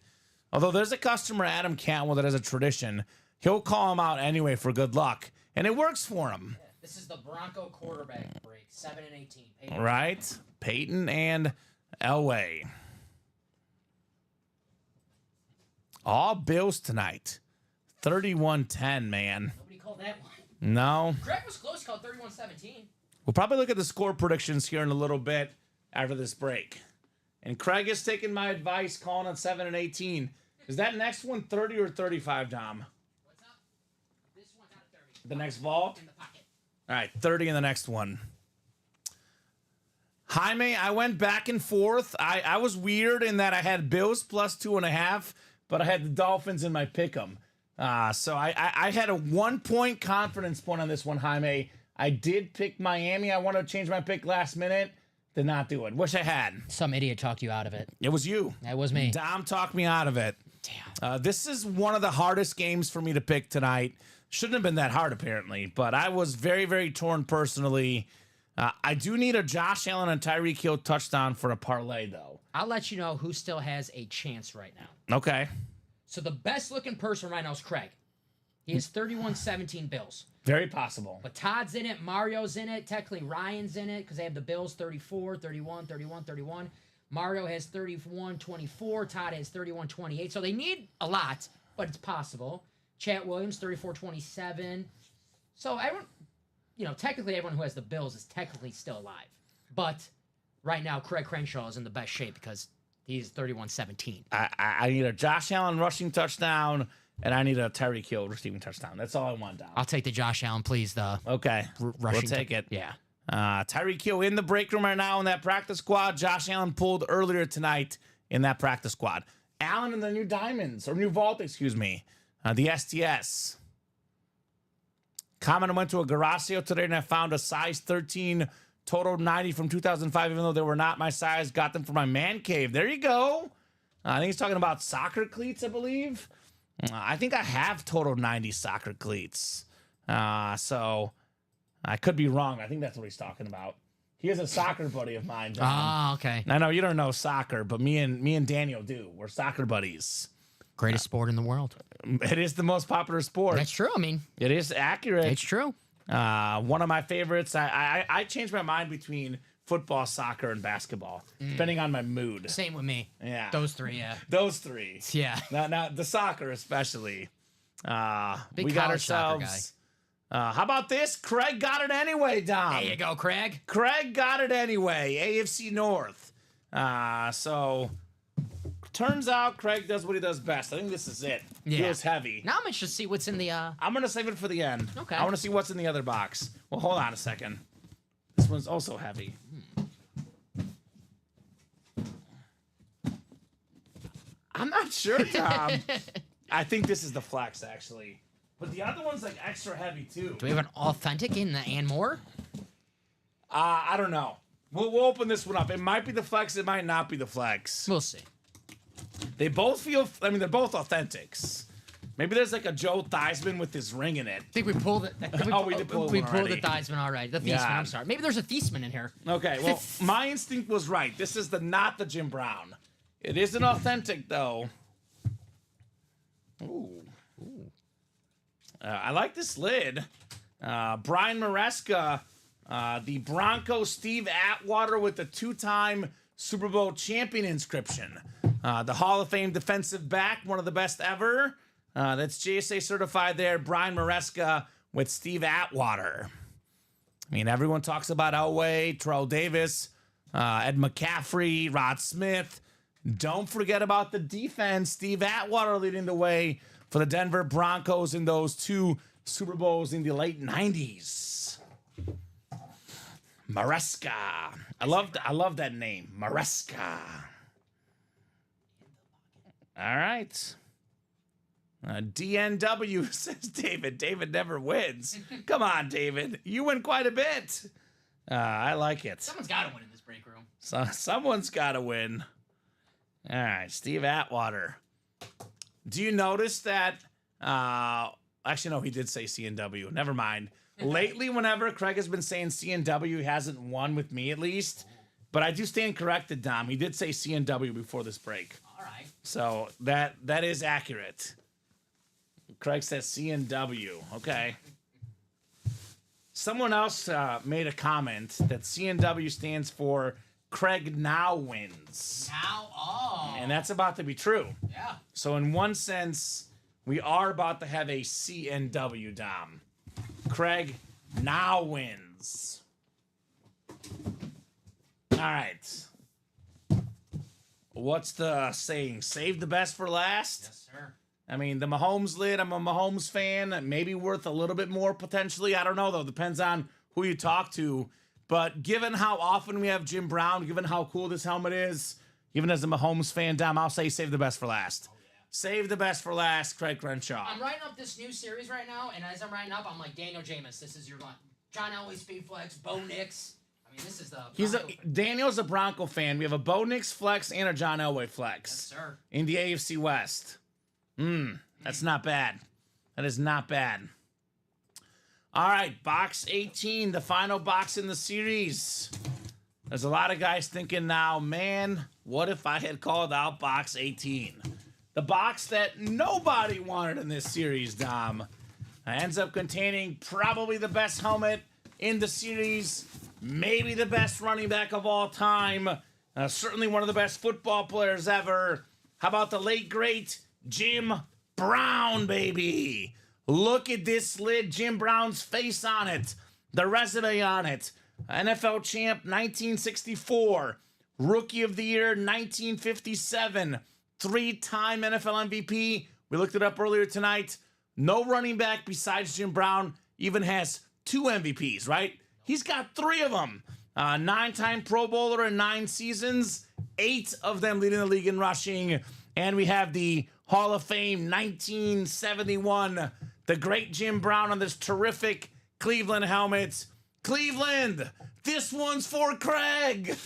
Although there's a customer, Adam Cantwell, that has a tradition. He'll call him out anyway for good luck. And it works for him. This is the Bronco quarterback break, 7 and 18. Peyton. Right? Peyton and Elway. All Bills tonight. 31-10, man. Nobody called that one. No. Craig was close, called 31-17. We'll probably look at the score predictions here in a little bit after this break. And Craig is taking my advice, calling on 7 and 18. Is that next one 30 or 35, Dom? What's up? This one's out of 30. The next vault? In the pocket. All right, 30 in the next one. Jaime, I went back and forth. I was weird in that I had Bills plus 2.5, but I had the Dolphins in my pick'em. So I had a 1-point confidence point on this one, Jaime. I did pick Miami. I wanted to change my pick last minute. Did not do it. Wish I had. Some idiot talked you out of it. It was you. That was me. Dom talked me out of it. Damn. This is one of the hardest games for me to pick tonight. Shouldn't have been that hard, apparently, but I was very, very torn personally. I do need a Josh Allen and Tyreek Hill touchdown for a parlay, though. I'll let you know who still has a chance right now. Okay. So the best looking person right now is Craig. He has 31-17 Bills. Very possible. But Todd's in it, Mario's in it, technically Ryan's in it because they have the Bills 34, 31, 31, 31. Mario has 31-24. Todd has 31-28. So they need a lot, but it's possible. Chat Williams, 34-27. So everyone, technically everyone who has the Bills is technically still alive. But right now, Craig Crenshaw is in the best shape because he's 31-17. I need a Josh Allen rushing touchdown, and I need a Tyreek Hill receiving touchdown. That's all I want, Dom. I'll take the Josh Allen, please. Okay. Rushing. We'll take it. Yeah. Tyreek Hill in the break room right now in that practice squad. Josh Allen pulled earlier tonight in that practice squad. Allen in the new Diamonds, or new Vault, excuse me. The STS. Comment, I went to a garage sale today and I found a size 13 total 90 from 2005, even though they were not my size. Got them for my man cave. There you go. I think he's talking about soccer cleats, I believe. I think I have total 90 soccer cleats. So I could be wrong. I think that's what he's talking about. He is a soccer buddy of mine, John. Ah, okay. I know you don't know soccer, but me and Daniel do. We're soccer buddies. Greatest sport in the world. It is the most popular sport. That's true. I mean, It is accurate. it's true. One of my favorites. I change my mind between football, soccer, and basketball, depending on my mood. Same with me. Yeah. Those three, yeah. Those three. Yeah. Now the soccer especially. Big We got college soccer ourselves. How about this? Craig got it anyway, Dom. There you go, Craig. Craig got it anyway. AFC North. So turns out Craig does what he does best. I think this is it. Yeah. Feels heavy. Now I'm interested to see what's in the. I'm gonna save it for the end. Okay. I want to see what's in the other box. Well, hold on a second. This one's also heavy. I'm not sure, Tom. I think this is the flex, actually. But the other one's like extra heavy too. Do we have an authentic in the and more? I don't know. We'll open this one up. It might be the flex. It might not be the flex. We'll see. They both feel. I mean, they're both authentics. Maybe there's like a Joe Theismann with his ring in it. I think we pulled it. We did pull We one pulled the already. Theismann, all right. The Thiesman, Yeah. I'm sorry. Maybe there's a Thiesmann in here. Okay, well, my instinct was right. This is not the Jim Brown. It isn't authentic though. Ooh. I like this lid. Brian Maresca, the Broncos Steve Atwater with the two-time Super Bowl champion inscription. The Hall of Fame defensive back, one of the best ever. That's JSA certified there. Brian Maresca with Steve Atwater. I mean, everyone talks about Elway, Terrell Davis, Ed McCaffrey, Rod Smith. Don't forget about the defense. Steve Atwater leading the way for the Denver Broncos in those two Super Bowls in the late 90s. Maresca. I love that name. Maresca. All right. DNW says David. David never wins. Come on, David. You win quite a bit. I like it. Someone's got to win in this break room. So someone's got to win. All right, Steve Atwater. Do you notice that? Actually, no, he did say CNW. Never mind. Lately, whenever Craig has been saying CNW, he hasn't won with me at least. But I do stand corrected, Dom. He did say CNW before this break. All right. So that is accurate. Craig says CNW. Okay. Someone else made a comment that CNW stands for Craig now wins. Now, oh. And that's about to be true. Yeah. So in one sense, we are about to have a CNW, Dom. Craig now wins. All right. What's the saying? Save the best for last? Yes, sir. I mean, the Mahomes lid, I'm a Mahomes fan. Maybe worth a little bit more potentially. I don't know, though. Depends on who you talk to. But given how often we have Jim Brown, given how cool this helmet is, even as a Mahomes fan, Dom, I'll say save the best for last. Oh, yeah. Save the best for last, Craig Crenshaw. I'm writing up this new series right now, and as I'm writing up, I'm like, Daniel Jameis, this is your one. John Elway, Speed Flex, Bo Nix. I mean, this is the... Daniel's a Bronco fan. We have a Bo Nix flex and a John Elway flex. Yes, sir. In the AFC West. That's not bad. That is not bad. All right, box 18, the final box in the series. There's a lot of guys thinking now, man, what if I had called out box 18? The box that nobody wanted in this series, Dom. Ends up containing probably the best helmet in the series, maybe the best running back of all time, certainly one of the best football players ever. How about the late, great Jim Brown, baby? Look at this lid, Jim Brown's face on it, the resume on it. NFL champ 1964, Rookie of the Year 1957, three-time NFL MVP. We looked it up earlier tonight. No running back besides Jim Brown even has 2 MVPs, right? He's got 3 of them. 9-time Pro Bowler in 9 seasons, 8 of them leading the league in rushing. And we have the Hall of Fame 1971, the great Jim Brown on this terrific Cleveland helmet. Cleveland, this one's for Craig.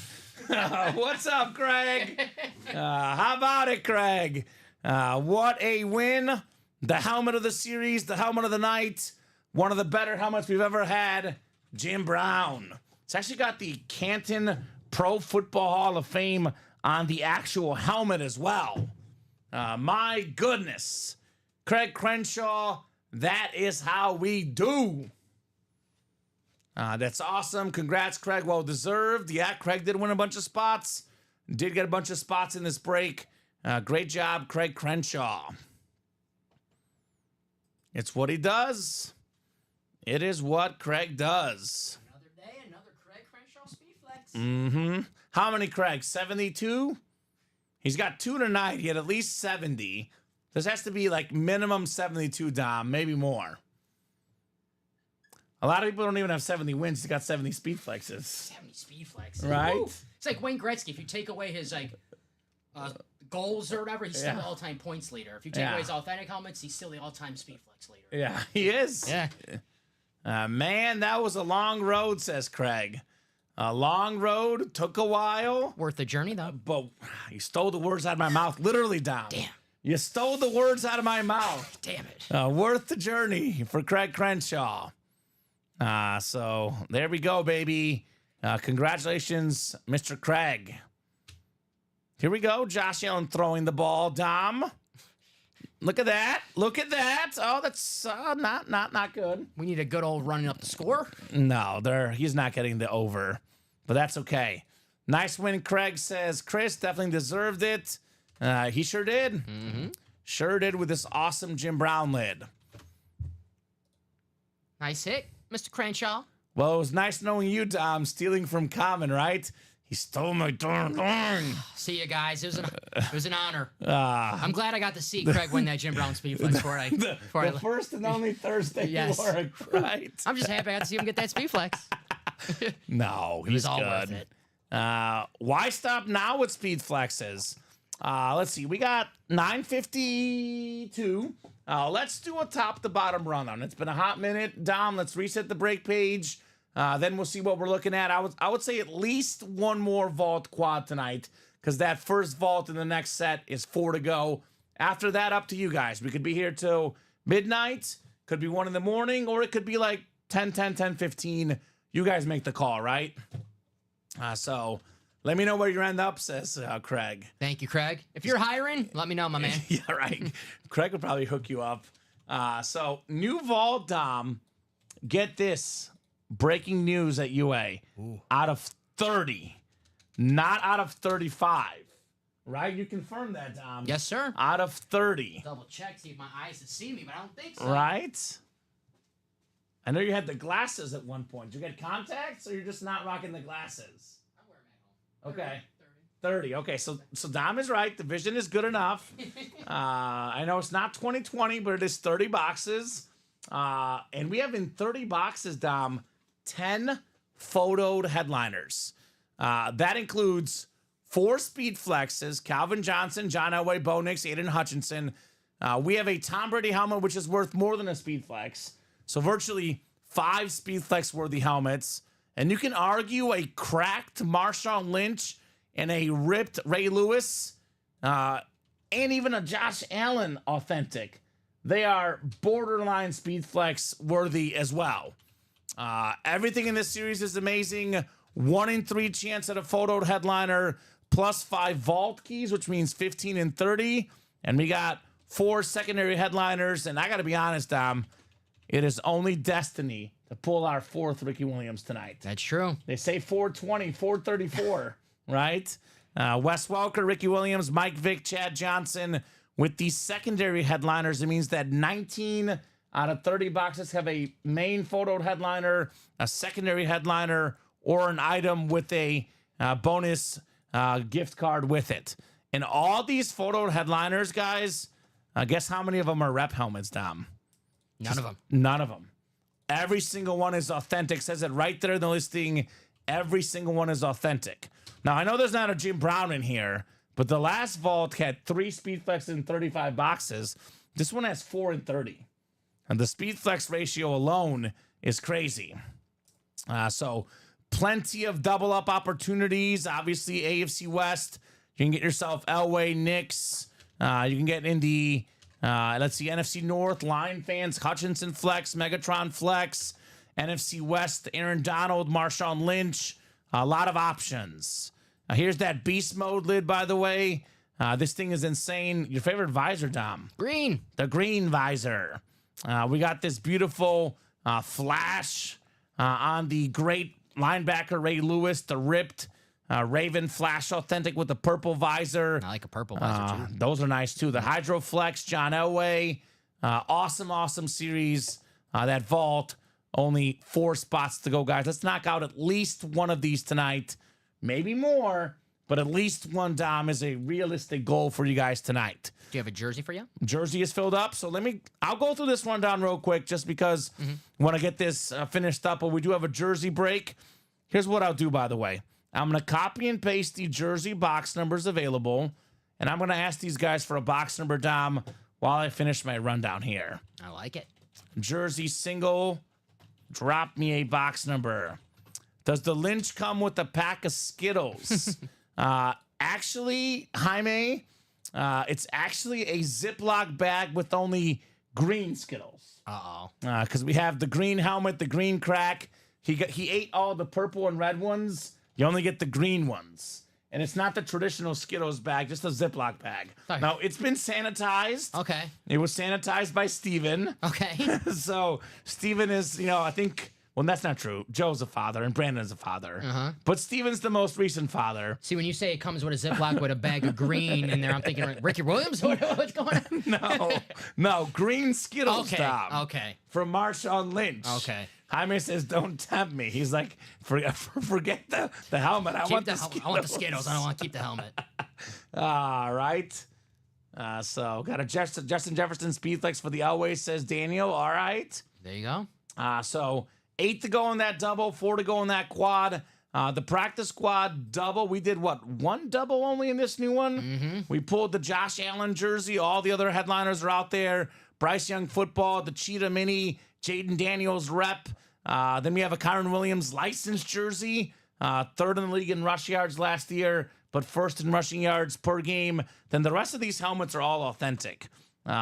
What's up, Craig? How about it, Craig? What a win. The helmet of the series, the helmet of the night. One of the better helmets we've ever had. Jim Brown. It's actually got the Canton Pro Football Hall of Fame on the actual helmet as well. My goodness. Craig Crenshaw, that is how we do. That's awesome. Congrats, Craig. Well deserved. Yeah, Craig did win a bunch of spots. Did get a bunch of spots in this break. Great job, Craig Crenshaw. It's what he does. It is what Craig does. Another day, another Craig Crenshaw Speed Flex. Mm-hmm. How many, Craig? 72? He's got 2 tonight. He had at least 70. This has to be like minimum 72, Dom, maybe more. A lot of people don't even have 70 wins. He's got 70 speed flexes. 70 speed flexes. Right? Woo. It's like Wayne Gretzky. If you take away his goals or whatever, he's still Yeah. the all-time points leader. If you take away his authentic helmets, he's still the all-time speed flex leader. Yeah, he is. Yeah. Man, that was a long road, says Craig. A long road. Took a while. Worth the journey, though. But you stole the words out of my mouth. Literally, Dom. Damn. You stole the words out of my mouth. Damn it. Worth the journey for Craig Crenshaw. So there we go, baby. Congratulations, Mr. Craig. Here we go. Josh Allen throwing the ball. Dom. Look at that. Look at that. Oh, that's not good. We need a good old running up the score. No, he's not getting the over, but that's okay. Nice win, Craig, says Chris. Definitely deserved it. He sure did. Mm-hmm. Sure did with this awesome Jim Brown lid. Nice hit, Mr. Crenshaw. Well, it was nice knowing you, Dom, stealing from Common, right? He stole my darn thing. See you guys. It was an honor. Ah. I'm glad I got to see Craig win that Jim Brown speed flex before I. Before I The first and only Thursday Yes. you work, right? I'm just happy I got to see him get that speed flex. No, It he's was all good. worth it. Why stop now with speed flexes? Let's see. We got 9:52. Let's do a top to bottom rundown. It's been a hot minute. Dom, let's reset the break page. Then we'll see what we're looking at. I would say at least one more vault quad tonight, because that first vault in the next set is 4 to go. After that, up to you guys. We could be here till midnight. Could be 1 in the morning, or it could be like 10, 15. You guys make the call, right? So let me know where you end up, says Craig. Thank you, Craig. If you're hiring, let me know, my man. Yeah, right. Craig will probably hook you up. So new vault, Dom. Get this. Breaking news at UA. Out of 30, not out of 35. Right? You confirmed that, Dom. Yes, sir. Out of 30. Double check, see if my eyes can see me, but I don't think so. Right? I know you had the glasses at one point. Did you get contacts, or you're just not rocking the glasses? I wear them at home. Okay. 30. Okay, so Dom is right. The vision is good enough. I know it's not 2020, but it is 30 boxes. And we have in 30 boxes, Dom, 10 photoed headliners. That includes 4 speed flexes: Calvin Johnson, John Elway, Bo Nix, Aiden Hutchinson. We have a Tom Brady helmet, which is worth more than a speed flex. So virtually 5 speed flex worthy helmets. And you can argue a cracked Marshawn Lynch and a ripped Ray Lewis, and even a Josh Allen authentic. They are borderline speed flex worthy as well. Everything in this series is amazing. 1 in 3 chance at a photoed headliner, plus 5 vault keys, which means 15 and 30. And we got 4 secondary headliners. And I got to be honest, Dom, it is only destiny to pull our 4th Ricky Williams tonight. That's true. They say 420, 434, right? Wes Welker, Ricky Williams, Mike Vick, Chad Johnson. With these secondary headliners, it means that 19 out of 30 boxes have a main photoed headliner, a secondary headliner, or an item with a bonus gift card with it. And all these photoed headliners, guys, guess how many of them are rep helmets, Dom? None of them. None of them. Every single one is authentic. Says it right there in the listing. Every single one is authentic. Now, I know there's not a Jim Brown in here, but the last vault had 3 speed flexes in 35 boxes. This one has 4 in 30. And the speed flex ratio alone is crazy. So plenty of double up opportunities. Obviously, AFC West. You can get yourself Elway, Knicks. You can get in the, let's see, NFC North, Lion fans, Hutchinson Flex, Megatron Flex. NFC West, Aaron Donald, Marshawn Lynch, a lot of options. Here's that beast mode lid, by the way. This thing is insane. Your favorite visor, Dom? Green. The green visor. We got this beautiful flash on the great linebacker Ray Lewis, the ripped Raven Flash Authentic with the purple visor. I like a purple visor too. Those are nice too. The Hydroflex, John Elway. Awesome series. That vault. Only 4 spots to go, guys. Let's knock out at least one of these tonight. Maybe more, but at least one, Dom, is a realistic goal for you guys tonight. Do you have a jersey for you? Jersey is filled up, so I'll go through this rundown real quick just because I want to get this finished up, but we do have a jersey break. Here's what I'll do, by the way. I'm going to copy and paste the jersey box numbers available, and I'm going to ask these guys for a box number, Dom, while I finish my rundown here. I like it. Jersey single, drop me a box number. Does the Lynch come with a pack of Skittles? Actually, Jaime, it's actually a Ziploc bag with only green Skittles. Uh-oh. Because we have the green helmet, the green crack. He ate all the purple and red ones. You only get the green ones. And it's not the traditional Skittles bag, just a Ziploc bag. Sorry. Now, it's been sanitized. Okay. It was sanitized by Steven. Okay. So Steven is, I think, well, that's not true. Joe's a father and Brandon's a father. But Steven's the most recent father. See, when you say it comes with a Ziploc with a bag of green in there, I'm thinking like, Ricky Williams? What's going on? No, green Skittles, Okay. Dom. Okay. From Marshawn Lynch. Okay. Jaime says, don't tempt me. He's like, forget the helmet. I want the Skittles. I want the Skittles. I don't want to keep the helmet. All right. So got a Justin Jefferson Speedflex for the Elway, says Daniel. All right. There you go. So 8 to go in that double, 4 to go in that quad. The practice squad double. We did what? 1 double only in this new one? We pulled the Josh Allen jersey. All the other headliners are out there. Bryce Young football, the Cheetah Mini, Jaden Daniels rep. Then we have a Kyron Williams licensed jersey. 3rd in the league in rush yards last year, but 1st in rushing yards per game. Then the rest of these helmets are all authentic.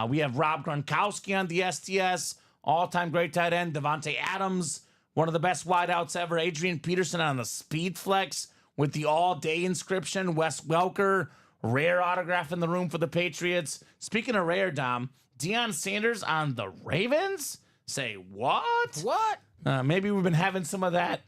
We have Rob Gronkowski on the STS. All-time great tight end, Devontae Adams, one of the best wideouts ever. Adrian Peterson on the Speed Flex with the all-day inscription. Wes Welker, rare autograph in the room for the Patriots. Speaking of rare, Dom, Deion Sanders on the Ravens? Say what? What? Maybe we've been having some of that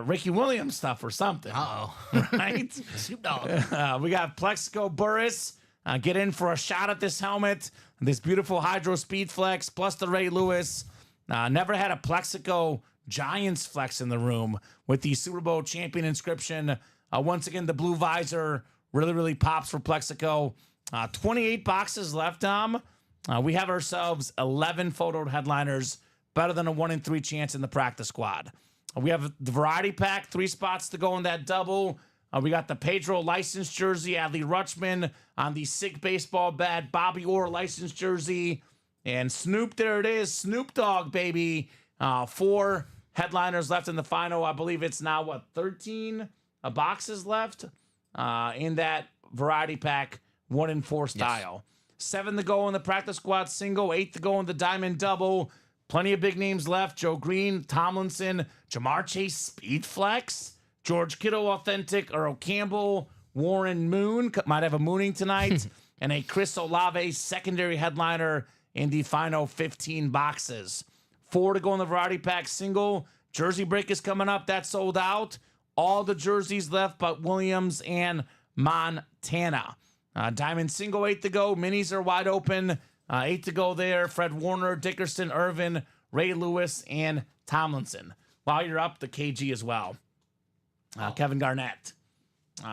Ricky Williams stuff or something. Uh-oh. Right? Snoop Dogg. We got Plexico Burris. Get in for a shot at this helmet. This beautiful Hydro Speed Flex, plus the Ray Lewis. Never had a Plexico Giants flex in the room with the Super Bowl champion inscription. Once again, the blue visor really pops for Plexico. 28 boxes left, Dom. We have ourselves 11 photoed headliners, better than a 1 in 3 chance in the practice squad. We have the variety pack, 3 spots to go in that double. We got the Pedro licensed jersey, Adley Rutschman on the sick baseball bat, Bobby Orr licensed jersey, and Snoop, there it is, Snoop Dogg, baby. 4 headliners left in the final. I believe it's now, 13 boxes left in that variety pack, 1 in 4 style. Yes. 7 to go in the practice squad single, 8 to go in the diamond double. Plenty of big names left. Joe Green, Tomlinson, Jamar Chase, Speed Flex, George Kittle authentic, Earl Campbell, Warren Moon, might have a mooning tonight, and a Chris Olave secondary headliner in the final 15 boxes. 4 to go in the variety pack single. Jersey break is coming up. That's sold out. All the jerseys left but Williams and Montana. Diamond single, 8 to go. Minis are wide open. 8 to go there. Fred Warner, Dickerson, Irvin, Ray Lewis, and Tomlinson. While you're up, the KG as well. Kevin Garnett.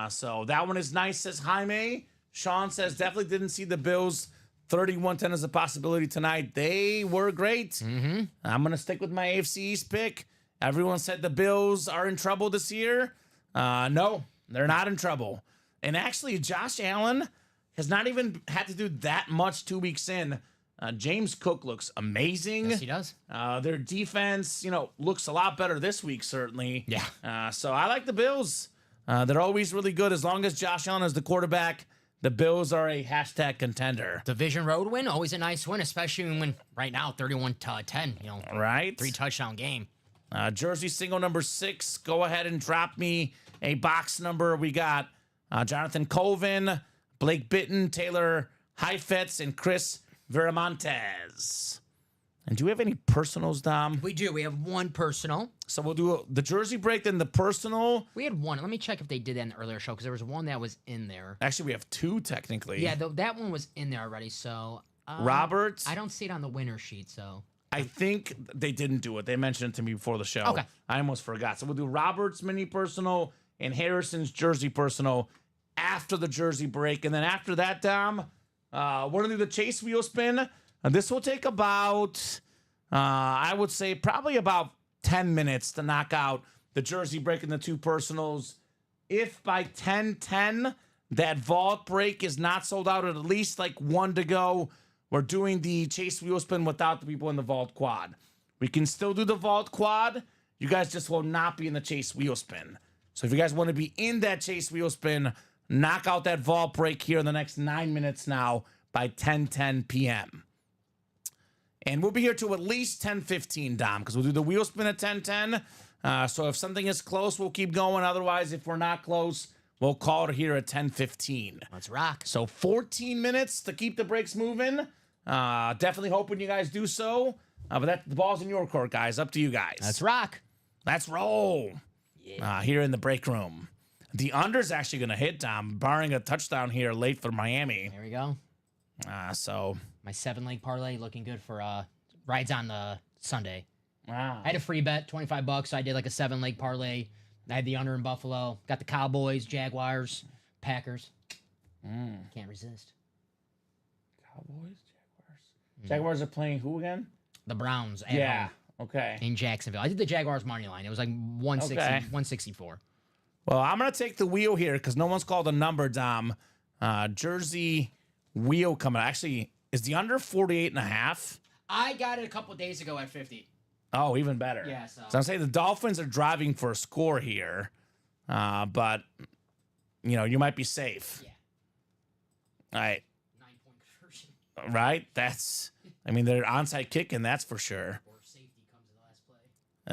So that one is nice, says Jaime. Sean says definitely didn't see the Bills. 31-10 is a possibility tonight. They were great. I'm going to stick with my AFC East pick. Everyone said the Bills are in trouble this year. No, they're not in trouble. And actually, Josh Allen has not even had to do that much 2 weeks in. James Cook looks amazing. Yes, he does. Their defense, looks a lot better this week, certainly. Yeah. So I like the Bills. They're always really good. As long as Josh Allen is the quarterback, the Bills are a hashtag contender. Division road win, always a nice win, especially when right now 31-10, Right? 3 touchdown game. Jersey single number 6. Go ahead and drop me a box number. We got Jonathan Colvin, Blake Bitton, Taylor Heifetz, and Chris Viramontes. And do we have any personals, Dom? We do. We have one personal. So we'll do the jersey break, then the personal. We had one. Let me check if they did that in the earlier show because there was one that was in there. Actually, we have 2 technically. Yeah, that one was in there already. So Roberts. I don't see it on the winner sheet. So I think they didn't do it. They mentioned it to me before the show. Okay. I almost forgot. So we'll do Roberts mini personal and Harrison's jersey personal after the jersey break. And then after that, Dom, we're going to do the chase wheel spin. This will take about, I would say, probably about 10 minutes to knock out the jersey break and the 2 personals. If by 10:10 that vault break is not sold out, at least like 1 to go, we're doing the chase wheel spin without the people in the vault quad. We can still do the vault quad. You guys just will not be in the chase wheel spin. So if you guys want to be in that chase wheel spin, knock out that vault break here in the next 9 minutes now by 10:10 p.m. And we'll be here to at least 10:15, Dom, because we'll do the wheel spin at 10:10. So if something is close, we'll keep going. Otherwise, if we're not close, we'll call it here at 10:15. let's rock. So 14 minutes to keep the breaks moving. Definitely hoping you guys do so. But the ball's in your court, guys. Up to you guys. Let's rock. Let's roll. Here in the break room. The under's actually going to hit, Dom, barring a touchdown here late for Miami. There we go. So My 7-leg parlay looking good for rides on the Sunday. wow. I had a free bet, $25. So I did like a 7-leg parlay. I had the under in Buffalo. Got the Cowboys, Jaguars, Packers. Can't resist. Cowboys, Jaguars. Jaguars are playing who again? The Browns. At Yeah. home Okay. in Jacksonville. I did the Jaguars money line. It was like 160, Okay. 164. Well, I'm going to take the wheel here because no one's called a number, Dom. Jersey wheel coming. Actually, is the under 48.5? I got it a couple days ago at 50. Oh, even better. Yeah, so- I'm saying the Dolphins are driving for a score here, but you might be safe. Yeah. All right, 9-point conversion. right? They're onside kicking, that's for sure. Or safety comes in the last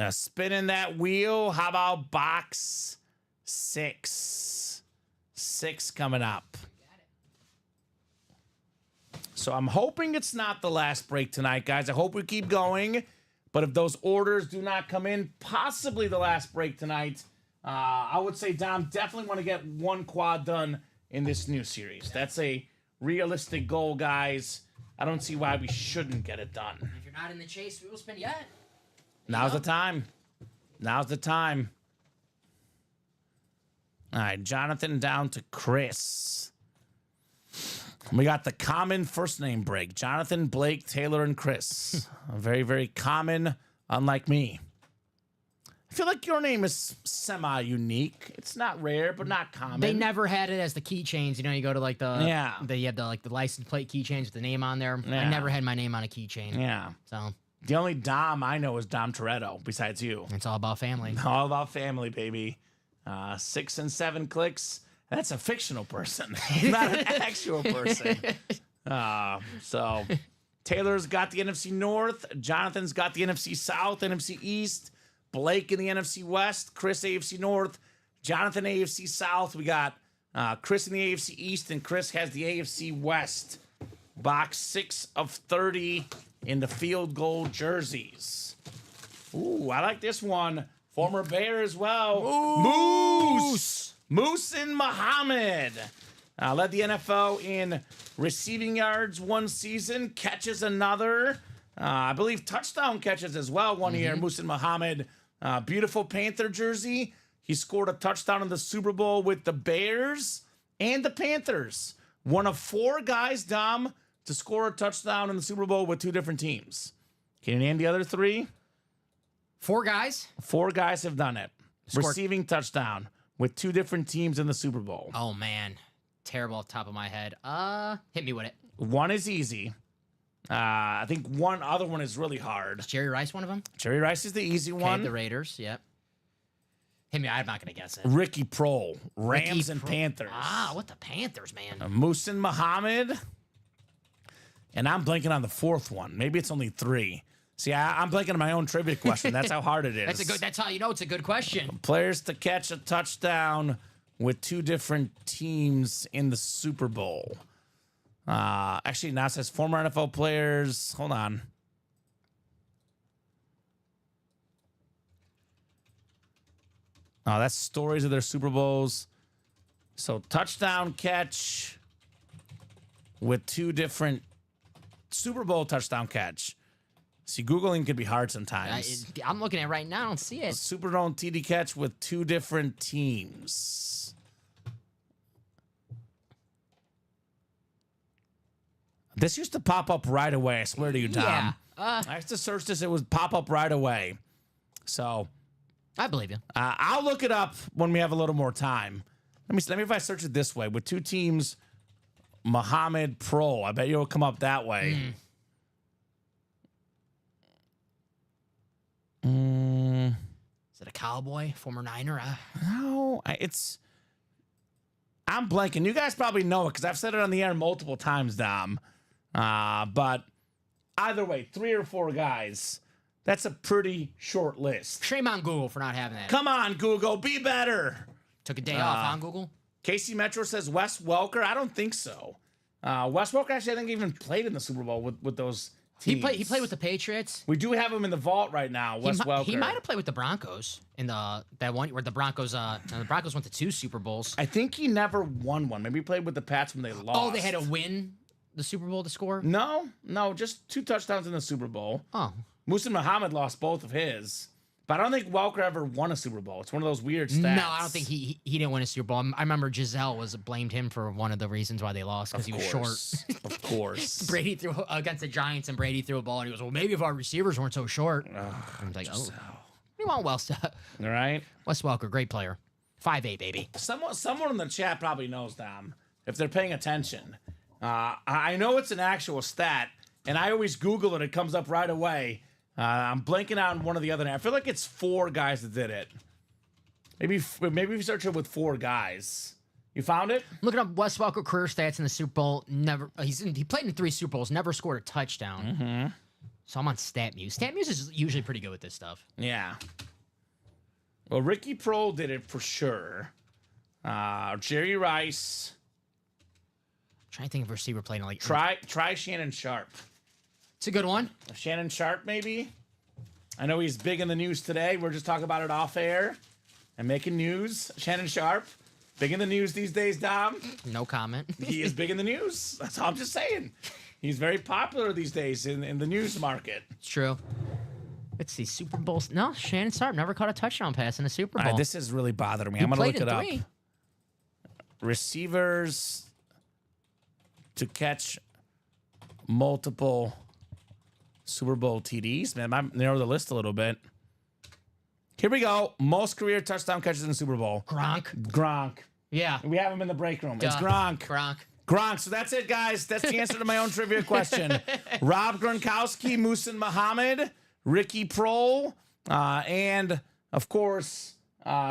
play. Spinning that wheel. How about box 6? 6 coming up. So I'm hoping it's not the last break tonight, guys. I hope we keep going. But if those orders do not come in, possibly the last break tonight, I would say, Dom, definitely want to get 1 quad done in this new series. That's a realistic goal, guys. I don't see why we shouldn't get it done. If you're not in the chase, we will spin yet. Now's the time. Now's the time. All right, Jonathan down to Chris. We got the common first name break. Jonathan, Blake, Taylor, and Chris. Very, very common, unlike me. I feel like your name is semi-unique. It's not rare, but not common. They never had it as the keychains. You go to like the you have the license plate keychains with the name on there. Yeah. I never had my name on a keychain. Yeah. So The only Dom I know is Dom Toretto, besides you. it's all about family. All about family, baby. 6 and 7 clicks. That's a fictional person, not an actual person. So Taylor's got the NFC North. Jonathan's got the NFC South, NFC East. Blake in the NFC West. Chris AFC North. Jonathan AFC South. We got Chris in the AFC East, and Chris has the AFC West. Box 6 of 30 in the field goal jerseys. Ooh, I like this one. Former Bear as well. Moose and Muhammad. Led the NFL in receiving yards one season, catches another. I believe touchdown catches as well one year. Moose and Muhammad. Beautiful Panther jersey. He scored a touchdown in the Super Bowl with the Bears and the Panthers. One of 4 guys, Dom, to score a touchdown in the Super Bowl with 2 different teams. Can you name the other 3? 4 guys? 4 guys have done it. Scored. Receiving touchdown with 2 different teams in the Super Bowl. Oh man, terrible off the top of my head. Hit me with it. One is easy. I think one other one is really hard. Is Jerry Rice one of them? Jerry Rice is the easy Okay, one. the Raiders. Yep. Hit me. I'm not gonna guess it. Ricky Prohl, Rams Ricky and Pro- Panthers. What the Panthers, man? Moose and Muhammad. And I'm blanking on the 4th one. Maybe it's only 3. See, I'm blanking on my own trivia question. That's how hard it is. That's how you know it's a good question. Players to catch a touchdown with two different teams in the Super Bowl. Actually, now it says former NFL players. Hold on. Oh, that's stories of their Super Bowls. So touchdown catch with two different Super Bowl touchdown catch. See, Googling can be hard sometimes. I'm looking at it right now. I don't see it. Super Bowl TD catch with two different teams. This used to pop up right away. I swear to you, Tom. Yeah. I used to search this. It would pop up right away. So I believe you. I'll look it up when we have a little more time. Let me see if I search it this way. With two teams, Muhammad Pro. I bet you'll come up that way. Is it a Cowboy, former Niner? No, I'm blanking. You guys probably know it because I've said it on the air multiple times, Dom. But either way, 3 or 4 guys. That's a pretty short list. Shame on Google for not having that. Come on, Google, be better. Took a day off on Google. Casey Metro says Wes Welker. I don't think so. Wes Welker actually, I think, even played in the Super Bowl with those teams. He played with the Patriots. We do have him in the vault right now, Wes Welker. He might have played with the Broncos in that one where the Broncos went to 2 Super Bowls. I think he never won one. Maybe he played with the Pats when they lost. Oh, they had to win the Super Bowl to score? No, just 2 touchdowns in the Super Bowl. Oh. Musa Muhammad lost both of his. But I don't think Welker ever won a Super Bowl. It's one of those weird stats. No, I don't think he didn't win a Super Bowl. I remember Giselle blamed him for one of the reasons why they lost because he was short. Of course. Brady threw against the Giants and Brady threw a ball and he goes, well, maybe if our receivers weren't so short. I'm like, Giselle. We want Wes Welker, great player. 5'8", baby. Someone in the chat probably knows, Dom, if they're paying attention. I know it's an actual stat, and I always Google it. It comes up right away. I'm blanking out on one of the other. I feel like it's 4 guys that did it. Maybe we search it with 4 guys. You found it? Looking up Wes Welker career stats in the Super Bowl. He played in 3 Super Bowls. Never scored a touchdown. Mm-hmm. So I'm on StatMuse. StatMuse is usually pretty good with this stuff. Yeah. Well, Ricky Prohl did it for sure. Jerry Rice. I'm trying to think of a receiver playing like. Try Shannon Sharp. It's a good one. Shannon Sharp, maybe. I know he's big in the news today. We're just talking about it off air and making news. Shannon Sharp, big in the news these days, Dom. No comment. He is big in the news. That's all I'm just saying. He's very popular these days in the news market. It's true. Let's see, Super Bowls. No, Shannon Sharp never caught a touchdown pass in a Super Bowl. This is really bothering me. I'm going to look it up. 3. Receivers to catch multiple Super Bowl TDs. Man, I narrow the list a little bit. Here we go. Most career touchdown catches in the Super Bowl. Gronk. Yeah. We have him in the break room. Duh. It's Gronk. Gronk. So that's it, guys. That's the answer to my own trivia question. Rob Gronkowski, Muhsin Muhammad, Ricky Prohl, and, of course,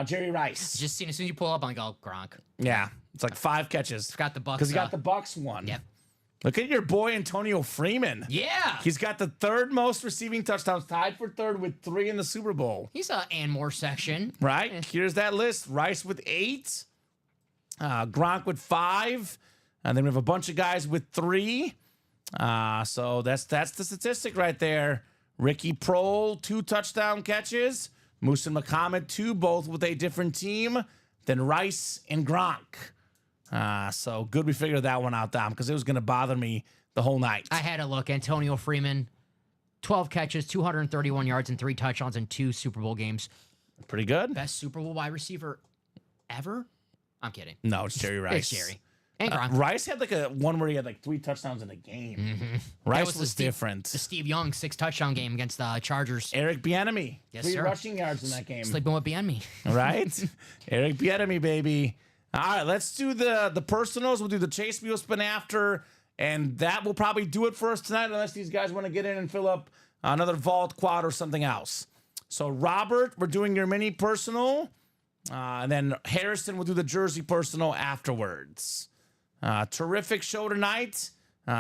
Jerry Rice. Just as soon as you pull up, I go, Gronk. Yeah. It's like 5 catches. Forgot the Bucks. Because he got the Bucks one. Yep. Look at your boy Antonio Freeman. Yeah. He's got the 3rd most receiving touchdowns, tied for 3rd with 3 in the Super Bowl. He's a and more section. Right? Here's that list. Rice with 8. Gronk with 5. And then we have a bunch of guys with 3. So that's the statistic right there. Ricky Prohl, 2 touchdown catches. Muhsin Muhammad, 2, both with a different team. Then Rice and Gronk. So good we figured that one out, Dom, because it was going to bother me the whole night. I had a look. Antonio Freeman, 12 catches, 231 yards, and 3 touchdowns in 2 Super Bowl games. Pretty good. Best Super Bowl wide receiver ever? I'm kidding. No, it's Jerry Rice. It's Jerry. And Gronk. Rice had like a one where he had like 3 touchdowns in a game. Mm-hmm. Rice was different. The Steve Young 6 touchdown game against the Chargers. Eric Bieniemy, Yes, 3 sir. rushing yards in that game. Sleeping with Bieniemy. Right? Eric Bieniemy, baby. All right, let's do the personals. We'll do the Chase Wheel Spin after, and that will probably do it for us tonight unless these guys want to get in and fill up another vault quad or something else. So, Robert, we're doing your mini personal, and then Harrison will do the jersey personal afterwards. Terrific show tonight.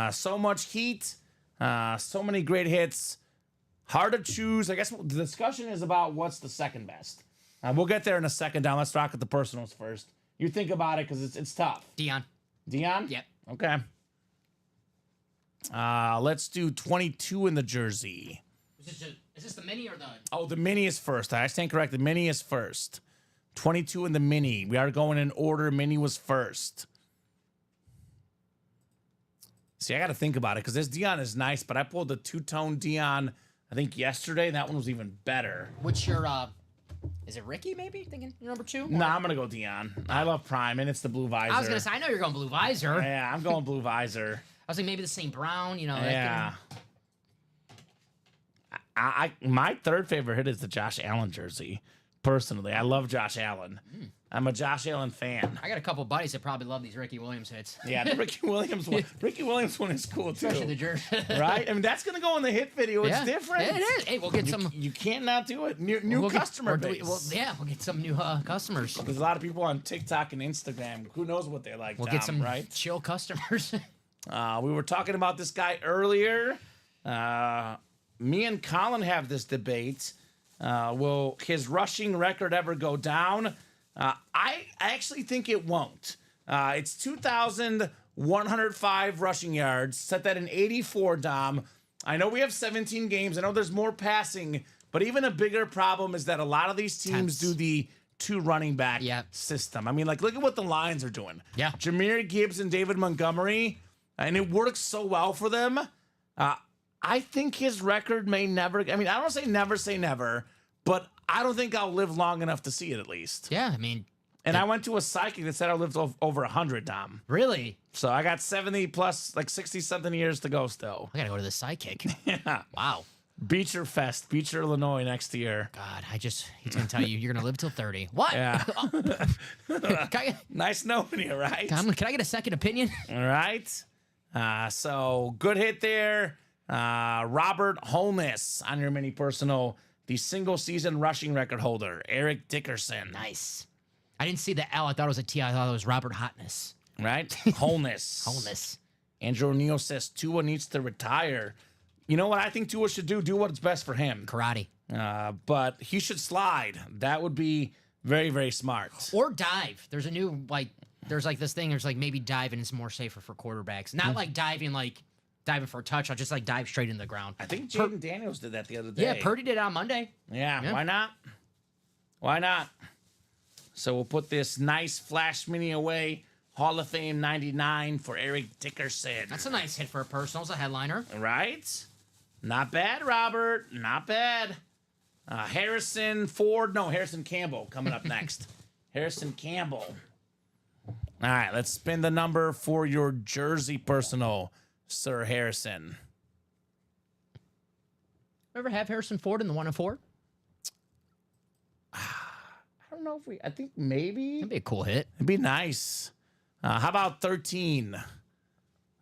So much heat. So many great hits. Hard to choose. I guess the discussion is about what's the second best. We'll get there in a second. Down. Let's rock at the personals first. You think about it because it's tough. Dion. Dion? Yep. Okay. Let's do 22 in the jersey. Is this the mini or the? Oh, the mini is first. I stand correct. The mini is first. 22 in the mini. We are going in order. Mini was first. See, I got to think about it because this Dion is nice, but I pulled the two-tone Dion, I think, yesterday, and that one was even better. What's your, is it Ricky maybe? Thinking number 2? Nah, I'm going to go Dion. I love Prime, and it's the blue visor. I was going to say, I know you're going blue visor. Yeah, I'm going blue visor. I was like, maybe the St. Brown, you know. Yeah. My third favorite hit is the Josh Allen jersey. Personally, I love Josh Allen. I'm a Josh Allen fan. I got a couple buddies that probably love these Ricky Williams hits. Yeah, the Ricky Williams one. Ricky Williams one is cool too. Especially the jersey. Right? I mean, that's gonna go in the hit video. It's Yeah. different. Yeah, it is. Hey, we'll get some. You can't not do it. New We'll get- customer base. we'll get some new customers. There's a lot of people on TikTok and Instagram. Who knows what they're like? We'll Dom, get some right. chill customers. We were talking about this guy earlier. Me and Colin have this debate. Will his rushing record ever go down? I actually think it won't. It's 2,105 rushing yards. Set that in 84, Dom. I know we have 17 games. I know there's more passing, but even a bigger problem is that a lot of these teams do the 2 running back system. I mean, like, look at what the Lions are doing. Yeah. Jahmyr Gibbs and David Montgomery, and it works so well for them. I think his record may never. I mean, I don't say never, but I don't think I'll live long enough to see it at least. Yeah, I mean, And I went to a psychic that said I lived over 100, Dom. really? So I got 70 plus, like 60 something years to go still. I gotta go to the sidekick. Yeah. Wow. Beecher Fest, Beecher, Illinois next year. God, he's gonna tell you you're gonna live till 30. What? Yeah. Can Nice knowing you, right? I get a second opinion? All right. So good hit there. Robert Holness on your mini personal, the single season rushing record holder, Eric Dickerson. Nice. I didn't see the L. I thought it was a T. I thought it was Robert Hotness. Right? Holness. Holness. Andrew O'Neill says Tua needs to retire. You know what I think Tua should do? Do what's best for him. Karate. But he should slide. That would be very, very smart. Or dive. There's a new, there's this thing. There's maybe diving is more safer for quarterbacks. Not diving for a touchdown, just dive straight into the ground. I think Jaden Daniels did that the other day. Yeah, Purdy did it on Monday. Yeah, why not? Why not? So we'll put this nice Flash Mini away. Hall of Fame 99 for Eric Dickerson. That's a nice hit for a personal. It's a headliner. Right? Not bad, Robert. Not bad. Harrison Campbell coming up next. Harrison Campbell. All right, let's spin the number for your jersey personal, Sir Harrison. Ever have Harrison Ford in the 1 and 4? I don't know if I think maybe. That'd be a cool hit. It'd be nice. How about 13?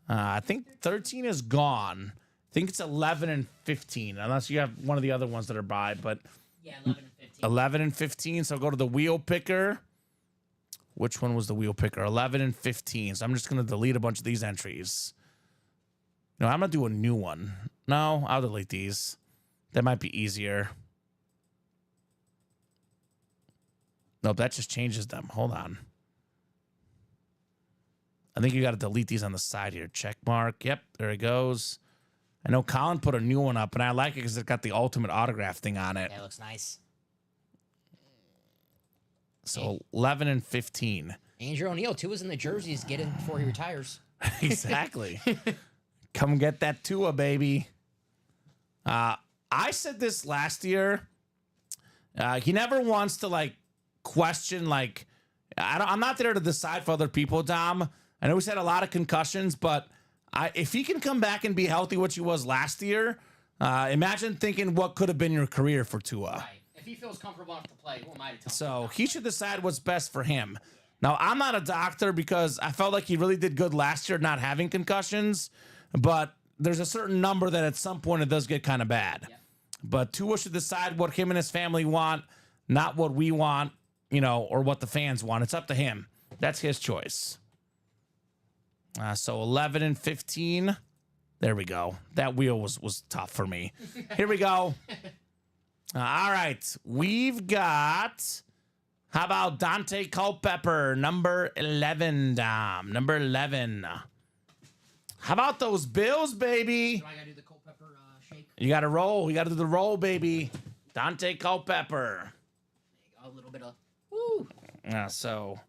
I think 13 is gone. I think it's 11 and 15, unless you have one of the other ones that are by, but Yeah, 11 and 15. 11 and 15. So go to the wheel picker. Which one was the wheel picker? 11 and 15. So I'm just going to delete a bunch of these entries. No, I'm going to do a new one. No, I'll delete these. That might be easier. Nope, that just changes them. Hold on. I think you got to delete these on the side here. Check mark. Yep, there it goes. I know Colin put a new one up, and I like it because it's got the ultimate autograph thing on it. Yeah, it looks nice. So 11 and 15. Andrew O'Neill, too, is in the jerseys. Get in before he retires. Exactly. Come get that Tua, baby. I said this last year. He never wants to question I'm not there to decide for other people, Dom. I know he's had a lot of concussions, but if he can come back and be healthy, which he was last year, imagine thinking what could have been your career for Tua. Right. If he feels comfortable enough to play, who am I to tell him? So he should decide what's best for him. Now, I'm not a doctor because I felt like he really did good last year not having concussions, but there's a certain number that at some point it does get kind of bad. Yeah. But Tua should decide what him and his family want, not what we want, or what the fans want. It's up to him. That's his choice. So 11 and 15 There we go. That wheel was tough for me. Here we go. All right. We've got, how about Dante Culpepper, number 11, Dom. Number 11. How about those Bills, baby? Do I gotta do the Culpepper shake? You got to roll. You got to do the roll, baby. Dante Culpepper. A little bit of. Woo. So,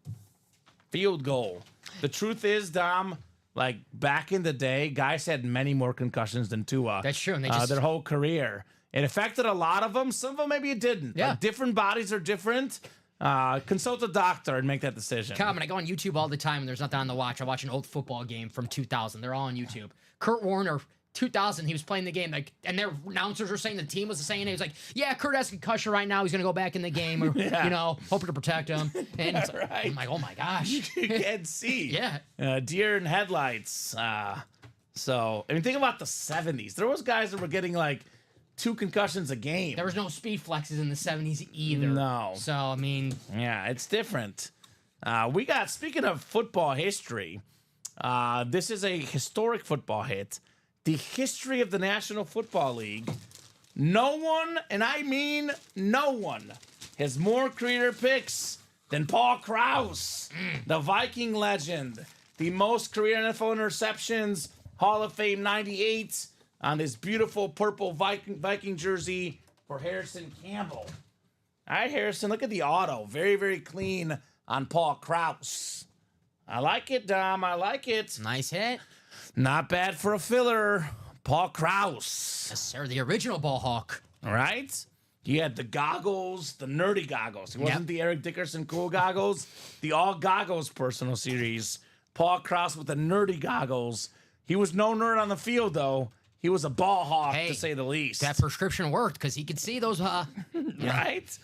field goal. The truth is, Dom, like back in the day, guys had many more concussions than Tua. That's true. And they just their whole career. It affected a lot of them. Some of them maybe it didn't. Yeah. Like, different bodies are different. Consult a doctor and make that decision. Come, and I go on YouTube all the time and there's nothing on the watch. I watch an old football game from 2000. They're all on YouTube. Kurt Warner, 2000, he was playing the game, like, and their announcers were saying, the team was saying, he was like, yeah, Kurt has concussion right now. He's going to go back in the game, or, you know, hoping to protect him. And it's like, Right. I'm like, oh my gosh. You can't see. Yeah. Deer in headlights. So, I mean, think about the 70s. There was guys that were getting like 2 concussions a game. There was no speed flexes in the 70s either. No. So, I mean, Yeah, it's different. We got, speaking of football history, this is a historic football hit. The history of the National Football League. No one, and I mean no one, has more career picks than Paul Krause, the Viking legend. The most career NFL interceptions, Hall of Fame 98 on this beautiful purple Viking jersey for Harrison Campbell. All right, Harrison, look at the auto. Very, very clean on Paul Krause. I like it, Dom. I like it. nice hit. Not bad for a filler. Paul Krause. Yes, sir. The original ball hawk. All right? You had the goggles, the nerdy goggles. It wasn't the Eric Dickerson cool goggles. The All Goggles personal series. Paul Krause with the nerdy goggles. He was no nerd on the field, though. He was a ball hawk, Hey, to say the least. That prescription worked because he could see those. Right?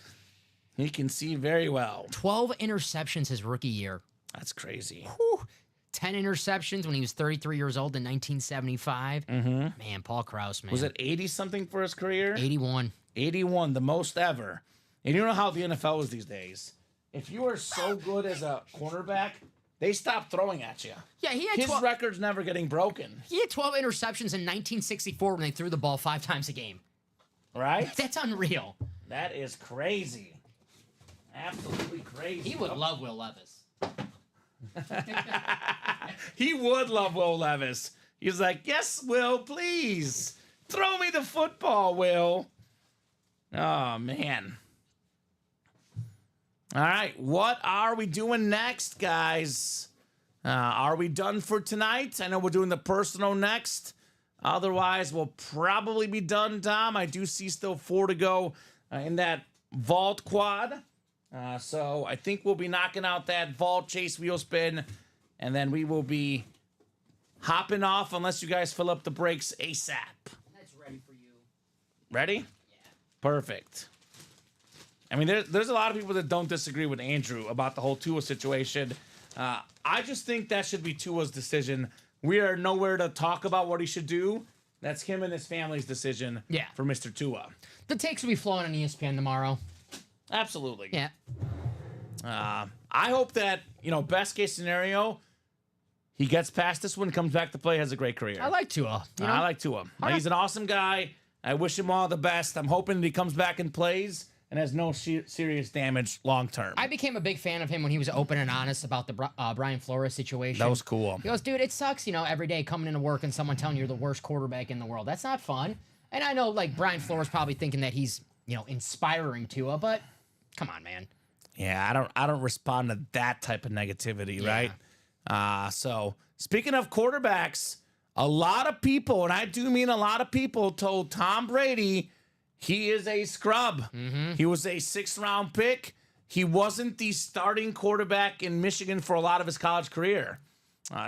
He can see very well. 12 interceptions his rookie year. That's crazy. 10 interceptions when he was 33 years old in 1975. Man, Paul Krause, man. Was it 80-something for his career? 81? 81, the most ever. And you know how the NFL is these days. If you are so good as a cornerback, they stop throwing at you. Yeah, he had His 12, record's never getting broken, he had 12 interceptions in 1964 when they threw the ball 5 times a game. right? That's unreal. That is crazy. Absolutely crazy. He would love Will Levis. He would love Will Levis. He's like, yes, Will, please. Throw me the football, Will. Oh, man. All right, what are we doing next, guys? Are we done for tonight? I know we're doing the personal next. Otherwise, we'll probably be done, Dom. I do see still 4 to go in that vault quad. So I think we'll be knocking out that vault chase wheel spin, and then we will be hopping off unless you guys fill up the brakes ASAP. That's ready for you. Ready? Yeah. Perfect. I mean, there's a lot of people that don't disagree with Andrew about the whole Tua situation. I just think that should be Tua's decision. We are nowhere to talk about what he should do. That's him and his family's decision for Mr. Tua. The takes will be flowing on ESPN tomorrow. Absolutely. Yeah. I hope that, best case scenario, he gets past this one, comes back to play, has a great career. I like Tua. You know? I like Tua. He's an awesome guy. I wish him all the best. I'm hoping that he comes back and plays and has no serious damage long term. I became a big fan of him when he was open and honest about the Brian Flores situation. That was cool. He goes, dude, it sucks, every day coming into work and someone telling you you're the worst quarterback in the world. That's not fun. And I know, like, Brian Flores probably thinking that he's, inspiring Tua, but come on, man. Yeah, I don't respond to that type of negativity, right? So speaking of quarterbacks, a lot of people, and I do mean a lot of people, told Tom Brady he is a scrub. He was a 6th-round pick. He wasn't the starting quarterback in Michigan for a lot of his college career.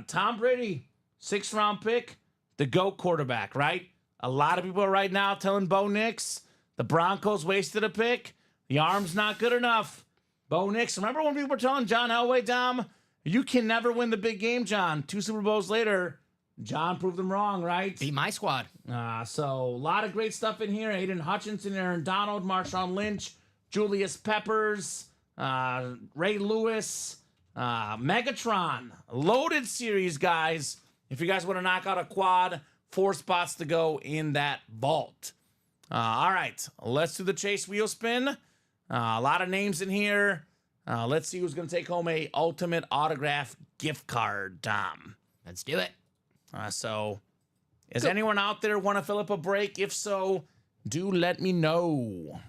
Tom Brady, 6th-round pick, the GOAT quarterback, right? A lot of people are right now telling Bo Nix the Broncos wasted a pick. The arm's not good enough. Bo Nix, remember when people were telling John Elway, Dom, you can never win the big game, John. 2 Super Bowls later, John proved them wrong, right? Beat my squad. So a lot of great stuff in here. Aiden Hutchinson, Aaron Donald, Marshawn Lynch, Julius Peppers, Ray Lewis, Megatron. Loaded series, guys. If you guys want to knock out a quad, 4 spots to go in that vault. All right, let's do the chase wheel spin. A lot of names in here. Let's see who's going to take home a Ultimate Autograph gift card, Dom. Let's do it. So, is anyone out there want to fill up a break? If so, do let me know.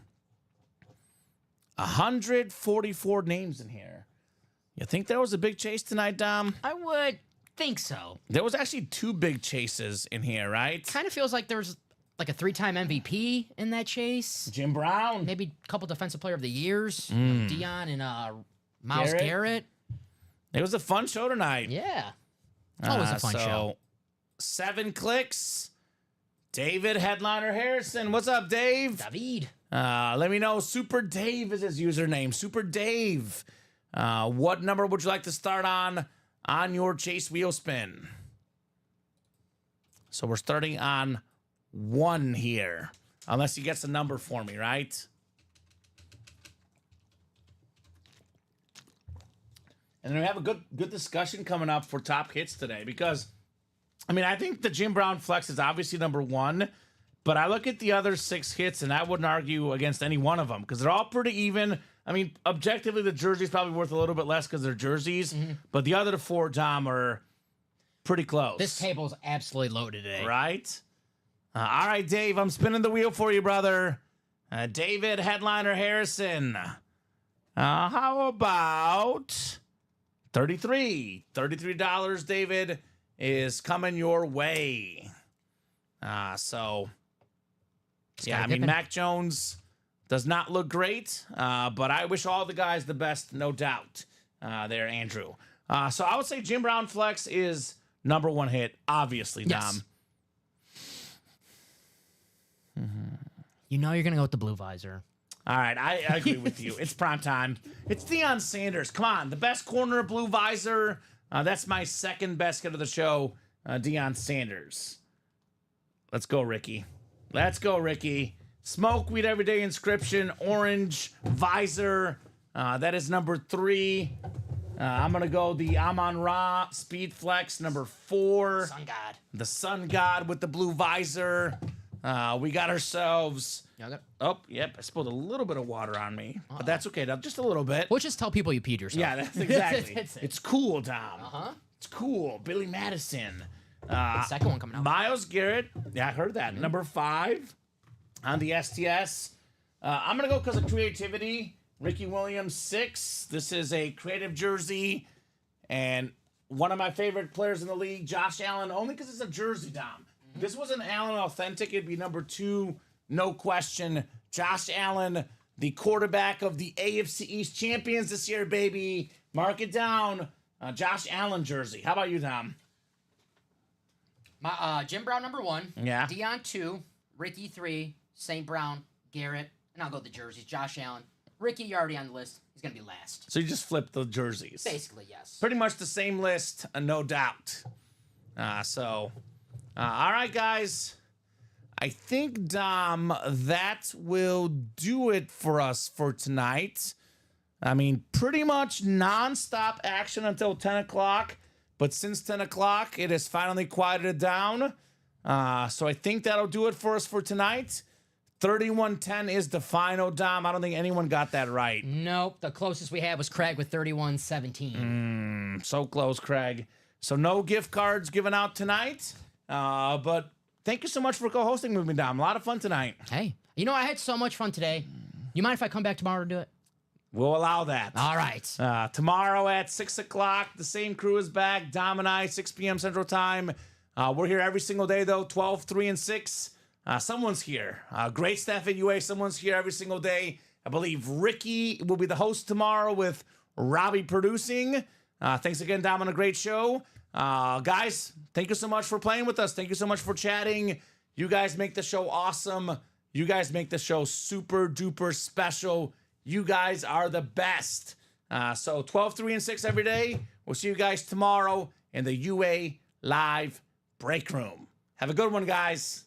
144 names in here. You think there was a big chase tonight, Dom? I would think so. There was actually 2 big chases in here, right? Kind of feels like there's like a 3-time MVP in that chase. Jim Brown. Maybe a couple Defensive Player of the Years. Dion and Myles Garrett. It was a fun show tonight. Yeah. It's always a fun show. 7 clicks. David Headliner Harrison. What's up, Dave? David. Let me know. Super Dave is his username. Super Dave. What number would you like to start on your chase wheel spin? So we're starting on 1 here. Unless he gets a number for me, right? And then we have a good discussion coming up for top hits today because, I mean, I think the Jim Brown flex is obviously number 1, but I look at the other 6 hits and I wouldn't argue against any one of them because they're all pretty even. I mean, objectively, the jersey's probably worth a little bit less because they're jerseys, but the other 4, Dom, are pretty close. This table's absolutely loaded today. Right? All right, Dave, I'm spinning the wheel for you, brother. David Headliner Harrison. How about $33, David, is coming your way. So, yeah, I mean, Mac Jones does not look great, but I wish all the guys the best, no doubt, there, Andrew. So I would say Jim Brown flex is number 1 hit, obviously, Dom. Yes. You know you're going to go with the blue visor. All right, I agree with you. It's prime time. It's Deion Sanders. Come on, the best corner, blue visor. That's my second best hit of the show, Deion Sanders. Let's go, Ricky. Let's go, Ricky. Smoke weed every day inscription, orange visor. That is number 3. I'm going to go the Amon-Ra Speed Flex, number 4. Sun God. The Sun God with the blue visor. We got ourselves... Oh, yep. I spilled a little bit of water on me. But that's okay. Just a little bit. We'll just tell people you peed yourself. Yeah, that's exactly. That's it. It's cool, Tom. It's cool. Billy Madison. The second one coming out. Myles Garrett. Yeah, I heard that. Number 5 on the STS. I'm going to go because of creativity. Ricky Williams, 6. This is a creative jersey. And one of my favorite players in the league, Josh Allen, only because it's a jersey, Dom. If this was an Allen authentic, it'd be number 2, no question. Josh Allen, the quarterback of the AFC East champions this year, baby. Mark it down. Josh Allen jersey. How about you, Dom? My Jim Brown, number 1. Yeah. Dion, 2. Ricky, 3. St. Brown, Garrett. And I'll go with the jerseys. Josh Allen. Ricky, you're already on the list. He's going to be last. So you just flipped the jerseys. Basically, yes. Pretty much the same list, no doubt. All right, guys. I think, Dom, that will do it for us for tonight. I mean, pretty much nonstop action until 10 o'clock. But since 10 o'clock, it has finally quieted down. So I think that'll do it for us for tonight. 31-10 is the final, Dom. I don't think anyone got that right. Nope. The closest we had was Craig with 31-17. So close, Craig. So no gift cards given out tonight. But thank you so much for co-hosting with me, Dom. A lot of fun tonight. Hey, you know, I had so much fun today. You mind if I come back tomorrow to do it? We'll allow that. All right. Tomorrow at 6 o'clock, the same crew is back. Dom and I, 6 p.m. Central Time. We're here every single day, though, 12, 3, and 6. Someone's here. Great staff at UA. Someone's here every single day. I believe Ricky will be the host tomorrow with Robbie producing. Thanks again, Dom, on a great show. Guys, thank you so much for playing with us. Thank you so much for chatting. You guys make the show awesome. You guys make the show super duper special. You guys are the best. So 12, 3, and 6 every day. We'll see you guys tomorrow in the UA Live Break Room. Have a good one, guys.